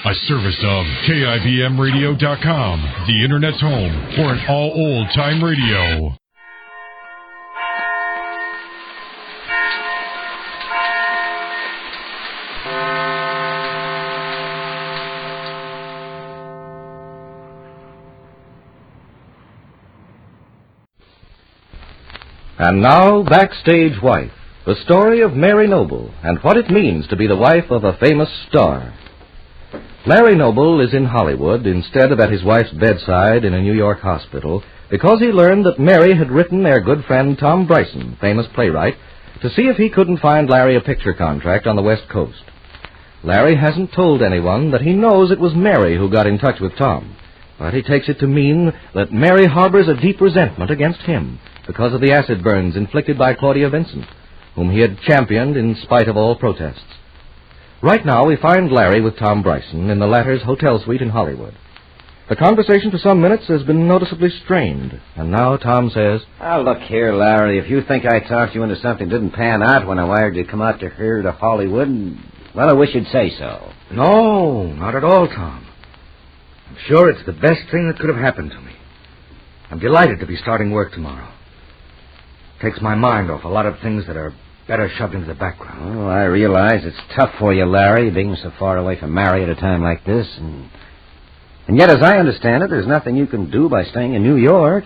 A service of KIBMradio.com, the Internet's home for an all-old-time radio. And now, Backstage Wife, the story of Mary Noble and what it means to be the wife of a famous star. Larry Noble is in Hollywood instead of at his wife's bedside in a New York hospital because he learned that Mary had written their good friend Tom Bryson, famous playwright, to see if he couldn't find Larry a picture contract on the West Coast. Larry hasn't told anyone that he knows it was Mary who got in touch with Tom, but he takes it to mean that Mary harbors a deep resentment against him because of the acid burns inflicted by Claudia Vincent, whom he had championed in spite of all protests. Right now, we find Larry with Tom Bryson in the latter's hotel suite in Hollywood. The conversation for some minutes has been noticeably strained, and now Tom says, Oh, look here, Larry, if you think I talked you into something that didn't pan out when I wired you to come out here to Hollywood, well, I wish you'd say so. No, not at all, Tom. I'm sure it's the best thing that could have happened to me. I'm delighted to be starting work tomorrow. It takes my mind off a lot of things that are better shoved into the background. Well, I realize it's tough for you, Larry, being so far away from Mary at a time like this. And yet, as I understand it, there's nothing you can do by staying in New York.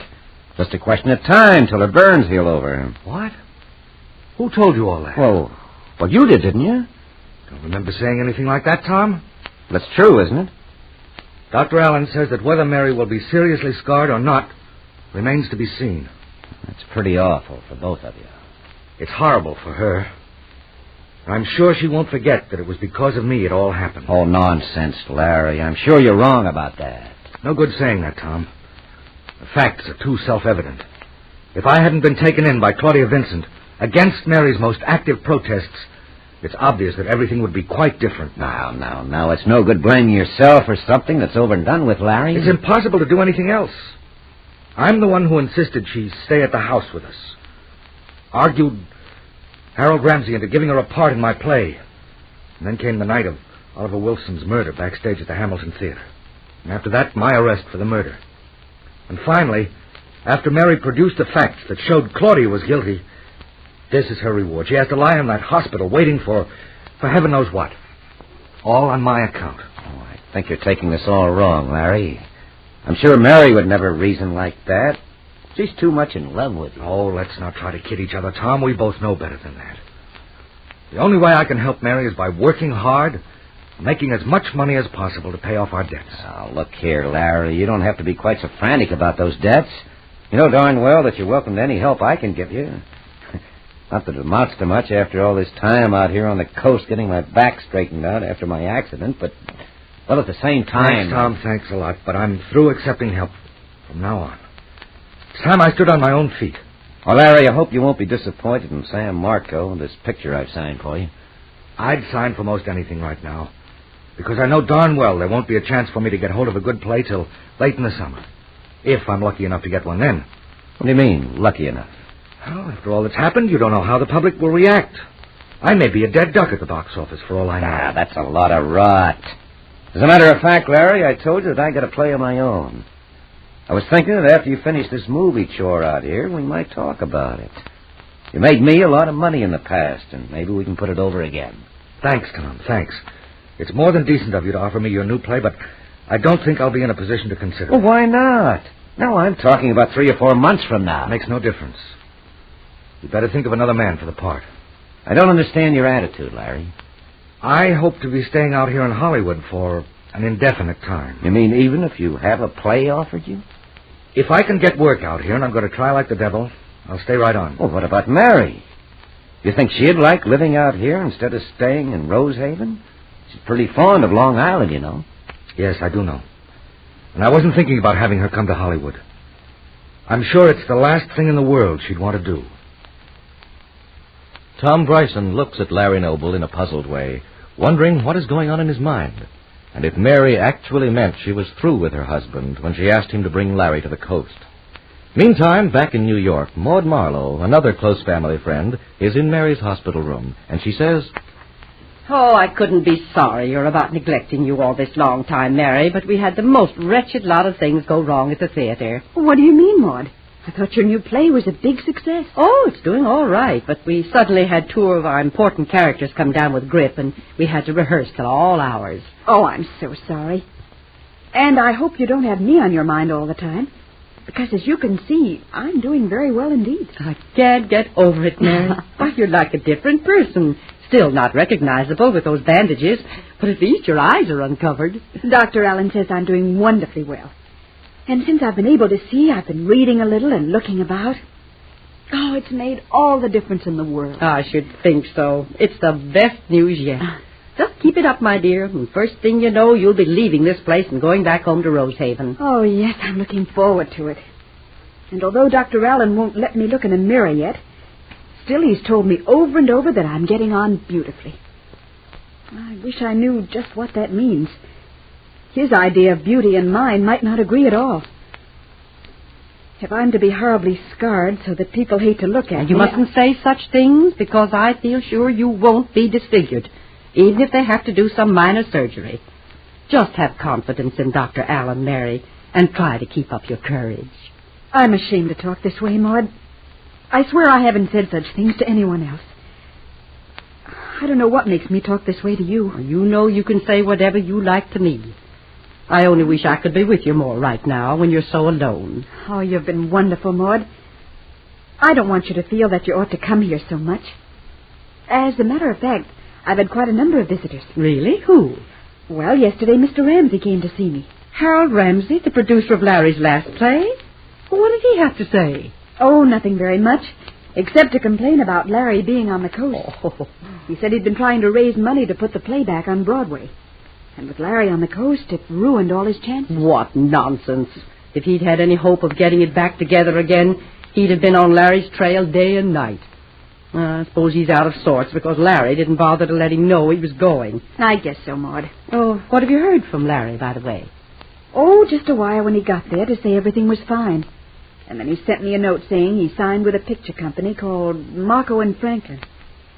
Just a question of time till her burns heal over. What? Who told you all that? Well, you did, didn't you? Don't remember saying anything like that, Tom. That's true, isn't it? Dr. Allen says that whether Mary will be seriously scarred or not remains to be seen. That's pretty awful for both of you. It's horrible for her. I'm sure she won't forget that it was because of me it all happened. Oh, nonsense, Larry. I'm sure you're wrong about that. No good saying that, Tom. The facts are too self-evident. If I hadn't been taken in by Claudia Vincent against Mary's most active protests, it's obvious that everything would be quite different. Now, it's no good blaming yourself for something that's over and done with, Larry. It's impossible to do anything else. I'm the one who insisted she stay at the house with us. Argued Harold Ramsey into giving her a part in my play. And then came the night of Oliver Wilson's murder backstage at the Hamilton Theater. And after that, my arrest for the murder. And finally, after Mary produced the facts that showed Claudia was guilty, this is her reward. She has to lie in that hospital waiting for heaven knows what. All on my account. Oh, I think you're taking this all wrong, Larry. I'm sure Mary would never reason like that. She's too much in love with you. Oh, let's not try to kid each other, Tom. We both know better than that. The only way I can help Mary is by working hard, making as much money as possible to pay off our debts. Oh, look here, Larry. You don't have to be quite so frantic about those debts. You know darn well that you're welcome to any help I can give you. Not that it amounts to much after all this time out here on the coast getting my back straightened out after my accident, but, well, at the same time... Thanks, Tom, thanks a lot, but I'm through accepting help from now on. It's time I stood on my own feet. Well, Larry, I hope you won't be disappointed in Sam Marco, this picture I've signed for you. I'd sign for most anything right now, because I know darn well there won't be a chance for me to get hold of a good play till late in the summer, if I'm lucky enough to get one then. What do you mean, lucky enough? Well, after all that's happened, you don't know how the public will react. I may be a dead duck at the box office for all I know. That's a lot of rot. As a matter of fact, Larry, I told you that I got a play of my own. I was thinking that after you finish this movie chore out here, we might talk about it. You made me a lot of money in the past, and maybe we can put it over again. Thanks, Tom, thanks. It's more than decent of you to offer me your new play, but I don't think I'll be in a position to consider it. Well, why not? No, I'm talking about 3 or 4 months from now. It makes no difference. You'd better think of another man for the part. I don't understand your attitude, Larry. I hope to be staying out here in Hollywood for an indefinite time. You mean even if you have a play offered you? If I can get work out here and I'm going to try like the devil, I'll stay right on. Well, what about Mary? You think she'd like living out here instead of staying in Rosehaven? She's pretty fond of Long Island, you know. Yes, I do know. And I wasn't thinking about having her come to Hollywood. I'm sure it's the last thing in the world she'd want to do. Tom Bryson looks at Larry Noble in a puzzled way, wondering what is going on in his mind, and if Mary actually meant she was through with her husband when she asked him to bring Larry to the coast. Meantime, back in New York, Maud Marlowe, another close family friend, is in Mary's hospital room, and she says, Oh, I couldn't be sorrier about neglecting you all this long time, Mary, but we had the most wretched lot of things go wrong at the theater. What do you mean, Maud? I thought your new play was a big success. Oh, it's doing all right, but we suddenly had two of our important characters come down with grippe, and we had to rehearse till all hours. Oh, I'm so sorry. And I hope you don't have me on your mind all the time, because as you can see, I'm doing very well indeed. I can't get over it, Mary. Why, you're like a different person. Still not recognizable with those bandages, but at least your eyes are uncovered. Dr. Allen says I'm doing wonderfully well. And since I've been able to see, I've been reading a little and looking about. Oh, it's made all the difference in the world. I should think so. It's the best news yet. Just keep it up, my dear, and first thing you know, you'll be leaving this place and going back home to Rosehaven. Oh, yes, I'm looking forward to it. And although Dr. Allen won't let me look in a mirror yet, still he's told me over and over that I'm getting on beautifully. I wish I knew just what that means. His idea of beauty and mine might not agree at all. If I'm to be horribly scarred so that people hate to look at me... You mustn't say such things, because I feel sure you won't be disfigured, even if they have to do some minor surgery. Just have confidence in Dr. Allen, Mary, and try to keep up your courage. I'm ashamed to talk this way, Maud. I swear I haven't said such things to anyone else. I don't know what makes me talk this way to you. You know you can say whatever you like to me. I only wish I could be with you more right now when you're so alone. Oh, you've been wonderful, Maud. I don't want you to feel that you ought to come here so much. As a matter of fact, I've had quite a number of visitors. Really? Who? Well, yesterday Mr. Ramsey came to see me. Harold Ramsey, the producer of Larry's last play? Well, what did he have to say? Oh, nothing very much, except to complain about Larry being on the coast. Oh. He said he'd been trying to raise money to put the play back on Broadway. And with Larry on the coast, it ruined all his chances. What nonsense. If he'd had any hope of getting it back together again, he'd have been on Larry's trail day and night. I suppose he's out of sorts because Larry didn't bother to let him know he was going. I guess so, Maud. Oh, what have you heard from Larry, by the way? Oh, just a wire when he got there to say everything was fine. And then he sent me a note saying he signed with a picture company called Marco and Franklin.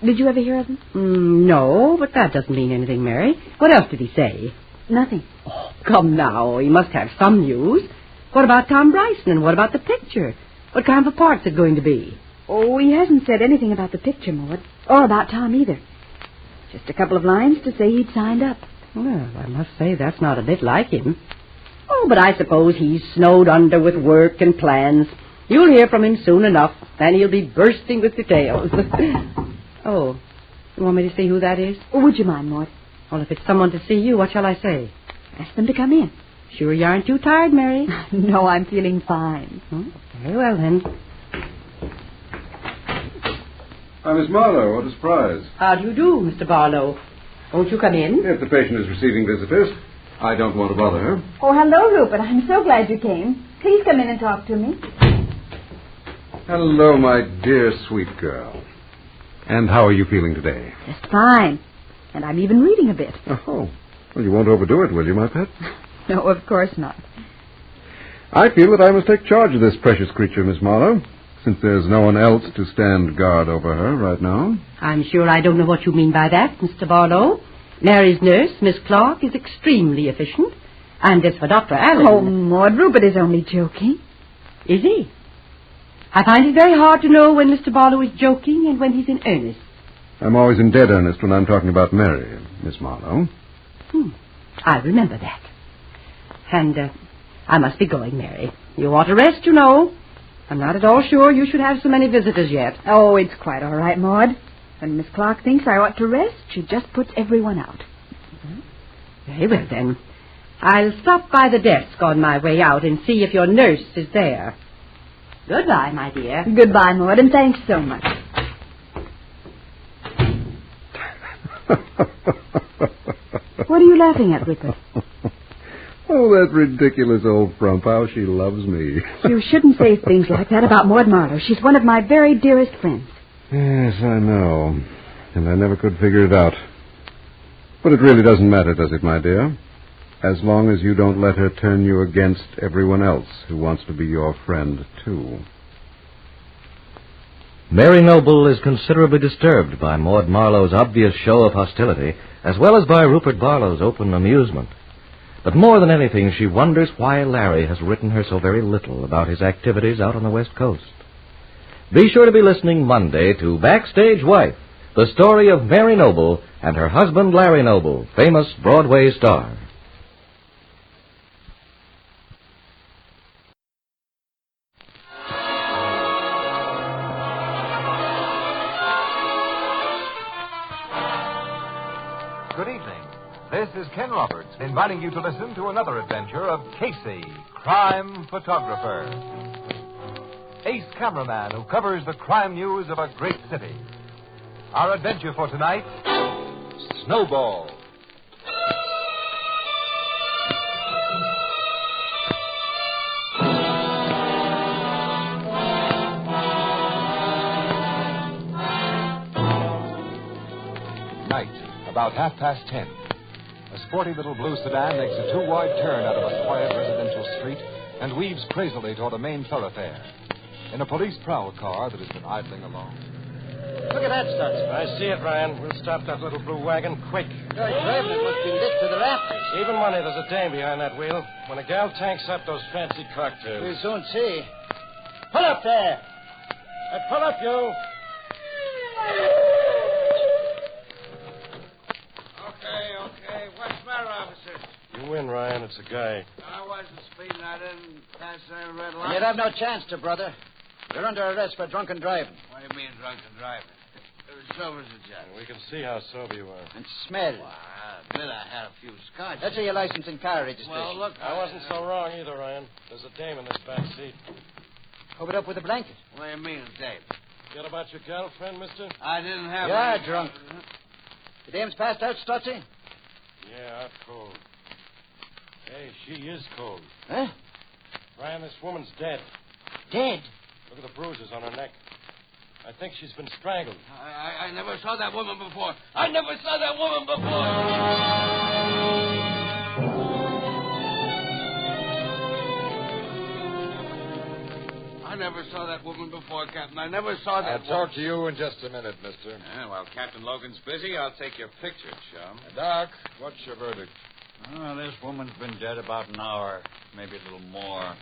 Did you ever hear of them? No, but that doesn't mean anything, Mary. What else did he say? Nothing. Oh, come now. He must have some news. What about Tom Bryson, and what about the picture? What kind of a part's it going to be? Oh, he hasn't said anything about the picture, Maud, or about Tom either. Just a couple of lines to say he'd signed up. Well, I must say that's not a bit like him. Oh, but I suppose he's snowed under with work and plans. You'll hear from him soon enough, and he'll be bursting with details. Oh, you want me to see who that is? Oh, would you mind, Maud? Well, if it's someone to see you, what shall I say? Ask them to come in. Sure you aren't too tired, Mary? No, I'm feeling fine. Very well, then. Miss Marlowe, what a surprise. How do you do, Mr. Barlow? Won't you come in? If the patient is receiving visitors, I don't want to bother her. Oh, hello, Rupert. I'm so glad you came. Please come in and talk to me. Hello, my dear sweet girl. And how are you feeling today? Just fine. And I'm even reading a bit. Oh, well, you won't overdo it, will you, my pet? No, of course not. I feel that I must take charge of this precious creature, Miss Marlowe, since there's no one else to stand guard over her right now. I'm sure I don't know what you mean by that, Mr. Barlow. Mary's nurse, Miss Clark, is extremely efficient. And as for Dr. Allen... Oh, Maud, Rupert is only joking. Is he? I find it very hard to know when Mr. Barlow is joking and when he's in earnest. I'm always in dead earnest when I'm talking about Mary, Miss Marlowe. I'll remember that. And I must be going, Mary. You ought to rest, you know. I'm not at all sure you should have so many visitors yet. Oh, it's quite all right, Maud. When Miss Clark thinks I ought to rest, she just puts everyone out. Very well, then. I'll stop by the desk on my way out and see if your nurse is there. Goodbye, my dear. Goodbye, Maud, and thanks so much. What are you laughing at, Rupert? Oh, that ridiculous old frump, how she loves me. You shouldn't say things like that about Maud Marlowe. She's one of my very dearest friends. Yes, I know. And I never could figure it out. But it really doesn't matter, does it, my dear? As long as you don't let her turn you against everyone else who wants to be your friend, too. Mary Noble is considerably disturbed by Maud Marlowe's obvious show of hostility, as well as by Rupert Barlow's open amusement. But more than anything, she wonders why Larry has written her so very little about his activities out on the West Coast. Be sure to be listening Monday to Backstage Wife, the story of Mary Noble and her husband Larry Noble, famous Broadway star. Good evening. This is Ken Roberts inviting you to listen to another adventure of Casey, crime photographer. Ace cameraman who covers the crime news of a great city. Our adventure for tonight, Snowball. Night, about 10:30. A sporty little blue sedan makes a two-wide turn out of a quiet residential street and weaves crazily toward a main thoroughfare. In a police prowl car that has been idling along. Look at that, Stutz. I see it, Ryan. We'll stop that little blue wagon quick. Guy driving it must be lit to the rafters. Even money, there's a dame behind that wheel. When a gal tanks up those fancy cocktails. We'll soon see. Pull up there. Pull up, you. Okay. What's the matter, officer? You win, Ryan. It's a guy. I wasn't speeding. I didn't pass any red light. You'd have no chance to, brother. You're under arrest for drunken driving. What do you mean, drunken driving? It was sober as a judge. We can see how sober you are. And smell. Well, I admit I had a few scotch. Let's see your license and car registration. Well, look, I wasn't so wrong either, Ryan. There's a dame in this back seat. Cover it up with a blanket. What do you mean, Dave? Forget about your girlfriend, mister? I didn't have You're any... drunk. The dame's passed out, Stutzy? Yeah, I'm cold. Hey, she is cold. Huh? Ryan, this woman's dead. Dead? Look at the bruises on her neck. I think she's been strangled. I never saw that woman before. I never saw that woman before. I never saw that woman before, Captain. I never saw that I'll talk to you in just a minute, mister. Yeah, while Captain Logan's busy, I'll take your picture, chum. Doc, what's your verdict? Oh, this woman's been dead about an hour, maybe a little more.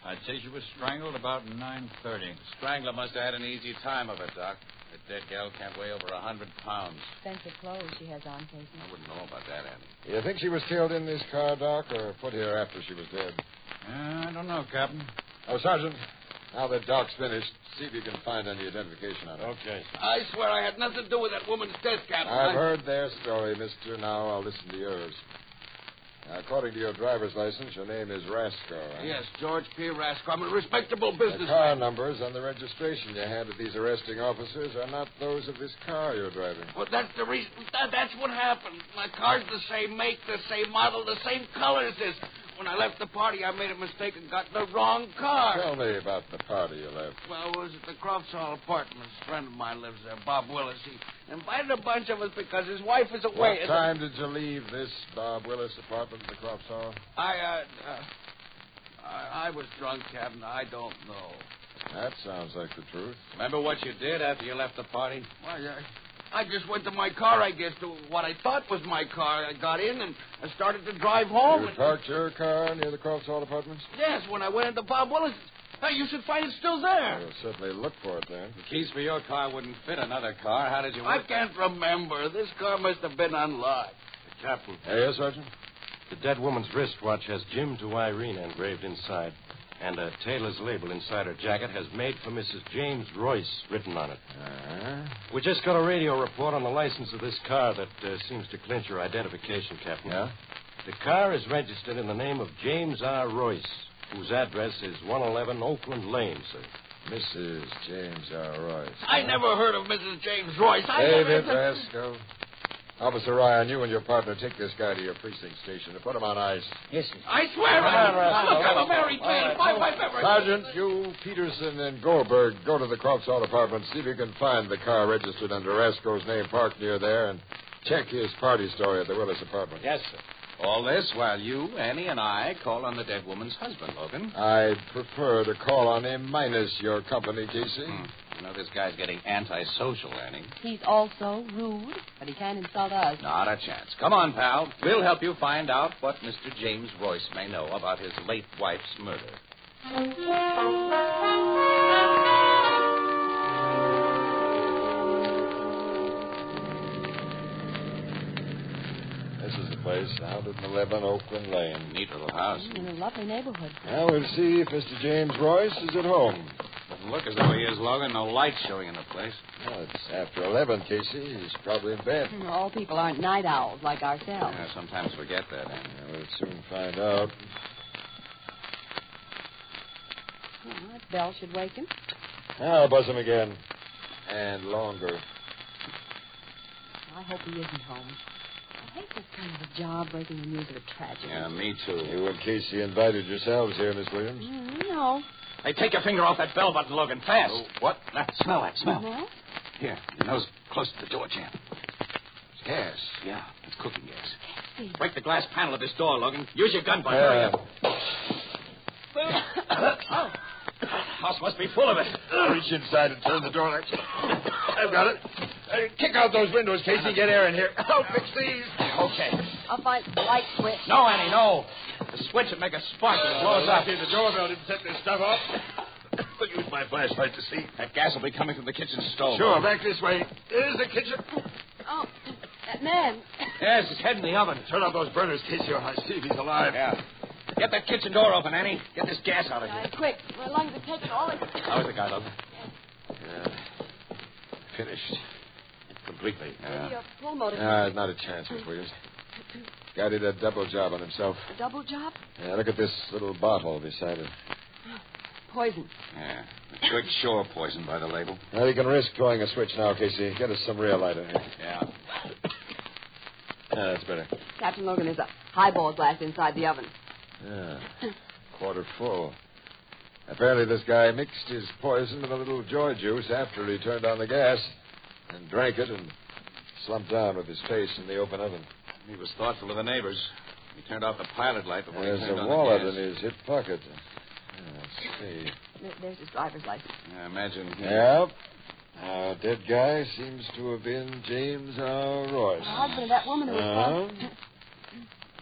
I'd say she was strangled about 9:30. Strangler must have had an easy time of it, Doc. That dead gal can't weigh over 100 pounds. Expensive clothes she has on, Casey. I wouldn't know about that, Andy. You think she was killed in this car, Doc, or put here after she was dead? I don't know, Captain. Oh, Sergeant, now that Doc's finished, see if you can find any identification on her. Okay. I swear I had nothing to do with that woman's death, Captain. I've heard their story, mister. Now I'll listen to yours. Now, according to your driver's license, your name is Rasco, right? Yes, George P. Rasco. I'm a respectable The businessman. car numbers on the registration you handed these arresting officers are not those of this car you're driving. Well, that's the reason. That's what happened. My car's the same make, the same model, the same color as this. When I left the party, I made a mistake and got the wrong car. Tell me about the party you left. Well, it was at the Crofts Hall Apartments. A friend of mine lives there, Bob Willis. He invited a bunch of us because his wife is away. What time did you leave this Bob Willis apartment at the Crofts Hall? I was drunk, Captain. I don't know. That sounds like the truth. Remember what you did after you left the party? Well, I just went to my car, I guess, to what I thought was my car. I got in and I started to drive home. You parked your car near the Crofts Hall Apartments? Yes, when I went into Bob Willis. Hey, you should find it still there. We'll certainly look for it then. The keys for your car wouldn't fit another car. How did you... I can't remember. This car must have been unlocked. Captain. Yes, Sergeant? The dead woman's wristwatch has Jim to Irene engraved inside. And a tailor's label inside her jacket has made for Mrs. James Royce written on it. We just got a radio report on the license of this car that seems to clinch her identification, Captain. Yeah? The car is registered in the name of James R. Royce, whose address is 111 Oakland Lane, sir. Mrs. James R. Royce. I never heard of Mrs. James Royce. David Rasco. Officer Ryan, you and your partner take this guy to your precinct station and put him on ice. Yes, sir. I swear look, I'm a married man. By my memory. Sergeant, you, Peterson, and Goldberg go to the Crofts Hall Apartment. See if you can find the car registered under Rasco's name parked near there and check his party story at the Willis apartment. Yes, sir. All this while you, Annie, and I call on the dead woman's husband, Logan. I'd prefer to call on him minus your company, Casey. You know, this guy's getting antisocial, Annie. He's also rude, but he can't insult us. Not a chance. Come on, pal. We'll help you find out what Mr. James Royce may know about his late wife's murder. This is the place, 111 Oakland Lane. Neat little house. In a lovely neighborhood. Now we'll see if Mr. James Royce is at home. Doesn't look as though he is, Logan. No light showing in the place. Well, it's after 11, Casey. He's probably in bed. All people aren't night owls like ourselves. Yeah, sometimes forget that, Annie. Yeah, we'll soon find out. That bell should wake him. I'll buzz him again. And longer. I hope he isn't home. I hate this kind of a job, breaking the news of a tragedy. Yeah, me too. You and Casey invited yourselves here, Miss Williams. No. Hey, take your finger off that bell button, Logan, fast. Oh, what? Smell that, smell. No? Here, your nose close to the door jamb. It's gas. Yeah, it's cooking gas. Break the glass panel of this door, Logan. Use your gun, bud. Hurry up. House must be full of it. Reach inside and turn the door. I've got it. Kick out those windows, Casey. Get air in here. I'll fix these. Okay. I'll find the light switch. No, Annie, no. The switch would make a spark and blow us up. The doorbell didn't set this stuff off. I'll use my flashlight to see. That gas will be coming from the kitchen stove. Sure, back this way. Here's the kitchen. Oh, that man. Yes, it's heading the oven. Turn off those burners, Casey, or I see if he's alive. Yeah. Get that kitchen door open, Annie. Get this gas out of here. Quick. My lungs are taking all it. How is the guy, Logan? Finished. Completely. Maybe a full motor. Not a chance, Miss Williams. Guy did a double job on himself. A double job? Yeah, look at this little bottle beside it. Poison. Yeah. A quick shore poison by the label. Well, you can risk throwing a switch now, Casey. Get us some real light in here. Yeah. That's better. Captain Logan, there's a highball glass inside the oven. Yeah. Quarter full. Apparently this guy mixed his poison with a little joy juice after he turned on the gas and drank it and slumped down with his face in the open oven. He was thoughtful of the neighbors. He turned off the pilot light before There's he turned a on wallet the gas. in his hip pocket. Let's see. There's his driver's license. I imagine he... Yep. Our dead guy seems to have been James R. Royce. The husband of that woman who was found.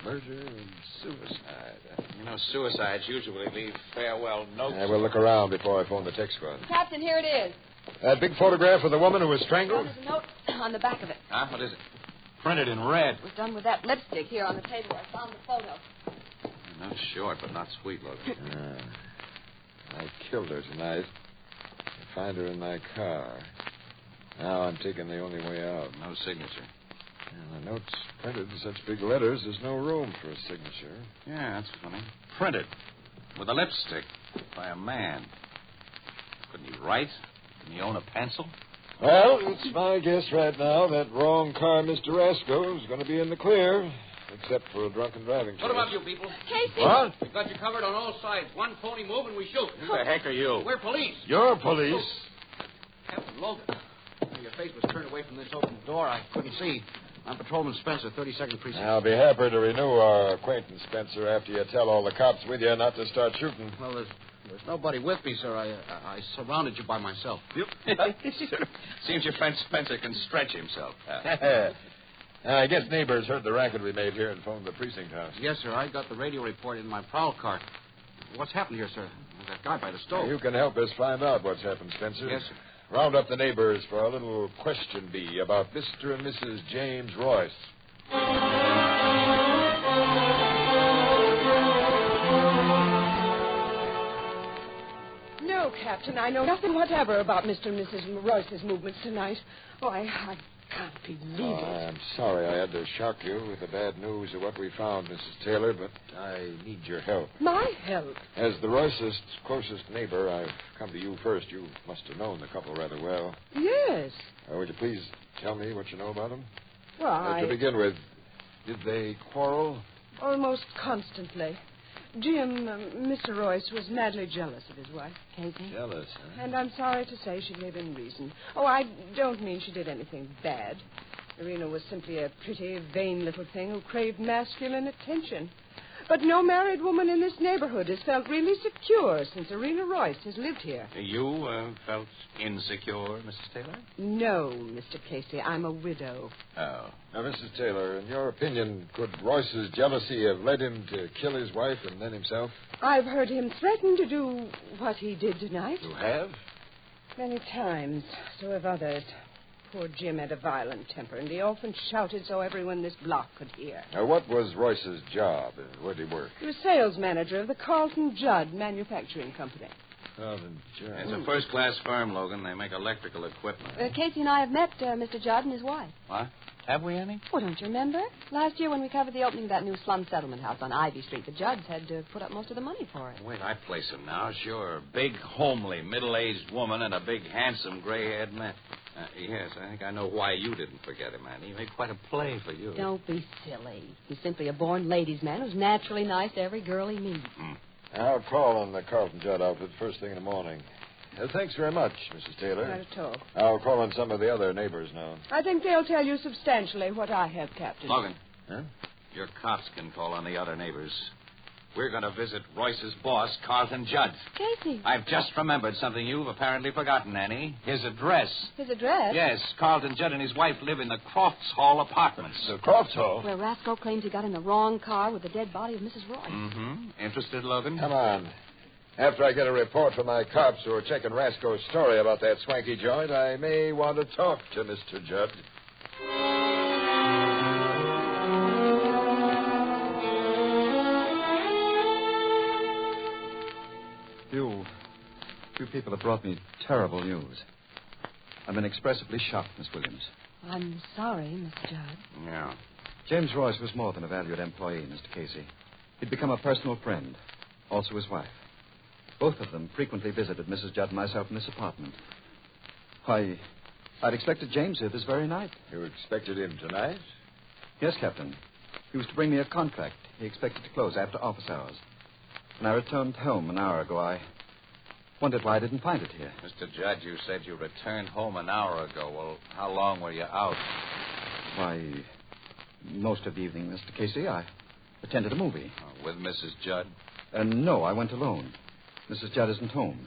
Murder and suicide. You know, suicides usually leave farewell notes. I will look around before I phone the tech squad. Captain, here it is. That big photograph of the woman who was strangled? There's a note on the back of it. Huh? What is it? Printed in red. It was done with that lipstick here on the table. I found the photo. Not short, but not sweet, Logan. I killed her tonight. I find her in my car. Now I'm taking the only way out. No signature. And the note's printed in such big letters, there's no room for a signature. Yeah, that's funny. Printed. With a lipstick. By a man. Couldn't he write? Didn't he own a pencil? Well, it's my guess right now that wrong car Mr. Rasco is going to be in the clear, except for a drunken driving charge. What about you people? Casey! What? We've got you covered on all sides. One phony move and we shoot. Who the heck are you? We're police. You're police. Captain Logan. Your face was turned away from this open door. I couldn't see. I'm Patrolman Spencer, 32nd Precinct. I'll be happy to renew our acquaintance, Spencer, after you tell all the cops with you not to start shooting. Well, there's nobody with me, sir. I surrounded you by myself. Seems your friend Spencer can stretch himself. I guess neighbors heard the racket we made here and phoned the precinct house. Yes, sir. I got the radio report in my prowl cart. What's happened here, sir? There's that guy by the stove. You can help us find out what's happened, Spencer. Yes, sir. Round up the neighbors for a little question bee about Mr. and Mrs. James Royce. No, Captain, I know nothing whatever about Mr. and Mrs. Royce's movements tonight. Oh, I can't believe it. I'm sorry I had to shock you with the bad news of what we found, Mrs. Taylor, but I need your help. My help? As the Royce's closest neighbor, I've come to you first. You must have known the couple rather well. Yes. Would you please tell me what you know about them? Well, To begin with, did they quarrel? Almost constantly. Jim, Mr. Royce, was madly jealous of his wife, Casey. Jealous, huh? And I'm sorry to say she gave him reason. Oh, I don't mean she did anything bad. Irina was simply a pretty, vain little thing who craved masculine attention. But no married woman in this neighborhood has felt really secure since Irena Royce has lived here. You felt insecure, Mrs. Taylor? No, Mr. Casey, I'm a widow. Oh. Now, Mrs. Taylor, in your opinion, could Royce's jealousy have led him to kill his wife and then himself? I've heard him threaten to do what he did tonight. You have? Many times. So have others. Poor Jim had a violent temper, and he often shouted so everyone in this block could hear. Now, what was Royce's job? Where did he work? He was sales manager of the Carlton Judd Manufacturing Company. Carlton Judd. It's a first-class firm, Logan. They make electrical equipment. Casey and I have met Mr. Judd and his wife. What? Have we any? Oh, don't you remember? Last year when we covered the opening of that new slum settlement house on Ivy Street, the Judds had to put up most of the money for it. Wait, I place him now, sure. Big, homely, middle-aged woman and a big, handsome, gray-haired man. Yes, I think I know why you didn't forget him, man. He made quite a play for you. Don't be silly. He's simply a born ladies' man who's naturally nice to every girl he meets. I'll call on the Carlton Judd outfit first thing in the morning. Thanks very much, Mrs. Taylor. Not at all. I'll call on some of the other neighbors now. I think they'll tell you substantially what I have, Captain. Logan. Huh? Your cops can call on the other neighbors. We're going to visit Royce's boss, Carlton Judd. Casey. I've just remembered something you've apparently forgotten, Annie. His address. His address? Yes, Carlton Judd and his wife live in the Crofts Hall Apartments. The Crofts Hall? Where Rascal claims he got in the wrong car with the dead body of Mrs. Royce. Mm-hmm. Interested, Logan? Come on. After I get a report from my cops who are checking Rasco's story about that swanky joint, I may want to talk to Mr. Judd. You people have brought me terrible news. I've been expressively shocked, Miss Williams. I'm sorry, Mr. Judd. Yeah. James Royce was more than a valued employee, Mr. Casey. He'd become a personal friend, also his wife. Both of them frequently visited Mrs. Judd and myself in this apartment. Why, I'd expected James here this very night. You expected him tonight? Yes, Captain. He was to bring me a contract he expected to close after office hours. When I returned home an hour ago, I wondered why I didn't find it here. Mr. Judd, you said you returned home an hour ago. Well, how long were you out? Why, most of the evening, Mr. Casey. I attended a movie. Oh, with Mrs. Judd? No, I went alone. Mrs. Judd isn't home.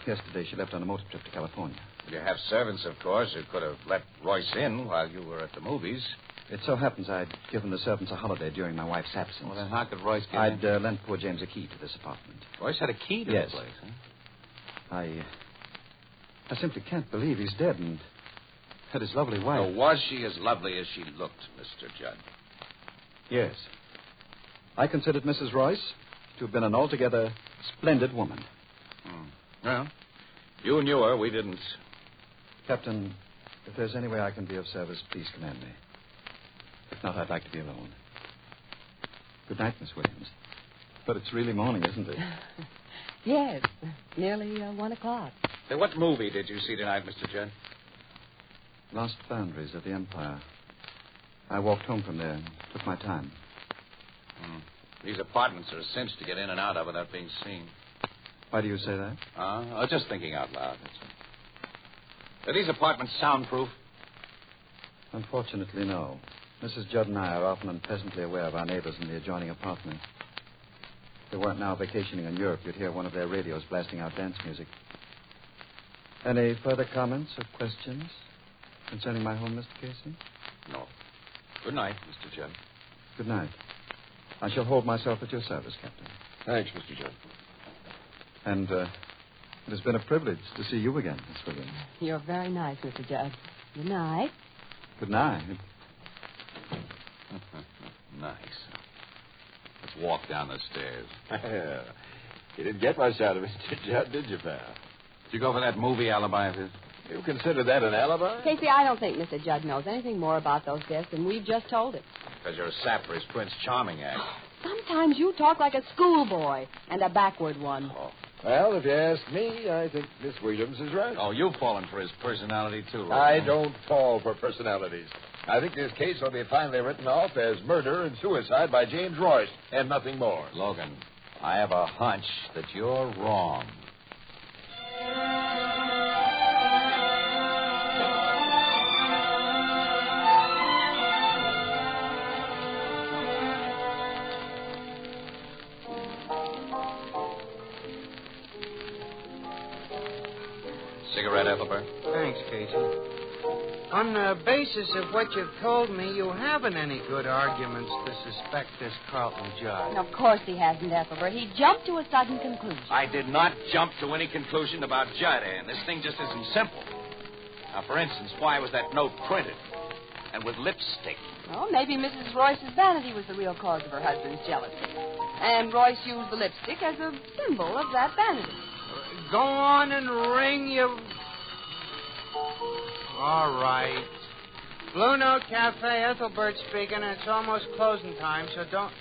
Yesterday, she left on a motor trip to California. You have servants, of course, who could have let Royce in while you were at the movies. It so happens I'd given the servants a holiday during my wife's absence. Well, then how could Royce get I'd in? lent poor James a key to this apartment. Royce had a key to yes. the place, huh? I simply can't believe he's dead and had his lovely wife. So was she as lovely as she looked, Mr. Judd? Yes. I considered Mrs. Royce to have been an altogether splendid woman. Well, you knew her. We didn't. Captain, if there's any way I can be of service, please command me. If not, I'd like to be alone. Good night, Miss Williams. But it's really morning, isn't it? Yes, nearly 1 o'clock. Hey, what movie did you see tonight, Mr. Judd? Lost Boundaries of the Empire. I walked home from there and took my time. These apartments are a cinch to get in and out of without being seen. Why do you say that? Just thinking out loud. Are these apartments soundproof? Unfortunately, no. Mrs. Judd and I are often unpleasantly aware of our neighbors in the adjoining apartment. If they weren't now vacationing in Europe, you'd hear one of their radios blasting out dance music. Any further comments or questions concerning my home, Mr. Casey? No. Good night, Mr. Judd. Good night. I shall hold myself at your service, Captain. Thanks, Mr. Judd. And it has been a privilege to see you again, Miss Williams. You're very nice, Mr. Judd. Good night. Good night. Nice. Let's walk down the stairs. You didn't get much out of Mr. Judd, did you, pal? Did you go for that movie alibi of his? You consider that an alibi? Casey, I don't think Mr. Judd knows anything more about those guests than we've just told him. Because you're a sap for his Prince Charming act. Sometimes you talk like a schoolboy, and a backward one. Oh. Well, if you ask me, I think Miss Williams is right. Oh, you've fallen for his personality, too, Logan. I don't fall for personalities. I think this case will be finally written off as murder and suicide by James Royce, and nothing more. Logan, I have a hunch that you're wrong. Cigarette, Ethelbert? Thanks, Casey. On the basis of what you've told me, you haven't any good arguments to suspect this Carlton Judd. Of course he hasn't, Ethelbert. He jumped to a sudden conclusion. I did not jump to any conclusion about Judd, Ann. This thing just isn't simple. Now, for instance, why was that note printed? And with lipstick? Well, maybe Mrs. Royce's vanity was the real cause of her husband's jealousy. And Royce used the lipstick as a symbol of that vanity. Go on and ring, you... All right. Blue Note Cafe, Ethelbert speaking, and it's almost closing time, so don't...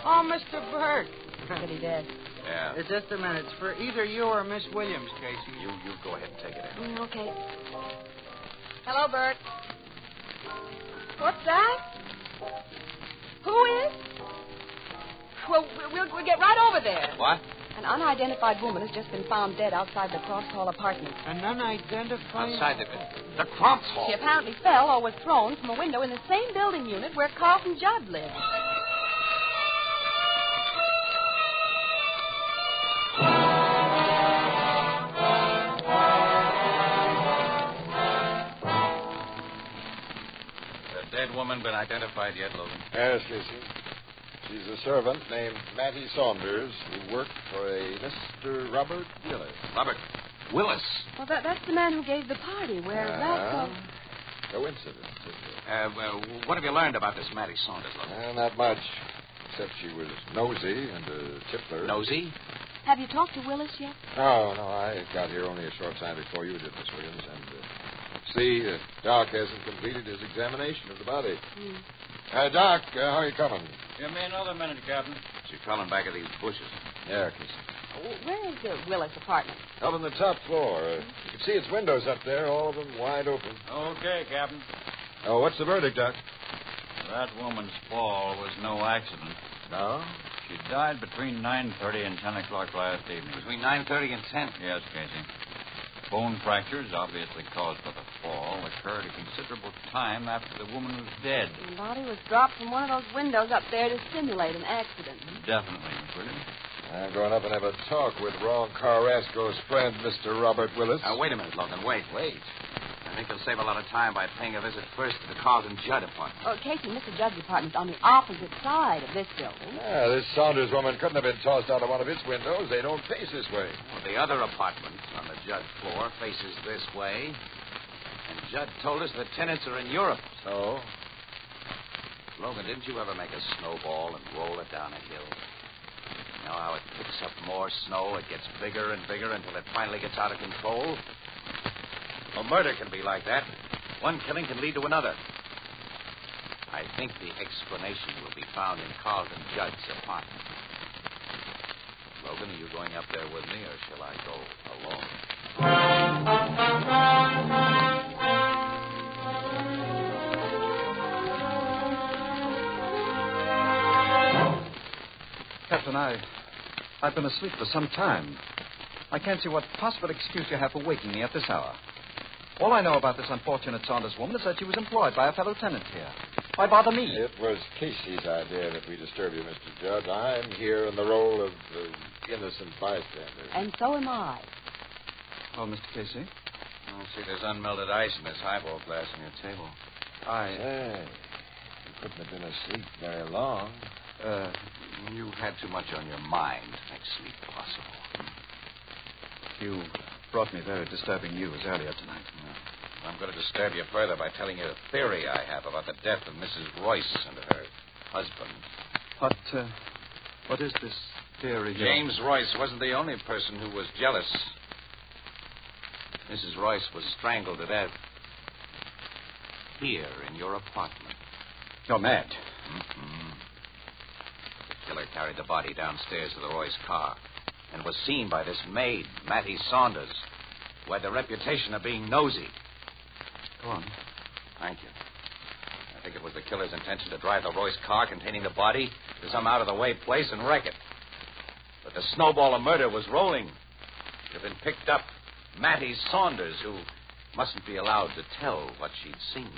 Oh, Mr. Burt. Pretty dead. Yeah. Just a minute. It's for either you or Miss Williams, Casey. You go ahead and take it in. Okay. Hello, Bert. What's that? Who is? Well, we'll get right over there. What? An unidentified woman has just been found dead outside the Crofts Hall apartment. An unidentified... Outside the Crofts Hall? She apparently fell or was thrown from a window in the same building unit where Carlton Judd lived. The dead woman been identified yet, Logan? Yes, Casey. She's a servant named Mattie Saunders who worked for a Mr. Robert Willis. Robert Willis? Well, that's the man who gave the party where that... Coincidence, isn't it? What have you learned about this Mattie Saunders, Logan? Not much, except she was nosy and a tippler. Nosy? Have you talked to Willis yet? No, I got here only a short time before you did, Miss Williams, and Doc hasn't completed his examination of the body. Doc, how are you coming? Give me another minute, Captain. She's crawling back of these bushes. Yeah, Casey. Where is the Willis apartment? Up on the top floor. You can see its windows up there, all of them wide open. Okay, Captain. Oh, what's the verdict, Doc? That woman's fall was no accident. No? She died between 9:30 and 10 o'clock last evening. Between 9:30 and 10? Yes, Casey. Bone fractures, obviously caused by the fall, occurred a considerable time after the woman was dead. The body was dropped from one of those windows up there to simulate an accident. Definitely, Miss Williams. I'm going up and have a talk with Ron Carrasco's friend, Mr. Robert Willis. Wait a minute, Logan. Wait. I think you'll save a lot of time by paying a visit first to the Carlton Judd apartment. Oh, Casey, Mr. Judd's apartment's on the opposite side of this building. Yeah, this Saunders woman couldn't have been tossed out of one of its windows. They don't face this way. Well, the other apartment on the Judd floor faces this way. And Judd told us the tenants are in Europe. So? Logan, didn't you ever make a snowball and roll it down a hill? You know how it picks up more snow, it gets bigger and bigger until it finally gets out of control? Well, murder can be like that. One killing can lead to another. I think the explanation will be found in Carlton Judd's apartment. Logan, are you going up there with me, or shall I go alone? Captain, I've been asleep for some time. I can't see what possible excuse you have for waking me at this hour. All I know about this unfortunate Saunders woman is that she was employed by a fellow tenant here. Why bother me? It was Casey's idea that we disturb you, Mr. Judd. I'm here in the role of innocent bystander. And so am I. Oh, Mr. Casey? Oh, see, there's unmelted ice in this highball glass on your table. Hey, you couldn't have been asleep very long. You had too much on your mind to make sleep possible. You brought me very disturbing news earlier tonight. I'm going to disturb you further by telling you a theory I have about the death of Mrs. Royce and her husband. What is this theory? James Royce wasn't the only person who was jealous. Mrs. Royce was strangled to death here in your apartment. You're mad. Mm-hmm. The killer carried the body downstairs to the Royce car and was seen by this maid, Mattie Saunders, who had the reputation of being nosy. Go on. Thank you. I think it was the killer's intention to drive the Royce car containing the body to some out-of-the-way place and wreck it. But the snowball of murder was rolling. It had been picked up. Mattie Saunders, who mustn't be allowed to tell what she'd seen.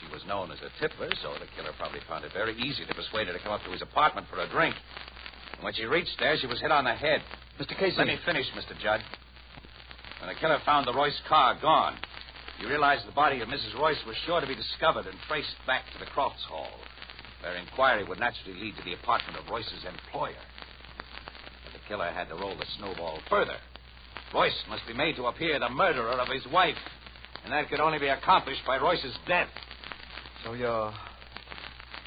She was known as a tippler, so the killer probably found it very easy to persuade her to come up to his apartment for a drink. And when she reached there, she was hit on the head. Mr. Casey. Let me finish, Mr. Judd. When the killer found the Royce car gone, he realized the body of Mrs. Royce was sure to be discovered and traced back to the Crofts Hall, where inquiry would naturally lead to the apartment of Royce's employer. But the killer had to roll the snowball further. Royce must be made to appear the murderer of his wife, and that could only be accomplished by Royce's death. So your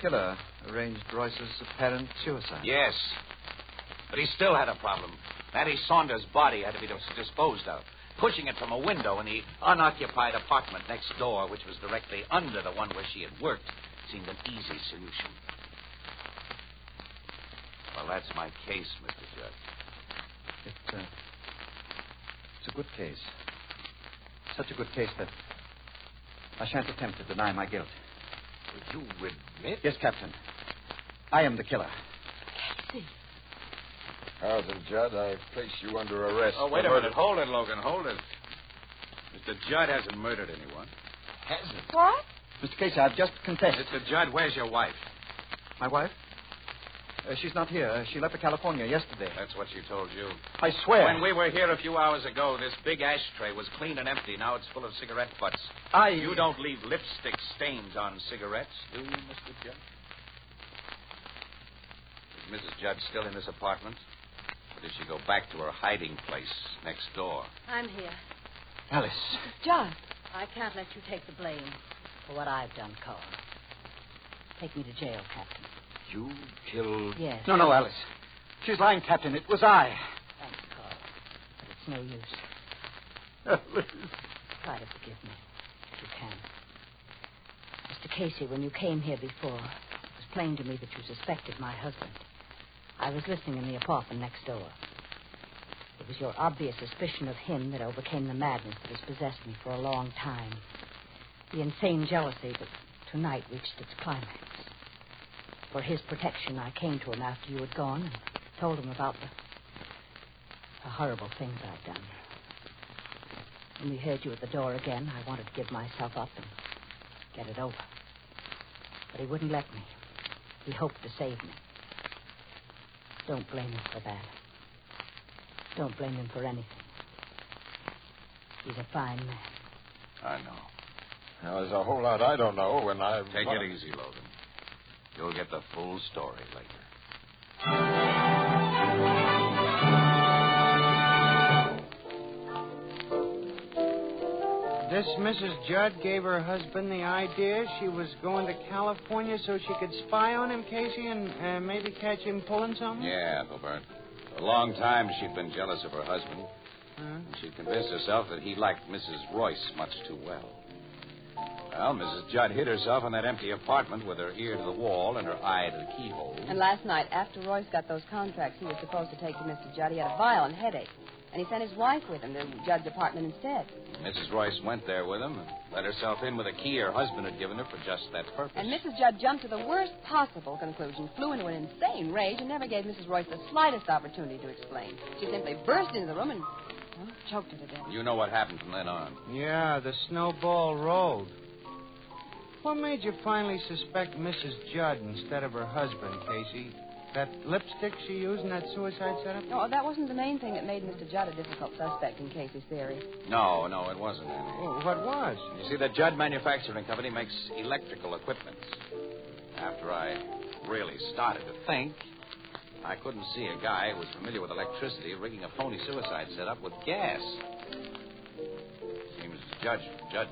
killer arranged Royce's apparent suicide? Yes. But he still had a problem. Mattie Saunders' body had to be disposed of. Pushing it from a window in the unoccupied apartment next door, which was directly under the one where she had worked, seemed an easy solution. Well, that's my case, Mr. Judge. It's a good case. Such a good case that I shan't attempt to deny my guilt. Would you admit? Yes, Captain. I am the killer. Carlton, Judd, I place you under arrest. Oh, wait a minute. Hold it, Logan. Hold it. Mr. Judd hasn't murdered anyone. Hasn't? What? Mr. Casey, I've just confessed. Mr. Judd, where's your wife? My wife? She's not here. She left for California yesterday. That's what she told you. I swear. When we were here a few hours ago, this big ashtray was clean and empty. Now it's full of cigarette butts. You don't leave lipstick stains on cigarettes, do you, Mr. Judd? Is Mrs. Judd still in this apartment? Or did she go back to her hiding place next door? I'm here. Alice. Judd. I can't let you take the blame for what I've done, Carl. Take me to jail, Captain. You killed... Yes. No, Alice. She's lying, Captain. It was I. Thanks, Carl. But it's no use. Alice. Try to forgive me, if you can. Mr. Casey, when you came here before, it was plain to me that you suspected my husband. I was listening in the apartment next door. It was your obvious suspicion of him that overcame the madness that has possessed me for a long time. The insane jealousy that tonight reached its climax. For his protection, I came to him after you had gone and told him about the horrible things I'd done. When we heard you at the door again, I wanted to give myself up and get it over. But he wouldn't let me. He hoped to save me. Don't blame him for that. Don't blame him for anything. He's a fine man. I know. Now, there's a whole lot I don't know when I... Take it easy, Logan. You'll get the full story later. This Mrs. Judd gave her husband the idea she was going to California so she could spy on him, Casey, and maybe catch him pulling something? Yeah, Ethelbert. For a long time, she'd been jealous of her husband. And she'd convinced herself that he liked Mrs. Royce much too well. Well, Mrs. Judd hid herself in that empty apartment with her ear to the wall and her eye to the keyhole. And last night, after Royce got those contracts he was supposed to take to Mr. Judd, he had a violent headache. And he sent his wife with him to Judd's apartment instead. Mrs. Royce went there with him and let herself in with a key her husband had given her for just that purpose. And Mrs. Judd jumped to the worst possible conclusion, flew into an insane rage, and never gave Mrs. Royce the slightest opportunity to explain. She simply burst into the room and choked her to death. You know what happened from then on. Yeah, the snowball rolled. What made you finally suspect Mrs. Judd instead of her husband, Casey? That lipstick she used in that suicide setup? No, that wasn't the main thing that made Mr. Judd a difficult suspect in Casey's theory. No, it wasn't, Annie. Oh, what was? You see, the Judd Manufacturing Company makes electrical equipment. After I really started to think, I couldn't see a guy who was familiar with electricity rigging a phony suicide setup with gas. Seems Judd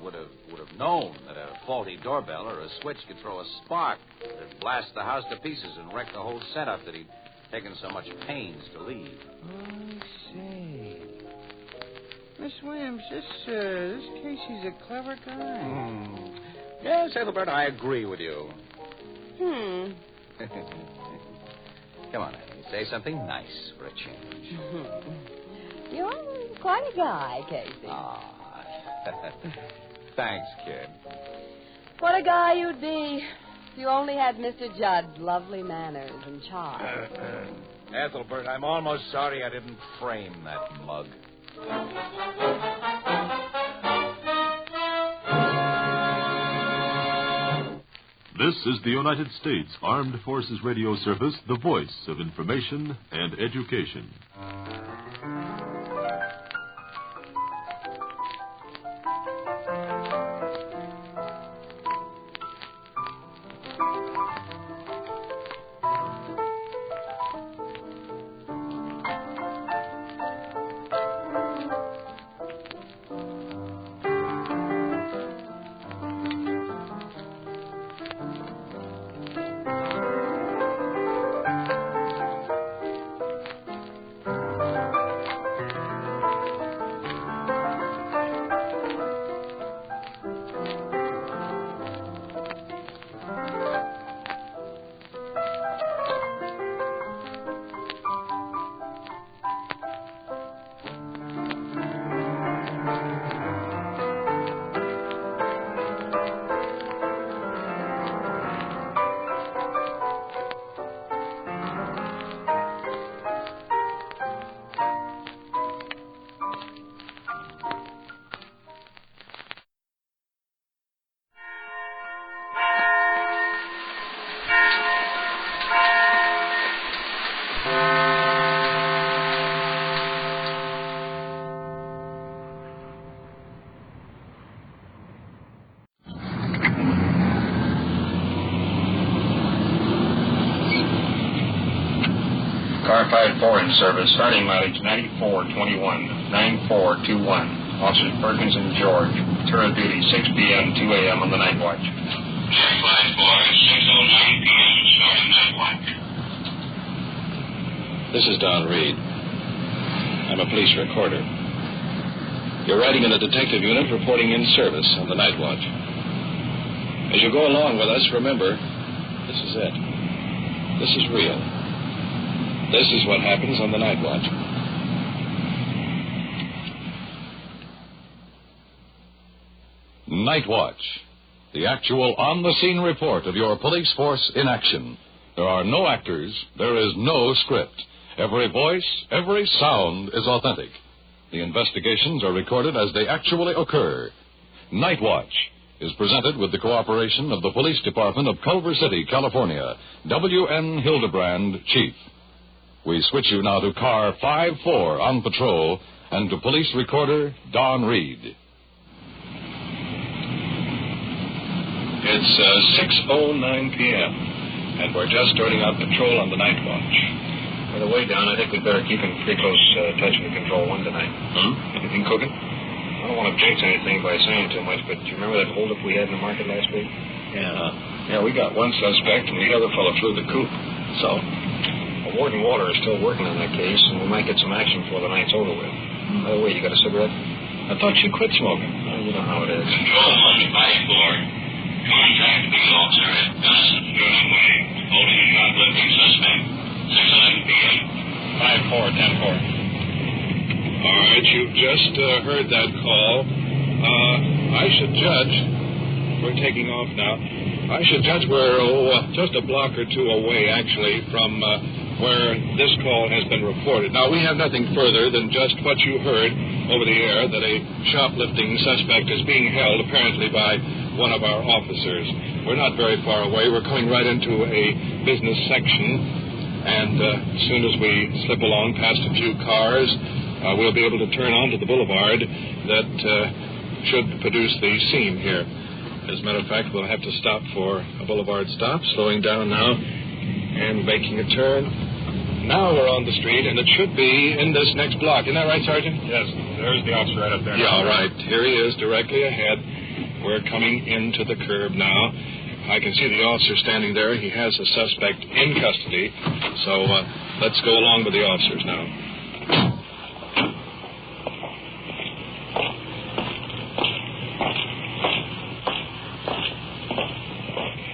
would have known that a faulty doorbell or a switch could throw a spark that'd blast the house to pieces and wreck the whole setup that he'd taken so much pains to leave. I see. Miss Williams, this Casey's a clever guy. Yes, Ethelbert, I agree with you. Come on, Annie. Say something nice for a change. You're quite a guy, Casey. Thanks, kid. What a guy you'd be if you only had Mr. Judd's lovely manners and charm. Ethelbert, I'm almost sorry I didn't frame that mug. This is the United States Armed Forces Radio Service, the voice of information and education. car 54 in service, starting mileage 9421, 9421. Officers Perkins and George. Tour of duty, 6 p.m., 2 a.m. on the night watch. 609 p.m., starting night watch. This is Don Reed. I'm a police recorder. You're riding in a detective unit reporting in service on the night watch. As you go along with us, remember, this is it. This is real. This is what happens on the night watch. Night Watch, the actual on-the-scene report of your police force in action. There are no actors. There is no script. Every voice, every sound is authentic. The investigations are recorded as they actually occur. Night Watch is presented with the cooperation of the Police Department of Culver City, California. W.N. Hildebrand, Chief. We switch you now to car 54 on patrol and to police recorder Don Reed. It's 6:09 p.m., and we're just starting out patrol on the night watch. By the way, Don, I think we'd better keep in pretty close touch with Control 1 tonight. Anything cooking? I don't want to jinx anything by saying too much, but do you remember that holdup we had in the market last week? Yeah, we got one suspect, and the other fellow threw the coop. So? Well, Ward and Waller are still working on that case, and we might get some action before the night's over with. By the way, you got a cigarette? I thought you quit smoking. Well, you know how it is. Control 154. Contact the officer at Dawson Way, holding a shoplifting suspect. 6:11 p.m. 54-10-4. All right, you've just heard that call. I should judge. We're taking off now. I should judge we're just a block or two away, actually, from where this call has been reported. Now, we have nothing further than just what you heard over the air, that a shoplifting suspect is being held, apparently by one of our officers. We're not very far away. We're coming right into a business section. And as soon as we slip along past a few cars, we'll be able to turn onto the boulevard that should produce the scene here. As a matter of fact, we'll have to stop for a boulevard stop, slowing down now and making a turn. Now we're on the street, and it should be in this next block. Isn't that right, Sergeant? Yes, there's the officer right up there. Yeah, all right. Here he is, directly ahead. We're coming into the curb now. I can see the officer standing there. He has a suspect in custody. So let's go along with the officers now.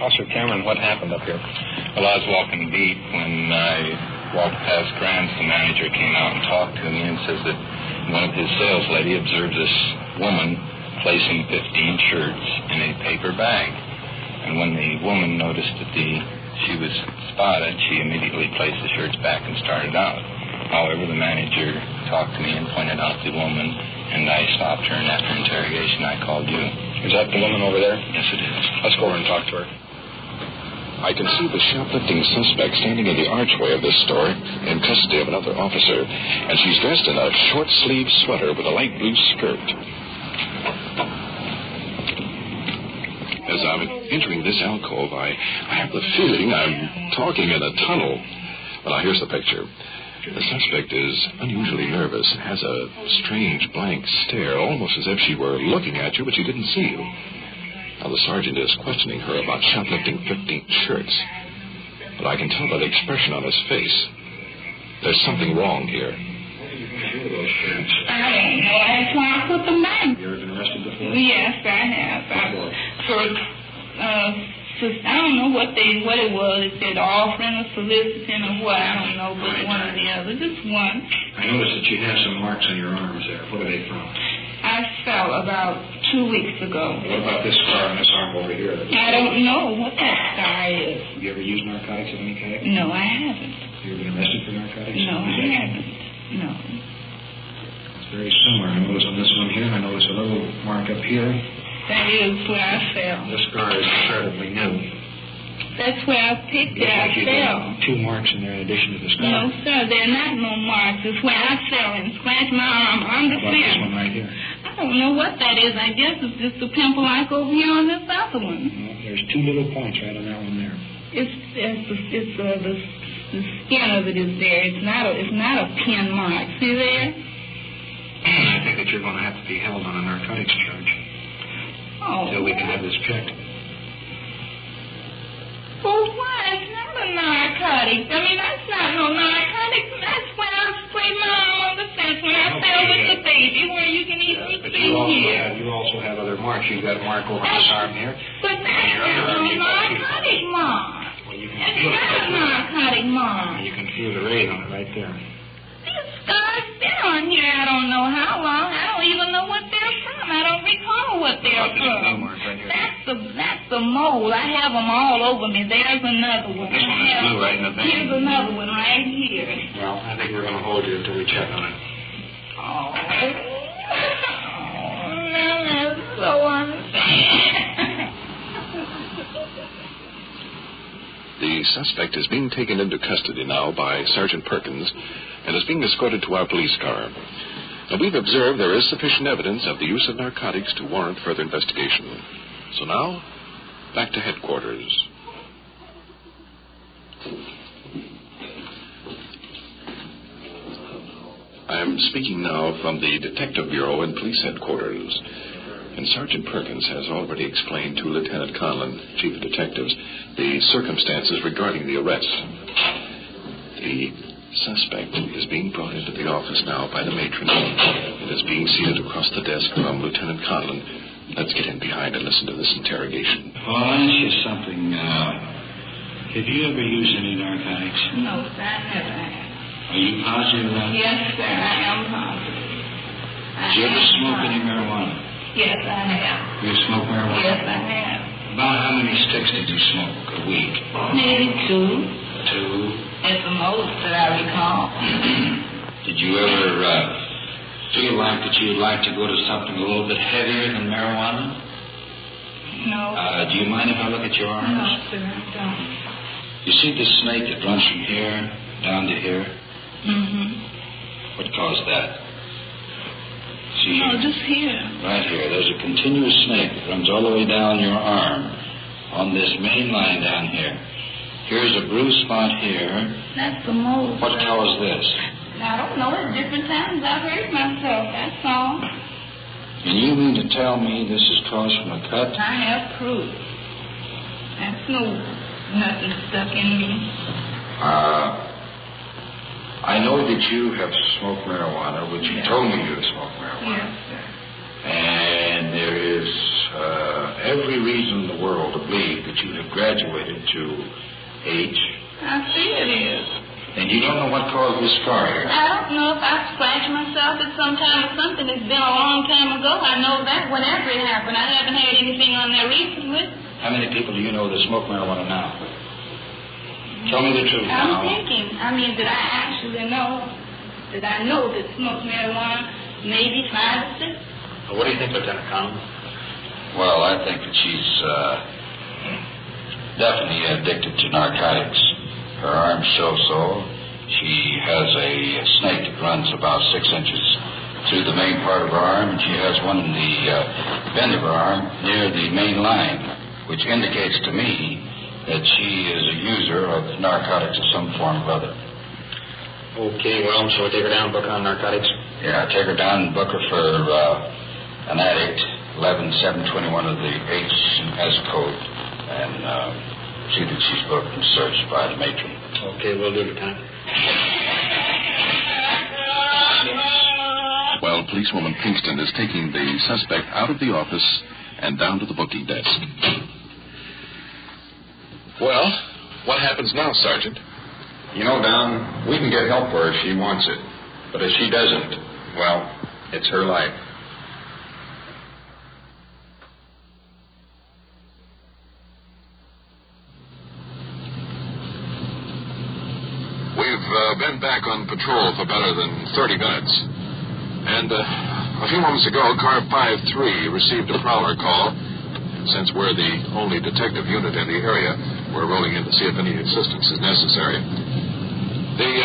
Officer Cameron, what happened up here? Well, I was walking beat when I walked past Grants. The manager came out and talked to me and says that one of his sales lady observed this woman placing 15 shirts in a paper bag. And when the woman noticed that she was spotted, she immediately placed the shirts back and started out. However, the manager talked to me and pointed out the woman, and I stopped her, and after interrogation, I called you. Is that the woman over there? Yes, it is. Let's go over and talk to her. I can see the shoplifting suspect standing in the archway of this store in custody of another officer, and she's dressed in a short-sleeved sweater with a light blue skirt. As I'm entering this alcove, I have the feeling I'm talking in a tunnel. Well, now, here's the picture. The suspect is unusually nervous and has a strange blank stare, almost as if she were looking at you, but she didn't see you. Now, the sergeant is questioning her about shoplifting 15 shirts. But I can tell by the expression on his face, there's something wrong here. I don't know. That's why I put them back. You ever been arrested before? Yes, I have. I don't know what it was. It said offering or soliciting or what. I don't know, but one or the other. Just one. I noticed that you have some marks on your arms there. What are they from? I fell about 2 weeks ago. What about this scar on this arm over here? I don't know what that scar is. Have you ever used narcotics of any kind? No, I haven't. Have you ever been arrested for narcotics? No, I haven't. No. It's very similar. I notice on this one here, and I notice a little mark up here. That is where I fell. This scar is comparatively new. That's where I picked it. I fell. 2 marks in there in addition to the scar. No, sir, they're not no marks. It's where I fell and scratched my arm on the How about this fence. one right here? I don't know what that is. I guess it's just a pimple like over here on this other one. Well, there's 2 little points right on that one there. It's the The skin of it is there. It's not a pin mark. See there? I think that you're going to have to be held on a narcotics charge. Until we can have this checked. Well, why? It's not a narcotic. I mean, that's not no narcotic. That's when I sprayed my arm on the fence when I fell with the baby, where you can easily see here. You also have other marks. You've got a mark over this arm here. But that's not no narcotic mark. Well, you can It's feel not a narcotic mark. You can feel the rays on it right there. These scars been on here I don't know how long. I don't even know what they're from. I don't recall what they're from. That's the mole. I have them all over me. There's another one. This one is blue right in the vein. Here's another one right here. Well, I think we're going to hold you until we check on it. Oh, that's so unfair. The suspect is being taken into custody now by Sergeant Perkins and is being escorted to our police car. Now, we've observed there is sufficient evidence of the use of narcotics to warrant further investigation. So now, back to headquarters. I'm speaking now from the Detective Bureau and Police Headquarters. And Sergeant Perkins has already explained to Lieutenant Conlon, Chief of Detectives, the circumstances regarding the arrest. The suspect is being brought into the office now by the matron and is being seated across the desk from Lieutenant Conlon. Let's get in behind and listen to this interrogation. Well, I'll ask you something now. Have you ever used any narcotics? No, sir, I never have. Are you positive about it? Yes, sir, I am positive. Did you ever smoke any marijuana? Yes, I have. You smoke marijuana? Yes, I have. About how many sticks did you smoke a week? Maybe 2. 2? That's the most that I recall. Did you ever feel like that you'd like to go to something a little bit heavier than marijuana? No. Do you mind if I look at your arms? No, sir, I don't. You see this snake that runs from here down to here? Mm-hmm. What caused that? See No, here? just here. Right here. There's a continuous snake that runs all the way down your arm on this main line down here. Here's a bruise spot here. That's the most. What caused this? I don't know. At different times I've hurt myself. That's all. And you mean to tell me this is caused from a cut? I have proof. That's nothing stuck in me. I know that you have smoked marijuana, which you told me you have smoked marijuana. Yes, sir. And there is every reason in the world to believe that you have graduated to H. I see it is. And you don't know what caused this scar here. I don't know if I scratched myself at some time or something. It's been a long time ago. I know that whenever it happened. I haven't had anything on there recently. How many people do you know that smoke marijuana now? Tell me the truth I'm now. thinking. I mean, did I actually know? Did I know that smoked marijuana? Maybe 5 or 6. What do you think, Lieutenant Conlon? Well, I think that she's definitely addicted to narcotics. Her arms show so. She has a snake that runs about 6 inches through the main part of her arm, and she has one in the bend of her arm near the main line, which indicates to me that she is a user of narcotics of some form or other. Okay, well, shall we take her down and book her on narcotics? Yeah, take her down and book her for an addict, 11721 of the H&S code, and see that she's booked and searched by the matron. Okay, we'll do, Lieutenant. Well, policewoman Pinkston is taking the suspect out of the office and down to the booking desk. Well, what happens now, Sergeant? You know, Don, we can get help for her if she wants it. But if she doesn't, well, it's her life. We've been back on patrol for better than 30 minutes. And a few moments ago, Car 5-3 received a prowler call. Since we're the only detective unit in the area, we're rolling in to see if any assistance is necessary. The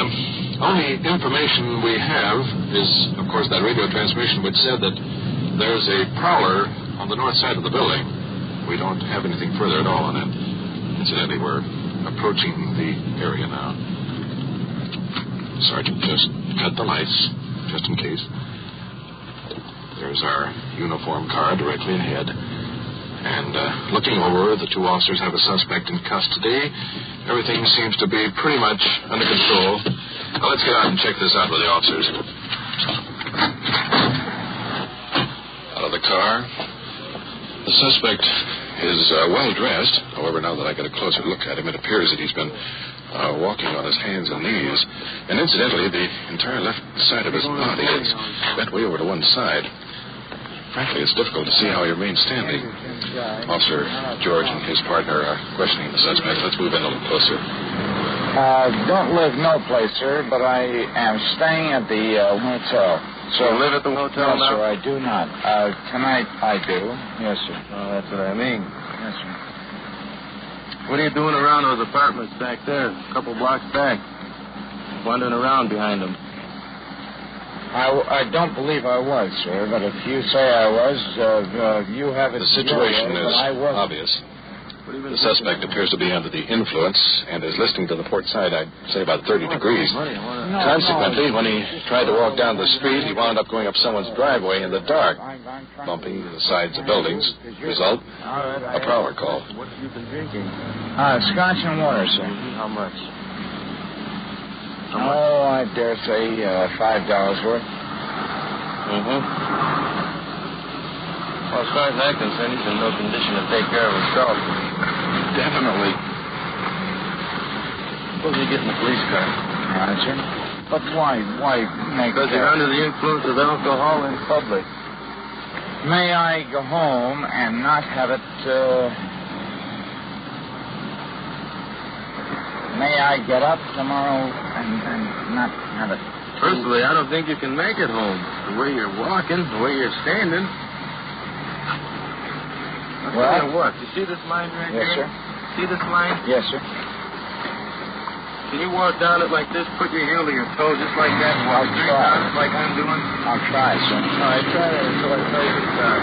only information we have is, of course, that radio transmission which said that there's a prowler on the north side of the building. We don't have anything further at all on it. Incidentally, we're approaching the area now. Sergeant, just cut the lights, just in case. There's our uniform car directly ahead. And looking over, the two officers have a suspect in custody. Everything seems to be pretty much under control. Now, let's get out and check this out with the officers. Out of the car. The suspect is well-dressed. However, now that I get a closer look at him, it appears that he's been walking on his hands and knees. And incidentally, the entire left side of his body is bent way over to one side. Frankly, it's difficult to see how he remains standing. Officer George and his partner are questioning the suspect. Let's move in a little closer. Don't live no place, sir, but I am staying at the hotel. So you live at the hotel now? No, sir, I do not. Tonight I do. Yes, sir. Oh, that's what I mean. Yes, sir. What are you doing around those apartments back there, a couple blocks back? Wandering around behind them. I don't believe I was, sir, but if you say I was, you have it. The situation is obvious. The suspect appears to be under the influence and is listening to the port side, I'd say about 30 degrees. Consequently, when he tried to walk down the street, he wound up going up someone's driveway in the dark, bumping the sides of buildings. Result, a prowler call. What have you been drinking? Scotch and water, sir. How much? Oh, I dare say $5 worth. Mm-hmm. Well, as far as I'm concerned, he's in no condition to take care of himself. Definitely. Suppose you get in the police car. All right, sir. But why make Because you're under the influence of alcohol in public. May I go home and not have it, May I get up tomorrow and not have it? Personally, I don't think you can make it home. The way you're walking, the way you're standing. I'll tell you what. You see this line right yes, here? Yes, sir. See this line? Yes, sir. Can you walk down it like this, put your heel to your toe just like that, and walk straight down it like I'm doing? I'll try, sir. All right, try that until I tell you to stop.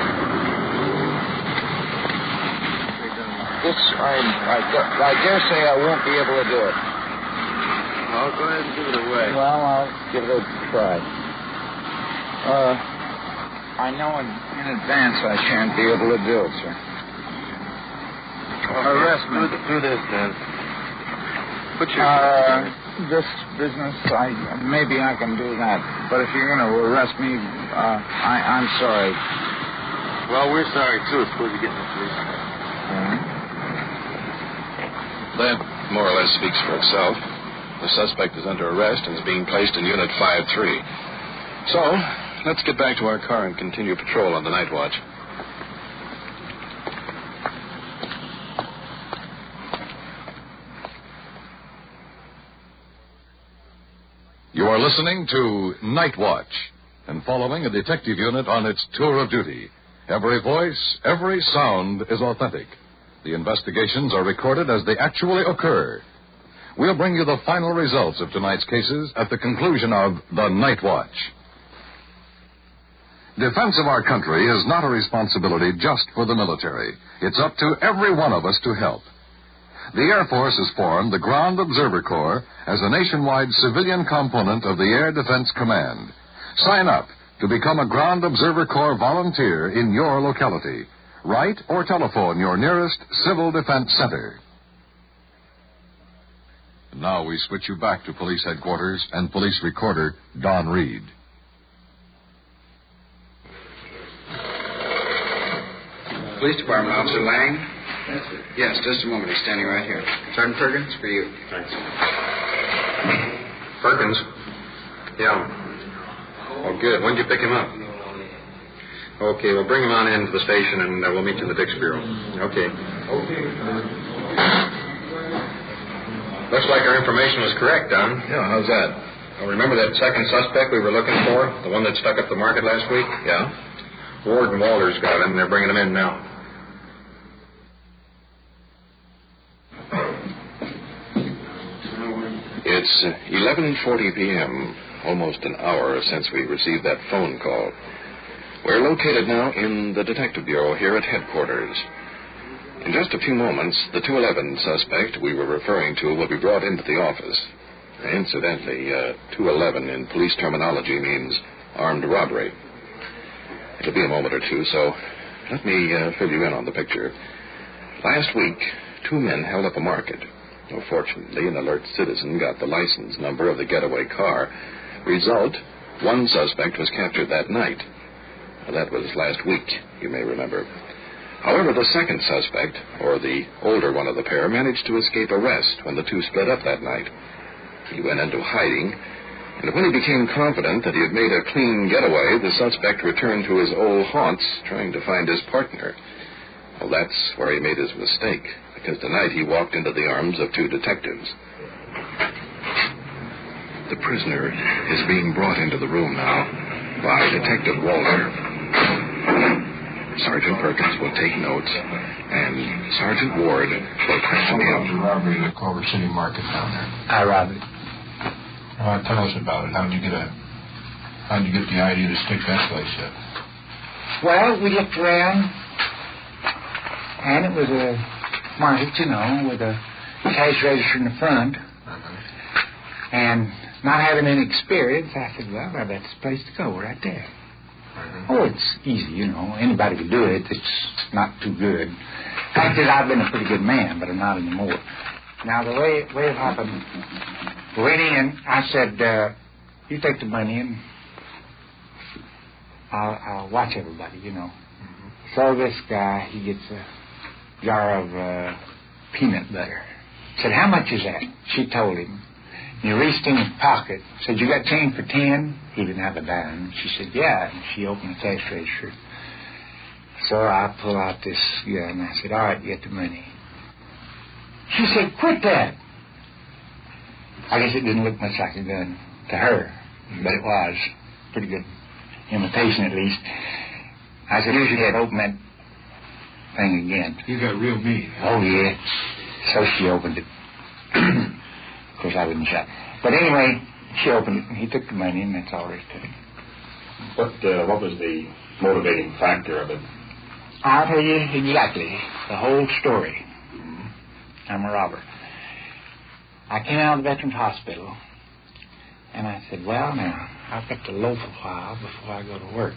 I dare say I won't be able to do it. Well, go ahead and give it a way. Well, I'll give it a try. I know in advance I shan't be able to do it, sir. Arrest me. Do this, then. Put your... This business, maybe I can do that. But if you're going to arrest me, I'm sorry. Well, we're sorry, too. Suppose you get in the police. That more or less speaks for itself. The suspect is under arrest and is being placed in Unit 5-3. So, let's get back to our car and continue patrol on the night watch. You are listening to Night Watch and following a detective unit on its tour of duty. Every voice, every sound is authentic. The investigations are recorded as they actually occur. We'll bring you the final results of tonight's cases at the conclusion of the Night Watch. Defense of our country is not a responsibility just for the military. It's up to every one of us to help. The Air Force has formed the Ground Observer Corps as a nationwide civilian component of the Air Defense Command. Sign up to become a Ground Observer Corps volunteer in your locality. Write or telephone your nearest Civil Defense Center. Now we switch you back to police headquarters and police recorder Don Reed. Police Department, Officer Lang? That's it. Yes, just a moment. He's standing right here. Sergeant Perkins, for you. Thanks. Perkins? Yeah. Oh, good. When did you pick him up? Okay, well, bring him on into the station, and we'll meet you in the Dix Bureau. Okay. Looks like our information was correct, Don. Yeah, how's that? Well, remember that second suspect we were looking for? The one that stuck up the market last week? Yeah. Ward and Walters got him. They're bringing him in now. It's 11:40 p.m., almost an hour since we received that phone call. We're located now in the Detective Bureau here at headquarters. In just a few moments, the 211 suspect we were referring to will be brought into the office. Incidentally, 211 in police terminology means armed robbery. It'll be a moment or two, so let me fill you in on the picture. Last week, 2 men held up a market. Fortunately, an alert citizen got the license number of the getaway car. Result, 1 suspect was captured that night. That was last week, you may remember. However, the second suspect, or the older one of the pair, managed to escape arrest when the 2 split up that night. He went into hiding, and when he became confident that he had made a clean getaway, the suspect returned to his old haunts, trying to find his partner. Well, that's where he made his mistake, because tonight he walked into the arms of 2 detectives. The prisoner is being brought into the room now by Detective Walter. Sergeant Perkins will take notes, and Sergeant Ward will question him. The robbery at the Culver City Market down there. I robbed it. Tell us about it. How did you get the idea to stick that place up? Well, we looked around, and it was a market, with a cash register in the front. And not having any experience, I said, well, that's the place to go right there. Oh, it's easy, Anybody could do it. It's not too good. Fact is, I've been a pretty good man, but I'm not anymore. Now, the way it happened, we went in. I said, you take the money, and I'll watch everybody, So this guy, he gets a jar of peanut butter. Said, how much is that? She told him. He reached in his pocket. Said, you got change for 10? He didn't have a dime. She said, yeah. And she opened the cash register. So I pull out this gun. I said, all right, get the money. She said, quit that. I guess it didn't look much like a gun to her, but it was. Pretty good imitation, at least. I said, here's your head. Open that thing again. You got real mean. Oh, yeah. So she opened it. Of course, I wouldn't shut. But anyway, she opened it, and he took the money, and that's all there is to it. What was the motivating factor of it? I'll tell you exactly the whole story. I'm a robber. I came out of the Veterans Hospital, and I said, well, now, I've got to loaf a while before I go to work.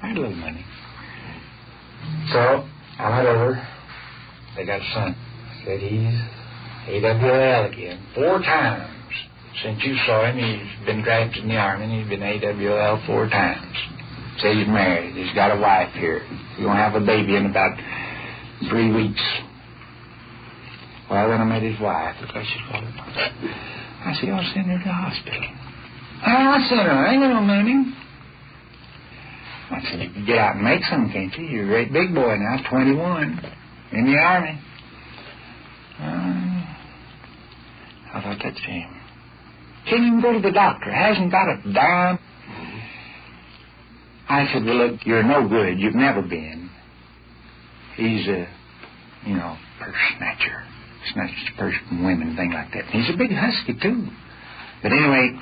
I had a little money. So I went over. They got a son. I said, he's AWL again. 4 times since you saw him. He's been drafted in the Army, and he's been AWL 4 times. Said he's married. He's got a wife here. He's going to have a baby in about 3 weeks. Well, then I met his wife. I said, I'll send her to the hospital. I'll send her. I ain't got no money. I said, you can get out and make some, can't you? You're a great big boy now, 21, in the Army. I thought, that's him. Can't even go to the doctor. Hasn't got a dime. I said, well, look, you're no good. You've never been. He's a, purse snatcher. Snatches purse from women, thing like that. And he's a big husky, too. But anyway,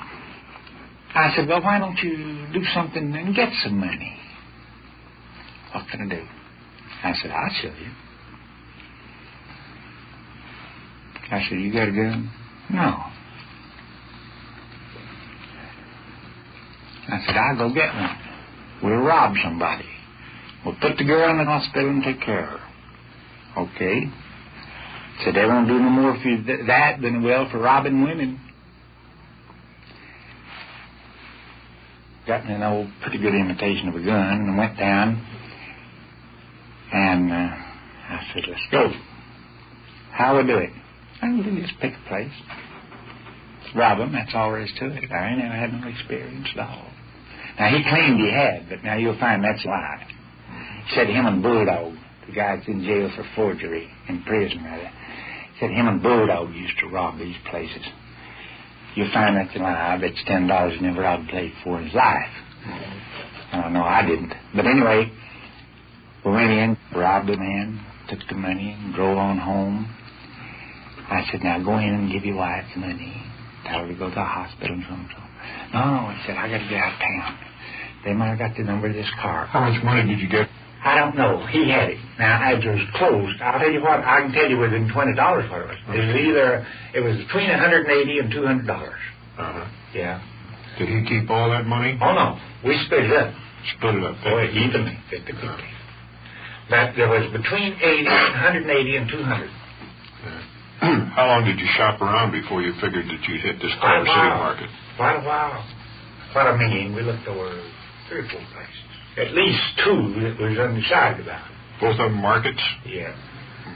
I said, well, why don't you do something and get some money? What can I do? I said, I'll show you. I said, you got a gun? No. I said, I'll go get one. We'll rob somebody. We'll put the girl in the hospital and take care of her. Okay. Said, they won't do no more for you that than they will for robbing women. Got me an old, pretty good imitation of a gun, and went down. And I said, let's go. How we do it? We'll just pick a place. Rob them, that's all there is to it. I ain't never had no experience at all. Now, he claimed he had, but now you'll find that's a lie. He said him and Bulldog, the guy that's in jail for forgery, in prison, rather, said him and Bulldog used to rob these places. You'll find that's a lie. I bet you $10 he never robbed a place before in his life. No, I didn't. But anyway, we went in, robbed the man, took the money, and drove on home. I said, now go in and give your wife the money. Tell her to go to the hospital and so. No, I said, I got to get out of town. They might have got the number of this car. How much money did you get? I don't know. He had it. Now, as it was closed, I'll tell you what, I can tell you within $20 what it was. It was between $180 and $200. Uh-huh. Yeah. Did he keep all that money? Oh, no. We split it up. Split it up. Boy, evenly, 50-50. But there was between 180 and 200. How long did you shop around before you figured that you'd hit this Culver City market? Quite a while. What I mean, we looked over 3 or 4 places. At least 2 that was undecided about. Both of them markets? Yeah.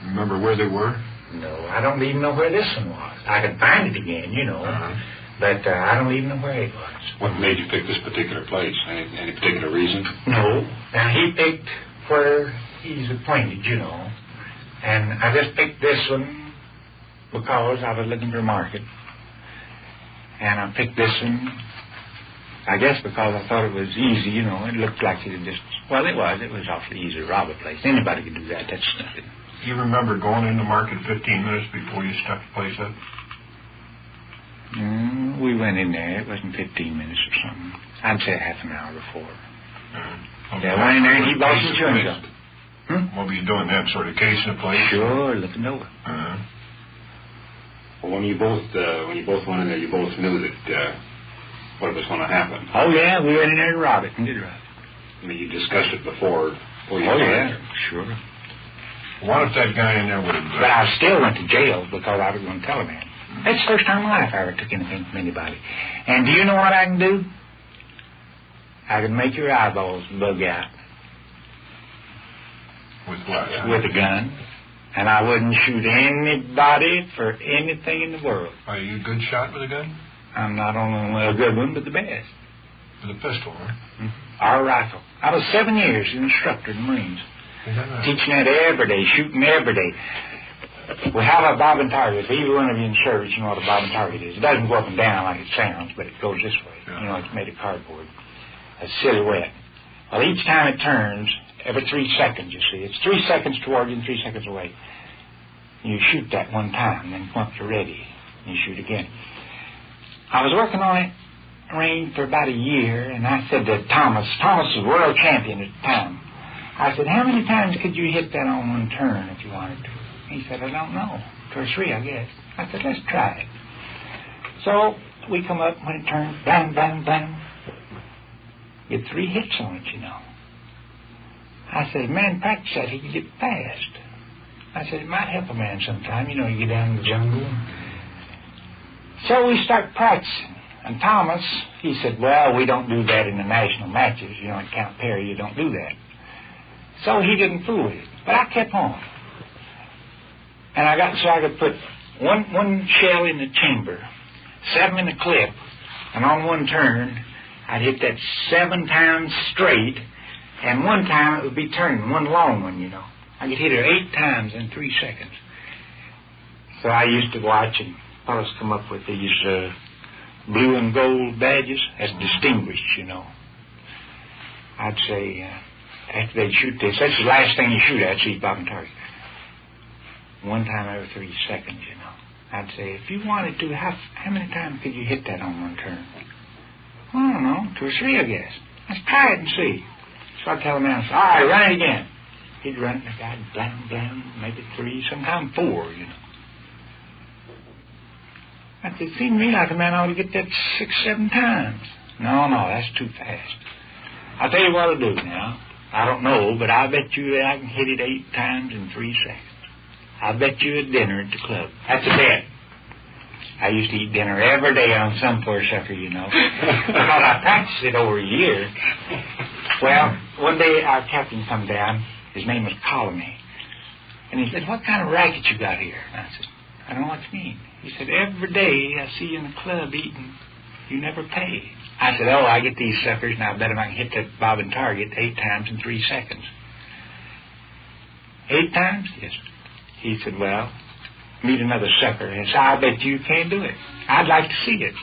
Remember where they were? No, I don't even know where this one was. I could find it again, you know. Uh-huh. But I don't even know where it was. What made you pick this particular place? Any particular reason? No. Now, he picked where he's appointed, you know. And I just picked this one because I was looking for a market. And I picked this one, I guess because I thought it was easy, you know. It looked like it had just, well, it was awfully easy to rob a place. Anybody could do that. That's nothing. You remember going in the market 15 minutes before you stuck the place up? We went in there. It wasn't 15 minutes or something. I'd say half an hour before. Yeah, went in there and he bought some chewing gum. What were you doing then? Sort of casing the place? Sure, looking over. Uh-huh. Well, when you both went in there, you both knew that what was going to happen. Oh, yeah, we went in there to rob it and did rob it. I mean, you discussed it before you went in there. Sure. What if that guy in there would have... But I still went to jail because I was going to tell a man. That's the first time in my life I ever took anything from anybody. And do you know what I can do? I can make your eyeballs bug out. With what? With a gun. And I wouldn't shoot anybody for anything in the world. Are you a good shot with a gun? I'm not only a good one, but the best. With a pistol, huh? Our rifle. I was 7 years an instructor in the Marines. Teaching that every day, shooting every day. We have a bob and target. If either one of you in service, you know what a bob and target is. It doesn't go up and down like it sounds, but it goes this way. Yeah. You know, it's made of cardboard. A silhouette. Well, each time it turns, every 3 seconds, you see. It's 3 seconds toward you and 3 seconds away. You shoot that one time, then once you're ready, you shoot again. I was working on it range for about a year, and I said to Thomas was world champion at the time. I said, how many times could you hit that on one turn if you wanted to? He said, I don't know. 2 or 3, I guess. I said, let's try it. So we come up, when it turns, bang, bang, bang. Get 3 hits on it, you know. I said, man, practice that, he can get fast. I said, it might help a man sometime. You know, you get down in the jungle. So we start practicing. And Thomas, he said, well, we don't do that in the national matches. You know, in Count Perry, you don't do that. So he didn't fool with it. But I kept on. And I could put one shell in the chamber, 7 in the clip, and on one turn, I'd hit that 7 times straight, and one time it would be turning, one long one, you know. I could hit it 8 times in 3 seconds. So I used to watch, and fellas come up with these blue and gold badges as distinguished, you know. I'd say, after they'd shoot this, that's the last thing you shoot at, see bob and target. One time every 3 seconds, you know. I'd say, if you wanted to, how many times could you hit that on one turn? Well, I don't know, 2 or 3, I guess. Let's try it and see. So I'd tell the man, all right, run it again. He'd run it, and I'd blam, blam, maybe 3, sometimes 4, you know. I said, it seemed to me like a man ought to get that 6, 7 times. No, that's too fast. I'll tell you what I'll do now. I don't know, but I bet you that I can hit it 8 times in 3 seconds. I bet you a dinner at the club. That's a bet. I used to eat dinner every day on some poor sucker, you know, because I practiced it over a year. Well, one day our captain come down. His name was Colony. And he said, what kind of racket you got here? And I said, I don't know what you mean. He said, every day I see you in the club eating. You never pay. I said, I get these suckers, and I bet I can hit that bob and target 8 times in 3 seconds. 8 times? Yes. He said, well, meet another sucker. And I said, I bet you can't do it. I'd like to see it.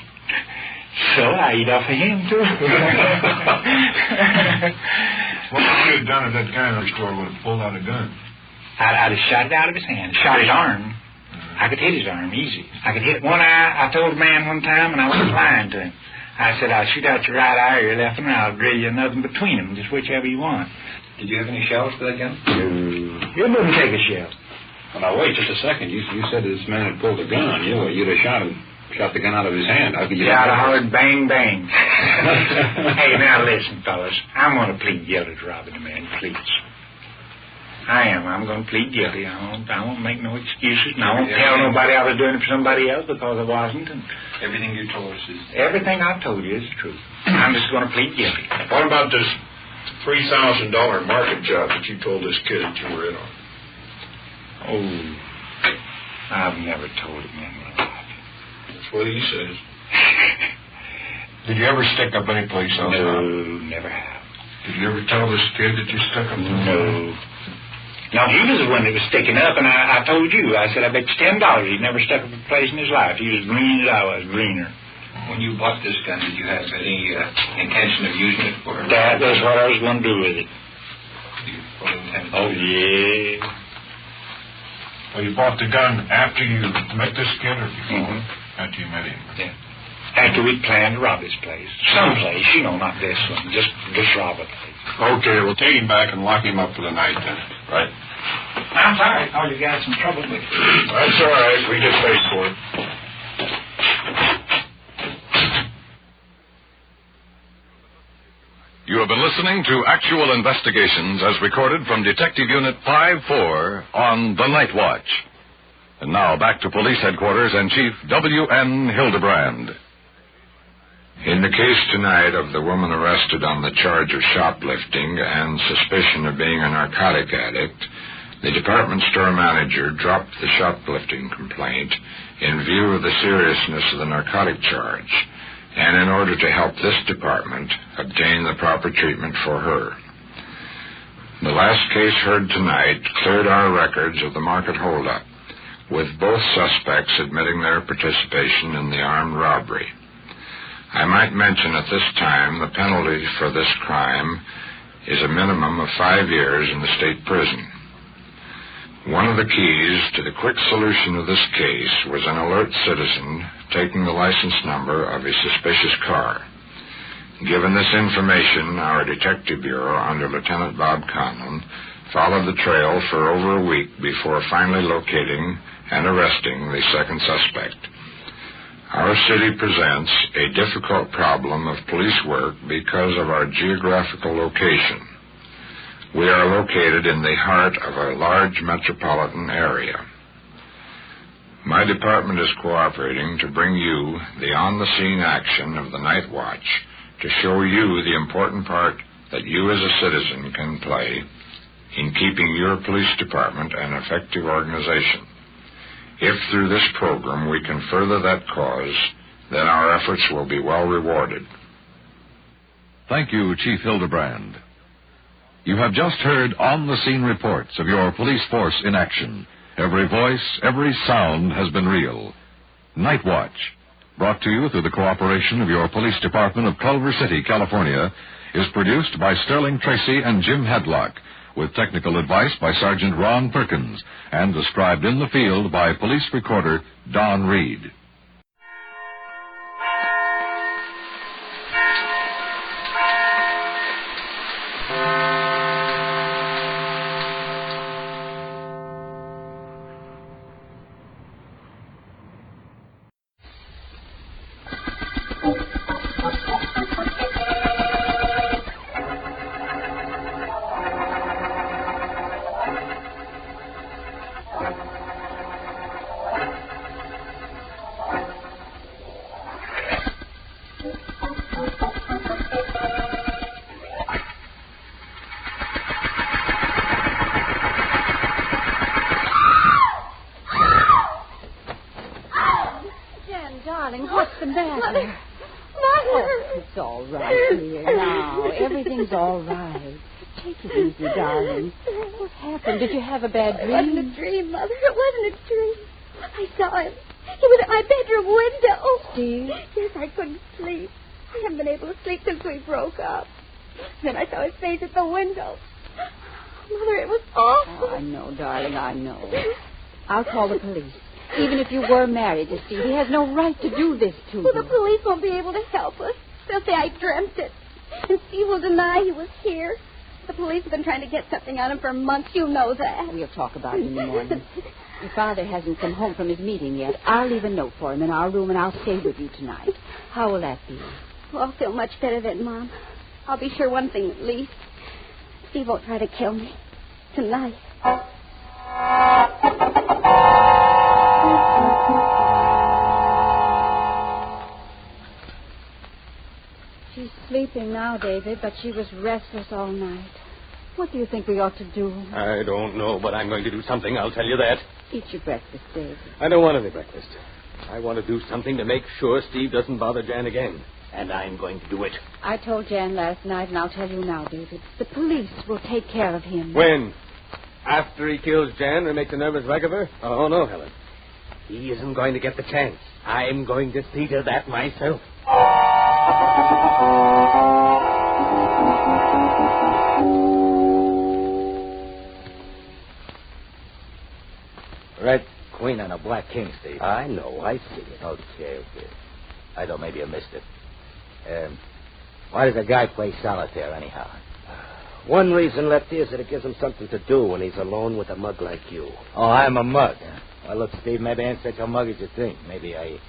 So I eat off of him, too. What would you have done if that guy in the store would have pulled out a gun? I'd have shot it out of his hand, shot his arm. I could hit his arm easy. I could hit one eye. I told a man one time, and I wasn't lying to him. I said, I'll shoot out your right eye or your left one, and I'll drill you another between them, just whichever you want. Did you have any shells for that gun? No. It wouldn't take a shell. Well, now, wait just a second. You said this man had pulled a gun on you. You'd have shot the gun out of his hand. How could you... Yeah, I'd have hollered bang, bang. Hey, now listen, fellas. I'm going to plead guilty to robbing the man, please. I am. I'm going to plead guilty. I won't make no excuses, and I won't tell nobody I was doing it for somebody else because I wasn't. And everything you told us is... Everything I've told you is true. I'm just going to plead guilty. What about this $3,000 market job that you told this kid that you were in on? Oh, I've never told him in my life. That's what he says. Did you ever stick up any place else? No, never have. Did you ever tell this kid that you stuck up? No. No, he was the one that was sticking up, and I told you. I said, I bet you $10 he'd never stuck up a place in his life. He was green as I was, greener. When you bought this gun, did you have any intention of using it for... That was what I was going to do with it. You fully intended Oh, yeah. Well, you bought the gun after you met this kid or before? After you met him? Yeah. After we planned to rob his place. Someplace, not this one. Just rob a place. Okay, we'll take him back and lock him up for the night then. Right. I'm sorry. Oh, you got some trouble with it. That's all right. We get paid for it. You have been listening to Actual Investigations as recorded from Detective Unit 5-4 on The Night Watch. And now back to Police Headquarters and Chief W.N. Hildebrand. In the case tonight of the woman arrested on the charge of shoplifting and suspicion of being a narcotic addict, the department store manager dropped the shoplifting complaint in view of the seriousness of the narcotic charge, and in order to help this department obtain the proper treatment for her. The last case heard tonight cleared our records of the market holdup, with both suspects admitting their participation in the armed robbery. I might mention at this time the penalty for this crime is a minimum of 5 years in the state prison. One of the keys to the quick solution of this case was an alert citizen taking the license number of a suspicious car. Given this information, our Detective Bureau, under Lieutenant Bob Conlon, followed the trail for over a week before finally locating and arresting the second suspect. Our city presents a difficult problem of police work because of our geographical location. We are located in the heart of a large metropolitan area. My department is cooperating to bring you the on-the-scene action of the Night Watch to show you the important part that you as a citizen can play in keeping your police department an effective organization. If through this program we can further that cause, then our efforts will be well rewarded. Thank you, Chief Hildebrand. You have just heard on-the-scene reports of your police force in action. Every voice, every sound has been real. Night Watch, brought to you through the cooperation of your police department of Culver City, California, is produced by Sterling Tracy and Jim Hadlock, with technical advice by Sergeant Ron Perkins, and described in the field by police recorder Don Reed. What's the matter? Mother! Oh, it's all right, dear. Now, everything's all right. Take it easy, darling. What happened? Did you have a bad dream? It wasn't a dream, Mother. It wasn't a dream. I saw him. He was at my bedroom window. Steve? Yes, I couldn't sleep. I haven't been able to sleep since we broke up. Then I saw his face at the window. Mother, it was awful. Oh, I know, darling, I know. I'll call the police. Even if you were married to Steve, he has no right to do this to you. Well, the police won't be able to help us. They'll say I dreamt it. And Steve will deny he was here. The police have been trying to get something on him for months. You know that. We'll talk about it in the morning. Your father hasn't come home from his meeting yet. I'll leave a note for him in our room, and I'll stay with you tonight. How will that be? Well, I'll feel much better then, Mom. I'll be sure one thing at least. Steve won't try to kill me. Tonight. She's sleeping now, David, but she was restless all night. What do you think we ought to do? I don't know, but I'm going to do something, I'll tell you that. Eat your breakfast, David. I don't want any breakfast. I want to do something to make sure Steve doesn't bother Jan again. And I'm going to do it. I told Jan last night, and I'll tell you now, David. The police will take care of him. When? After he kills Jan and makes a nervous wreck of her? Oh, no, Helen. He isn't going to get the chance. I'm going to see to that myself. Red queen and a black king, Steve. I know. I see it. Okay. I thought maybe you missed it. Why does a guy play solitaire, anyhow? One reason, Lefty, is that it gives him something to do when he's alone with a mug like you. Oh, I'm a mug. Huh? Well, look, Steve, maybe I ain't such a mug as you think. Maybe I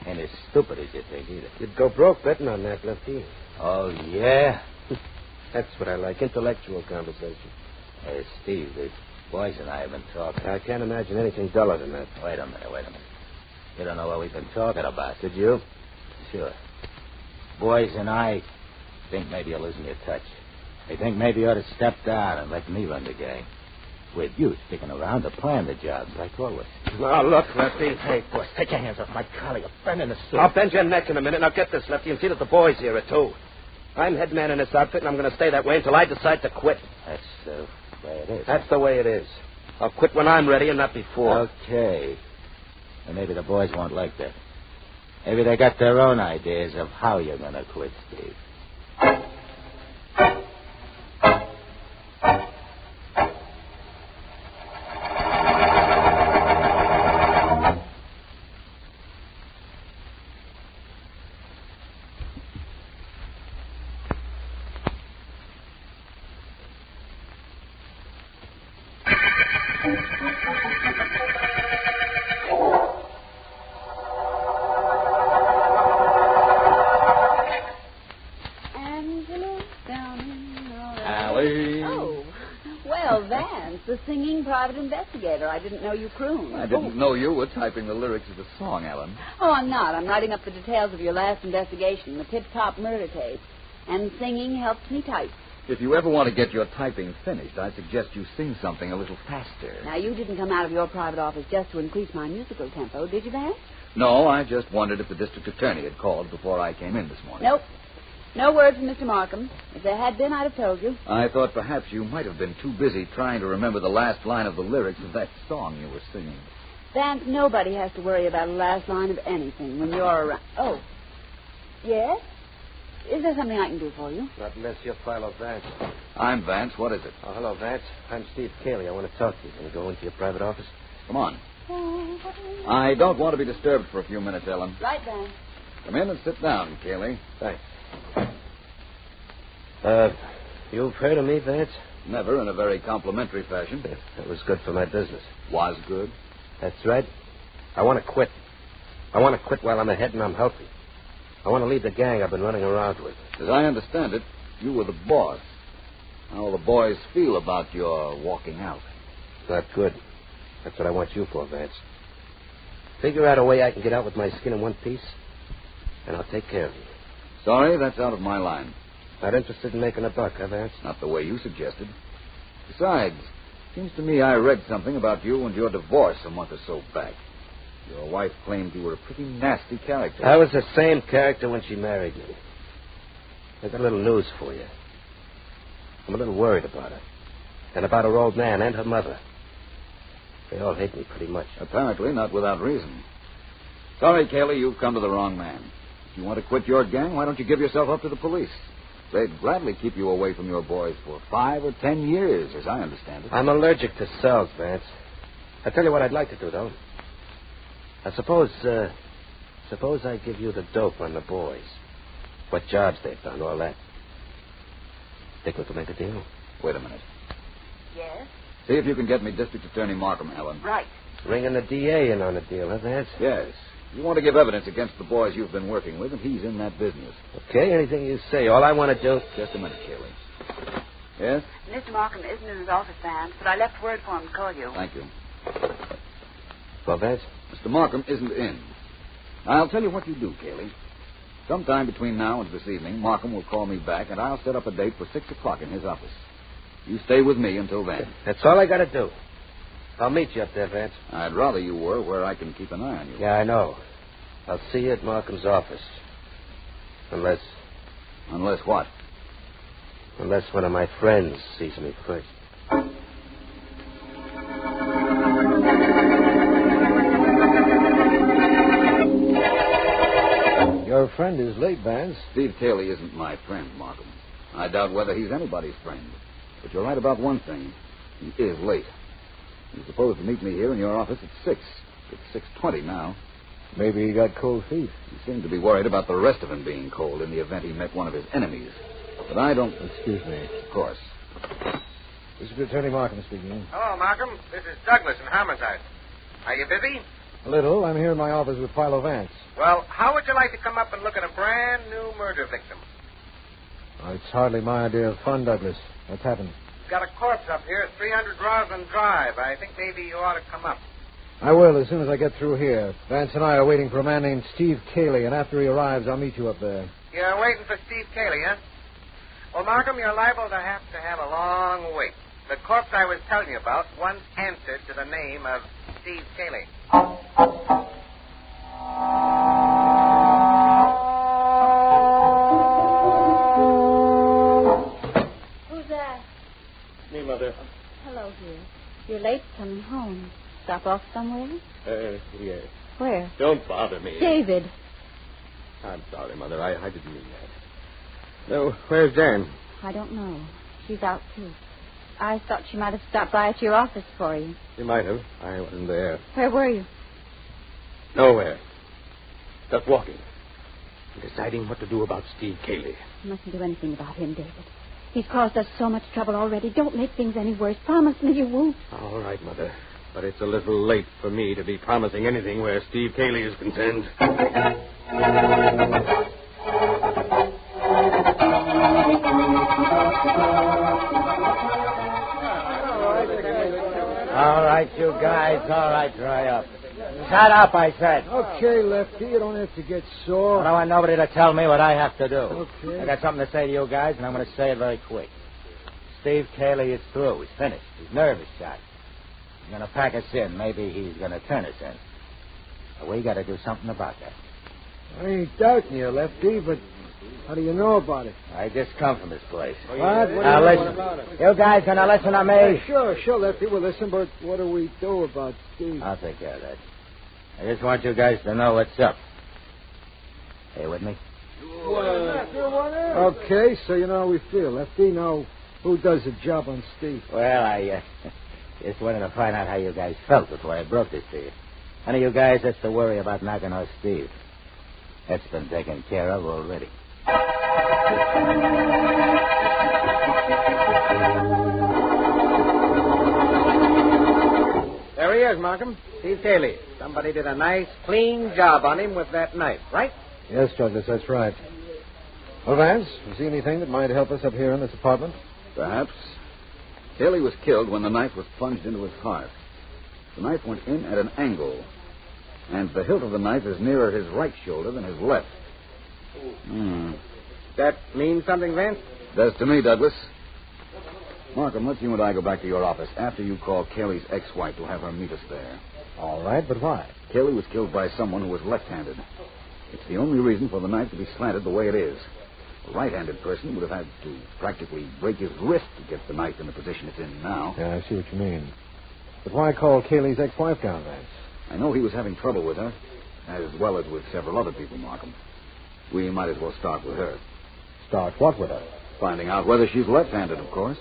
ain't as stupid as you think, either. You'd go broke betting on that, Lefty. Oh, yeah? That's what I like, intellectual conversation. Hey, Steve, the boys and I have been talking. I can't imagine anything duller than that. Wait a minute. You don't know what we've been talking about, did you? Sure. Boys and I think maybe you're losing your touch. They think maybe you ought to step down and let me run the gang. With you sticking around to plan the jobs like always. Now, look, Lefty. Hey, boys, take your hands off my collar. You're bending the suit. I'll bend your neck in a minute. Now, get this, Lefty, and see that the boys hear it, too. I'm head man in this outfit, and I'm going to stay that way until I decide to quit. That's the way it is. That's the way it is. I'll quit when I'm ready and not before. Okay. And maybe the boys won't like that. Maybe they got their own ideas of how you're going to quit, Steve. Investigator. I didn't know you crooned. I didn't know you were typing the lyrics of the song, Ellen. Oh, I'm not. I'm writing up the details of your last investigation, the tip-top murder case. And singing helps me type. If you ever want to get your typing finished, I suggest you sing something a little faster. Now, you didn't come out of your private office just to increase my musical tempo, did you, Vance? No, I just wondered if the district attorney had called before I came in this morning. Nope. No word from Mr. Markham. If there had been, I'd have told you. I thought perhaps you might have been too busy trying to remember the last line of the lyrics of that song you were singing. Vance, nobody has to worry about the last line of anything when you're around. Oh. Yes? Is there something I can do for you? Not unless you're Philo Vance. I'm Vance. What is it? Oh, hello, Vance. I'm Steve Cayley. I want to talk to you. Can we go into your private office? Come on. I don't want to be disturbed for a few minutes, Ellen. Right, Vance. Come in and sit down, Cayley. Thanks. You've heard of me, Vance? Never, in a very complimentary fashion. That was good for my business. Was good? That's right. I want to quit. I want to quit while I'm ahead and I'm healthy. I want to leave the gang I've been running around with. As I understand it, you were the boss. How will the boys feel about your walking out? Not good. That's what I want you for, Vance. Figure out a way I can get out with my skin in one piece, and I'll take care of you. Sorry, that's out of my line. Not interested in making a buck, huh, Vance? Not the way you suggested. Besides, seems to me I read something about you and your divorce a month or so back. Your wife claimed you were a pretty nasty character. I was the same character when she married me. I got a little news for you. I'm a little worried about her. And about her old man and her mother. They all hate me pretty much. Apparently not without reason. Sorry, Cayley, you've come to the wrong man. If you want to quit your gang, why don't you give yourself up to the police? They'd gladly keep you away from your boys for 5 or 10 years, as I understand it. I'm allergic to cells, Vance. I'll tell you what I'd like to do, though. I suppose I give you the dope on the boys. What jobs they've done, all that. Think we can make a deal? Wait a minute. Yes? See if you can get me District Attorney Markham, Ellen. Right. Bringing the DA in on the deal, huh, Vance? Yes. You want to give evidence against the boys you've been working with, and he's in that business. Okay, anything you say. All I want to do... Just a minute, Kaylee. Yes? Mr. Markham isn't in his office, Vance, but I left word for him to call you. Thank you. Well, Vance? Mr. Markham isn't in. I'll tell you what you do, Kaylee. Sometime between now and this evening, Markham will call me back, and I'll set up a date for 6 o'clock in his office. You stay with me until then. That's all I got to do. I'll meet you up there, Vance. I'd rather you were where I can keep an eye on you. Yeah, I know. I'll see you at Markham's office. Unless... Unless what? Unless one of my friends sees me first. Your friend is late, Vance. Steve Cayley isn't my friend, Markham. I doubt whether he's anybody's friend. But you're right about one thing. He is late. He's supposed to meet me here in your office at 6. It's 6:20 now. Maybe he got cold feet. He seemed to be worried about the rest of him being cold in the event he met one of his enemies. But I don't... Excuse me. Of course. District Attorney Markham speaking. Hello, Markham. This is Douglas in Homicide. Are you busy? A little. I'm here in my office with Philo Vance. Well, how would you like to come up and look at a brand new murder victim? Oh, it's hardly my idea of fun, Douglas. What's happened? Got a corpse up here at 300 Roslyn Drive. I think maybe you ought to come up. I will as soon as I get through here. Vance and I are waiting for a man named Steve Cayley, and after he arrives, I'll meet you up there. You're waiting for Steve Cayley, huh? Well, Markham, you're liable to have a long wait. The corpse I was telling you about once answered to the name of Steve Cayley. Who's that? Me, Mother. Hello, dear. You're late coming home. Stop off somewhere? Yeah. Where? Don't bother me. David. I'm sorry, Mother. I didn't mean that. No, where's Jan? I don't know. She's out, too. I thought she might have stopped by at your office for you. She might have. I wasn't there. Where were you? Nowhere. Just walking. Deciding what to do about Steve Cayley. You mustn't do anything about him, David. He's caused us so much trouble already. Don't make things any worse. Promise me you won't. All right, Mother. But it's a little late for me to be promising anything where Steve Cayley is concerned. All right, you guys. All right, dry up. Shut up, I said. Okay, Lefty. You don't have to get sore. I don't want nobody to tell me what I have to do. Okay. I got something to say to you guys, and I'm going to say it very quick. Steve Cayley is through. He's finished. His nerve is shot. He's going to pack us in. Maybe he's going to turn us in. But we got to do something about that. I ain't doubting you, Lefty, but how do you know about it? I just come from this place. What? Now, listen. You guys going to listen to me? Yeah, sure, Lefty. Well, listen, but what do we do about Steve? I'll take care of that. I just want you guys to know what's up. Are you with me? Okay, so you know how we feel, Lefty. Now, who does the job on Steve? Well, I just wanted to find out how you guys felt before I broke this to you. None of you guys has to worry about knocking off Steve. That's been taken care of already. There he is, Markham. Steve Cayley. Somebody did a nice, clean job on him with that knife, right? Yes, Douglas, that's right. Well, Vance, you see anything that might help us up here in this apartment? Perhaps. Cayley was killed when the knife was plunged into his heart. The knife went in at an angle, and the hilt of the knife is nearer his right shoulder than his left. That means something, Vance? Does to me, Douglas. Markham, let's you and I go back to your office after you call Cayley's ex-wife to have her meet us there. All right, but why? Cayley was killed by someone who was left-handed. It's the only reason for the knife to be slanted the way it is. A right-handed person would have had to practically break his wrist to get the knife in the position it's in now. Yeah, I see what you mean. But why call Cayley's ex-wife down, Vance? I know he was having trouble with her, as well as with several other people, Markham. We might as well start with her. Start what with her? Finding out whether she's left-handed, of course.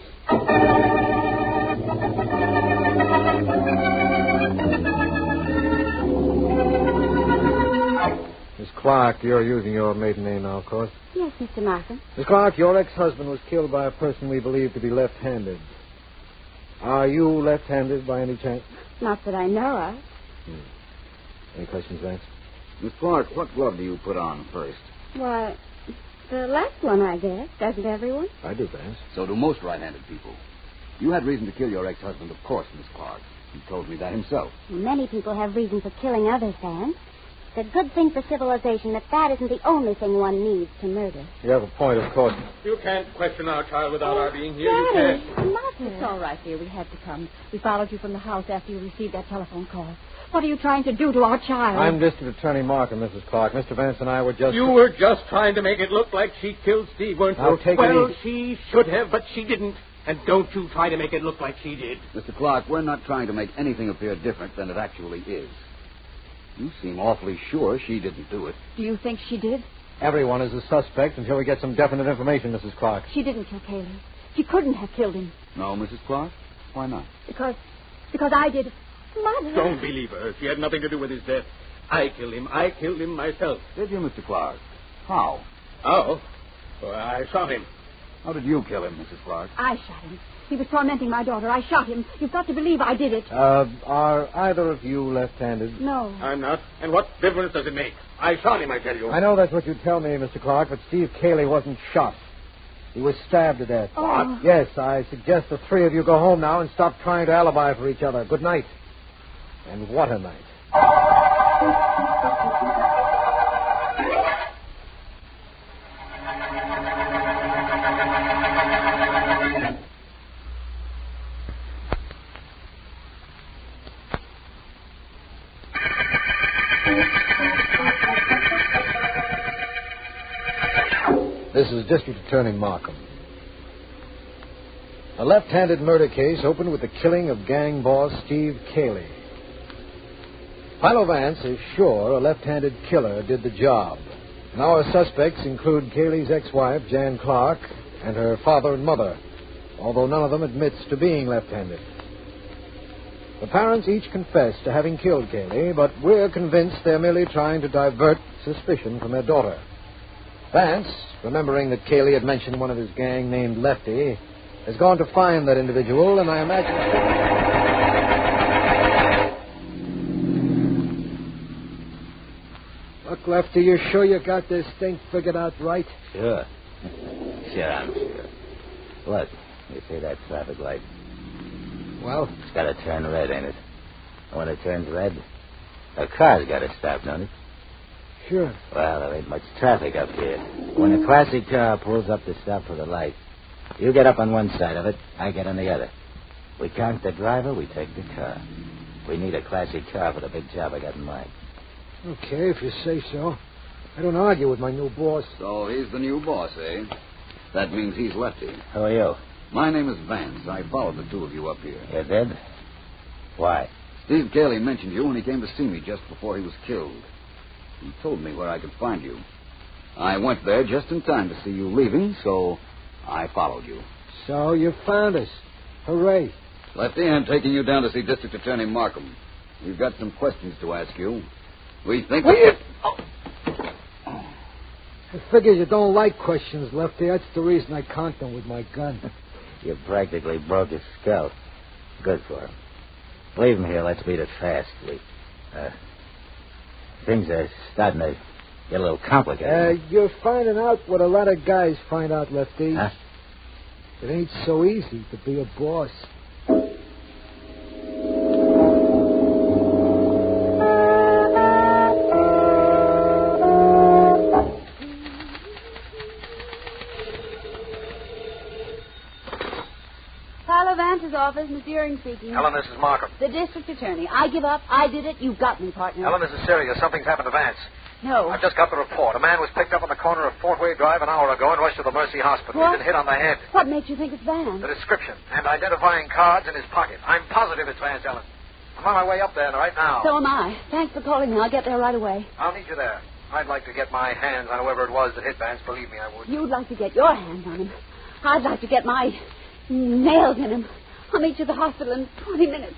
Miss Clark, you're using your maiden name now, of course. Yes, Mr. Markham. Miss Clark, your ex-husband was killed by a person we believe to be left-handed. Are you left-handed by any chance? Not that I know of. Any questions, Vance? Miss Clark, what glove do you put on first? Why, the left one, I guess. Doesn't everyone? I do, Vance. So do most right-handed people. You had reason to kill your ex-husband, of course, Miss Clark. He told me that himself. Many people have reason for killing others, Vance. It's a good thing for civilization that isn't the only thing one needs to murder. You have a point, of course. You can't question our child without our being here. Daddy, You can't. It's all right, dear. We had to come. We followed you from the house after you received that telephone call. What are you trying to do to our child? I'm District Attorney Markham, Mrs. Clark. Mr. Vance and I were just... You were just trying to make it look like she killed Steve, weren't you? Now, take it well, easy. she should have, but she didn't. And don't you try to make it look like she did. Mr. Clark, we're not trying to make anything appear different than it actually is. You seem awfully sure she didn't do it. Do you think she did? Everyone is a suspect until we get some definite information, Mrs. Clark. She didn't kill Cayley. She couldn't have killed him. No, Mrs. Clark? Why not? Because I did. Mother. Don't believe her. She had nothing to do with his death. I killed him. I killed him myself. Did you, Mr. Clark? How? Oh? Well, I shot him. How did you kill him, Mrs. Clark? I shot him. He was tormenting my daughter. I shot him. You've got to believe I did it. Are either of you left-handed? No. I'm not. And what difference does it make? I shot him, I tell you. I know that's what you tell me, Mr. Clark, but Steve Cayley wasn't shot. He was stabbed to death. Oh. Yes, I suggest the three of you go home now and stop trying to alibi for each other. Good night. And what a night. This is District Attorney Markham. A left-handed murder case opened with the killing of gang boss Steve Cayley. Philo Vance is sure a left-handed killer did the job. And our suspects include Cayley's ex-wife, Jan Clark, and her father and mother, although none of them admits to being left-handed. The parents each confess to having killed Cayley, but we're convinced they're merely trying to divert suspicion from their daughter. Vance, remembering that Cayley had mentioned one of his gang named Lefty, has gone to find that individual, and I imagine... Look, Lefty, you sure you got this thing figured out right? Sure. Sure, I'm sure. Look, you see that traffic light? Well? It's got to turn red, ain't it? And when it turns red, a car's got to stop, don't it? Sure. Well, there ain't much traffic up here. When a classic car pulls up to stop for the light, you get up on one side of it, I get on the other. We count the driver, we take the car. We need a classic car for the big job I got in mind. Okay, if you say so. I don't argue with my new boss. So he's the new boss, eh? That means he's Lefty. Who are you? My name is Vance. I followed the two of you up here. You did? Why? Steve Cayley mentioned you when he came to see me just before he was killed. He told me where I could find you. I went there just in time to see you leaving, so I followed you. So you found us. Hooray. Lefty, I'm taking you down to see District Attorney Markham. We've got some questions to ask you. We think... I figure you don't like questions, Lefty. That's the reason I count them with my gun. You practically broke his skull. Good for him. Leave him here. Let's beat it fast. Things are starting to get a little complicated. You're finding out what a lot of guys find out, Lefty. Huh? It ain't so easy to be a boss. Philo Vance's office, Miss Deering speaking. Ellen, this is Markham. The district attorney. I give up. I did it. You've got me, partner. Ellen, this is serious. Something's happened to Vance. No. I've just got the report. A man was picked up on the corner of Fort Wayne Drive an hour ago and rushed to the Mercy Hospital. What? He's been hit on the head. What makes you think it's Vance? The description and identifying cards in his pocket. I'm positive it's Vance, Ellen. I'm on my way up there right now. So am I. Thanks for calling me. I'll get there right away. I'll meet you there. I'd like to get my hands on whoever it was that hit Vance. Believe me, I would. You'd like to get your hands on him. I'd like to get my nails in him. I'll meet you at the hospital in 20 minutes.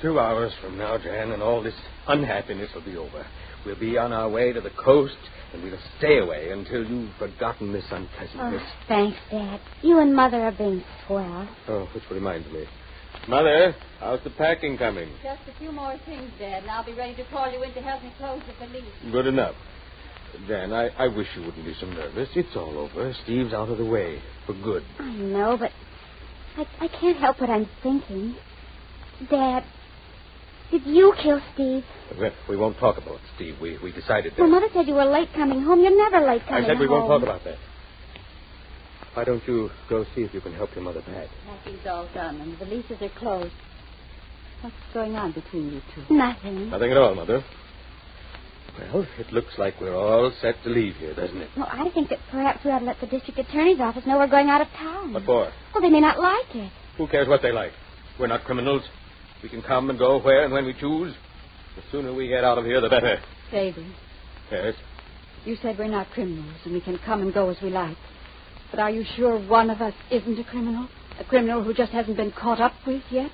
2 hours from now, Jan, and all this unhappiness will be over. We'll be on our way to the coast, and we'll stay away until you've forgotten this unpleasantness. Oh, thanks, Dad. You and Mother are being swell. Oh, which reminds me. Mother, how's the packing coming? Just a few more things, Dad, and I'll be ready to call you in to help me close the valise. Good enough. Jan, I wish you wouldn't be so nervous. It's all over. Steve's out of the way for good. I know, but I can't help what I'm thinking. Dad, did you kill Steve? Well, we won't talk about Steve. We decided that. Well, Mother said you were late coming home. You're never late coming home. I said we won't talk about that. Why don't you go see if you can help your mother pack? Packing's all done, and the valises are closed. What's going on between you two? Nothing. Nothing at all, Mother. Well, it looks like we're all set to leave here, doesn't it? Well, I think that perhaps we ought to let the district attorney's office know we're going out of town. What for? Well, they may not like it. Who cares what they like? We're not criminals. We can come and go where and when we choose. The sooner we get out of here, the better. David. Yes? You said we're not criminals and we can come and go as we like. But are you sure one of us isn't a criminal? A criminal who just hasn't been caught up with yet?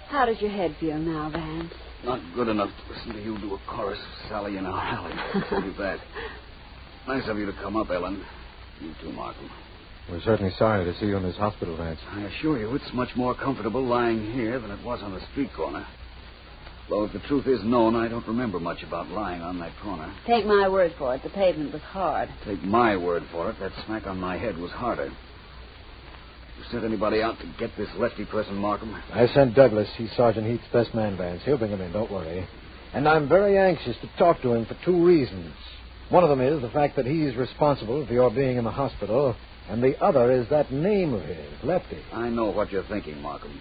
How does your head feel now, Vance? Not good enough to listen to you do a chorus of Sally in our alley. I'll tell you that. Nice of you to come up, Ellen. You too, Markham. We're certainly sorry to see you in this hospital, Vance. I assure you it's much more comfortable lying here than it was on the street corner. Though if the truth is known, I don't remember much about lying on that corner. Take my word for it. The pavement was hard. Take my word for it, that smack on my head was harder. You sent anybody out to get this lefty person, Markham? I sent Douglas. He's Sergeant Heath's best man, Vance. He'll bring him in, don't worry. And I'm very anxious to talk to him for two reasons. One of them is the fact that he's responsible for your being in the hospital, and the other is that name of his, Lefty. I know what you're thinking, Markham.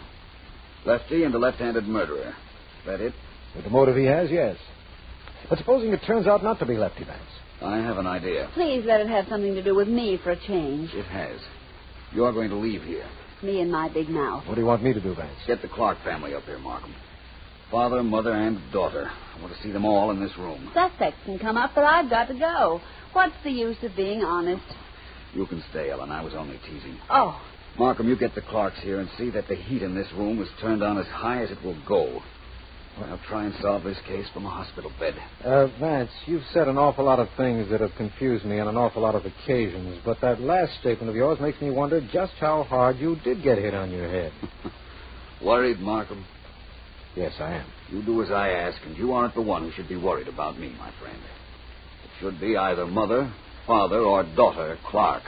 Lefty and a left-handed murderer. Is that it? With the motive he has, yes. But supposing it turns out not to be Lefty, Vance? I have an idea. Please let it have something to do with me for a change. It has. You're going to leave here. Me and my big mouth. What do you want me to do, Vance? Get the Clark family up here, Markham. Father, mother, and daughter. I want to see them all in this room. Suspects can come up, but I've got to go. What's the use of being honest? You can stay, Ellen. I was only teasing. Oh. Markham, you get the Clarks here and see that the heat in this room is turned on as high as it will go. I'll try and solve this case from a hospital bed. Vance, you've said an awful lot of things that have confused me on an awful lot of occasions, but that last statement of yours makes me wonder just how hard you did get hit on your head. Worried, Markham? Yes, I am. You do as I ask, and you aren't the one who should be worried about me, my friend. It should be either mother, father, or daughter Clark.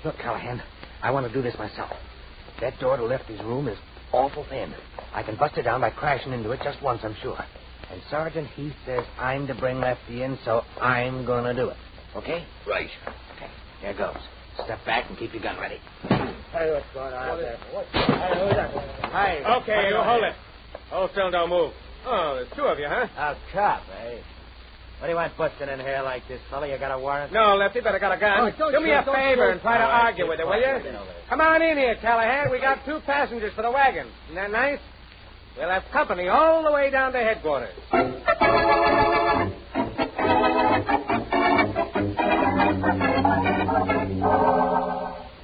Look, Callahan, I want to do this myself. That door to Lefty's room is awful thin. I can bust it down by crashing into it just once, I'm sure. And Sergeant Heath says I'm to bring Lefty in, so I'm going to do it. Okay? Right. Okay, here goes. Step back and keep your gun ready. Hey, what's going on out there? Hi. Okay, you hold it. Hold still, don't move. Oh, there's two of you, huh? A cop, eh? What do you want busting in here like this, fella? You got a warrant? No, Lefty, but I got a gun. Do me a favor and try to argue with it, will you? Come on in here, Callahan. We got 2 passengers for the wagon. Isn't that nice? We'll have company all the way down to headquarters.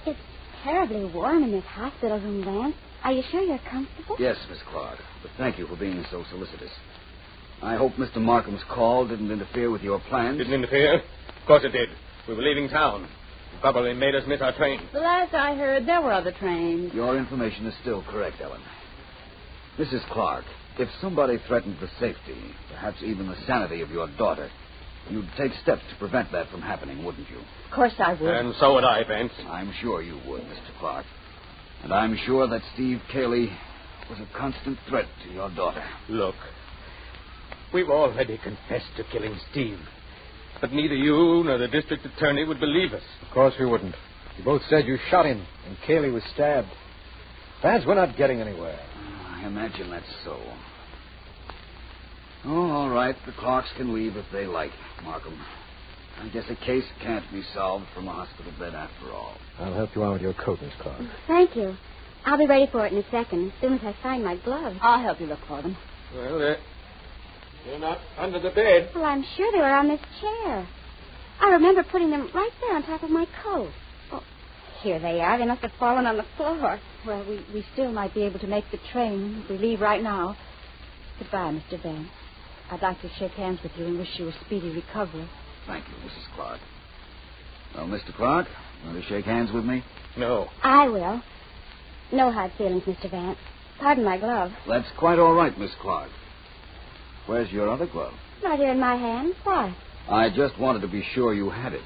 It's terribly warm in this hospital room, Vance. Are you sure you're comfortable? Yes, Miss Clark. But thank you for being so solicitous. I hope Mr. Markham's call didn't interfere with your plans. Didn't interfere? Of course it did. We were leaving town. It probably made us miss our train. The last I heard, there were other trains. Your information is still correct, Ellen. Mrs. Clark, if somebody threatened the safety, perhaps even the sanity of your daughter, you'd take steps to prevent that from happening, wouldn't you? Of course I would. And so would I, Vance. I'm sure you would, Mr. Clark. And I'm sure that Steve Cayley was a constant threat to your daughter. Look, we've already confessed to killing Steve. But neither you nor the district attorney would believe us. Of course we wouldn't. You both said you shot him, and Cayley was stabbed. Vance, we're not getting anywhere. I imagine that's so. Oh, all right. The Clarks can leave if they like, Markham. I guess a case can't be solved from a hospital bed after all. I'll help you out with your coat, Miss Clark. Thank you. I'll be ready for it in a second, as soon as I find my gloves. I'll help you look for them. Well, they're not under the bed. Well, I'm sure they were on this chair. I remember putting them right there on top of my coat. Oh, here they are. They must have fallen on the floor. Well, we still might be able to make the train if we leave right now. Goodbye, Mr. Vance. I'd like to shake hands with you and wish you a speedy recovery. Thank you, Mrs. Clark. Well, Mr. Clark, want to shake hands with me? No. I will. No hard feelings, Mr. Vance. Pardon my glove. That's quite all right, Miss Clark. Where's your other glove? Right here in my hand. Why? I just wanted to be sure you had it.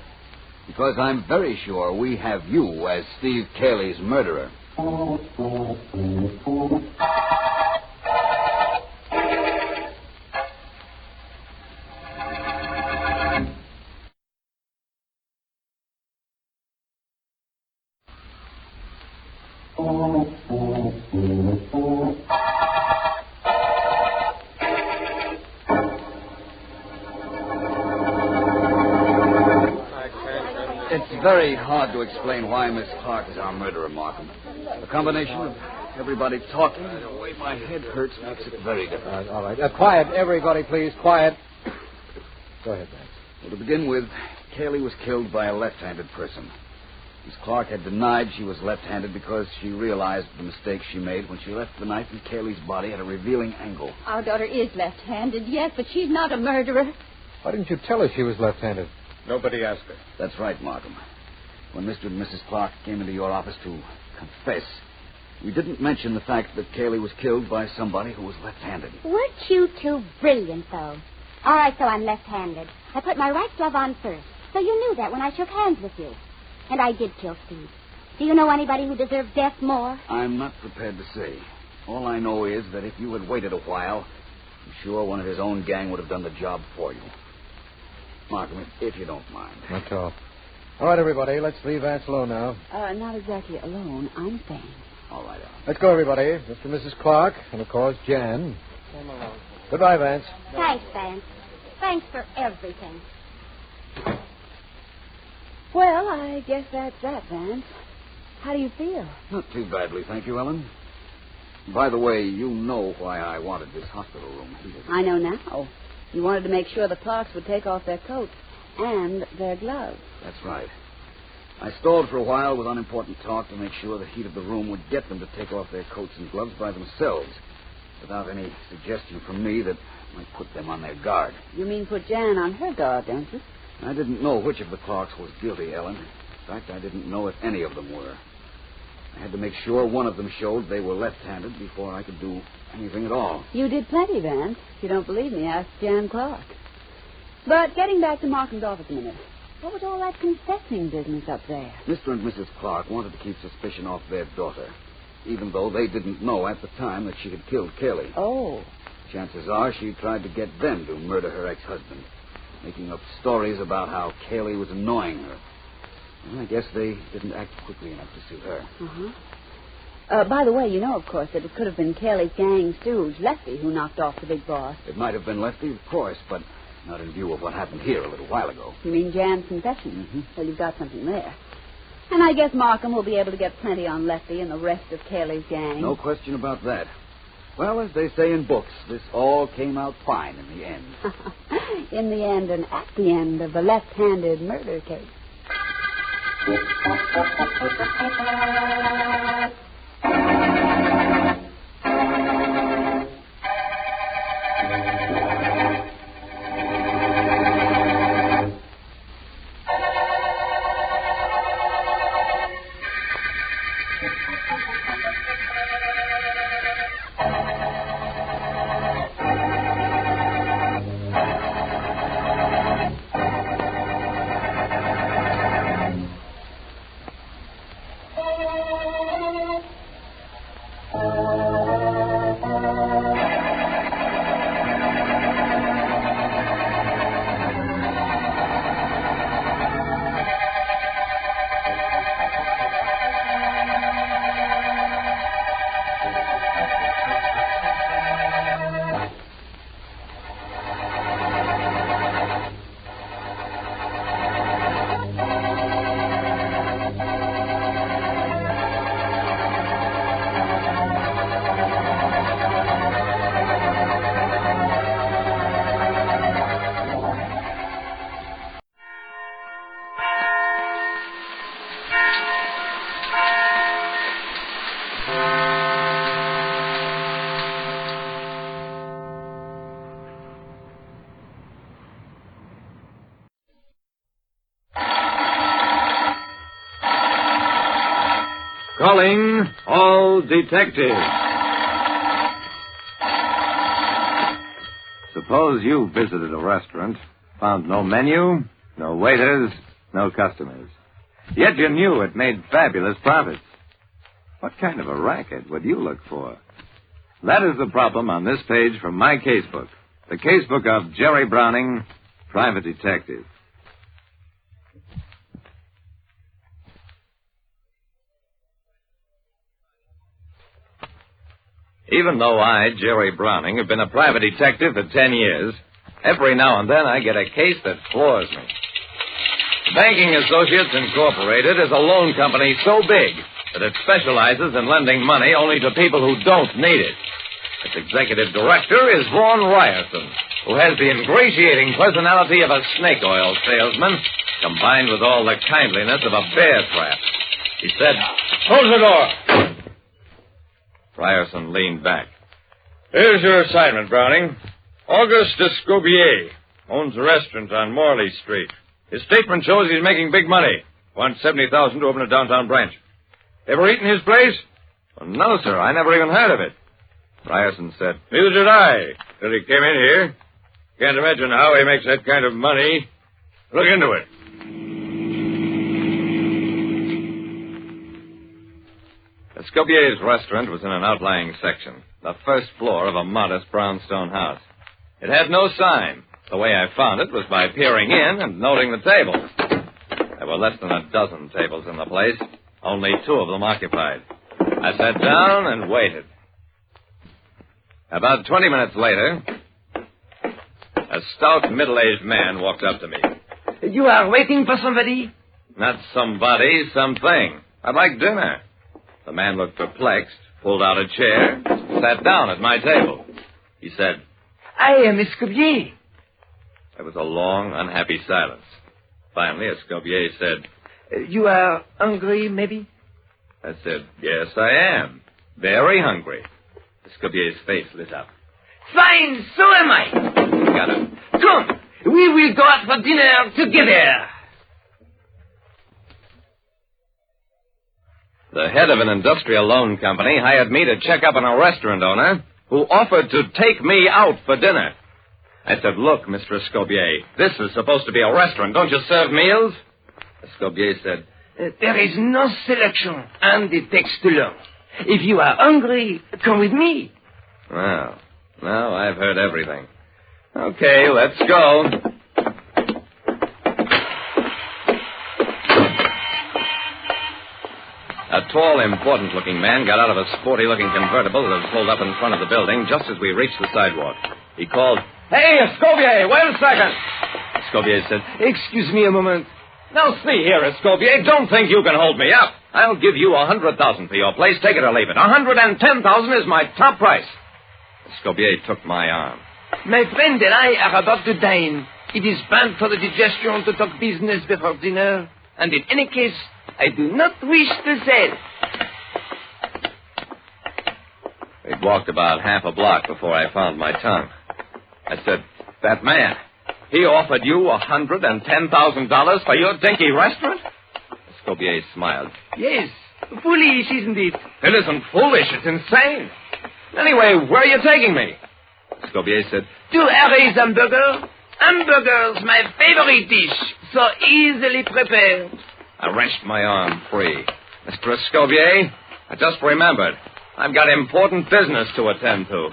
Because I'm very sure we have you as Steve Cayley's murderer. It's very hard to explain why Miss Clark is our murderer, Markham. The combination of everybody talking and the way my head hurts makes it very difficult. All right. Quiet, everybody, please. Quiet. Go ahead, Vance. Well, to begin with, Cayley was killed by a left-handed person. Miss Clark had denied she was left-handed because she realized the mistake she made when she left the knife in Cayley's body at a revealing angle. Our daughter is left-handed, yes, but she's not a murderer. Why didn't you tell her she was left-handed? Nobody asked her. That's right, Markham. When Mr. and Mrs. Clark came into your office to confess, we didn't mention the fact that Cayley was killed by somebody who was left-handed. Weren't you too brilliant, though? All right, so I'm left-handed. I put my right glove on first, so you knew that when I shook hands with you. And I did kill Steve. Do you know anybody who deserved death more? I'm not prepared to say. All I know is that if you had waited a while, I'm sure one of his own gang would have done the job for you. Markham, if you don't mind. Not at all. All right, everybody, let's leave Vance alone now. Not exactly alone. I'm staying. All right, Alan. Let's go, everybody. Mr. and Mrs. Clark, and, of course, Jan. Come along. Goodbye, Vance. Thanks, Vance. Thanks for everything. Well, I guess that's that, Vance. How do you feel? Not too badly, thank you, Ellen. By the way, you know why I wanted this hospital room here. I know now. You wanted to make sure the Clarks would take off their coats and their gloves. That's right. I stalled for a while with unimportant talk to make sure the heat of the room would get them to take off their coats and gloves by themselves, without any suggestion from me that might put them on their guard. You mean put Jan on her guard, don't you? I didn't know which of the Clarks was guilty, Ellen. In fact, I didn't know if any of them were. I had to make sure one of them showed they were left-handed before I could do anything at all. You did plenty, Vance. If you don't believe me, ask Jan Clark. But getting back to Markham's office a minute, what was all that confessing business up there? Mr. and Mrs. Clark wanted to keep suspicion off their daughter, even though they didn't know at the time that she had killed Cayley. Oh. Chances are she tried to get them to murder her ex-husband, making up stories about how Cayley was annoying her. Well, I guess they didn't act quickly enough to suit her. Uh-huh. By the way, you know, of course, that it could have been Cayley's gang stooge, Lefty, who knocked off the big boss. It might have been Lefty, of course, but not in view of what happened here a little while ago. You mean Jan's confession? Mm-hmm. Well, you've got something there. And I guess Markham will be able to get plenty on Lefty and the rest of Cayley's gang. No question about that. Well, as they say in books, this all came out fine in the end. In the end and at the end of the left-handed murder case. Calling all detectives. Suppose you visited a restaurant, found no menu, no waiters, no customers. Yet you knew it made fabulous profits. What kind of a racket would you look for? That is the problem on this page from my casebook. The casebook of Jerry Browning, private detective. Even though I, Jerry Browning, have been a private detective for 10 years, every now and then I get a case that floors me. Banking Associates Incorporated is a loan company so big that it specializes in lending money only to people who don't need it. Its executive director is Vaughn Ryerson, who has the ingratiating personality of a snake oil salesman, combined with all the kindliness of a bear trap. He said, "Close the door." Ryerson leaned back. Here's your assignment, Browning. Auguste Escobier owns a restaurant on Morley Street. His statement shows he's making big money. Wants $70,000 to open a downtown branch. Ever eaten his place? Well, no, sir. I never even heard of it. Ryerson said, Neither did I, till he came in here. Can't imagine how he makes that kind of money. Look into it. Escobier's restaurant was in an outlying section, the first floor of a modest brownstone house. It had no sign. The way I found it was by peering in and noting the tables. There were less than a dozen tables in the place, only 2 of them occupied. I sat down and waited. About 20 minutes later, a stout, middle-aged man walked up to me. You are waiting for somebody? Not somebody, something. I'd like dinner. The man looked perplexed, pulled out a chair, sat down at my table. He said, I am Escobier. There was a long, unhappy silence. Finally, Escobier said, You are hungry, maybe? I said, Yes, I am. Very hungry. Escobier's face lit up. Fine, so am I. Got it. Come, we will go out for dinner together. The head of an industrial loan company hired me to check up on a restaurant owner who offered to take me out for dinner. I said, Look, Mr. Escobier, this is supposed to be a restaurant. Don't you serve meals? Escobier said, There is no selection, and it takes too long. If you are hungry, come with me. Well, now I've heard everything. Okay, let's go. A tall, important-looking man got out of a sporty-looking convertible that was pulled up in front of the building just as we reached the sidewalk. He called, Hey, Escobier, wait a second. Escobier said, Excuse me a moment. Now, see here, Escobier, don't think you can hold me up. I'll give you $100,000 for your place. Take it or leave it. $110,000 is my top price. Escobier took my arm. My friend and I are about to dine. It is bad for the digestion to talk business before dinner. And in any case, I do not wish to sell. We'd walked about half a block before I found my tongue. I said, That man, he offered you $110,000 for your dinky restaurant? Escobier smiled. Yes, foolish, isn't it? It isn't foolish, it's insane. Anyway, where are you taking me? Escobier said, To Harry's hamburger. Hamburgers, my favorite dish, so easily prepared. I wrenched my arm free. Mr. Escobier, I just remembered. I've got important business to attend to.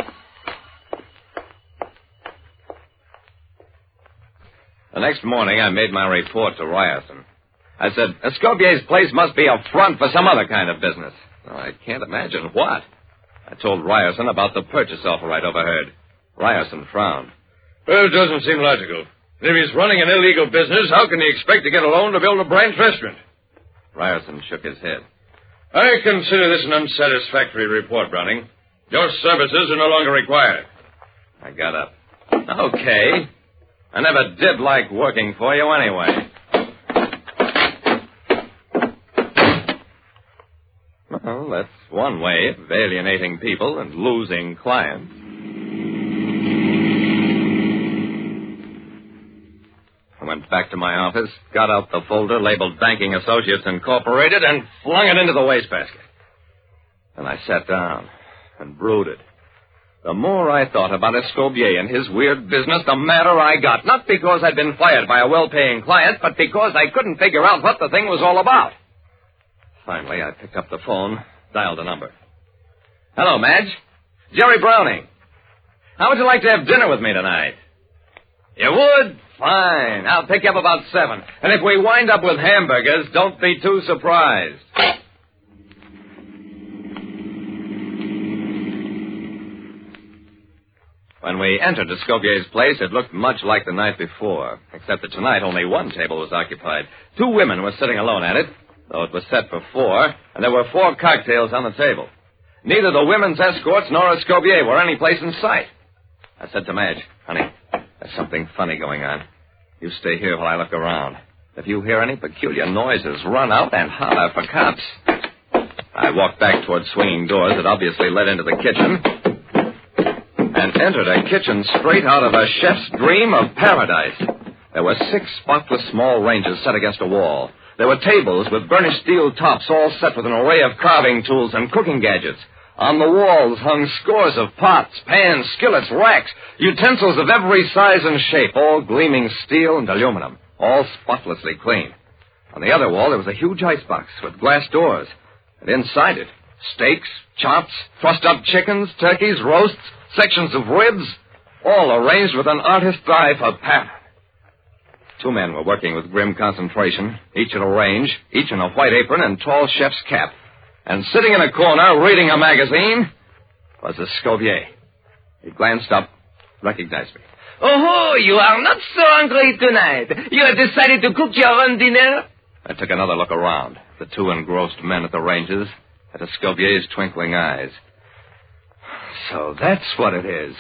The next morning, I made my report to Ryerson. I said, Escobier's place must be a front for some other kind of business. Well, I can't imagine what. I told Ryerson about the purchase offer I'd overheard. Ryerson frowned. Well, it doesn't seem logical. If he's running an illegal business, how can he expect to get a loan to build a branch restaurant? Ryerson shook his head. I consider this an unsatisfactory report, Browning. Your services are no longer required. I got up. Okay. I never did like working for you anyway. Well, that's one way of alienating people and losing clients. I went back to my office, got out the folder labeled Banking Associates Incorporated, and flung it into the wastebasket. And I sat down and brooded. The more I thought about Escobier and his weird business, the madder I got. Not because I'd been fired by a well-paying client, but because I couldn't figure out what the thing was all about. Finally, I picked up the phone, dialed a number. Hello, Madge. Jerry Browning. How would you like to have dinner with me tonight? You would? Fine. I'll pick you up about 7. And if we wind up with hamburgers, don't be too surprised. When we entered Escobier's place, it looked much like the night before, except that tonight only one table was occupied. 2 women were sitting alone at it, though it was set for 4, and there were 4 cocktails on the table. Neither the women's escorts nor Escobier were any place in sight. I said to Madge, honey, there's something funny going on. You stay here while I look around. If you hear any peculiar noises, run out and holler for cops. I walked back toward swinging doors that obviously led into the kitchen and entered a kitchen straight out of a chef's dream of paradise. There were 6 spotless small ranges set against a wall. There were tables with burnished steel tops all set with an array of carving tools and cooking gadgets. On the walls hung scores of pots, pans, skillets, racks, utensils of every size and shape, all gleaming steel and aluminum, all spotlessly clean. On the other wall, there was a huge icebox with glass doors, and inside it, steaks, chops, trussed-up chickens, turkeys, roasts, sections of ribs, all arranged with an artist's eye for pattern. 2 men were working with grim concentration, each at a range, each in a white apron and tall chef's cap. And sitting in a corner reading a magazine was Escobier. He glanced up, recognized me. Oh, you are not so hungry tonight. You have decided to cook your own dinner? I took another look around. The 2 engrossed men at the ranges, at Escobier's twinkling eyes. So that's what it is.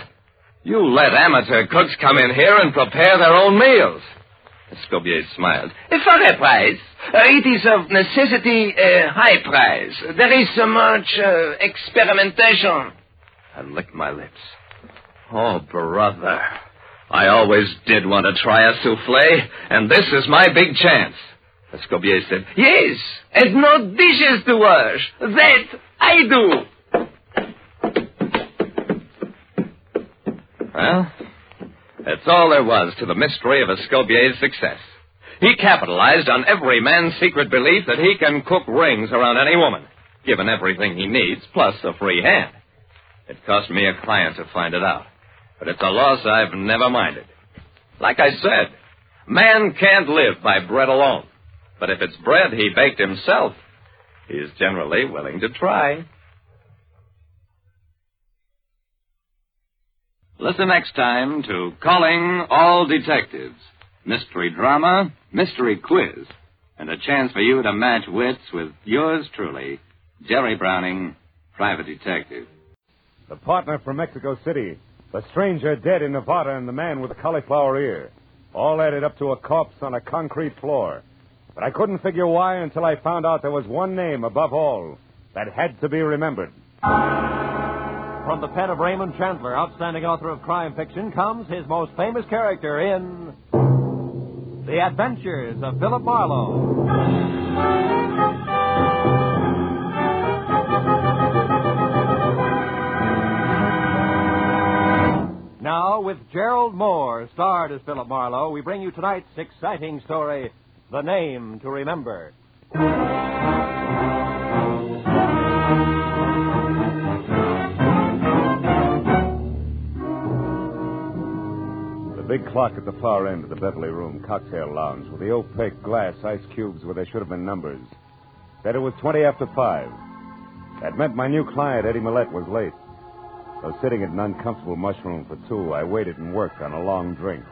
You let amateur cooks come in here and prepare their own meals. Escobier smiled. For a price. It is of necessity a high price. There is so much experimentation. I licked my lips. Oh, brother. I always did want to try a souffle, and this is my big chance. Escobier said, Yes, and no dishes to wash. That I do. Well, that's all there was to the mystery of Escobier's success. He capitalized on every man's secret belief that he can cook rings around any woman, given everything he needs, plus a free hand. It cost me a client to find it out, but it's a loss I've never minded. Like I said, man can't live by bread alone, but if it's bread he baked himself, he's generally willing to try. Listen next time to Calling All Detectives. Mystery drama, mystery quiz, and a chance for you to match wits with yours truly, Jerry Browning, private detective. The partner from Mexico City, the stranger dead in Nevada, and the man with the cauliflower ear. All added up to a corpse on a concrete floor. But I couldn't figure why until I found out there was one name above all that had to be remembered. From the pen of Raymond Chandler, outstanding author of crime fiction, comes his most famous character in The Adventures of Philip Marlowe. Now, with Gerald Moore, starred as Philip Marlowe, we bring you tonight's exciting story, The Name to Remember. The big clock at the far end of the Beverly Room cocktail lounge with the opaque glass ice cubes where there should have been numbers said it was 20 after 5. That meant my new client, Eddie Millette, was late. Though sitting at an uncomfortable mushroom for 2, I waited and worked on a long drink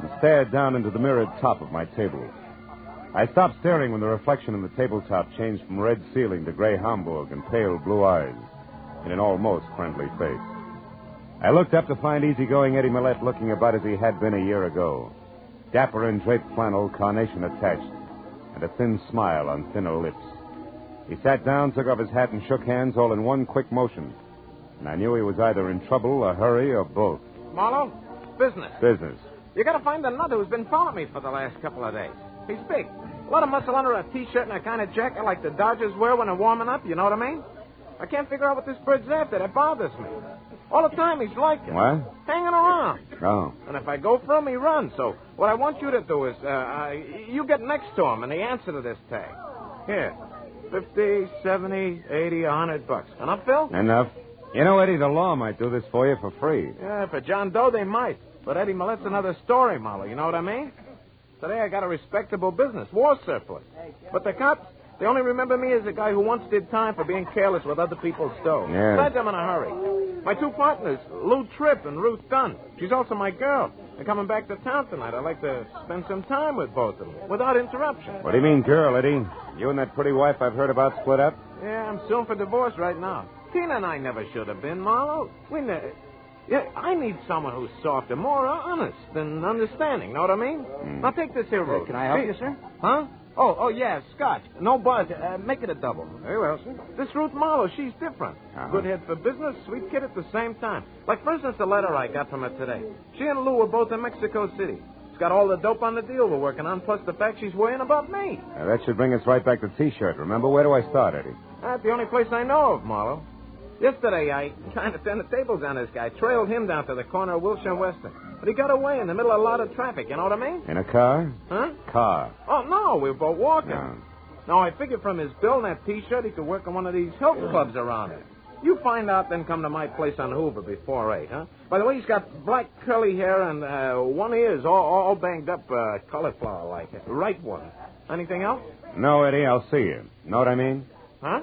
and stared down into the mirrored top of my table. I stopped staring when the reflection in the tabletop changed from red ceiling to gray Hamburg and pale blue eyes in an almost friendly face. I looked up to find easygoing Eddie Millette looking about as he had been a year ago. Dapper in draped flannel, carnation attached, and a thin smile on thinner lips. He sat down, took off his hat, and shook hands all in one quick motion. And I knew he was either in trouble, a hurry, or both. Marlowe, business. Business. You gotta find the nut who's been following me for the last couple of days. He's big. A lot of muscle under a T-shirt and a kind of jacket like the Dodgers wear when they're warming up, you know what I mean? I can't figure out what this bird's after. That bothers me. All the time he's like it. What? Hanging around. Oh. And if I go for him, he runs. So what I want you to do is, you get next to him and the answer to this tag. Here. 50, 70, 80, $100. Enough, Phil? Enough. You know, Eddie, the law might do this for you for free. Yeah, for John Doe, they might. But Eddie Millette's another story, Marlowe. You know what I mean? Today I got a respectable business, war surplus. But the cops, they only remember me as a guy who once did time for being careless with other people's dough. Yeah. Besides, I'm in a hurry. My two partners, Lou Tripp and Ruth Dunn. She's also my girl. They're coming back to town tonight. I'd like to spend some time with both of them, without interruption. What do you mean, girl, Eddie? You and that pretty wife I've heard about split up? Yeah, I'm suing for divorce right now. Tina and I never should have been, Marlowe. Yeah, I need someone who's softer, more honest and understanding. Know what I mean? Now take this here, Ruth. Can I help you, sir? Huh? Oh, yeah, Scotch. No buzz. Make it a double. Very well, sir. This Ruth Marlowe, she's different. Good head for business, sweet kid at the same time. Like, for instance, the letter I got from her today. She and Lou were both in Mexico City. She's got all the dope on the deal we're working on, plus the fact she's worrying about me. Now, that should bring us right back to T-shirt. Remember, where do I start, Eddie? That's the only place I know of, Marlowe. Yesterday, I kind of turned the tables on this guy. Trailed him down to the corner of Wilshire and Western. But he got away in the middle of a lot of traffic, you know what I mean? In a car? Huh? Car. Oh, no, we were both walking. No. Now, I figured from his bill and that T-shirt, he could work on one of these health clubs around here. You find out, then come to my place on Hoover before 8, huh? By the way, he's got black curly hair and one ear's all banged up, cauliflower-like. Right one. Anything else? No, Eddie, I'll see you. Know what I mean? Huh?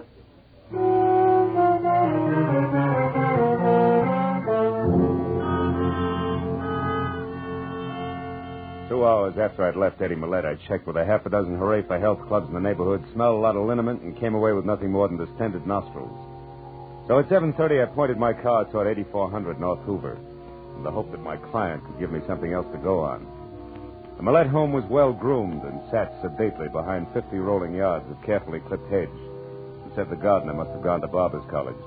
2 hours after I'd left Eddie Millette, I checked with a half a dozen hooray for health clubs in the neighborhood, smelled a lot of liniment, and came away with nothing more than distended nostrils. So at 7:30, I pointed my car toward 8400 North Hoover, in the hope that my client could give me something else to go on. The Millette home was well-groomed and sat sedately behind 50 rolling yards of carefully clipped hedge, and said the gardener must have gone to barber's college.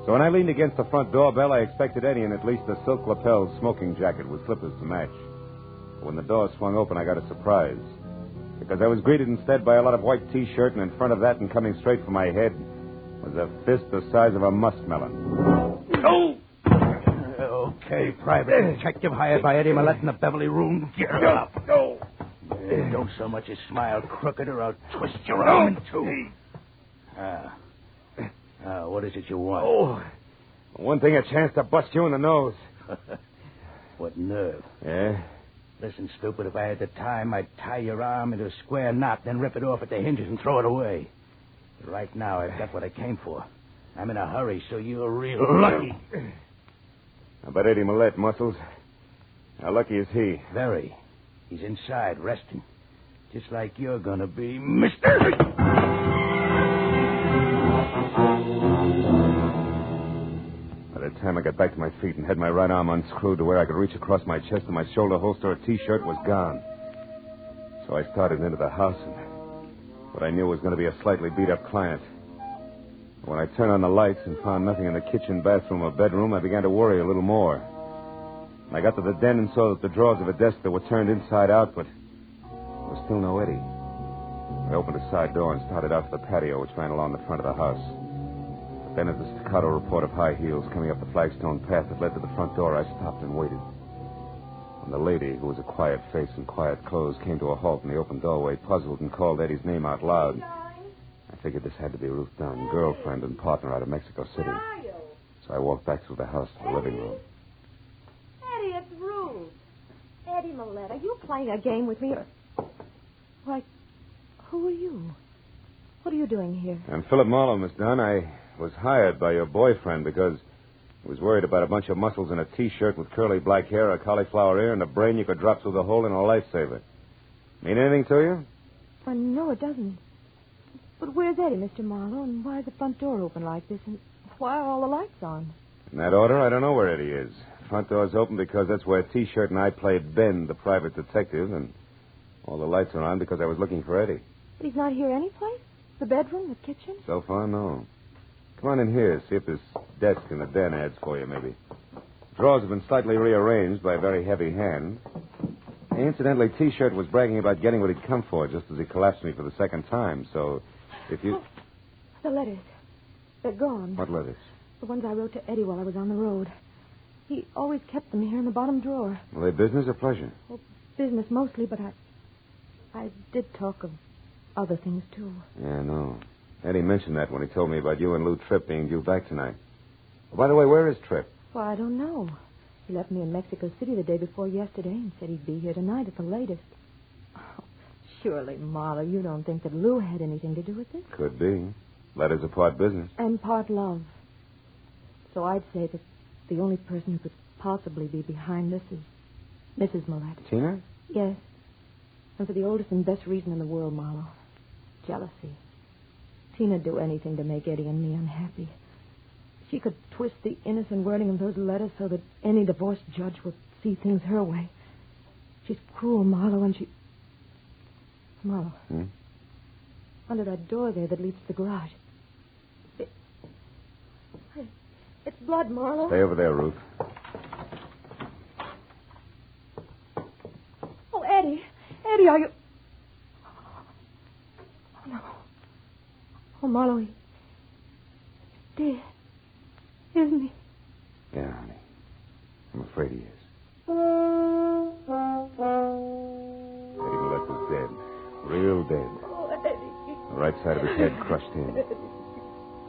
So when I leaned against the front doorbell, I expected Eddie in at least a silk lapel smoking jacket with slippers to match. But when the door swung open, I got a surprise, because I was greeted instead by a lot of white T-shirt, and in front of that and coming straight for my head was a fist the size of a muskmelon. Oh! Okay, Private Detective hired by Eddie Millette in the Beverly room. Get up. Go. Don't so much as smile crooked or I'll twist your arm in two. What is it you want? Oh, one thing, a chance to bust you in the nose. What nerve. Yeah? Listen, stupid, if I had the time, I'd tie your arm into a square knot, then rip it off at the hinges and throw it away. But right now, I've got what I came for. I'm in a hurry, so you're real lucky. How about Eddie Millette, Muscles? How lucky is he? Very. He's inside, resting. Just like you're gonna be, mister. By the time I got back to my feet and had my right arm unscrewed to where I could reach across my chest and my shoulder holster, a T-shirt was gone. So I started into the house, and what I knew was going to be a slightly beat-up client. When I turned on the lights and found nothing in the kitchen, bathroom, or bedroom, I began to worry a little more. I got to the den and saw that the drawers of a desk that were turned inside out, but there was still no Eddie. I opened a side door and started out to the patio, which ran along the front of the house. But then, as the staccato report of high heels coming up the flagstone path that led to the front door, I stopped and waited. When the lady, who was a quiet face and quiet clothes, came to a halt in the open doorway, puzzled, and called Eddie's name out loud, I figured this had to be Ruth Dunn, girlfriend and partner out of Mexico City. So I walked back through the house to the living room. Eddie, it's Ruth. Eddie Millette, are you playing a game with me? Why, who are you? What are you doing here? I'm Philip Marlowe, Miss Dunn. I was hired by your boyfriend because he was worried about a bunch of muscles in a T-shirt with curly black hair, a cauliflower ear, and a brain you could drop through the hole in a lifesaver. Mean anything to you? No, it doesn't. But where's Eddie, Mr. Marlowe, and why is the front door open like this, and why are all the lights on? In that order, I don't know where Eddie is. Front door's open because that's where T-shirt and I played Ben, the private detective, and all the lights are on because I was looking for Eddie. But he's not here anyplace? The bedroom, the kitchen? So far, no. Come on in here, see if this desk in the den adds for you, maybe. Drawers have been slightly rearranged by a very heavy hand. Incidentally, T-shirt was bragging about getting what he'd come for just as he collapsed me for the second time, so if you... Oh, the letters. They're gone. What letters? The ones I wrote to Eddie while I was on the road. He always kept them here in the bottom drawer. Were they business or pleasure? Well, business mostly, but I did talk of other things, too. Yeah, I know. Eddie mentioned that when he told me about you and Lou Tripp being due back tonight. Oh, by the way, where is Tripp? Well, I don't know. He left me in Mexico City the day before yesterday and said he'd be here tonight at the latest. Oh, surely, Marlowe, you don't think that Lou had anything to do with it? Could be. Letters are part business. And part love. So I'd say that the only person who could possibly be behind this is Mrs. Millett. Tina? Yes. And for the oldest and best reason in the world, Marlowe. Jealousy. Tina'd do anything to make Eddie and me unhappy. She could twist the innocent wording of those letters so that any divorced judge would see things her way. She's cruel, Marlowe, and she... Marlowe. Under that door there that leads to the garage. It's blood, Marlowe. Stay over there, Ruth. Oh, Eddie. Eddie, are you... Oh, no. Oh, Marlowe, he's dead. Isn't he? Yeah, honey. I'm afraid he is. Eddie Millett was dead. Real dead. Oh, Eddie. The right side of his head crushed in.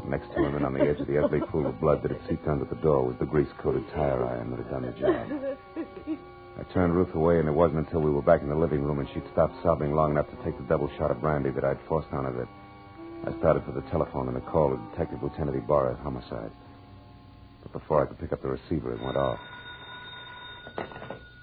And next to him and on the edge of the ugly pool of blood that had seeped under the door was the grease-coated tire iron that had done the job. I turned Ruth away, and it wasn't until we were back in the living room and she'd stopped sobbing long enough to take the double shot of brandy that I'd forced on her that I started for the telephone and the call of Detective Lieutenant Ibarra at Homicide. But before I could pick up the receiver, it went off.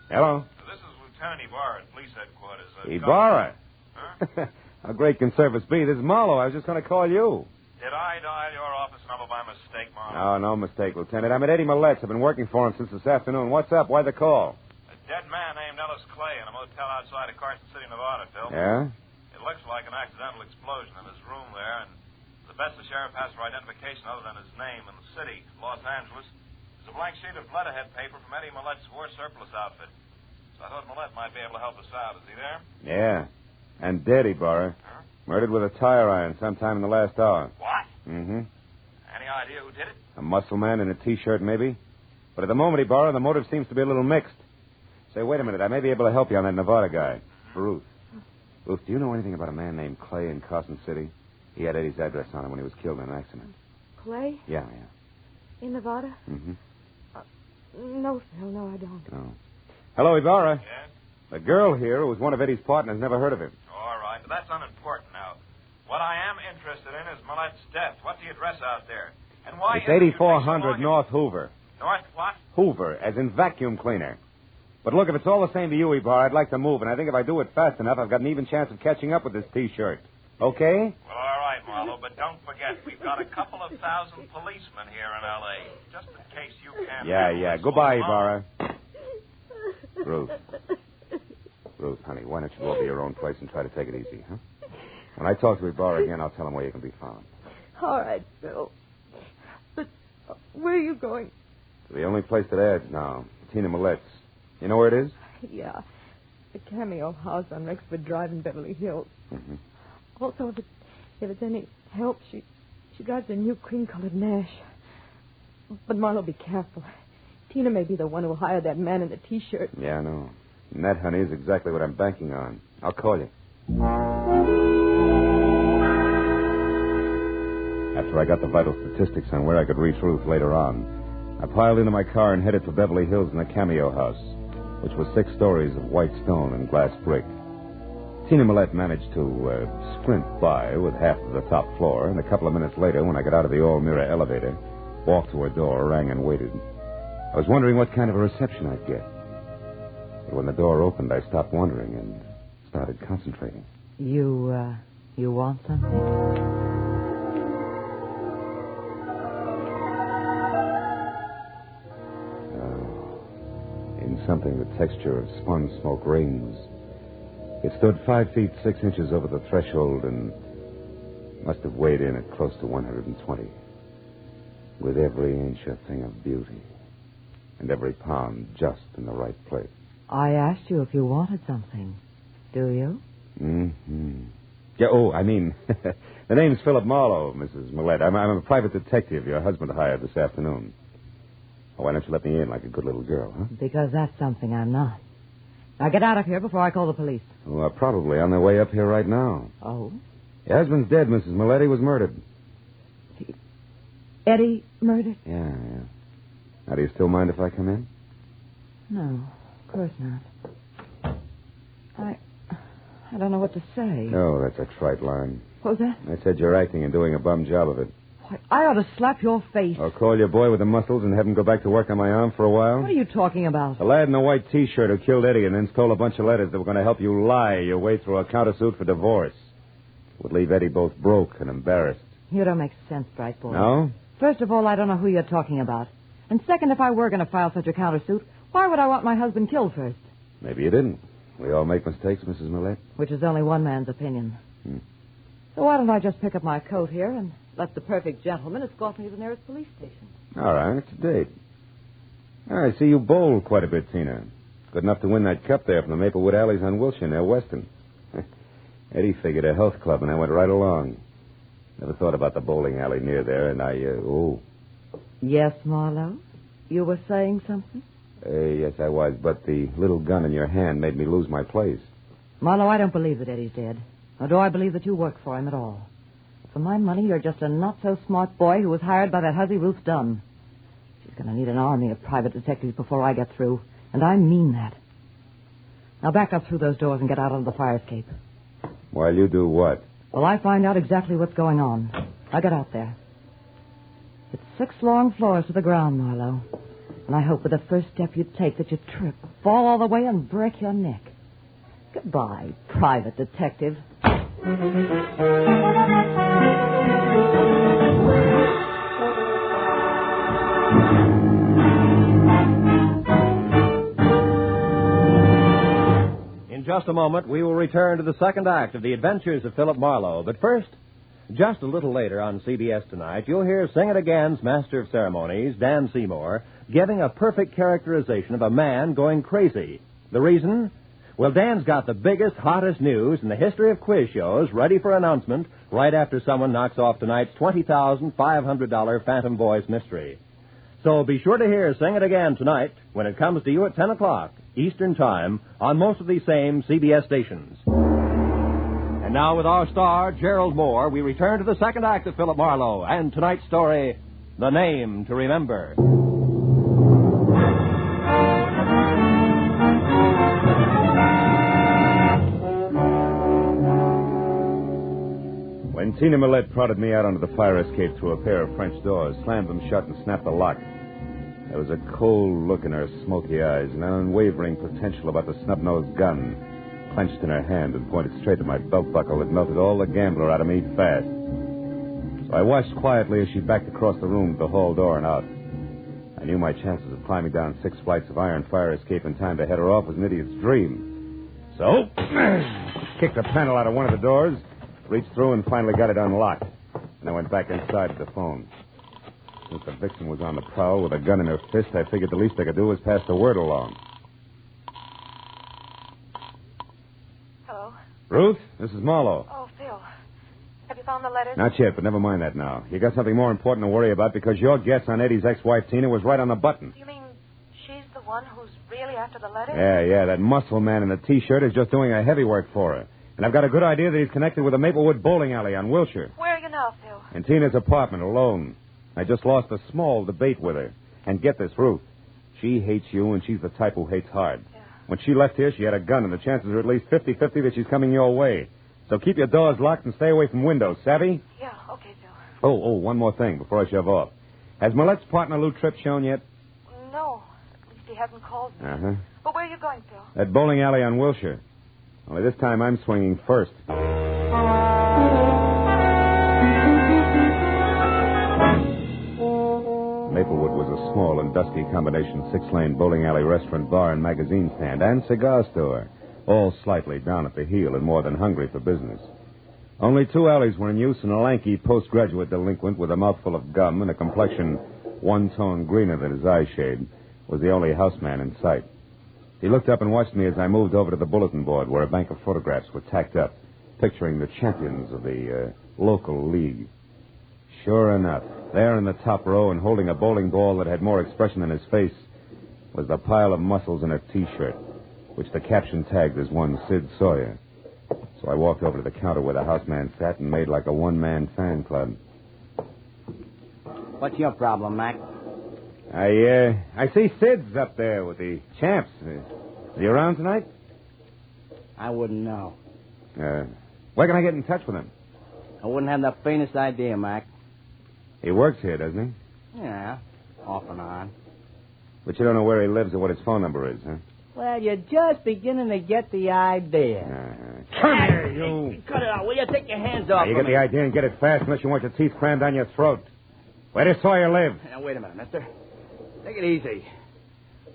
Hello? This is Lieutenant Ibarra at police headquarters. Ibarra? Huh? How great can service be? This is Marlowe. I was just going to call you. Did I dial your office number by mistake, Marlowe? Oh, no mistake, Lieutenant. I'm at Eddie Millett's. I've been working for him since this afternoon. What's up? Why the call? A dead man named Ellis Clay in a motel outside of Carson City, Nevada, Phil. Yeah? It looks like an accidental explosion in his room there, and the best the sheriff has for identification other than his name in the city, Los Angeles, is a blank sheet of letterhead paper from Eddie Millett's war surplus outfit. So I thought Millett might be able to help us out. Is he there? Yeah. And dead, Ibarra. Huh? Murdered with a tire iron sometime in the last hour. What? Mm-hmm. Any idea who did it? A muscle man in a T-shirt, maybe. But at the moment, Ibarra, the motive seems to be a little mixed. Say, wait a minute. I may be able to help you on that Nevada guy. For Ruth. Ruth, do you know anything about a man named Clay in Carson City? He had Eddie's address on him when he was killed in an accident. Clay? Yeah. In Nevada? Mm-hmm. No, Phil, no, I don't. No. Hello, Ibarra. Yes? The girl here, who was one of Eddie's partners, never heard of him. All right, but that's unimportant now. What I am interested in is Millett's death. What's the address out there? And why It's is it you take so 8400 long North Hoover. North what? Hoover, as in vacuum cleaner. But look, if it's all the same to you, Ibarra, I'd like to move, and I think if I do it fast enough, I've got an even chance of catching up with this T-shirt. Okay? Well, all right, Marlowe, but don't forget, we've got a couple of thousand policemen here in L.A., just in case you can't... Yeah. Goodbye, Ibarra. Ruth. Ruth, honey, why don't you go over to your own place and try to take it easy, huh? When I talk to Ibarra again, I'll tell him where you can be found. All right, Phil. But where are you going? The only place that adds now, Tina Millett's. You know where it is? Yeah. The Cameo house on Rexford Drive in Beverly Hills. Mm-hmm. Also, if it's any help, she drives a new cream-colored Nash. But Marlowe, be careful. Tina may be the one who'll hire that man in the T-shirt. Yeah, I know. And that, honey, is exactly what I'm banking on. I'll call you. After I got the vital statistics on where I could reach Ruth later on, I piled into my car and headed for Beverly Hills in the Cameo house, which was 6 stories of white stone and glass brick. Tina Millett managed to sprint by with half of the top floor, and a couple of minutes later, when I got out of the all-mirror elevator, walked to her door, rang, and waited. I was wondering what kind of a reception I'd get. But when the door opened, I stopped wondering and started concentrating. You want something? In something the texture of spun smoke rings. It stood 5 feet 6 inches over the threshold and must have weighed in at close to 120. With every inch a thing of beauty, and every pound just in the right place. I asked you if you wanted something. Do you? Mm-hmm. Yeah, the name's Philip Marlowe, Mrs. Millette. I'm a private detective your husband hired this afternoon. Why don't you let me in like a good little girl, huh? Because that's something I'm not. Now get out of here before I call the police. Well, probably on their way up here right now. Oh? Your husband's dead, Mrs. Millette. He was murdered. Eddie murdered? Yeah. Now, do you still mind if I come in? No, of course not. I don't know what to say. Oh, that's a trite line. What was that? I said you're acting and doing a bum job of it. Why, I ought to slap your face. I'll call your boy with the muscles and have him go back to work on my arm for a while. What are you talking about? The lad in the white T-shirt who killed Eddie and then stole a bunch of letters that were going to help you lie your way through a countersuit for divorce. Would leave Eddie both broke and embarrassed. You don't make sense, bright boy. No? First of all, I don't know who you're talking about. And second, if I were going to file such a countersuit, why would I want my husband killed first? Maybe you didn't. We all make mistakes, Mrs. Millette. Which is only one man's opinion. So why don't I just pick up my coat here and let the perfect gentleman escort me to the nearest police station? All right, it's a date. I see you bowl quite a bit, Tina. Good enough to win that cup there from the Maplewood Alleys on Wilshire near Weston. Eddie figured a health club, and I went right along. Never thought about the bowling alley near there, and Yes, Marlowe? You were saying something? Yes, I was, but the little gun in your hand made me lose my place. Marlowe, I don't believe that Eddie's dead. Nor do I believe that you work for him at all. For my money, you're just a not-so-smart boy who was hired by that hussy Ruth Dunn. She's going to need an army of private detectives before I get through, and I mean that. Now back up through those doors and get out onto the fire escape. While you do what? Well, I find out exactly what's going on. I'll get out there. It's 6 long floors to the ground, Marlowe. And I hope with the first step you take that you trip, fall all the way, and break your neck. Goodbye, private detective. In just a moment, we will return to the second act of The Adventures of Philip Marlowe. But first, just a little later on CBS tonight, you'll hear Sing It Again's Master of Ceremonies, Dan Seymour, giving a perfect characterization of a man going crazy. The reason? Well, Dan's got the biggest, hottest news in the history of quiz shows ready for announcement right after someone knocks off tonight's $20,500 Phantom Voice mystery. So be sure to hear Sing It Again tonight when it comes to you at 10 o'clock Eastern Time on most of these same CBS stations. And now with our star, Gerald Moore, we return to the second act of Philip Marlowe and tonight's story, The Name to Remember. When Tina Millette prodded me out onto the fire escape through a pair of French doors, slammed them shut, and snapped the lock, there was a cold look in her smoky eyes and an unwavering potential about the snub-nosed gun clenched in her hand and pointed straight at my belt buckle that melted all the gambler out of me fast. So I watched quietly as she backed across the room to the hall door and out. I knew my chances of climbing down 6 flights of iron fire escape in time to head her off was an idiot's dream. So, kicked the panel out of one of the doors, reached through and finally got it unlocked. And I went back inside to the phone. Since the vixen was on the prowl with a gun in her fist, I figured the least I could do was pass the word along. Hello? Ruth, this is Marlowe. Oh, Phil. Have you found the letters? Not yet, but never mind that now. You got something more important to worry about because your guess on Eddie's ex-wife, Tina, was right on the button. You mean she's the one who's really after the letters? Yeah, that muscle man in the T-shirt is just doing a heavy work for her. And I've got a good idea that he's connected with the Maplewood bowling alley on Wilshire. Where are you now, Phil? In Tina's apartment, alone. I just lost a small debate with her. And get this, Ruth. She hates you, and she's the type who hates hard. Yeah. When she left here, she had a gun, and the chances are at least 50-50 that she's coming your way. So keep your doors locked and stay away from windows, savvy? Yeah, okay, Phil. Oh, one more thing before I shove off. Has Millette's partner, Lou Tripp, shown yet? No. At least he hasn't called me. Uh-huh. But where are you going, Phil? That bowling alley on Wilshire. Only this time I'm swinging first. Maplewood was a small and dusky combination 6-lane bowling alley restaurant, bar, and magazine stand, and cigar store, all slightly down at the heel and more than hungry for business. Only 2 alleys were in use, and a lanky postgraduate delinquent with a mouthful of gum and a complexion one tone greener than his eyeshade was the only houseman in sight. He looked up and watched me as I moved over to the bulletin board where a bank of photographs were tacked up. picturing the champions of the local league. Sure enough, there in the top row and holding a bowling ball that had more expression than his face was the pile of muscles in a T-shirt, which the caption tagged as one Sid Sawyer. So I walked over to the counter where the houseman sat and made like a one-man fan club. What's your problem, Mac? I see Sid's up there with the champs. Is he around tonight? I wouldn't know. Where can I get in touch with him? I wouldn't have the faintest idea, Mac. He works here, doesn't he? Yeah, off and on. But you don't know where he lives or what his phone number is, huh? Well, you're just beginning to get the idea. Come here, you. Cut it out, will you? Take your hands off You get the idea and get it fast unless you want your teeth crammed down your throat. Where does Sawyer live? Now, wait a minute, mister. Take it easy.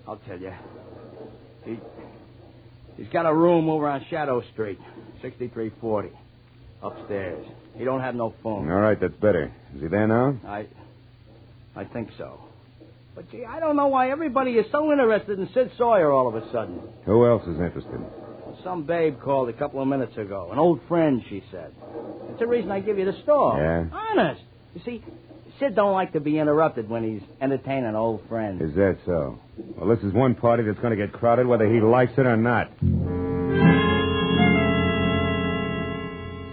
I'll tell you. He's got a room over on Shadow Street, 6340. Upstairs. He don't have no phone. All right, that's better. Is he there now? I think so. But, gee, I don't know why everybody is so interested in Sid Sawyer all of a sudden. Who else is interested? Some babe called a couple of minutes ago. An old friend, she said. That's the reason I give you the store. Yeah? Honest. You see, Sid don't like to be interrupted when he's entertaining old friends. Is that so? Well, this is one party that's going to get crowded whether he likes it or not.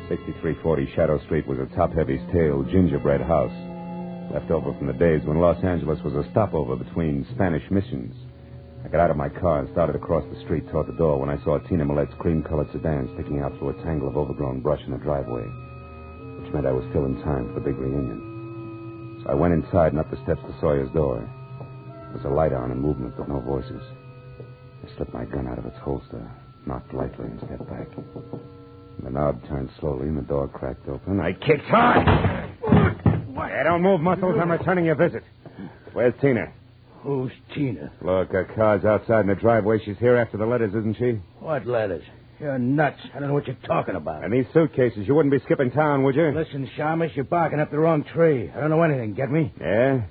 6340 Shadow Street was a top-heavy stale gingerbread house, left over from the days when Los Angeles was a stopover between Spanish missions. I got out of my car and started across the street toward the door when I saw Tina Millette's cream-colored sedan sticking out through a tangle of overgrown brush in the driveway, which meant I was still in time for the big reunion. So I went inside and up the steps to Sawyer's door. There was a light on and movement, but no voices. I slipped my gun out of its holster, knocked lightly, and stepped back. The knob turned slowly, and the door cracked open. I kicked hard. Hey, don't move, Muscles. I'm returning your visit. Where's Tina? Who's Tina? Look, her car's outside in the driveway. She's here after the letters, isn't she? What letters? You're nuts. I don't know what you're talking about. And these suitcases, you wouldn't be skipping town, would you? Listen, Shamus, you're barking up the wrong tree. I don't know anything, get me? Yeah?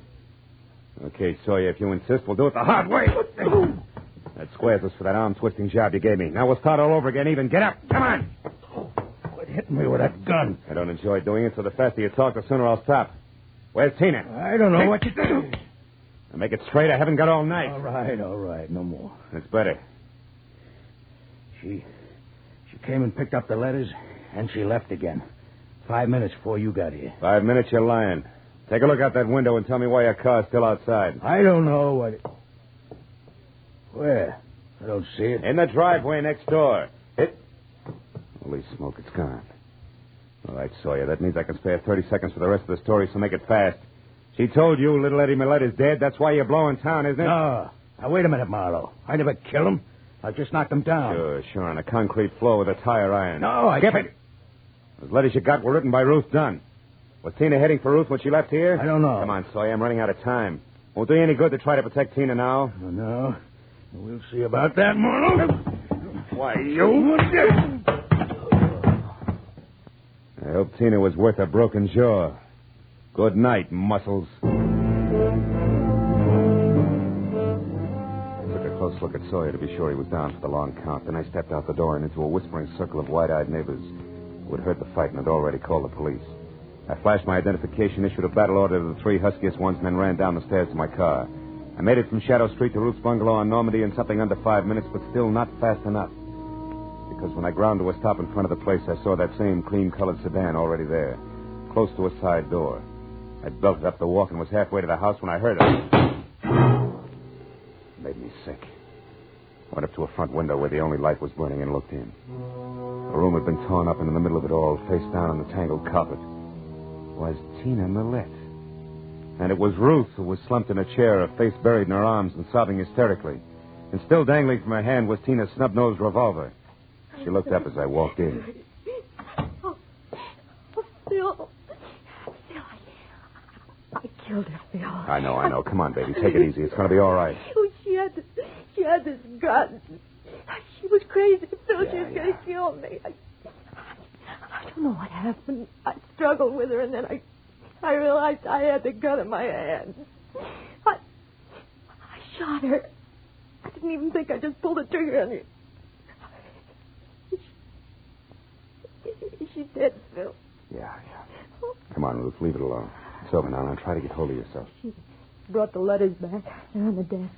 Okay, Sawyer, if you insist, we'll do it the hard way. That squares us for that arm-twisting job you gave me. Now we'll start all over again even. Get up. Come on. Quit hitting me with that gun. I don't enjoy doing it, so the faster you talk, the sooner I'll stop. Where's Tina? I don't know what you do. Now make it straight. I haven't got all night. All right. No more. That's better. She came and picked up the letters, and she left again. 5 minutes before you got here. 5 minutes, you're lying. Take a look out that window and tell me why your car's still outside. I don't know what... Where? I don't see it. In the driveway next door. Holy smoke, it's gone. All right, Sawyer, that means I can spare 30 seconds for the rest of the story, so make it fast. She told you little Eddie Millette is dead. That's why you're blowing town, isn't it? No. Now, wait a minute, Marlowe. I never killed him. I just knocked him down. Sure, on a concrete floor with a tire iron. No, I Skip can't... it. Those letters you got were written by Ruth Dunn. Was Tina heading for Ruth when she left here? I don't know. Come on, Sawyer, I'm running out of time. Won't do you any good to try to protect Tina now. No. We'll see about that, Marlowe. Why, you... I hope Tina was worth a broken jaw. Good night, Muscles. I took a close look at Sawyer to be sure he was down for the long count. Then I stepped out the door and into a whispering circle of wide-eyed neighbors who had heard the fight and had already called the police. I flashed my identification, issued a battle order to the three huskiest ones, and then ran down the stairs to my car. I made it from Shadow Street to Ruth's bungalow on Normandy in something under 5 minutes, but still not fast enough. Because when I ground to a stop in front of the place, I saw that same cream-colored sedan already there, close to a side door. I belted up the walk and was halfway to the house when I heard it. It made me sick. I went up to a front window where the only light was burning and looked in. The room had been torn up, and in the middle of it all, face down on the tangled carpet, was Tina Millette. And it was Ruth who was slumped in a chair, her face buried in her arms and sobbing hysterically. And still dangling from her hand was Tina's snub-nosed revolver. She looked up as I walked in. Phil. I killed her, Phil. I know. Come on, baby. Take it easy. It's going to be all right. Oh, she had this gun. She was crazy, Phil. She was going to kill me. I don't know what happened. I struggled with her, and then I realized I had the gun in my hand. I shot her. I didn't even think. I just pulled the trigger on you. dead, Phil. Yeah. Come on, Ruth, leave it alone. It's over now. Now try to get hold of yourself. She brought the letters back. They're on the desk.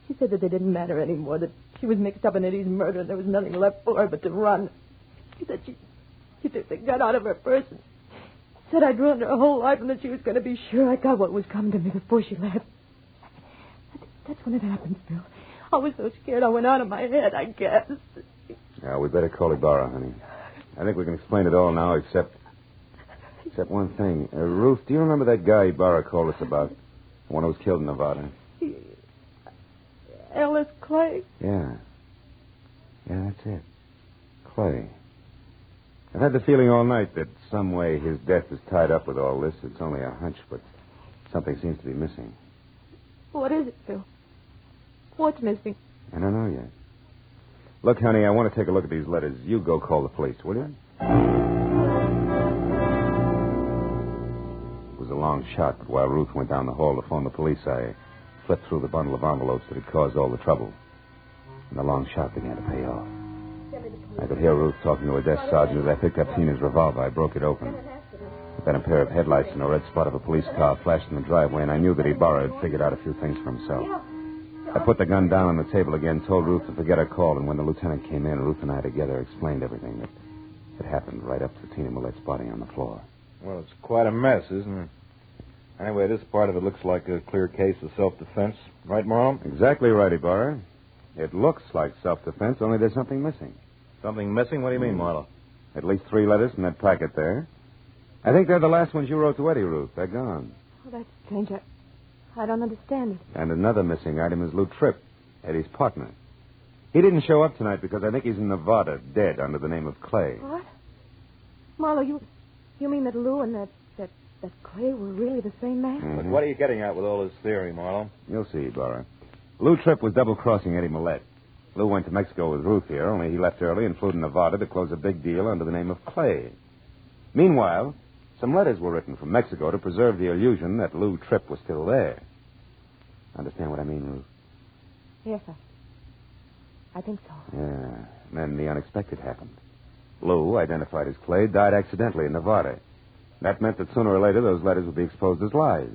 She said that they didn't matter anymore, that she was mixed up in Eddie's murder and there was nothing left for her but to run. She said she took the gun out of her purse and said I'd ruined her whole life and that she was going to be sure I got what was coming to me before she left. That's when it happened, Phil. I was so scared I went out of my head, I guess. Yeah, we better call Ibarra, honey. I think we can explain it all now, except one thing. Ruth, do you remember that guy Ibarra called us about? The one who was killed in Nevada? Ellis Clay? Yeah. Yeah, that's it. Clay. I've had the feeling all night that some way his death is tied up with all this. It's only a hunch, but something seems to be missing. What is it, Phil? What's missing? I don't know yet. Look, honey, I want to take a look at these letters. You go call the police, will you? It was a long shot, but while Ruth went down the hall to phone the police, I flipped through the bundle of envelopes that had caused all the trouble. And the long shot began to pay off. I could hear Ruth talking to her desk sergeant as I picked up Tina's revolver. I broke it open. Then a pair of headlights and a red spot of a police car flashed in the driveway, and I knew that Ibarra had figured out a few things for himself. I put the gun down on the table again, told Ruth to forget her call, and when the lieutenant came in, Ruth and I together explained everything that had happened right up to Tina Millett's body on the floor. Well, it's quite a mess, isn't it? Anyway, this part of it looks like a clear case of self-defense. Right, Marlowe? Exactly right, Ibarra. It looks like self-defense, only there's something missing. Something missing? What do you mean, Marlowe? At least 3 letters in that packet there. I think they're the last ones you wrote to Eddie, Ruth. They're gone. Oh, that's strange. I don't understand it. And another missing item is Lou Tripp, Eddie's partner. He didn't show up tonight because I think he's in Nevada, dead under the name of Clay. What? Marlowe, you mean that Lou and that Clay were really the same man? Mm-hmm. But what are you getting at with all this theory, Marlowe? You'll see, Ibarra. Lou Tripp was double-crossing Eddie Millette. Lou went to Mexico with Ruth here, only he left early and flew to Nevada to close a big deal under the name of Clay. Meanwhile, some letters were written from Mexico to preserve the illusion that Lou Tripp was still there. Understand what I mean, Ruth? Yes, I think so. Yeah. And then the unexpected happened. Lou, identified as Clay, died accidentally in Nevada. That meant that sooner or later those letters would be exposed as lies.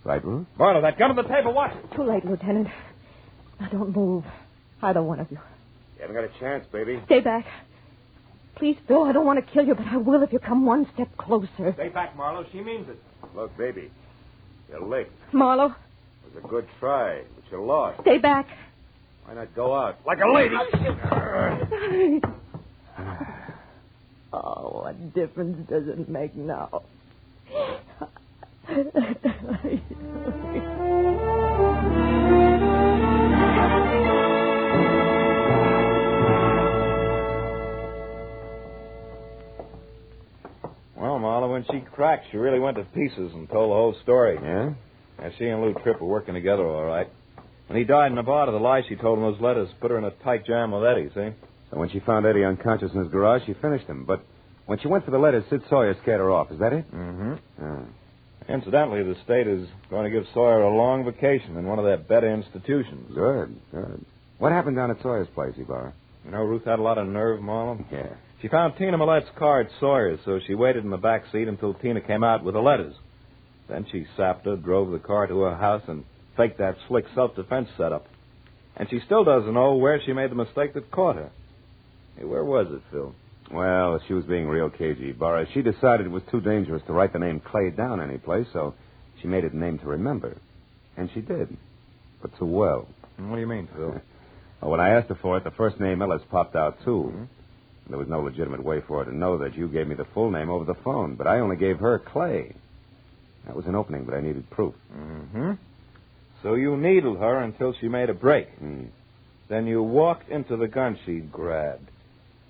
Right, Ruth? Marlowe, that gun on the table, watch it. Too late, Lieutenant. Now, don't move. Either one of you. You haven't got a chance, baby. Stay back. Please, Phil, I don't want to kill you, but I will if you come one step closer. Stay back, Marlowe. She means it. Look, baby, you're licked. Marlowe. It was a good try, but you lost. Stay back. Why not go out? Like a lady. Oh, what difference does it make now? Well, Marlowe, when she cracked, she really went to pieces and told the whole story. Yeah? Yeah, she and Lou Tripp were working together all right. When he died in Nevada, the lie she told in those letters put her in a tight jam with Eddie, see? So when she found Eddie unconscious in his garage, she finished him. But when she went for the letters, Sid Sawyer scared her off. Is that it? Mm-hmm. Ah. Incidentally, the state is going to give Sawyer a long vacation in one of their better institutions. Good. What happened down at Sawyer's place, Ibarra? You know, Ruth had a lot of nerve, Marlowe. Yeah. She found Tina Millette's car at Sawyer's, so she waited in the back seat until Tina came out with the letters. Then she sapped her, drove the car to her house, and faked that slick self-defense setup. And she still doesn't know where she made the mistake that caught her. Hey, where was it, Phil? Well, she was being real cagey, Ibarra. She decided it was too dangerous to write the name Clay down anyplace, so she made it a name to remember. And she did. But too well. What do you mean, Phil? Well, when I asked her for it, the first name Ellis popped out, too. Mm-hmm. There was no legitimate way for her to know that you gave me the full name over the phone, but I only gave her Clay. That was an opening, but I needed proof. Mm-hmm. So you needled her until she made a break. Mm. Then you walked into the gun she'd grabbed.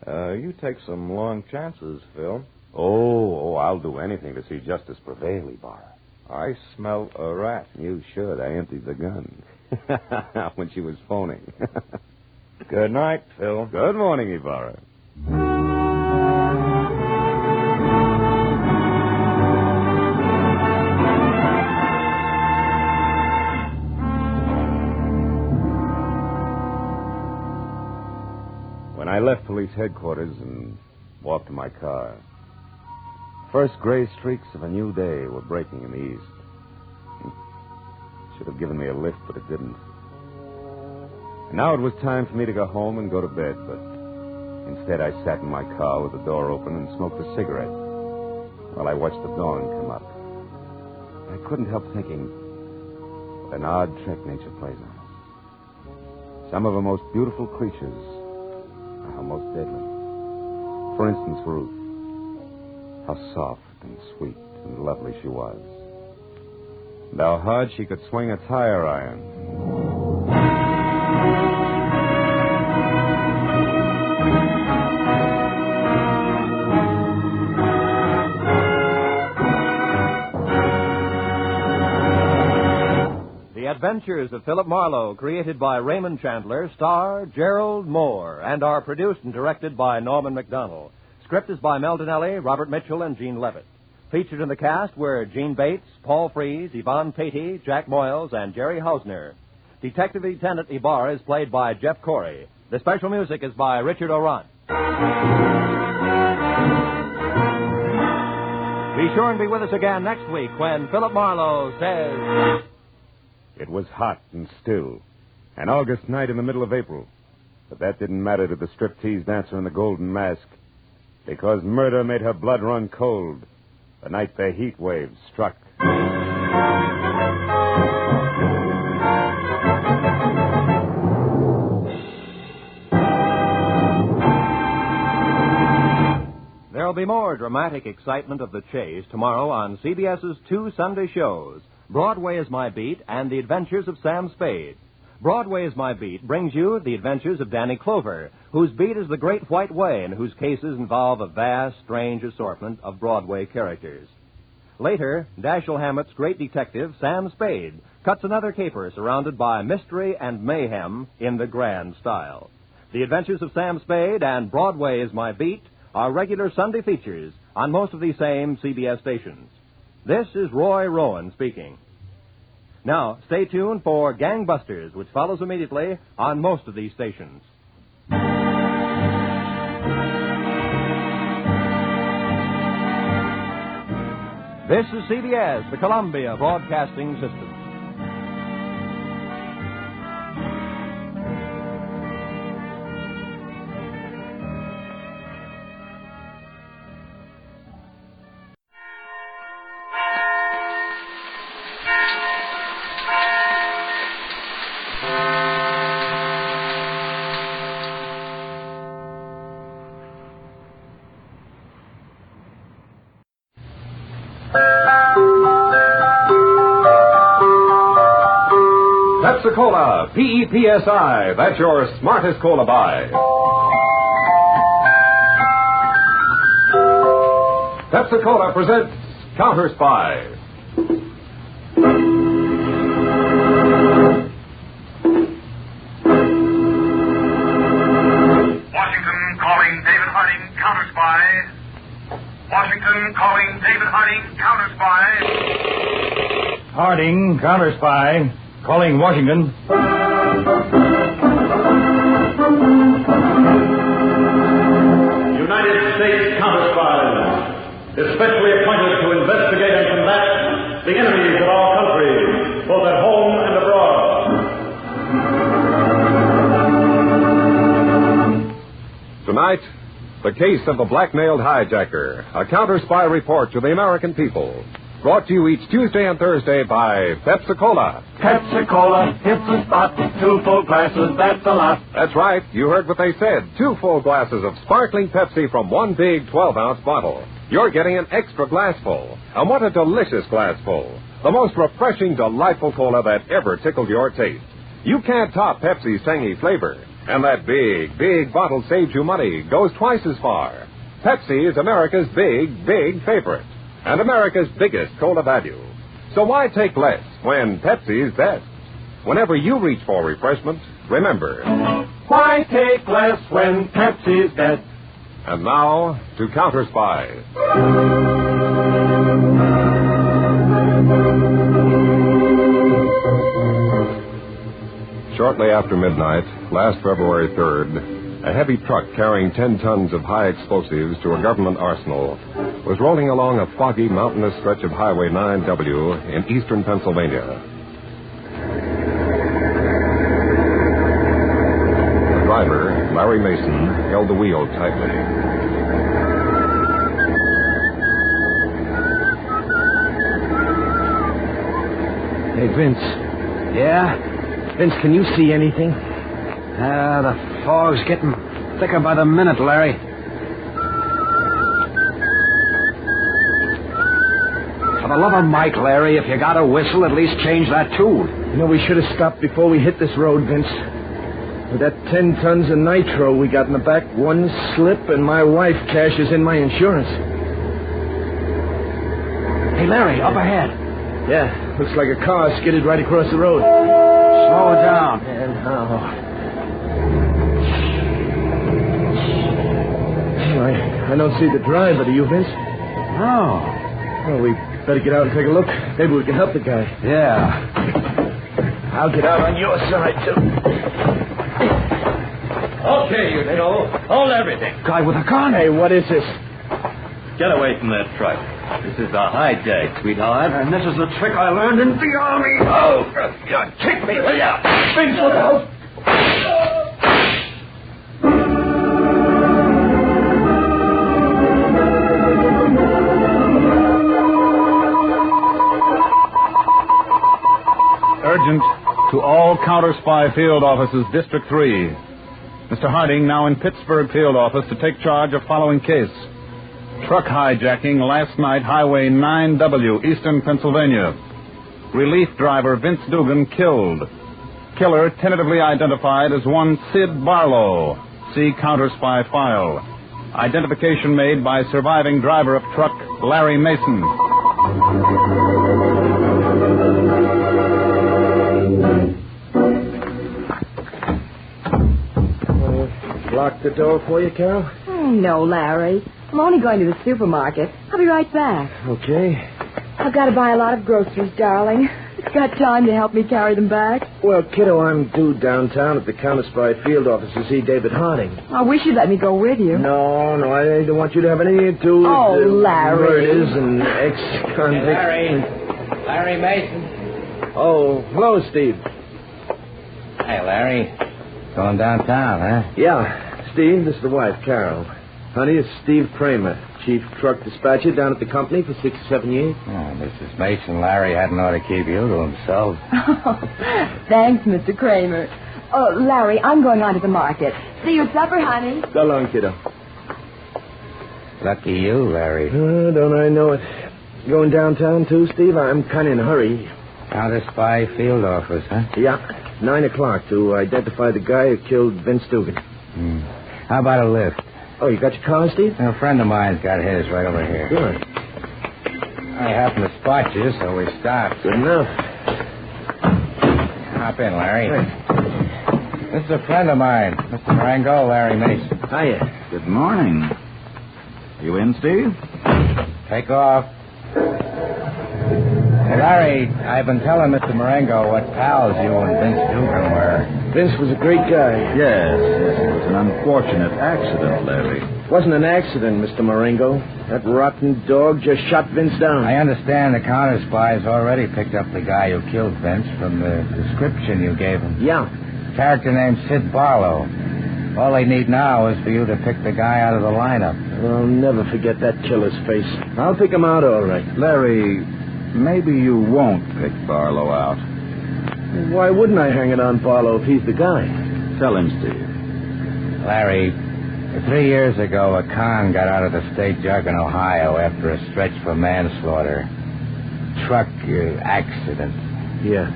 You take some long chances, Phil. Oh, I'll do anything to see justice prevail, Ibarra. I smell a rat. You should. I emptied the gun. When she was phoning. Good night, Phil. Good morning, Ibarra. When I left police headquarters and walked to my car. First gray streaks of a new day were breaking in the east. Should have given me a lift, but it didn't. And now it was time for me to go home and go to bed, but instead I sat in my car with the door open and smoked a cigarette while I watched the dawn come up. I couldn't help thinking what an odd trick nature plays on us. Some of her most beautiful creatures are her most deadly. For instance, Ruth. How soft and sweet and lovely she was. And how hard she could swing a tire iron. The Adventures of Philip Marlowe, created by Raymond Chandler, star Gerald Moore, and are produced and directed by Norman MacDonald. Script is by Mel Donnelly, Robert Mitchell, and Gene Levitt. Featured in the cast were Gene Bates, Paul Frees, Yvonne Patey, Jack Moyles, and Jerry Hausner. Detective Lieutenant Ibarra is played by Jeff Corey. The special music is by Richard Oran. Be sure and be with us again next week when Philip Marlowe says... It was hot and still, an August night in the middle of April. But that didn't matter to the striptease dancer in the golden mask, because murder made her blood run cold the night the heat wave struck. There'll be more dramatic excitement of the chase tomorrow on CBS's two Sunday shows, Broadway is My Beat and The Adventures of Sam Spade. Broadway is My Beat brings you the adventures of Danny Clover, whose beat is the Great White Way and whose cases involve a vast, strange assortment of Broadway characters. Later, Dashiell Hammett's great detective, Sam Spade, cuts another caper surrounded by mystery and mayhem in the grand style. The Adventures of Sam Spade and Broadway is My Beat are regular Sunday features on most of these same CBS stations. This is Roy Rowan speaking. Now, stay tuned for Gangbusters, which follows immediately on most of these stations. This is CBS, the Columbia Broadcasting System. Pepsi-Cola, P-E-P-S-I. That's your smartest cola buy. Pepsi-Cola presents Counterspy. Washington calling David Harding, Counterspy. Washington calling David Harding, Counterspy. Harding, Counterspy. Calling Washington. United States Counterspies, especially appointed to investigate and combat the enemies of our country, both at home and abroad. Tonight, the case of the Blackmailed Hijacker, a counter-spy report to the American people. Brought to you each Tuesday and Thursday by Pepsi-Cola. Pepsi-Cola, hits the spot, 2 full glasses, that's a lot. That's right, you heard what they said. 2 full glasses of sparkling Pepsi from one big 12-ounce bottle. You're getting an extra glassful. And what a delicious glassful. The most refreshing, delightful cola that ever tickled your taste. You can't top Pepsi's tangy flavor. And that big, big bottle saves you money, goes twice as far. Pepsi is America's big, big favorite. And America's biggest cola value. So why take less when Pepsi's best? Whenever you reach for refreshment, remember, why take less when Pepsi's best? And now, to Counterspy. Shortly after midnight, last February 3rd, a heavy truck carrying 10 tons of high explosives to a government arsenal, was rolling along a foggy, mountainous stretch of Highway 9W in eastern Pennsylvania. The driver, Larry Mason, held the wheel tightly. Hey, Vince. Yeah? Vince, can you see anything? The fog's getting thicker by the minute, Larry. For the love of Mike, Larry, if you got a whistle, at least change that tune. You know, we should have stopped before we hit this road, Vince. With that 10 tons of nitro we got in the back, one slip and my wife cashes in my insurance. Hey, Larry, up ahead. Yeah, looks like a car skidded right across the road. Slow it down. And how? I don't see the driver. Do you, Vince? No. Well, we better get out and take a look. Maybe we can help the guy. Yeah. I'll get out on your side, too. Okay, you two. Hold everything. Guy with a gun. Hey, what is this? Get away from that truck. This is a hijack, sweetheart. And this is the trick I learned in the Army. Oh, kick me, will ya? Vince, look out. Urgent to all Counterspy field offices, District 3. Mr. Harding now in Pittsburgh field office to take charge of following case. Truck hijacking last night, Highway 9W, eastern Pennsylvania. Relief driver Vince Dugan killed. Killer tentatively identified as one Sid Barlow. See Counterspy file. Identification made by surviving driver of truck Larry Mason. Lock the door for you, Carol? Oh, no, Larry. I'm only going to the supermarket. I'll be right back. Okay. I've got to buy a lot of groceries, darling. It's got time to help me carry them back. Well, kiddo, I'm due downtown at the Counterspy field office to see David Harding. I wish you'd let me go with you. No, I don't want you to have anything to do with Larry. murders and ex-convicts. Hey, Larry Mason. Oh, hello, Steve. Hey, Larry. Going downtown, huh? Yeah. Steve, this is the wife, Carol. Honey, it's Steve Kramer, chief truck dispatcher down at the company for 6 or 7 years. Oh, Mrs. Mason, Larry hadn't ought to keep you to himself. Thanks, Mr. Kramer. Oh, Larry, I'm going on to the market. See you at supper, honey. So long, kiddo. Lucky you, Larry. Don't I know it. Going downtown, too, Steve? I'm kind of in a hurry. Counterspy field office, huh? Yeah. 9 o'clock to identify the guy who killed Vince Dugan. How about a lift? Oh, you got your car, Steve? A friend of mine's got his right over here. Good. I happened to spot you, so we stopped. Good enough. Hop in, Larry. Hey. This is a friend of mine, Mr. Marengo, Larry Mason. Hiya. Good morning. You in, Steve? Take off. Hey, Larry, I've been telling Mr. Marengo what pals you and Vince Dugan were. Vince was a great guy. Yes. It was an unfortunate accident, Larry. Wasn't an accident, Mr. Marengo. That rotten dog just shot Vince down. I understand the Counterspy's already picked up the guy who killed Vince from the description you gave him. Yeah. Character named Sid Barlow. All they need now is for you to pick the guy out of the lineup. I'll never forget that killer's face. I'll pick him out all right. Larry, maybe you won't pick Barlow out. Why wouldn't I hang it on Barlow if he's the guy? Tell him, Steve. Larry, 3 years ago, a con got out of the state jug in Ohio after a stretch for manslaughter. Truck accident. Yeah.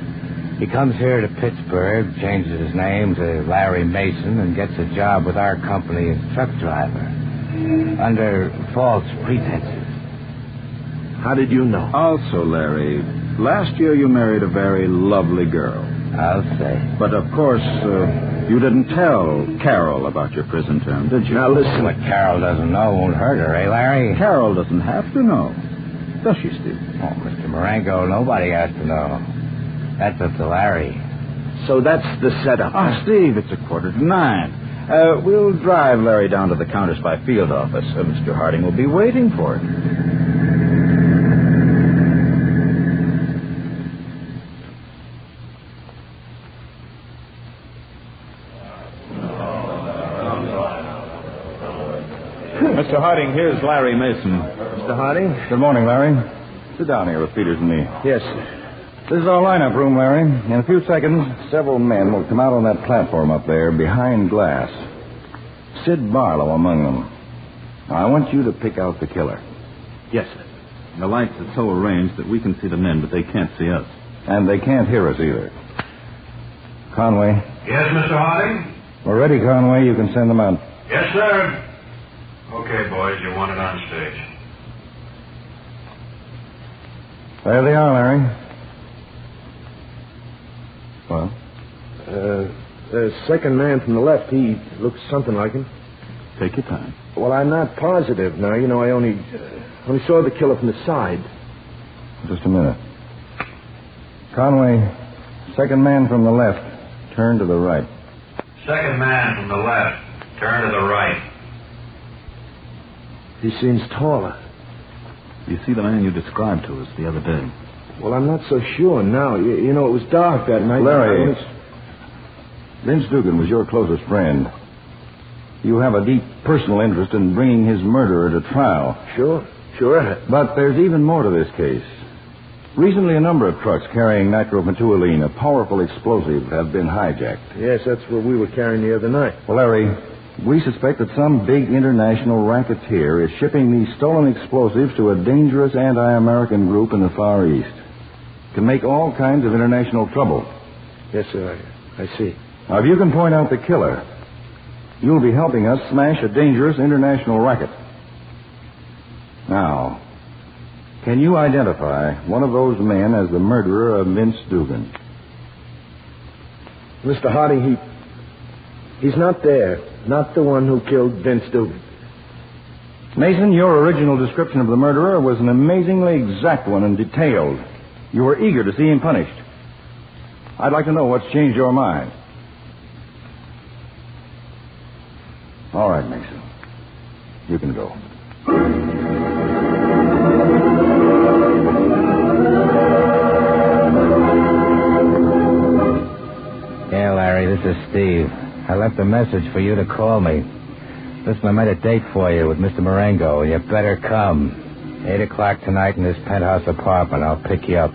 He comes here to Pittsburgh, changes his name to Larry Mason, and gets a job with our company as truck driver. Under false pretenses. How did you know? Also, Larry, last year you married a very lovely girl. I'll say. But, of course, you didn't tell Carol about your prison term, did you? Now, listen. What Carol doesn't know won't hurt her, eh, Larry? Carol doesn't have to know. Does she, Steve? Oh, Mr. Marengo, nobody has to know. That's up to Larry. So that's the setup. Ah, Steve, it's 8:45. We'll drive Larry down to the Counterspy field office. Mr. Harding will be waiting for him. Mr. Harding, here's Larry Mason. Mr. Harding? Good morning, Larry. Sit down here with Peters and me. Yes. This is our lineup room, Larry. In a few seconds, several men will come out on that platform up there behind glass. Sid Barlow among them. Now, I want you to pick out the killer. Yes, sir. The lights are so arranged that we can see the men, but they can't see us. And they can't hear us either. Conway. Yes, Mr. Harding? We're ready, Conway. You can send them out. Yes, sir. Okay, boys, you want it on stage. There they are, Larry. Well? The second man from the left, he looks something like him. Take your time. Well, I'm not positive now. You know, I only saw the killer from the side. Just a minute. Conway, second man from the left, turn to the right. Second man from the left, turn to the right. He seems taller. You see the man you described to us the other day? Well, I'm not so sure now. You know, it was dark that night. Larry, Vince Dugan was your closest friend. You have a deep personal interest in bringing his murderer to trial. Sure. But there's even more to this case. Recently, a number of trucks carrying nitromethylene, a powerful explosive, have been hijacked. Yes, that's what we were carrying the other night. Well, Larry, we suspect that some big international racketeer is shipping these stolen explosives to a dangerous anti-American group in the Far East. Can make all kinds of international trouble. Yes, sir. I see. Now, if you can point out the killer, you'll be helping us smash a dangerous international racket. Now, can you identify one of those men as the murderer of Vince Dugan? Mr. Harding, he's not there. Not the one who killed Vince Dugan. Mason, your original description of the murderer was an amazingly exact one and detailed. You were eager to see him punished. I'd like to know what's changed your mind. All right, Mason. You can go. Yeah, Larry, this is Steve. I left a message for you to call me. Listen, I made a date for you with Mr. Marengo. You better come. 8 o'clock tonight in this penthouse apartment. I'll pick you up.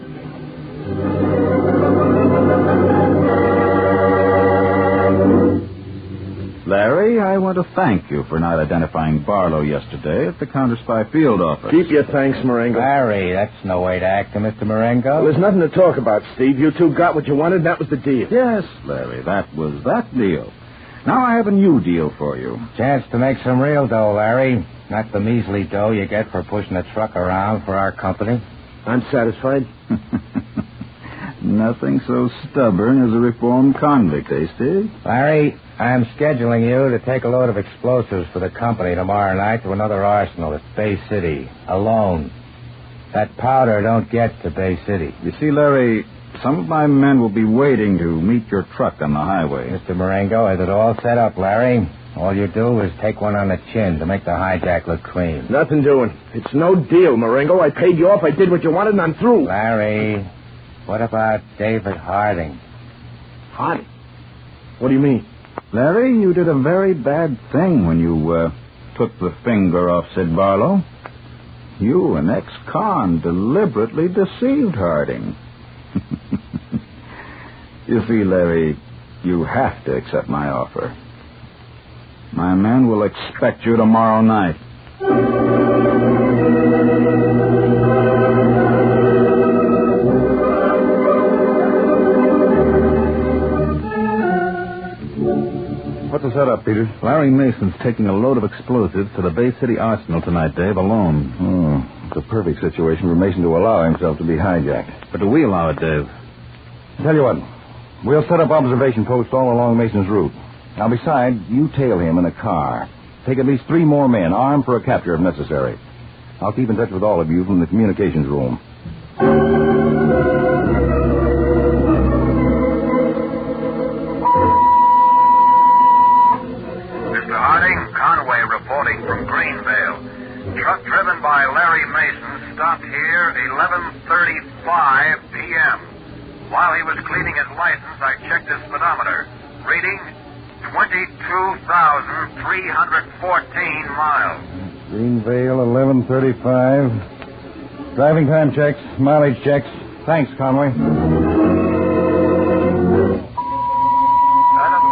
Larry, I want to thank you for not identifying Barlow yesterday at the Counterspy field office. Keep your thanks, Marengo. Larry, that's no way to act, Mr. Marengo. Well, there's nothing to talk about, Steve. You two got what you wanted, and that was the deal. Yes, Larry, that was that deal. Now I have a new deal for you. Chance to make some real dough, Larry. Not the measly dough you get for pushing a truck around for our company. I'm satisfied. Nothing so stubborn as a reformed convict, eh, Steve? Larry, I'm scheduling you to take a load of explosives for the company tomorrow night to another arsenal at Bay City, alone. That powder don't get to Bay City. You see, Larry, some of my men will be waiting to meet your truck on the highway. Mr. Marengo, is it all set up, Larry? All you do is take one on the chin to make the hijack look clean. Nothing doing. It's no deal, Marengo. I paid you off. I did what you wanted, and I'm through. Larry, what about David Harding? Harding? What do you mean? Larry, you did a very bad thing when you took the finger off Sid Barlow. You, an ex-con, deliberately deceived Harding. You see, Larry, you have to accept my offer. My men will expect you tomorrow night. What's the setup, Peters? Larry Mason's taking a load of explosives to the Bay City Arsenal tonight, Dave, alone. Oh, it's a perfect situation for Mason to allow himself to be hijacked. But do we allow it, Dave? Tell you what, we'll set up observation posts all along Mason's route. Now, besides, you tail him in a car. Take at least 3 more men, armed for a capture if necessary. I'll keep in touch with all of you from the communications room. his speedometer, reading 22,314 miles. Greenvale, 11:35. Driving time checks, mileage checks. Thanks, Conway. Adams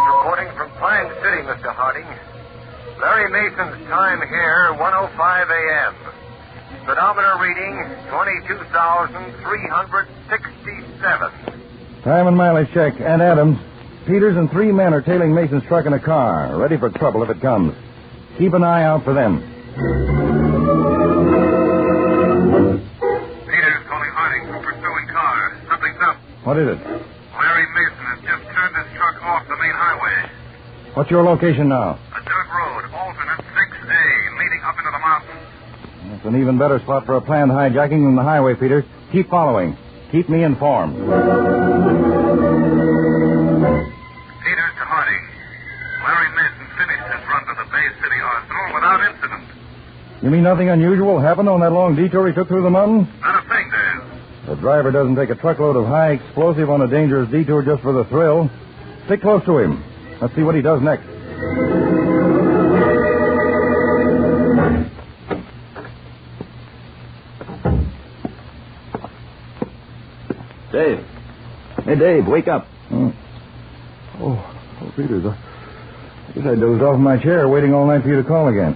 reporting from Pine City, Mr. Harding. Larry Mason's time here, 1:05 a.m. Speedometer reading 22,367. Time and mileage check. And Adams, Peters and 3 men are tailing Mason's truck in a car, ready for trouble if it comes. Keep an eye out for them. Peters calling Harding from pursuing car. Something's up. What is it? Larry Mason has just turned his truck off the main highway. What's your location now? A dirt road, alternate 6A, leading up into the mountains. That's an even better spot for a planned hijacking than the highway, Peters. Keep following. Keep me informed. Peters to Harding. Larry Mason finished his run to the Bay City Arsenal without incident. You mean nothing unusual happened on that long detour he took through the mountains? Not a thing, Dan. The driver doesn't take a truckload of high explosive on a dangerous detour just for the thrill. Stick close to him. Let's see what he does next. Dave. Hey, Dave, wake up. Oh, Peters, I guess I dozed off in my chair waiting all night for you to call again.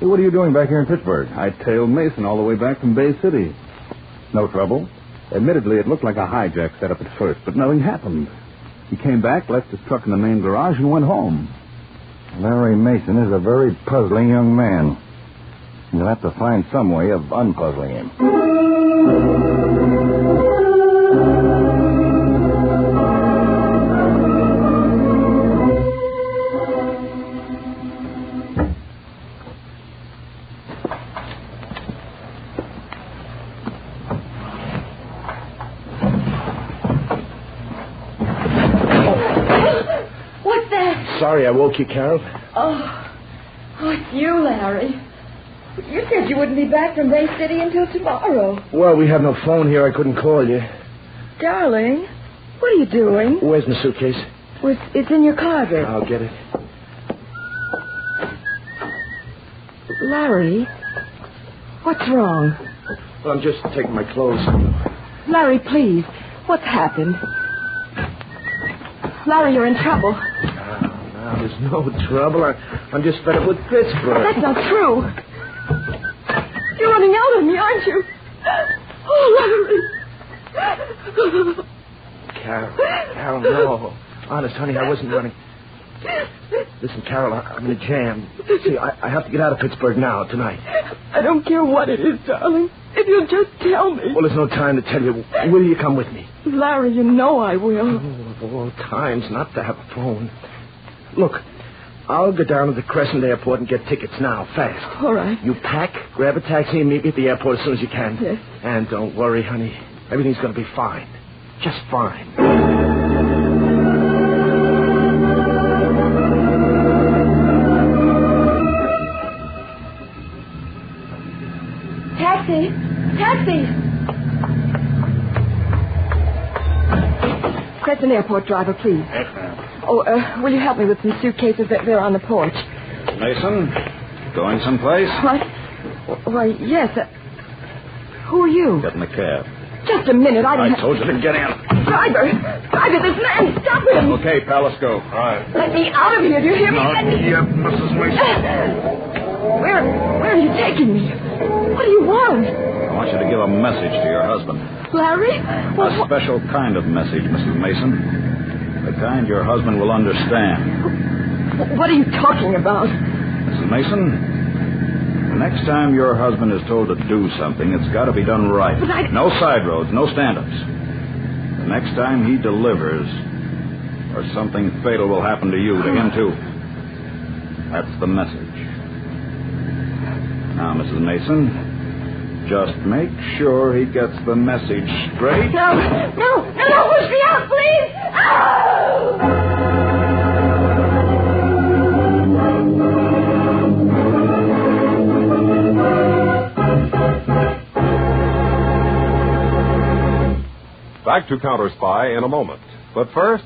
Hey, what are you doing back here in Pittsburgh? I tailed Mason all the way back from Bay City. No trouble. Admittedly, it looked like a hijack setup at first, but nothing happened. He came back, left his truck in the main garage, and went home. Larry Mason is a very puzzling young man. You'll have to find some way of unpuzzling him. Sorry I woke you, Carol. Oh, it's you, Larry. You said you wouldn't be back from Bay City until tomorrow. Well, we have no phone here. I couldn't call you. Darling, what are you doing? Where's my suitcase? Well, it's in your closet. I'll get it. Larry, what's wrong? Well, I'm just taking my clothes. Larry, please. What's happened? Larry, you're in trouble. No, there's no trouble. I'm just fed up with Pittsburgh. That's not true. You're running out on me, aren't you? Oh, Larry. Carol, no. Honest, honey, I wasn't running. Listen, Carol, I'm in a jam. See, I have to get out of Pittsburgh now, tonight. I don't care what it is, darling. If you'll just tell me. Well, there's no time to tell you. Will you come with me? Larry, you know I will. Oh, of all times not to have a phone. Look, I'll go down to the Crescent Airport and get tickets now, fast. All right. You pack, grab a taxi, and meet me at the airport as soon as you can. Yes. And don't worry, honey. Everything's going to be fine. Just fine. Taxi! Taxi! Crescent Airport driver, please. Yes, ma'am. Oh, will you help me with some suitcases? They're on the porch. Mason, going someplace? What? Why, yes. Who are you? Get in the cab. Just a minute. I told you to get in. Driver, this man, stop him. Okay, pal, let's go. All right. Let me out of here. Do you hear me? Not yet, Mrs. Mason. Where are you taking me? What do you want? I want you to give a message to your husband. Larry? A special kind of message, Mrs. Mason. The kind your husband will understand. What are you talking about? Mrs. Mason, the next time your husband is told to do something, it's got to be done right. But No side roads, no stand-ups. The next time he delivers, or something fatal will happen to you, to him too. That's the message. Now, Mrs. Mason, just make sure he gets the message straight. No, push me out, please! Back to Counterspy in a moment. But first,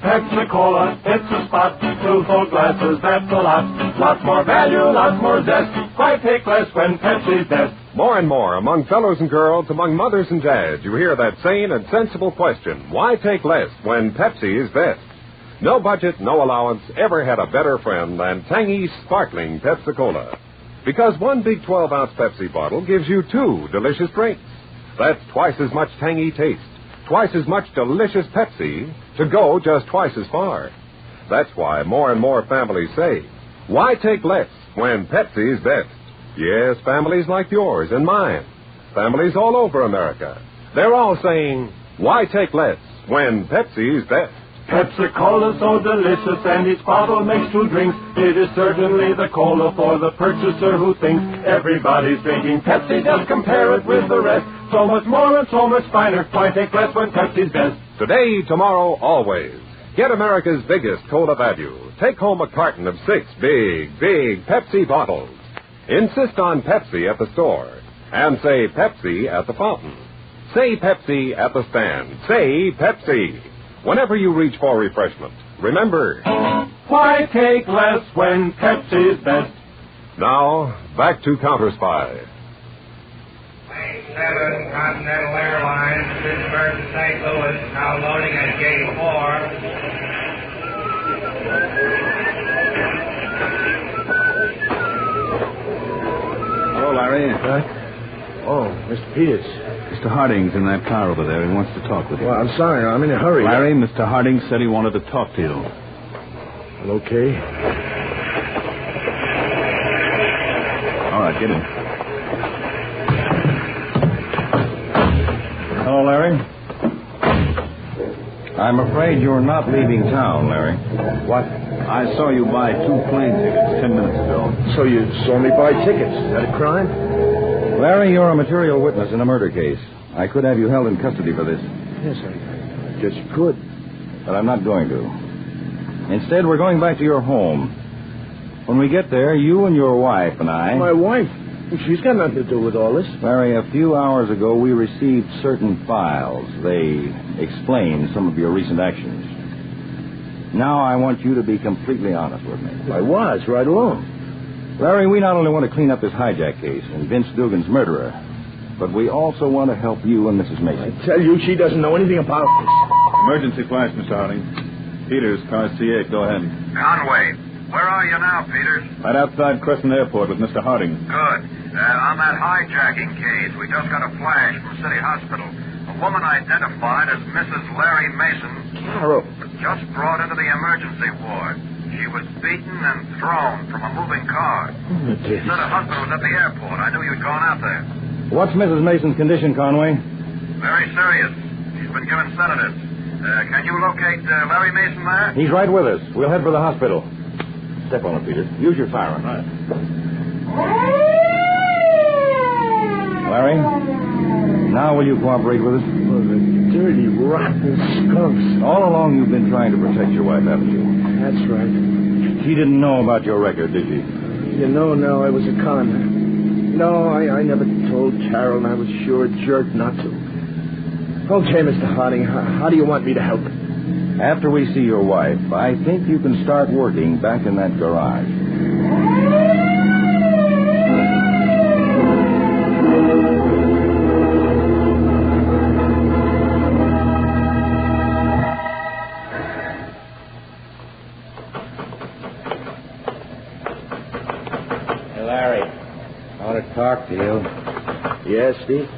Pepsi-Cola, it's a spot. 2 full glasses, that's a lot. Lots more value, lots more zest. Why take less when Pepsi's best? More and more, among fellows and girls, among mothers and dads, you hear that sane and sensible question, why take less when Pepsi is best? No budget, no allowance ever had a better friend than tangy, sparkling Pepsi-Cola. Because one big 12-ounce Pepsi bottle gives you 2 delicious drinks. That's twice as much tangy taste, twice as much delicious Pepsi, to go just twice as far. That's why more and more families say, why take less when Pepsi's best? Yes, families like yours and mine. Families all over America. They're all saying, why take less when Pepsi's best? Pepsi-Cola so delicious and each bottle makes 2 drinks. It is certainly the cola for the purchaser who thinks everybody's drinking Pepsi. Just compare it with the rest. So much more and so much finer. Why take less when Pepsi's best? Today, tomorrow, always. Get America's biggest cola value. Take home a carton of 6 big, big Pepsi bottles. Insist on Pepsi at the store. And say Pepsi at the fountain. Say Pepsi at the stand. Say Pepsi. Whenever you reach for refreshment, remember, why take less when Pepsi's best? Now, back to Counterspy. 7 Continental Airlines, Pittsburgh to St. Louis, now loading at gate 4. Hello, Larry. Oh, Mr. Peters. Mr. Harding's in that car over there. He wants to talk with you. Well, I'm sorry. I'm in a hurry. Larry, Mr. Harding said he wanted to talk to you. Well, okay. All right, get in. Hello, Larry. I'm afraid you're not leaving town, Larry. What? I saw you buy 2 plane tickets 10 minutes ago. So you saw me buy tickets. Is that a crime? Larry, you're a material witness in a murder case. I could have you held in custody for this. Yes, I guess you could. But I'm not going to. Instead, we're going back to your home. When we get there, you and your wife and I... My wife? She's got nothing to do with all this. Larry, a few hours ago, we received certain files. They explain some of your recent actions. Now I want you to be completely honest with me. I was, right along. Larry, we not only want to clean up this hijack case and Vince Dugan's murderer, but we also want to help you and Mrs. Mason. I tell you, she doesn't know anything about this. Emergency flash, Mr. Harding. Peters, car C8, go ahead. Conway, where are you now, Peters? Right outside Crescent Airport with Mr. Harding. Good. On that hijacking case, we just got a flash from City Hospital. A woman identified as Mrs. Larry Mason Carol. was just brought into the emergency ward. She was beaten and thrown from a moving car. She said her husband was at the airport. I knew you'd gone out there. What's Mrs. Mason's condition, Conway? Very serious. She's been given sedatives. Can you locate Larry Mason there? He's right with us. We'll head for the hospital. Step on it, Peter. Use your firearm. Right. Larry, now will you cooperate with us? Oh, the dirty, rotten skunks. All along you've been trying to protect your wife, haven't you? That's right. She didn't know about your record, did she? You know now I was a con. No, I never told Carol, and I was sure a jerk not to. Okay, Mr. Harding, how do you want me to help? After we see your wife, I think you can start working back in that garage. Talk to you. Yes, Steve?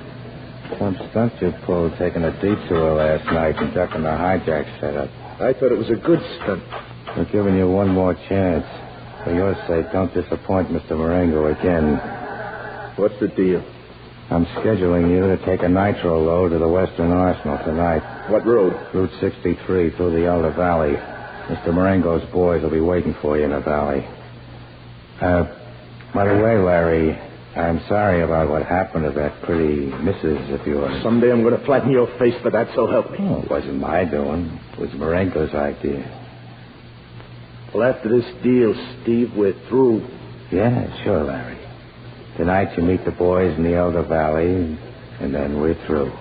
Some stunt you pulled taking a detour last night and ducking the hijack setup. I thought it was a good stunt. We're giving you one more chance. For your sake, don't disappoint Mr. Marengo again. What's the deal? I'm scheduling you to take a nitro load to the Western Arsenal tonight. What road? Route 63 through the Elder Valley. Mr. Marengo's boys will be waiting for you in the valley. By the way, Larry, I'm sorry about what happened to that pretty missus of yours. Someday I'm going to flatten your face for that, so help me. Oh, it wasn't my doing. It was Marengo's idea. Well, after this deal, Steve, we're through. Yeah, sure, Larry. Tonight you meet the boys in the Elder Valley, and then we're through.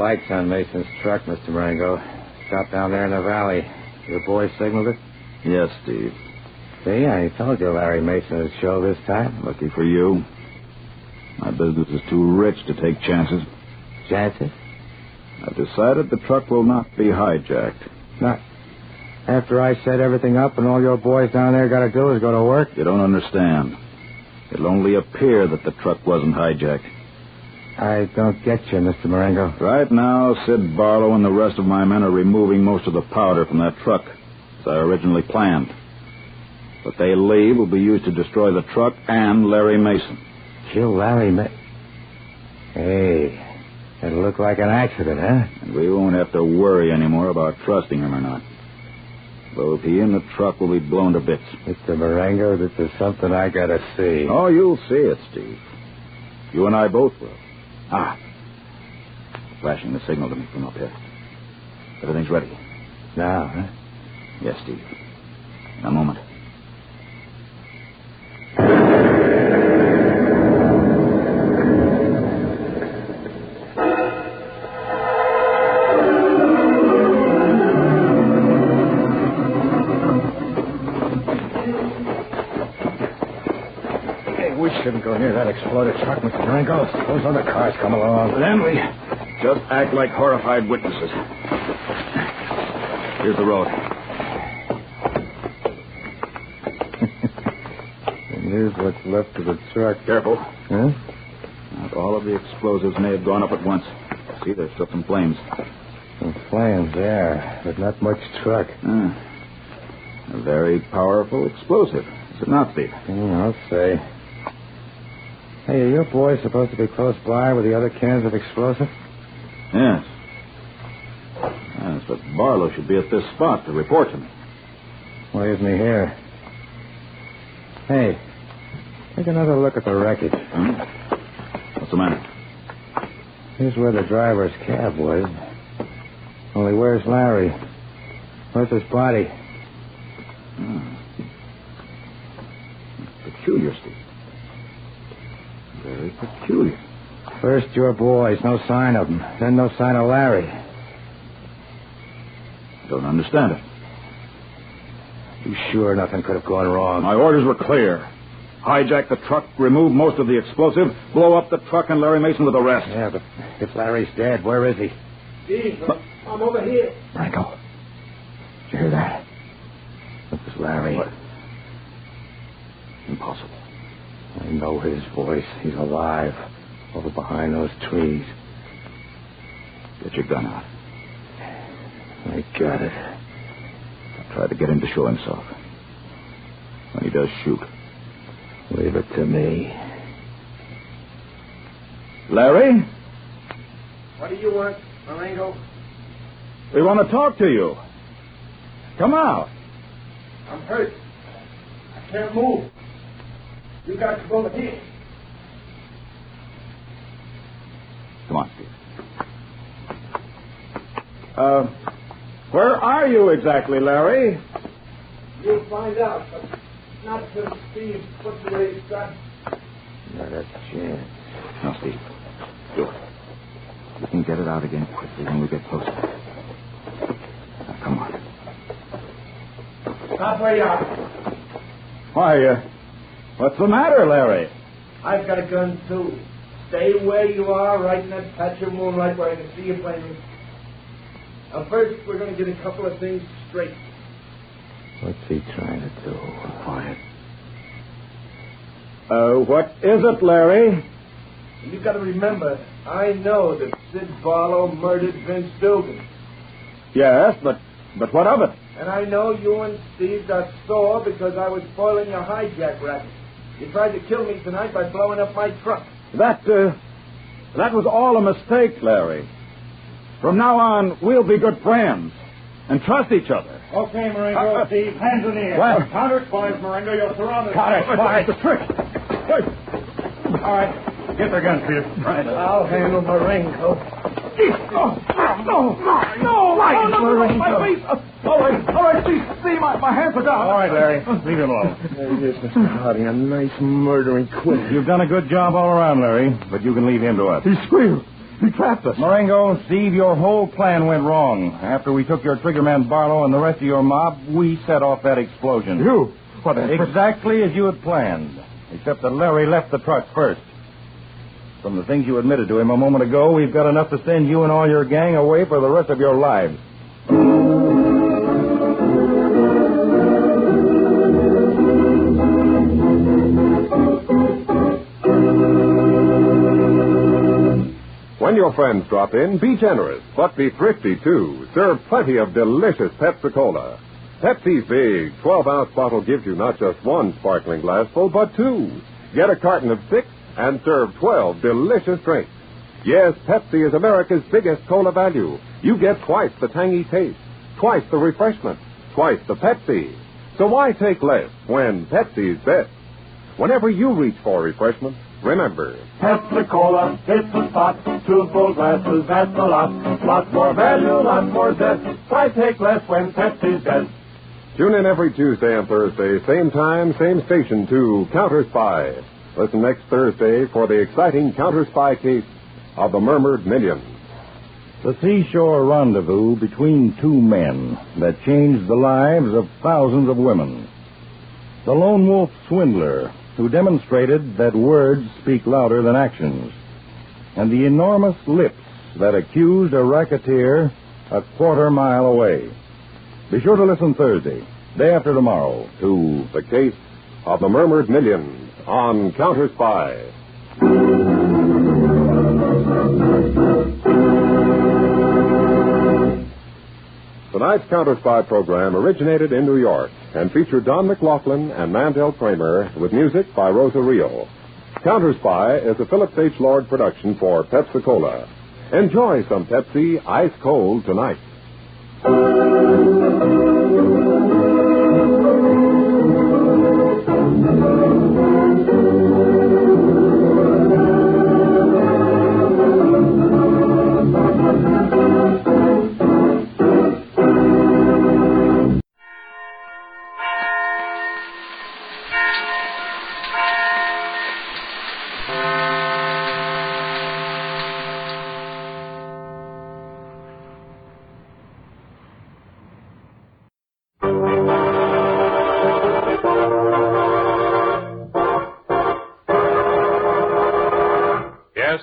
lights on Mason's truck, Mr. Marengo. Stopped down there in the valley. Your boy signaled it? Yes, Steve. See, I told you Larry Mason would show this time. Lucky for you. My business is too rich to take chances. Chances? I've decided the truck will not be hijacked. Not after I set everything up and all your boys down there got to do is go to work? You don't understand. It'll only appear that the truck wasn't hijacked. I don't get you, Mr. Marengo. Right now, Sid Barlow and the rest of my men are removing most of the powder from that truck, as I originally planned. What they leave will be used to destroy the truck and Larry Mason. Kill Larry Mason? Hey, it'll look like an accident, huh? And we won't have to worry anymore about trusting him or not. Both he and the truck will be blown to bits. Mr. Marengo, this is something I gotta see. Oh, you'll see it, Steve. You and I both will. Flashing the signal to me from up here. Everything's ready. Now, huh? Yes, Steve. In a moment. We shouldn't go near that exploded truck, Mr. Marengo. Those other cars come along. Then we just act like horrified witnesses. Here's the road. And here's what's left of the truck. Careful. Huh? Not all of the explosives may have gone up at once. See, there's still some flames. Some flames there, but not much truck. A very powerful explosive. Is it not, Steve? I'll say. Hey, are your boys supposed to be close by with the other cans of explosive? Yes. Yes, but Barlow should be at this spot to report to me. Why isn't he here? Hey, take another look at the wreckage. What's the matter? Here's where the driver's cab was. Only where's Larry? Where's his body? Peculiar, Steve. Very peculiar. First your boys, no sign of them. Then no sign of Larry. Don't understand it. You sure nothing could have gone wrong? My orders were clear. Hijack the truck, remove most of the explosive, blow up the truck, and Larry Mason with the rest. Yeah, but if Larry's dead, where is he? Steve, I'm over here. Franco, did you hear that? This is Larry. What? Impossible. I know his voice. He's alive. Over behind those trees. Get your gun out. I got it. I'll try to get him to show himself. When he does, shoot. Leave it to me. Larry? What do you want, Marengo? We want to talk to you. Come out. I'm hurt. I can't move. You got to go here. Come on, Steve. Where are you exactly, Larry? You'll find out, but not till Steve puts away his gun. Not a chance. No, Steve. Do it. We can get it out again quickly when we get closer. Now, come on. Stop where you are. Why, what's the matter, Larry? I've got a gun, too. Stay where you are, right in that patch of moonlight where I can see you plainly. Now, first, we're going to get a couple of things straight. What's he trying to do? Quiet. What is it, Larry? You've got to remember, I know that Sid Barlow murdered Vince Dugan. Yes, but what of it? And I know you and Steve got sore because I was spoiling your hijack racket. You tried to kill me tonight by blowing up my truck. That was all a mistake, Larry. From now on, we'll be good friends and trust each other. Okay, Marengo, Steve, hands in the air. What? Counterspy, Marengo, you're surrounded. Counterspy. The trick. Wait. All right, get the gun, Steve. Right. I'll handle Marengo. No, Marengo. All right, see, my hands are down. All right, Larry, leave him alone. There he is, Mr. Harding, a nice murdering quitter. You've done a good job all around, Larry, but you can leave him to us. He squealed. He trapped us. Marengo, Steve, your whole plan went wrong. After we took your triggerman Barlow and the rest of your mob, we set off that explosion. You? What? Exactly as you had planned. Except that Larry left the truck first. From the things you admitted to him a moment ago, we've got enough to send you and all your gang away for the rest of your lives. When your friends drop in, be generous, but be thrifty, too. Serve plenty of delicious Pepsi-Cola. Pepsi's big 12-ounce bottle gives you not just one sparkling glassful, but two. Get a carton of 6 and serve 12 delicious drinks. Yes, Pepsi is America's biggest cola value. You get twice the tangy taste, twice the refreshment, twice the Pepsi. So why take less when Pepsi's best? Whenever you reach for refreshment, remember, Pepsi-Cola, it's the spot. 2 full glasses, that's a lot. Lots more value, lots more zest. Why take less when Pepsi's best? Tune in every Tuesday and Thursday, same time, same station, to Counterspy. Listen next Thursday for the exciting Counterspy case of the Murmured Millions. The seashore rendezvous between two men that changed the lives of thousands of women. The lone wolf swindler who demonstrated that words speak louder than actions. And the enormous lips that accused a racketeer a quarter-mile away. Be sure to listen Thursday, day after tomorrow, to The Case of the Murmured Millions on Counterspy. Tonight's Counterspy program originated in New York and featured Don McLaughlin and Mandel Kramer with music by Rosa Rio. Counterspy is a Phillips H. Lord production for Pepsi-Cola. Enjoy some Pepsi ice cold tonight.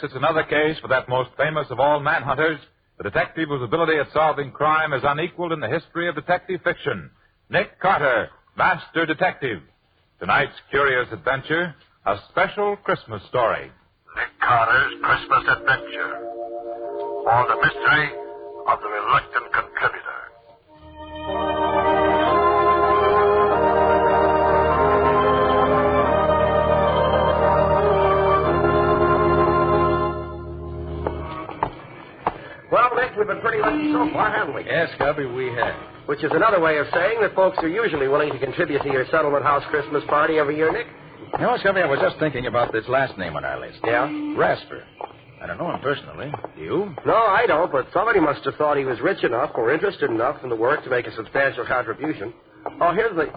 It's another case for that most famous of all manhunters, the detective whose ability at solving crime is unequaled in the history of detective fiction, Nick Carter, Master Detective. Tonight's curious adventure, a special Christmas story. Nick Carter's Christmas Adventure, or the mystery of the reluctant contributor. Well, Nick, we've been pretty lucky so far, haven't we? Yes, Gubby, we have. Which is another way of saying that folks are usually willing to contribute to your settlement house Christmas party every year, Nick. You know, Scubby, I was just thinking about this last name on our list. Yeah? Rasper. I don't know him personally. You? No, I don't, but somebody must have thought he was rich enough or interested enough in the work to make a substantial contribution. Oh, here's the...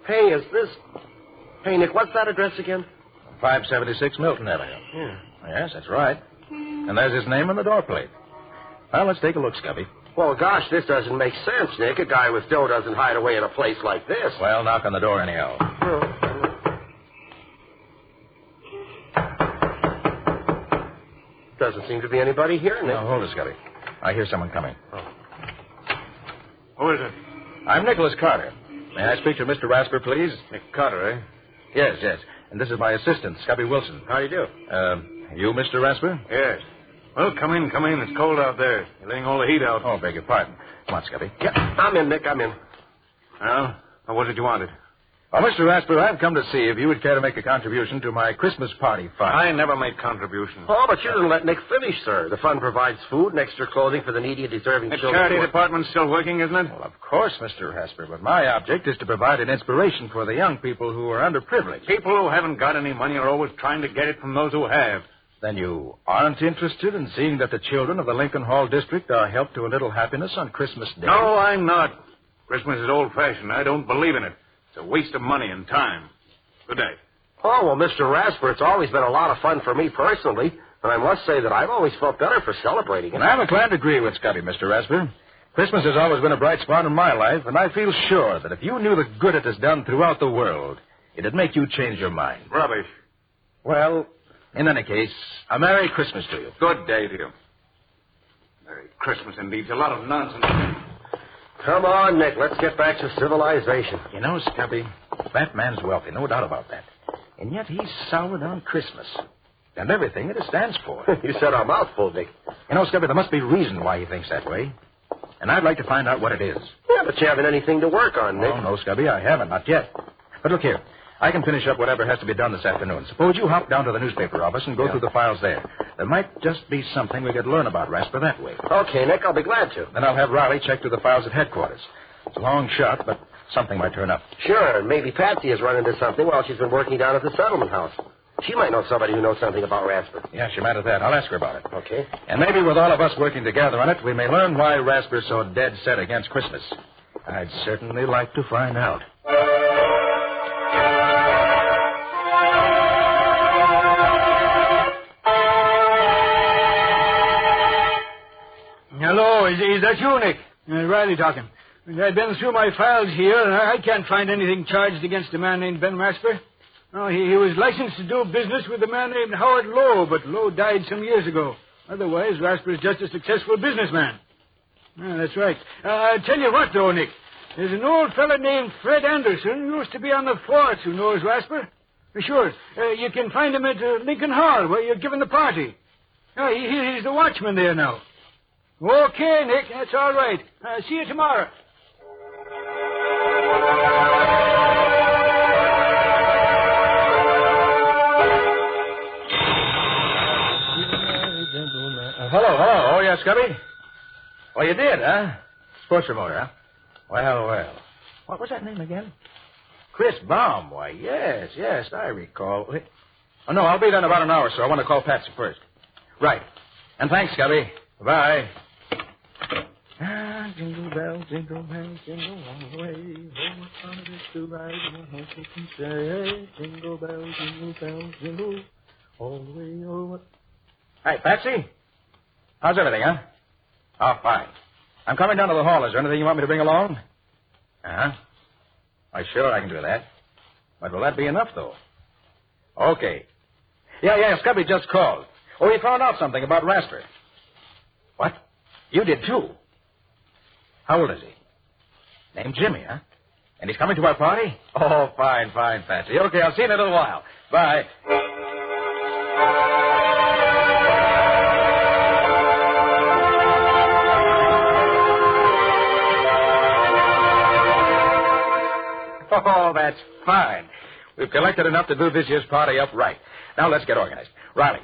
Hey, Nick, what's that address again? 576 Milton Avenue. Yeah. Yes, that's right. And there's his name on the door plate. Well, let's take a look, Scubby. Well, gosh, this doesn't make sense, Nick. A guy with dough doesn't hide away in a place like this. Well, knock on the door anyhow. Doesn't seem to be anybody here, Nick. No, hold it, Scubby. I hear someone coming. Oh. Who is it? I'm Nicholas Carter. May I speak to Mr. Rasper, please? Nick Carter, eh? Yes. And this is my assistant, Scubby Wilson. How do you do? You, Mr. Rasper? Yes. Well, come in. It's cold out there. You're letting all the heat out. Oh, beg your pardon. Come on, Scubby. Yeah, I'm in, Nick. I'm in. Well, what did you want? Well, Mr. Rasper, I've come to see if you would care to make a contribution to my Christmas party fund. I never make contributions. Oh, but you didn't let Nick finish, sir. The fund provides food and extra clothing for the needy and deserving The children. charity department's still working, isn't it? Well, of course, Mr. Rasper, but my object is to provide an inspiration for the young people who are underprivileged. People who haven't got any money are always trying to get it from those who have. Then you aren't interested in seeing that the children of the Lincoln Hall district are helped to a little happiness on Christmas Day? No, I'm not. Christmas is old-fashioned. I don't believe in it. It's a waste of money and time. Good day. Oh, well, Mr. Rasper, it's always been a lot of fun for me personally. And I must say that I've always felt better for celebrating it. And I'm inclined to agree with Scotty, Mr. Rasper. Christmas has always been a bright spot in my life, and I feel sure that if you knew the good it has done throughout the world, it'd make you change your mind. Rubbish. Well, in any case, a Merry Christmas to you. Good day to you. Merry Christmas, indeed. It's a lot of nonsense. Come on, Nick. Let's get back to civilization. You know, Scubby, that man's wealthy, no doubt about that. And yet he's soured on Christmas and everything that it stands for. You said a mouthful, Nick. You know, Scubby, there must be reason why he thinks that way. And I'd like to find out what it is. Yeah, but you haven't anything to work on, Nick. Oh, no, Scubby, I haven't. Not yet. But look here. I can finish up whatever has to be done this afternoon. Suppose you hop down to the newspaper office and go through the files there. There might just be something we could learn about Rasper that way. Okay, Nick, I'll be glad to. Then I'll have Riley check through the files at headquarters. It's a long shot, but something might turn up. Sure, and maybe Patsy has run into something while she's been working down at the settlement house. She might know somebody who knows something about Rasper. Yeah, she might have that. I'll ask her about it. Okay. And maybe with all of us working together on it, we may learn why Rasper's so dead set against Christmas. I'd certainly like to find out. Hello, is that you, Nick? Riley talking. I've been through my files here, and I can't find anything charged against a man named Ben Rasper. No, he was licensed to do business with a man named Howard Lowe, but Lowe died some years ago. Otherwise, Rasper's just a successful businessman. Yeah, that's right. I'll tell you what, though, Nick. There's an old fellow named Fred Anderson who used to be on the force who knows Rasper. Sure. You can find him at Lincoln Hall, where you're giving the party. He's the watchman there now. Okay, Nick, that's all right. See you tomorrow. Hello. Oh, yeah, Scubby? Oh, you did, huh? Sports remoter, huh? Well. What was that name again? Chris Baum. Why, yes, I recall. Oh, no, I'll be there in about an hour, so I want to call Patsy first. Right. And thanks, Scubby. Bye. Jingle bells, jingle all the way. Oh, what fun it is to ride in a horse open sleigh. Jingle bells, jingle all the way. Oh, what... Hey, Patsy. How's everything, huh? Oh, fine. I'm coming down to the hall. Is there anything you want me to bring along? Uh-huh. Why, sure, I can do that. But will that be enough, though? Okay. Yeah, Scubby just called. Oh, he found out something about Rasper. What? You did, too? How old is he? Named Jimmy, huh? And he's coming to our party? Oh, fine, Patsy. Okay, I'll see you in a little while. Bye. Oh, that's fine. We've collected enough to do this year's party up right. Now let's get organized. Riley,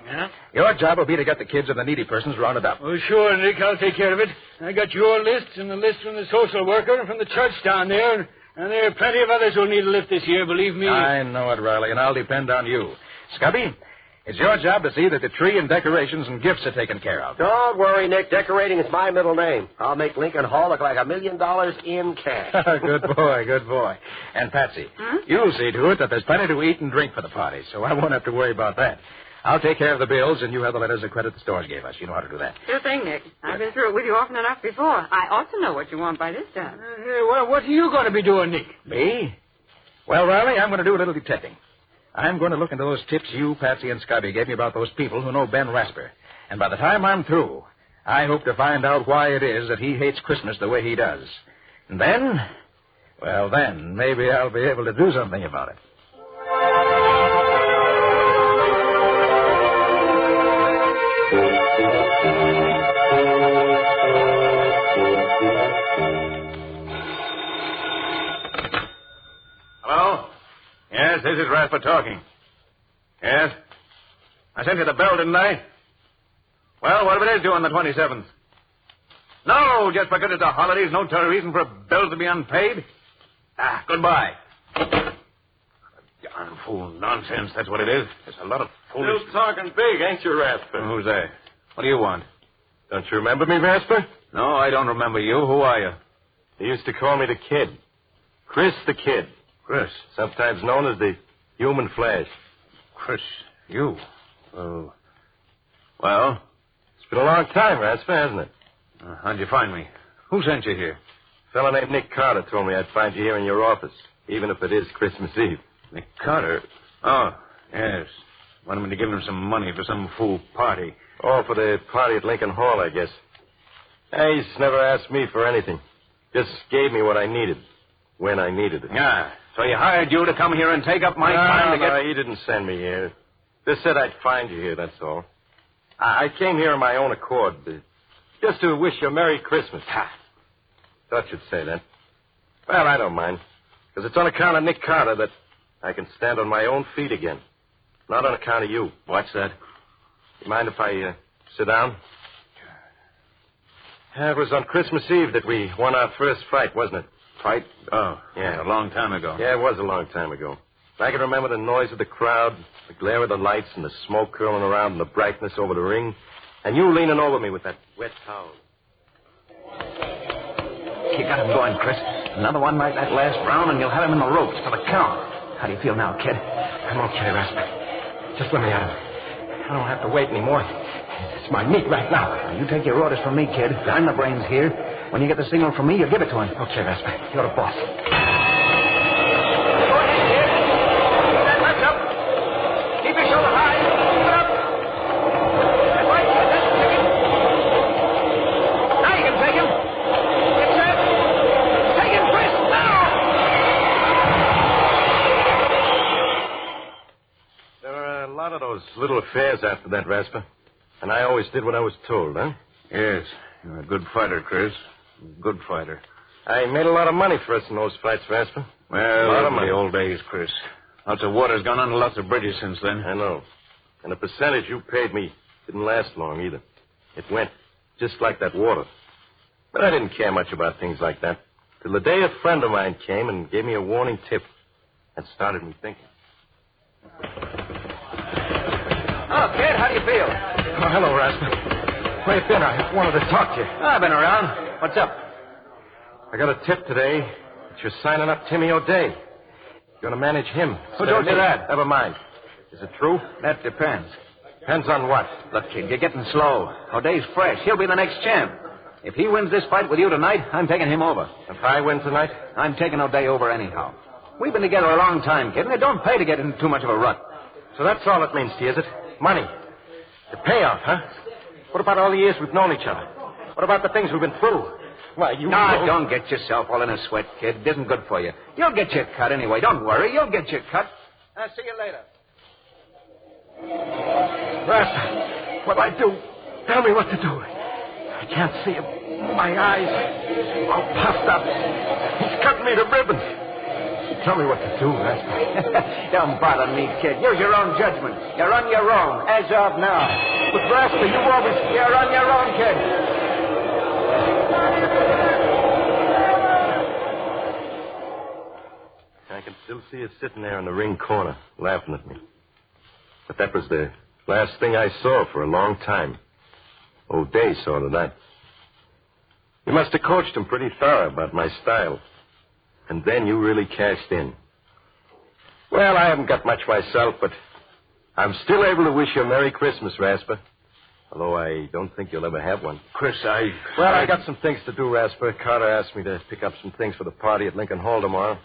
your job will be to get the kids and the needy persons rounded up. Oh, sure, Nick. I'll take care of it. I got your list and the list from the social worker and from the church down there. And there are plenty of others who'll need a lift this year, believe me. I know it, Riley, and I'll depend on you. Scubby, it's your job to see that the tree and decorations and gifts are taken care of. Don't worry, Nick. Decorating is my middle name. I'll make Lincoln Hall look like $1 million in cash. Good boy. And Patsy, you'll see to it that there's plenty to eat and drink for the party, so I won't have to worry about that. I'll take care of the bills, and you have the letters of credit the stores gave us. You know how to do that. Sure thing, Nick. I've been through it with you often enough before. I ought to know what you want by this time. What are you going to be doing, Nick? Me? Well, Riley, I'm going to do a little detecting. I'm going to look into those tips you, Patsy, and Scubby gave me about those people who know Ben Rasper. And by the time I'm through, I hope to find out why it is that he hates Christmas the way he does. And then, maybe I'll be able to do something about it. Hello? Yes, this is Rasper talking. Yes? I sent you the bill, didn't I? Well, what if it is due on the 27th? No, just because it's a holiday is no reason for a bill to be unpaid. Goodbye. Darn fool nonsense, that's what it is. There's a lot of foolish... Still talking big, ain't you, Rasper? Who's that? What do you want? Don't you remember me, Rasper? No, I don't remember you. Who are you? They used to call me the Kid. Chris the Kid. Chris. Sometimes known as the Human Flash. Chris, you? Well? It's been a long time, Rasper, hasn't it? How'd you find me? Who sent you here? A fellow named Nick Carter told me I'd find you here in your office, even if it is Christmas Eve. Nick Carter? Oh, yes. Wanted me to give him some money for some fool party. Oh, for the party at Lincoln Hall, I guess. He's never asked me for anything. Just gave me what I needed, when I needed it. Yeah, so he hired you to come here and take up my time to get... No, he didn't send me here. Just said I'd find you here, that's all. I came here on my own accord, just to wish you a Merry Christmas. Thought you'd say that. Well, I don't mind, because it's on account of Nick Carter that I can stand on my own feet again. Not on account of you. What's that? You mind if I sit down? It was on Christmas Eve that we won our first fight, wasn't it? Fight? Oh, yeah. A long time ago. Yeah, it was a long time ago. I can remember the noise of the crowd, the glare of the lights, and the smoke curling around, and the brightness over the ring, and you leaning over me with that wet towel. You got him going, Chris. Another one like that last round, and you'll have him in the ropes for the count. How do you feel now, kid? I'm okay, Rasper. Just let me at him. I don't have to wait anymore. It's my meat right now. You take your orders from me, kid. I'm the brains here. When you get the signal from me, you give it to him. Okay, Rasper. You're the boss. Go ahead, kid. Keep that left up. Keep your shoulder high. Keep it up. That's right, kid. That's it. Now you can take him. Get set. Take him, Chris. Now! There were a lot of those little affairs after that, Rasper. And I always did what I was told, huh? Yes. You're a good fighter, Chris. Good fighter. I made a lot of money for us in those fights, Rasper. Well, a lot of money. the old days, Chris. Lots of water's gone under lots of bridges since then. I know. And the percentage you paid me didn't last long either. It went just like that water. But I didn't care much about things like that. Till the day a friend of mine came and gave me a warning tip. And started me thinking. Oh, kid, how do you feel? Oh, hello, Rasper. Where you been? I wanted to talk to you. I've been around. What's up? I got a tip today that you're signing up Timmy O'Day. You're going to manage him. Oh, don't do that. Never mind. Is it true? That depends. Depends on what? Look, kid, you're getting slow. O'Day's fresh. He'll be the next champ. If he wins this fight with you tonight, I'm taking him over. If I win tonight? I'm taking O'Day over anyhow. We've been together a long time, kid, and it don't pay to get in too much of a rut. So that's all it means to you, is it? Money. The payoff, huh? What about all the years we've known each other? What about the things we've been through? Why, you know... Don't get yourself all in a sweat, kid. It isn't good for you. You'll get your cut anyway. Don't worry. You'll get your cut. I'll see you later. Rasper, what'll I do? Tell me what to do. I can't see him. My eyes all puffed up. He's cutting me to ribbons. Tell me what to do, Rasper. Don't bother me, kid. Use your own judgment. You're on your own, as of now. But, Rasper, you always... You're on your own, kid. I can still see you sitting there in the ring corner, laughing at me. But that was the last thing I saw for a long time. O'Day saw tonight. You must have coached him pretty thorough about my style. And then you really cashed in. Well, I haven't got much myself, but I'm still able to wish you a Merry Christmas, Rasper. Although I don't think you'll ever have one. Chris, I got some things to do, Rasper. Carter asked me to pick up some things for the party at Lincoln Hall tomorrow.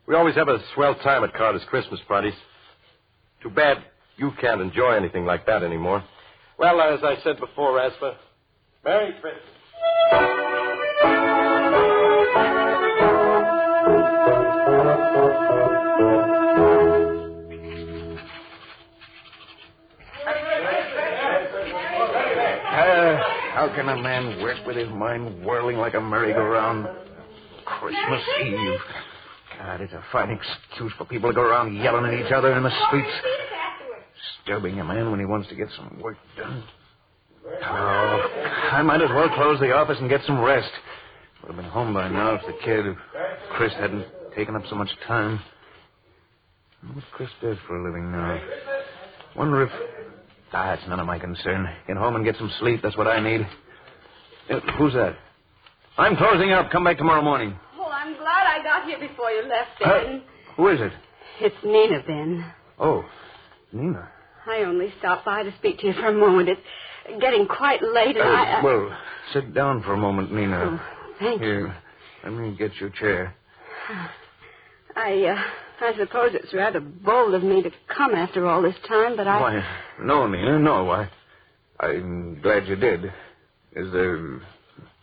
We always have a swell time at Carter's Christmas parties. Too bad you can't enjoy anything like that anymore. Well, as I said before, Rasper, Merry Christmas. How can a man work with his mind whirling like a merry-go-round? Christmas Eve. God, it's a fine excuse for people to go around yelling at each other in the streets. Disturbing a man when he wants to get some work done. Oh, I might as well close the office and get some rest. Would have been home by now if the kid, if Chris hadn't taken up so much time. What Chris does for a living now. Wonder if... it's none of my concern. Get home and get some sleep. That's what I need. Who's that? I'm closing up. Come back tomorrow morning. Oh, I'm glad I got here before you left, Ben. Who is it? It's Nina, Ben. Oh, Nina. I only stopped by to speak to you for a moment. It's getting quite late, and Well, sit down for a moment, Nina. Oh, thank you. Here, let me get your chair. I suppose it's rather bold of me to come after all this time, but Why, no, Nina, no. I'm glad you did. Is there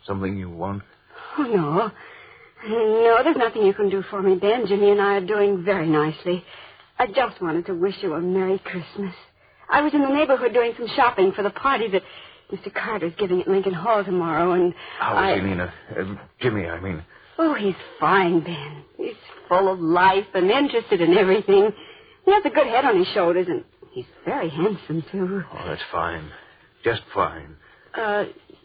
something you want? Oh, no. No, there's nothing you can do for me, Ben. Jimmy and I are doing very nicely. I just wanted to wish you a Merry Christmas. I was in the neighborhood doing some shopping for the party that Mr. Carter's giving at Lincoln Hall tomorrow, and How is he, Nina? Jimmy, I mean. Oh, he's fine, Ben. He's full of life and interested in everything. He has a good head on his shoulders, and he's very handsome, too. Oh, that's fine. Just fine.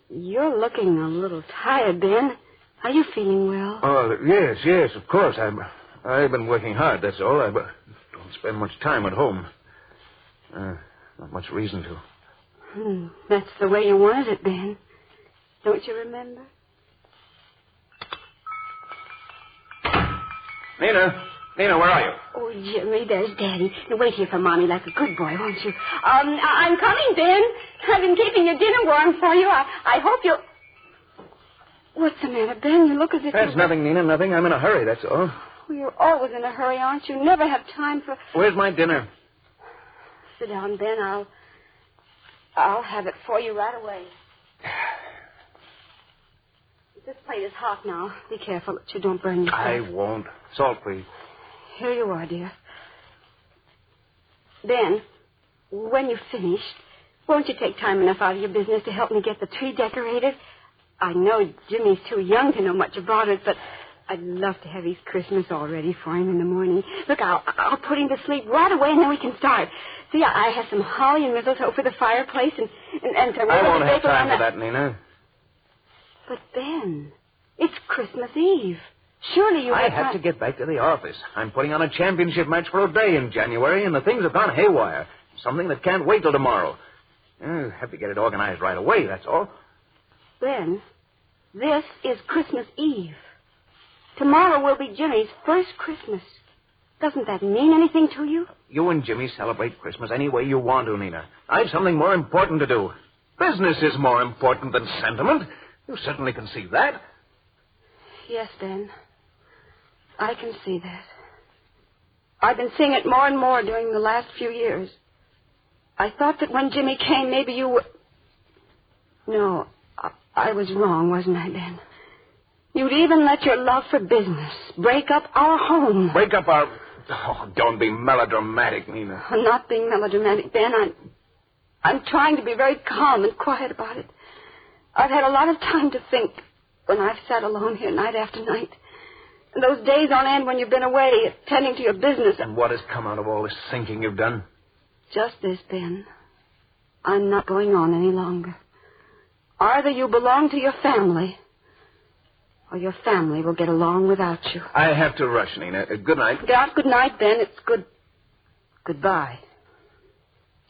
You're looking a little tired, Ben. Are you feeling well? Oh, yes, of course. I've been working hard, that's all. I don't spend much time at home. Not much reason to. That's the way you wanted it, Ben. Don't you remember? Nina, where are you? Oh, Jimmy, there's Daddy. Now, wait here for Mommy like a good boy, won't you? I'm coming, Ben. I've been keeping your dinner warm for you. I hope you'll... What's the matter, Ben? You look as if... That's nothing, Nina, nothing. I'm in a hurry, that's all. Well, you're always in a hurry, aren't you? Never have time for... Where's my dinner? Sit down, Ben. I'll have it for you right away. This plate is hot now. Be careful that you don't burn yourself. I won't. Salt, please. Here you are, dear. Ben, when you've finished, won't you take time enough out of your business to help me get the tree decorated? I know Jimmy's too young to know much about it, but I'd love to have his Christmas all ready for him in the morning. Look, I'll put him to sleep right away, and then we can start. See, I have some holly and mistletoe for the fireplace, and some... I won't have time for that, Nina. But, Ben, it's Christmas Eve. Surely you I have to get back to the office. I'm putting on a championship match for O'Day in January, and the things have gone haywire. Something that can't wait till tomorrow. I have to get it organized right away, that's all. Ben, this is Christmas Eve. Tomorrow will be Jimmy's first Christmas. Doesn't that mean anything to you? You and Jimmy celebrate Christmas any way you want to, Nina. I've something more important to do. Business is more important than sentiment. You certainly can see that. Yes, Ben. I can see that. I've been seeing it more and more during the last few years. I thought that when Jimmy came, maybe you would... No, I was wrong, wasn't I, Ben? You'd even let your love for business break up our home. Break up our... Oh, don't be melodramatic, Nina. I'm not being melodramatic, Ben. I'm trying to be very calm and quiet about it. I've had a lot of time to think when I've sat alone here night after night. And those days on end when you've been away attending to your business. And what has come out of all this thinking you've done? Just this, Ben. I'm not going on any longer. Either you belong to your family, or your family will get along without you. I have to rush, Nina. Good night. Good night, Ben. It's goodbye.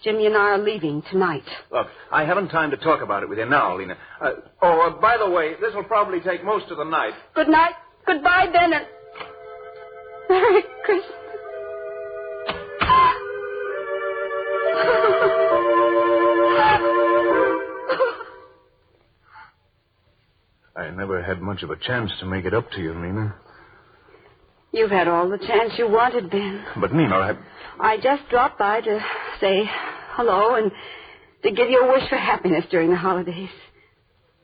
Jimmy and I are leaving tonight. Look, I haven't time to talk about it with you now, Lena. By the way, this will probably take most of the night. Good night. Goodbye, Ben, and Merry Christmas. I never had much of a chance to make it up to you, Nina. You've had all the chance you wanted, Ben. But, Nina, I just dropped by to say hello and to give you a wish for happiness during the holidays.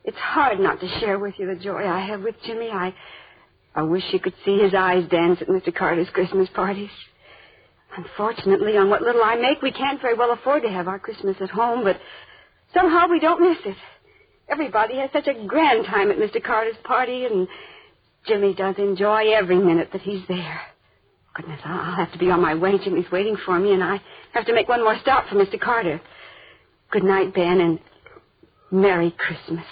It's hard not to share with you the joy I have with Jimmy. I wish you could see his eyes dance at Mr. Carter's Christmas parties. Unfortunately, on what little I make, we can't very well afford to have our Christmas at home, but somehow we don't miss it. Everybody has such a grand time at Mr. Carter's party, and Jimmy does enjoy every minute that he's there. Goodness, I'll have to be on my way. Jimmy's waiting for me, and I have to make one more stop for Mr. Carter. Good night, Ben, and Merry Christmas.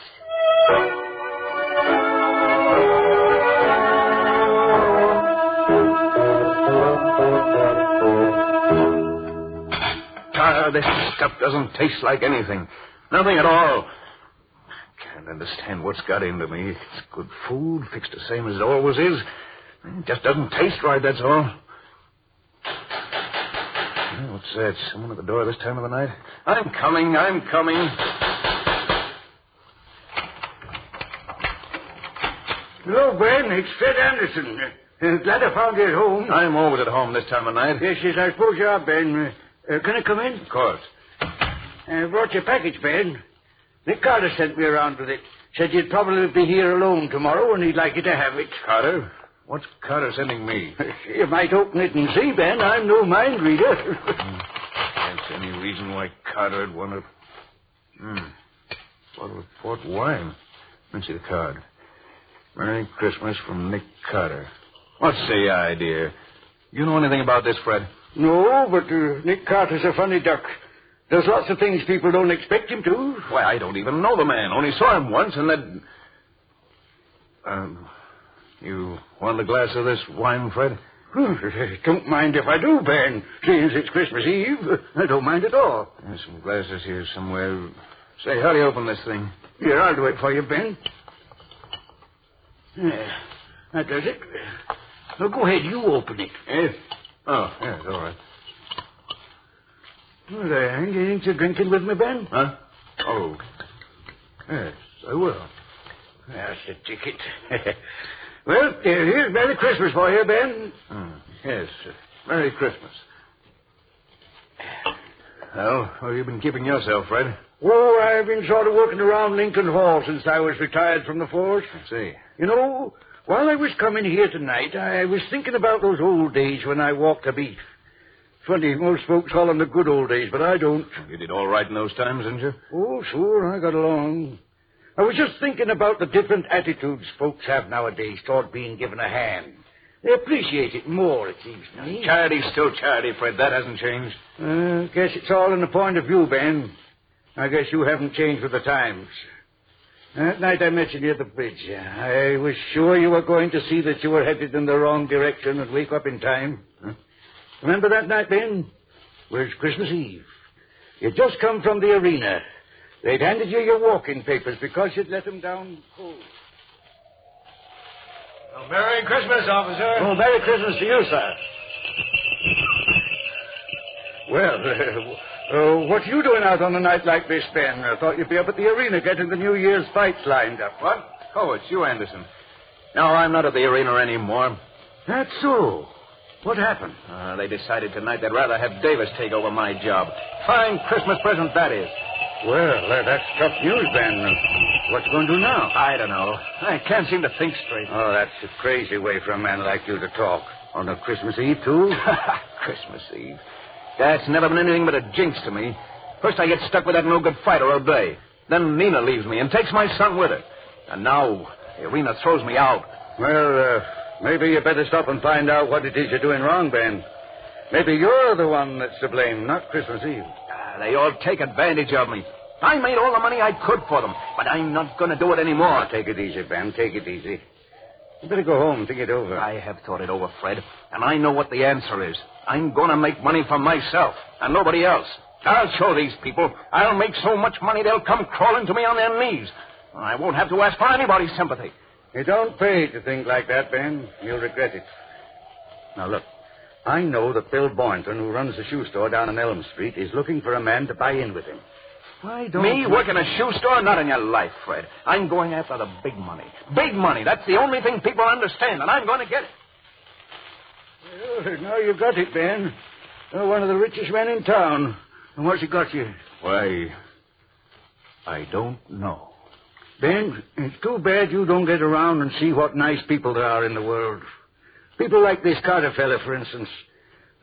This stuff doesn't taste like anything. Nothing at all. I can't understand what's got into me. It's good food, fixed the same as it always is. It just doesn't taste right, that's all. What's that? Someone at the door this time of the night? I'm coming. Hello, Ben. It's Fred Anderson. Glad I found you at home. I'm always at home this time of night. Yes, I suppose you are, Ben. Can I come in? Of course. I brought your package, Ben. Nick Carter sent me around with it. Said you'd probably be here alone tomorrow and he'd like you to have it. Carter? What's Carter sending me? You might open it and see, Ben. I'm no mind reader. Can't see any reason why Carter would want to... Bottle of port wine. Let me see the card. Merry Christmas from Nick Carter. What's the idea? You know anything about this, Fred? No, but Nick Carter's a funny duck. Does lots of things people don't expect him to. Why, I don't even know the man. Only saw him once and then... You want a glass of this wine, Fred? Don't mind if I do, Ben. Since it's Christmas Eve, I don't mind at all. There's some glasses here somewhere. Say, how do you open this thing? Here, I'll do it for you, Ben. Yeah, that does it. Now, go ahead, you open it. Yes? Oh, yes, all right. Well, there, ain't you drinking with me, Ben? Huh? Oh. Yes, I will. That's the ticket. Well, here's Merry Christmas for you, Ben. Yes, Merry Christmas. Well, how have you been keeping yourself, Fred? Oh, I've been sort of working around Lincoln Hall since I was retired from the force. I see. You know, while I was coming here tonight, I was thinking about those old days when I walked a beat. Funny, most folks call them the good old days, but I don't. You did all right in those times, didn't you? Oh, sure, I got along. I was just thinking about the different attitudes folks have nowadays toward being given a hand. They appreciate it more, it seems to me. Charity's still charity, Fred. That hasn't changed. Guess it's all in the point of view, Ben. I guess you haven't changed with the times. That night I met you near the bridge. I was sure you were going to see that you were headed in the wrong direction and wake up in time. Remember that night, Ben? It was Christmas Eve. You'd just come from the arena. They'd handed you your walking papers because you'd let them down cold. Well, Merry Christmas, officer. Oh, Merry Christmas to you, sir. Well, what you doing out on a night like this, Ben? I thought you'd be up at the arena getting the New Year's fights lined up. What? Oh, it's you, Anderson. No, I'm not at the arena anymore. That's so. What happened? They decided tonight they'd rather have Davis take over my job. Fine Christmas present that is. Well, that's tough news, Ben. What you going to do now? I don't know. I can't seem to think straight. Oh, that's a crazy way for a man like you to talk. On a Christmas Eve, too? Christmas Eve. That's never been anything but a jinx to me. First I get stuck with that no-good fighter all day. Then Nina leaves me and takes my son with her. And now the arena throws me out. Well, maybe you better stop and find out what it is you're doing wrong, Ben. Maybe you're the one that's to blame, not Christmas Eve. They all take advantage of me. I made all the money I could for them, but I'm not going to do it anymore. Take it easy, Ben. Take it easy. You better go home and think it over. I have thought it over, Fred, and I know what the answer is. I'm going to make money for myself and nobody else. I'll show these people. I'll make so much money they'll come crawling to me on their knees. I won't have to ask for anybody's sympathy. It don't pay to think like that, Ben. You'll regret it. Now, look. I know that Bill Boynton, who runs the shoe store down on Elm Street, is looking for a man to buy in with him. Why don't Me work in a shoe store? Not in your life, Fred. I'm going after the big money. Big money. That's the only thing people understand, and I'm going to get it. Well, now you've got it, Ben. You're one of the richest men in town. And what's it got you? Why, I don't know. Ben, it's too bad you don't get around and see what nice people there are in the world. People like this Carter fella, for instance.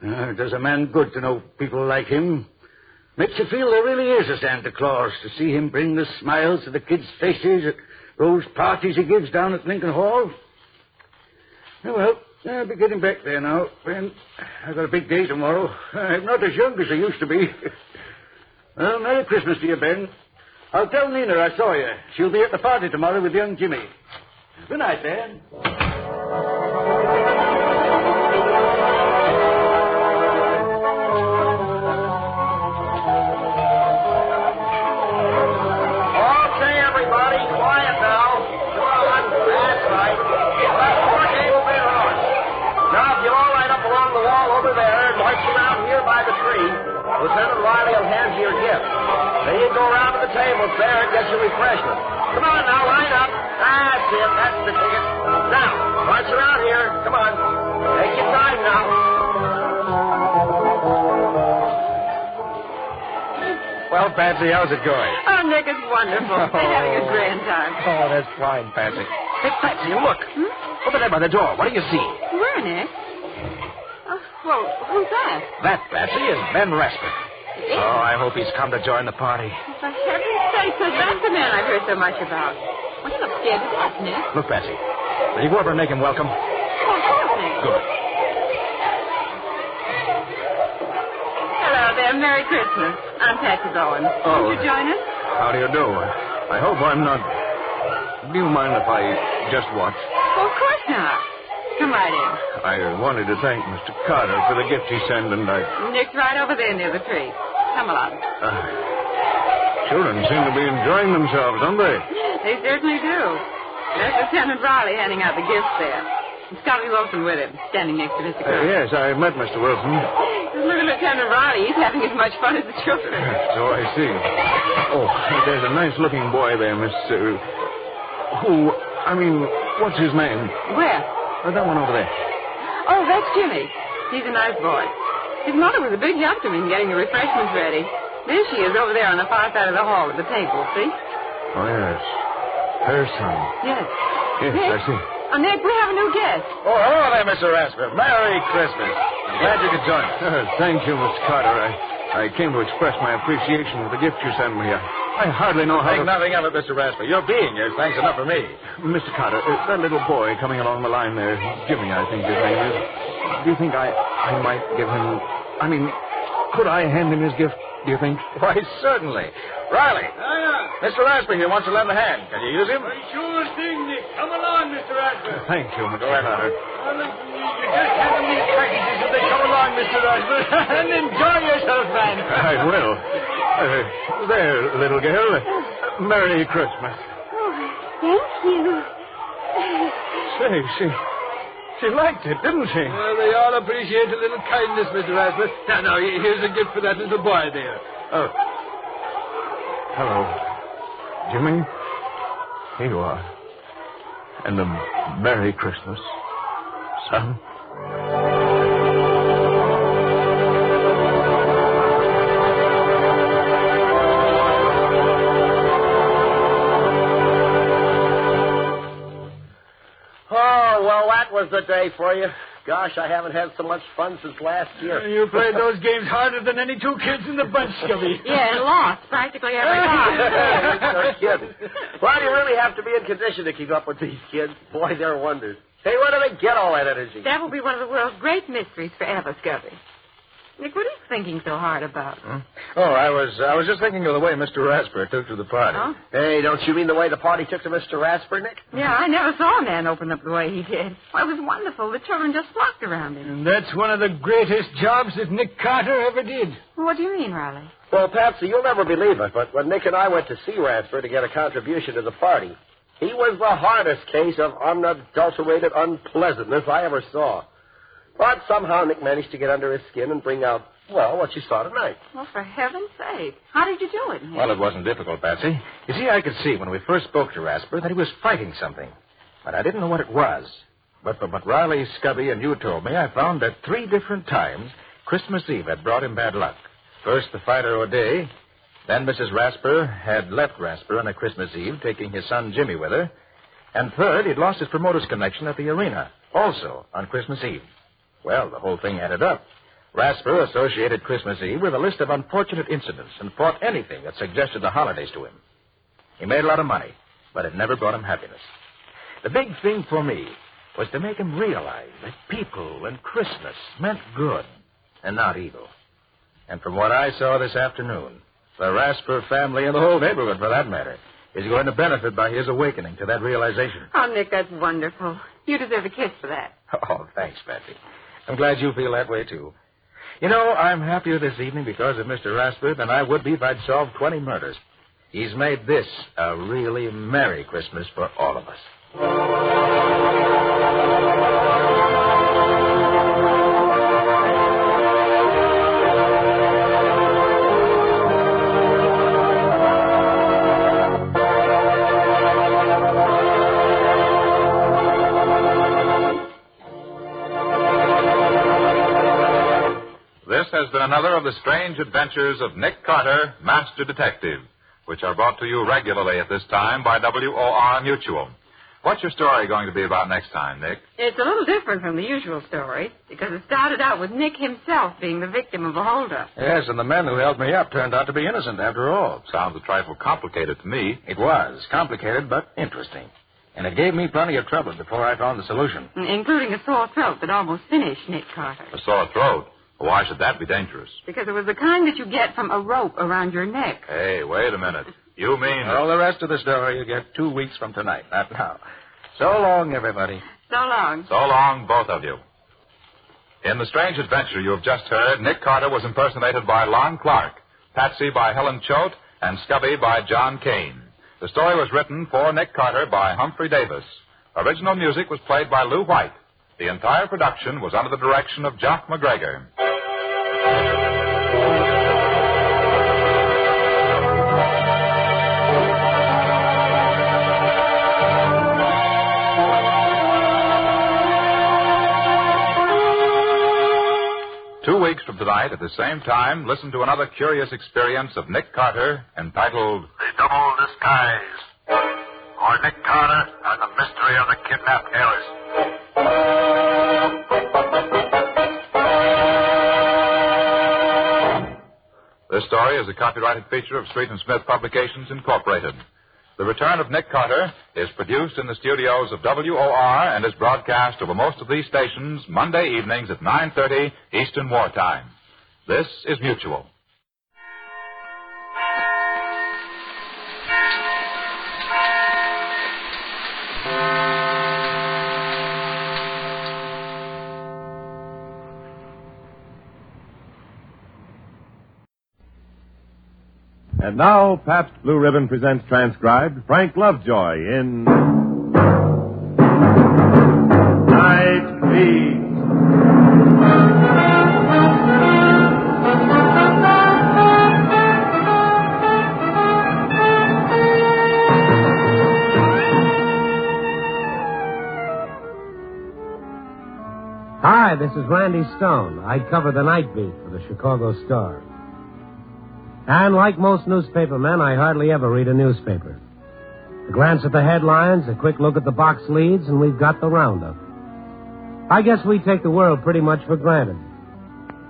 It does a man good to know people like him. Makes you feel there really is a Santa Claus, to see him bring the smiles to the kids' faces at those parties he gives down at Lincoln Hall. Well, I'll be getting back there now, Ben. I've got a big day tomorrow. I'm not as young as I used to be. Well, Merry Christmas to you, Ben. I'll tell Nina I saw you. She'll be at the party tomorrow with young Jimmy. Good night, Ben. Around here by the tree. Lieutenant Riley will hand you your gift. Then you go around to the tables there and get your refreshment. Come on now, line up. That's it. That's the ticket. Now, march around here. Come on. Take your time now. Well, Patsy, how's it going? Oh, Nick, it's wonderful. I'm having a grand time. Oh, that's fine, Patsy. Hey, Patsy, look. Over there by the door. What do you see? Where, Nick? Well, who's that? That, Patsy, is Ben Rasper. Oh, I hope he's come to join the party. For heaven's sake, that's the man I've heard so much about. Well, he looks scared to death, Nick. Look, Patsy, will you go over and make him welcome? Oh, of course, Nick. Good. Hello there. Merry Christmas. I'm Patsy Bowen. Oh. Won't you join us? How do you do? I hope I'm not... Do you mind if I just watch? Well, of course not. Come right in. I wanted to thank Mr. Carter for the gift he sent, and I... Nick's right over there near the tree. Come along. Children seem to be enjoying themselves, don't they? They certainly do. There's Lieutenant Riley handing out the gifts there. And Scotty Wilson with him, standing next to Mr. Carter. Yes, I met Mr. Wilson. Look at Lieutenant Riley. He's having as much fun as the children. So I see. Oh, there's a nice-looking boy there, Miss... what's his name? Where? That one over there. Oh, that's Jimmy. He's a nice boy. His mother was a big help to me in getting the refreshments ready. There she is over there on the far side of the hall at the table, see? Oh, yes. Her son. Yes. Yes, Nick? I see. Oh, Nick, we have a new guest. Oh, hello there, Mr. Rasper. Merry Christmas. I'm glad you could join us. Thank you, Miss Carter. I came to express my appreciation for the gift you sent me. I hardly know how Think to... nothing of it, Mr. Rasper. Your being here is thanks enough for me. Mr. Carter, that little boy coming along the line there, Jimmy, I think his name is. Do you think I might give him... could I hand him his gift, do you think? Why, certainly. Riley. Mr. Rasper here wants to lend a hand. Can you use him? Sure thing, Nick. Come along, Mr. Rasper. Thank you, Mr. Carter. You just hand them these packages as they come along, Mr. Rasper, and enjoy yourself, man. I will. There, little girl. Merry Christmas. Thank you. Say, she liked it, didn't she? Well, they all appreciate a little kindness, Mr. Rasper. Now, here's a gift for that little boy there. Oh. Hello, Jimmy. Here you are. And a Merry Christmas, son. Oh, well, that was the day for you. Gosh, I haven't had so much fun since last year. You played those games harder than any two kids in the bunch, Scubby. Yeah, and lost practically every time. No kidding. Why do you really have to be in condition to keep up with these kids? Boy, they're wonders. Hey, where do they get all that energy? That will be one of the world's great mysteries forever, Scubby. Nick, what are you thinking so hard about? Oh, I was just thinking of the way Mr. Rasper took to the party. Oh? Hey, don't you mean the way the party took to Mr. Rasper, Nick? Yeah, I never saw a man open up the way he did. Well, it was wonderful. The children just flocked around him. And that's one of the greatest jobs that Nick Carter ever did. Well, what do you mean, Riley? Well, Patsy, you'll never believe it, but when Nick and I went to see Rasper to get a contribution to the party, he was the hardest case of unadulterated unpleasantness I ever saw. But somehow Nick managed to get under his skin and bring out, well, what you saw tonight. Well, for heaven's sake. How did you do it, Nick? Well, it wasn't difficult, Patsy. You see, I could see when we first spoke to Rasper that he was fighting something. But I didn't know what it was. But from what Riley, Scubby, and you told me, I found that 3 different times Christmas Eve had brought him bad luck. First, the fighter O'Day. Then Mrs. Rasper had left Rasper on a Christmas Eve, taking his son Jimmy with her. And third, he'd lost his promoter's connection at the arena, also on Christmas Eve. Well, the whole thing added up. Rasper associated Christmas Eve with a list of unfortunate incidents and fought anything that suggested the holidays to him. He made a lot of money, but it never brought him happiness. The big thing for me was to make him realize that people and Christmas meant good and not evil. And from what I saw this afternoon, the Rasper family and the whole neighborhood, for that matter, is going to benefit by his awakening to that realization. Oh, Nick, that's wonderful. You deserve a kiss for that. Oh, thanks, Patsy. I'm glad you feel that way, too. You know, I'm happier this evening because of Mr. Rasper than I would be if I'd solved 20 murders. He's made this a really Merry Christmas for all of us. has been another of the strange adventures of Nick Carter, Master Detective, which are brought to you regularly at this time by WOR Mutual. What's your story going to be about next time, Nick? It's a little different from the usual story, because it started out with Nick himself being the victim of a holdup. Yes, and the men who held me up turned out to be innocent after all. Sounds a trifle complicated to me. It was. Complicated, but interesting. And it gave me plenty of trouble before I found the solution. Including a sore throat that almost finished Nick Carter. A sore throat? Why should that be dangerous? Because it was the kind that you get from a rope around your neck. Hey, wait a minute. You mean... Well, the rest of the story you get 2 weeks from tonight, not now. So long, everybody. So long. So long, both of you. In the strange adventure you have just heard, Nick Carter was impersonated by Lon Clark, Patsy by Helen Choate, and Scubby by John Kane. The story was written for Nick Carter by Humphrey Davis. Original music was played by Lou White. The entire production was under the direction of Jock McGregor. 2 weeks from tonight, at the same time, listen to another curious experience of Nick Carter entitled The Double Disguise, or Nick Carter and the Mystery of the Kidnapped Heiress. This story is a copyrighted feature of Street and Smith Publications, Incorporated. The Return of Nick Carter is produced in the studios of WOR and is broadcast over most of these stations Monday evenings at 9:30 Eastern Wartime. This is Mutual. And now, Pabst Blue Ribbon presents transcribed Frank Lovejoy in Night Beat. Hi, this is Randy Stone. I cover the night beat for the Chicago Star. And like most newspapermen, I hardly ever read a newspaper. A glance at the headlines, a quick look at the box leads, and we've got the roundup. I guess we take the world pretty much for granted.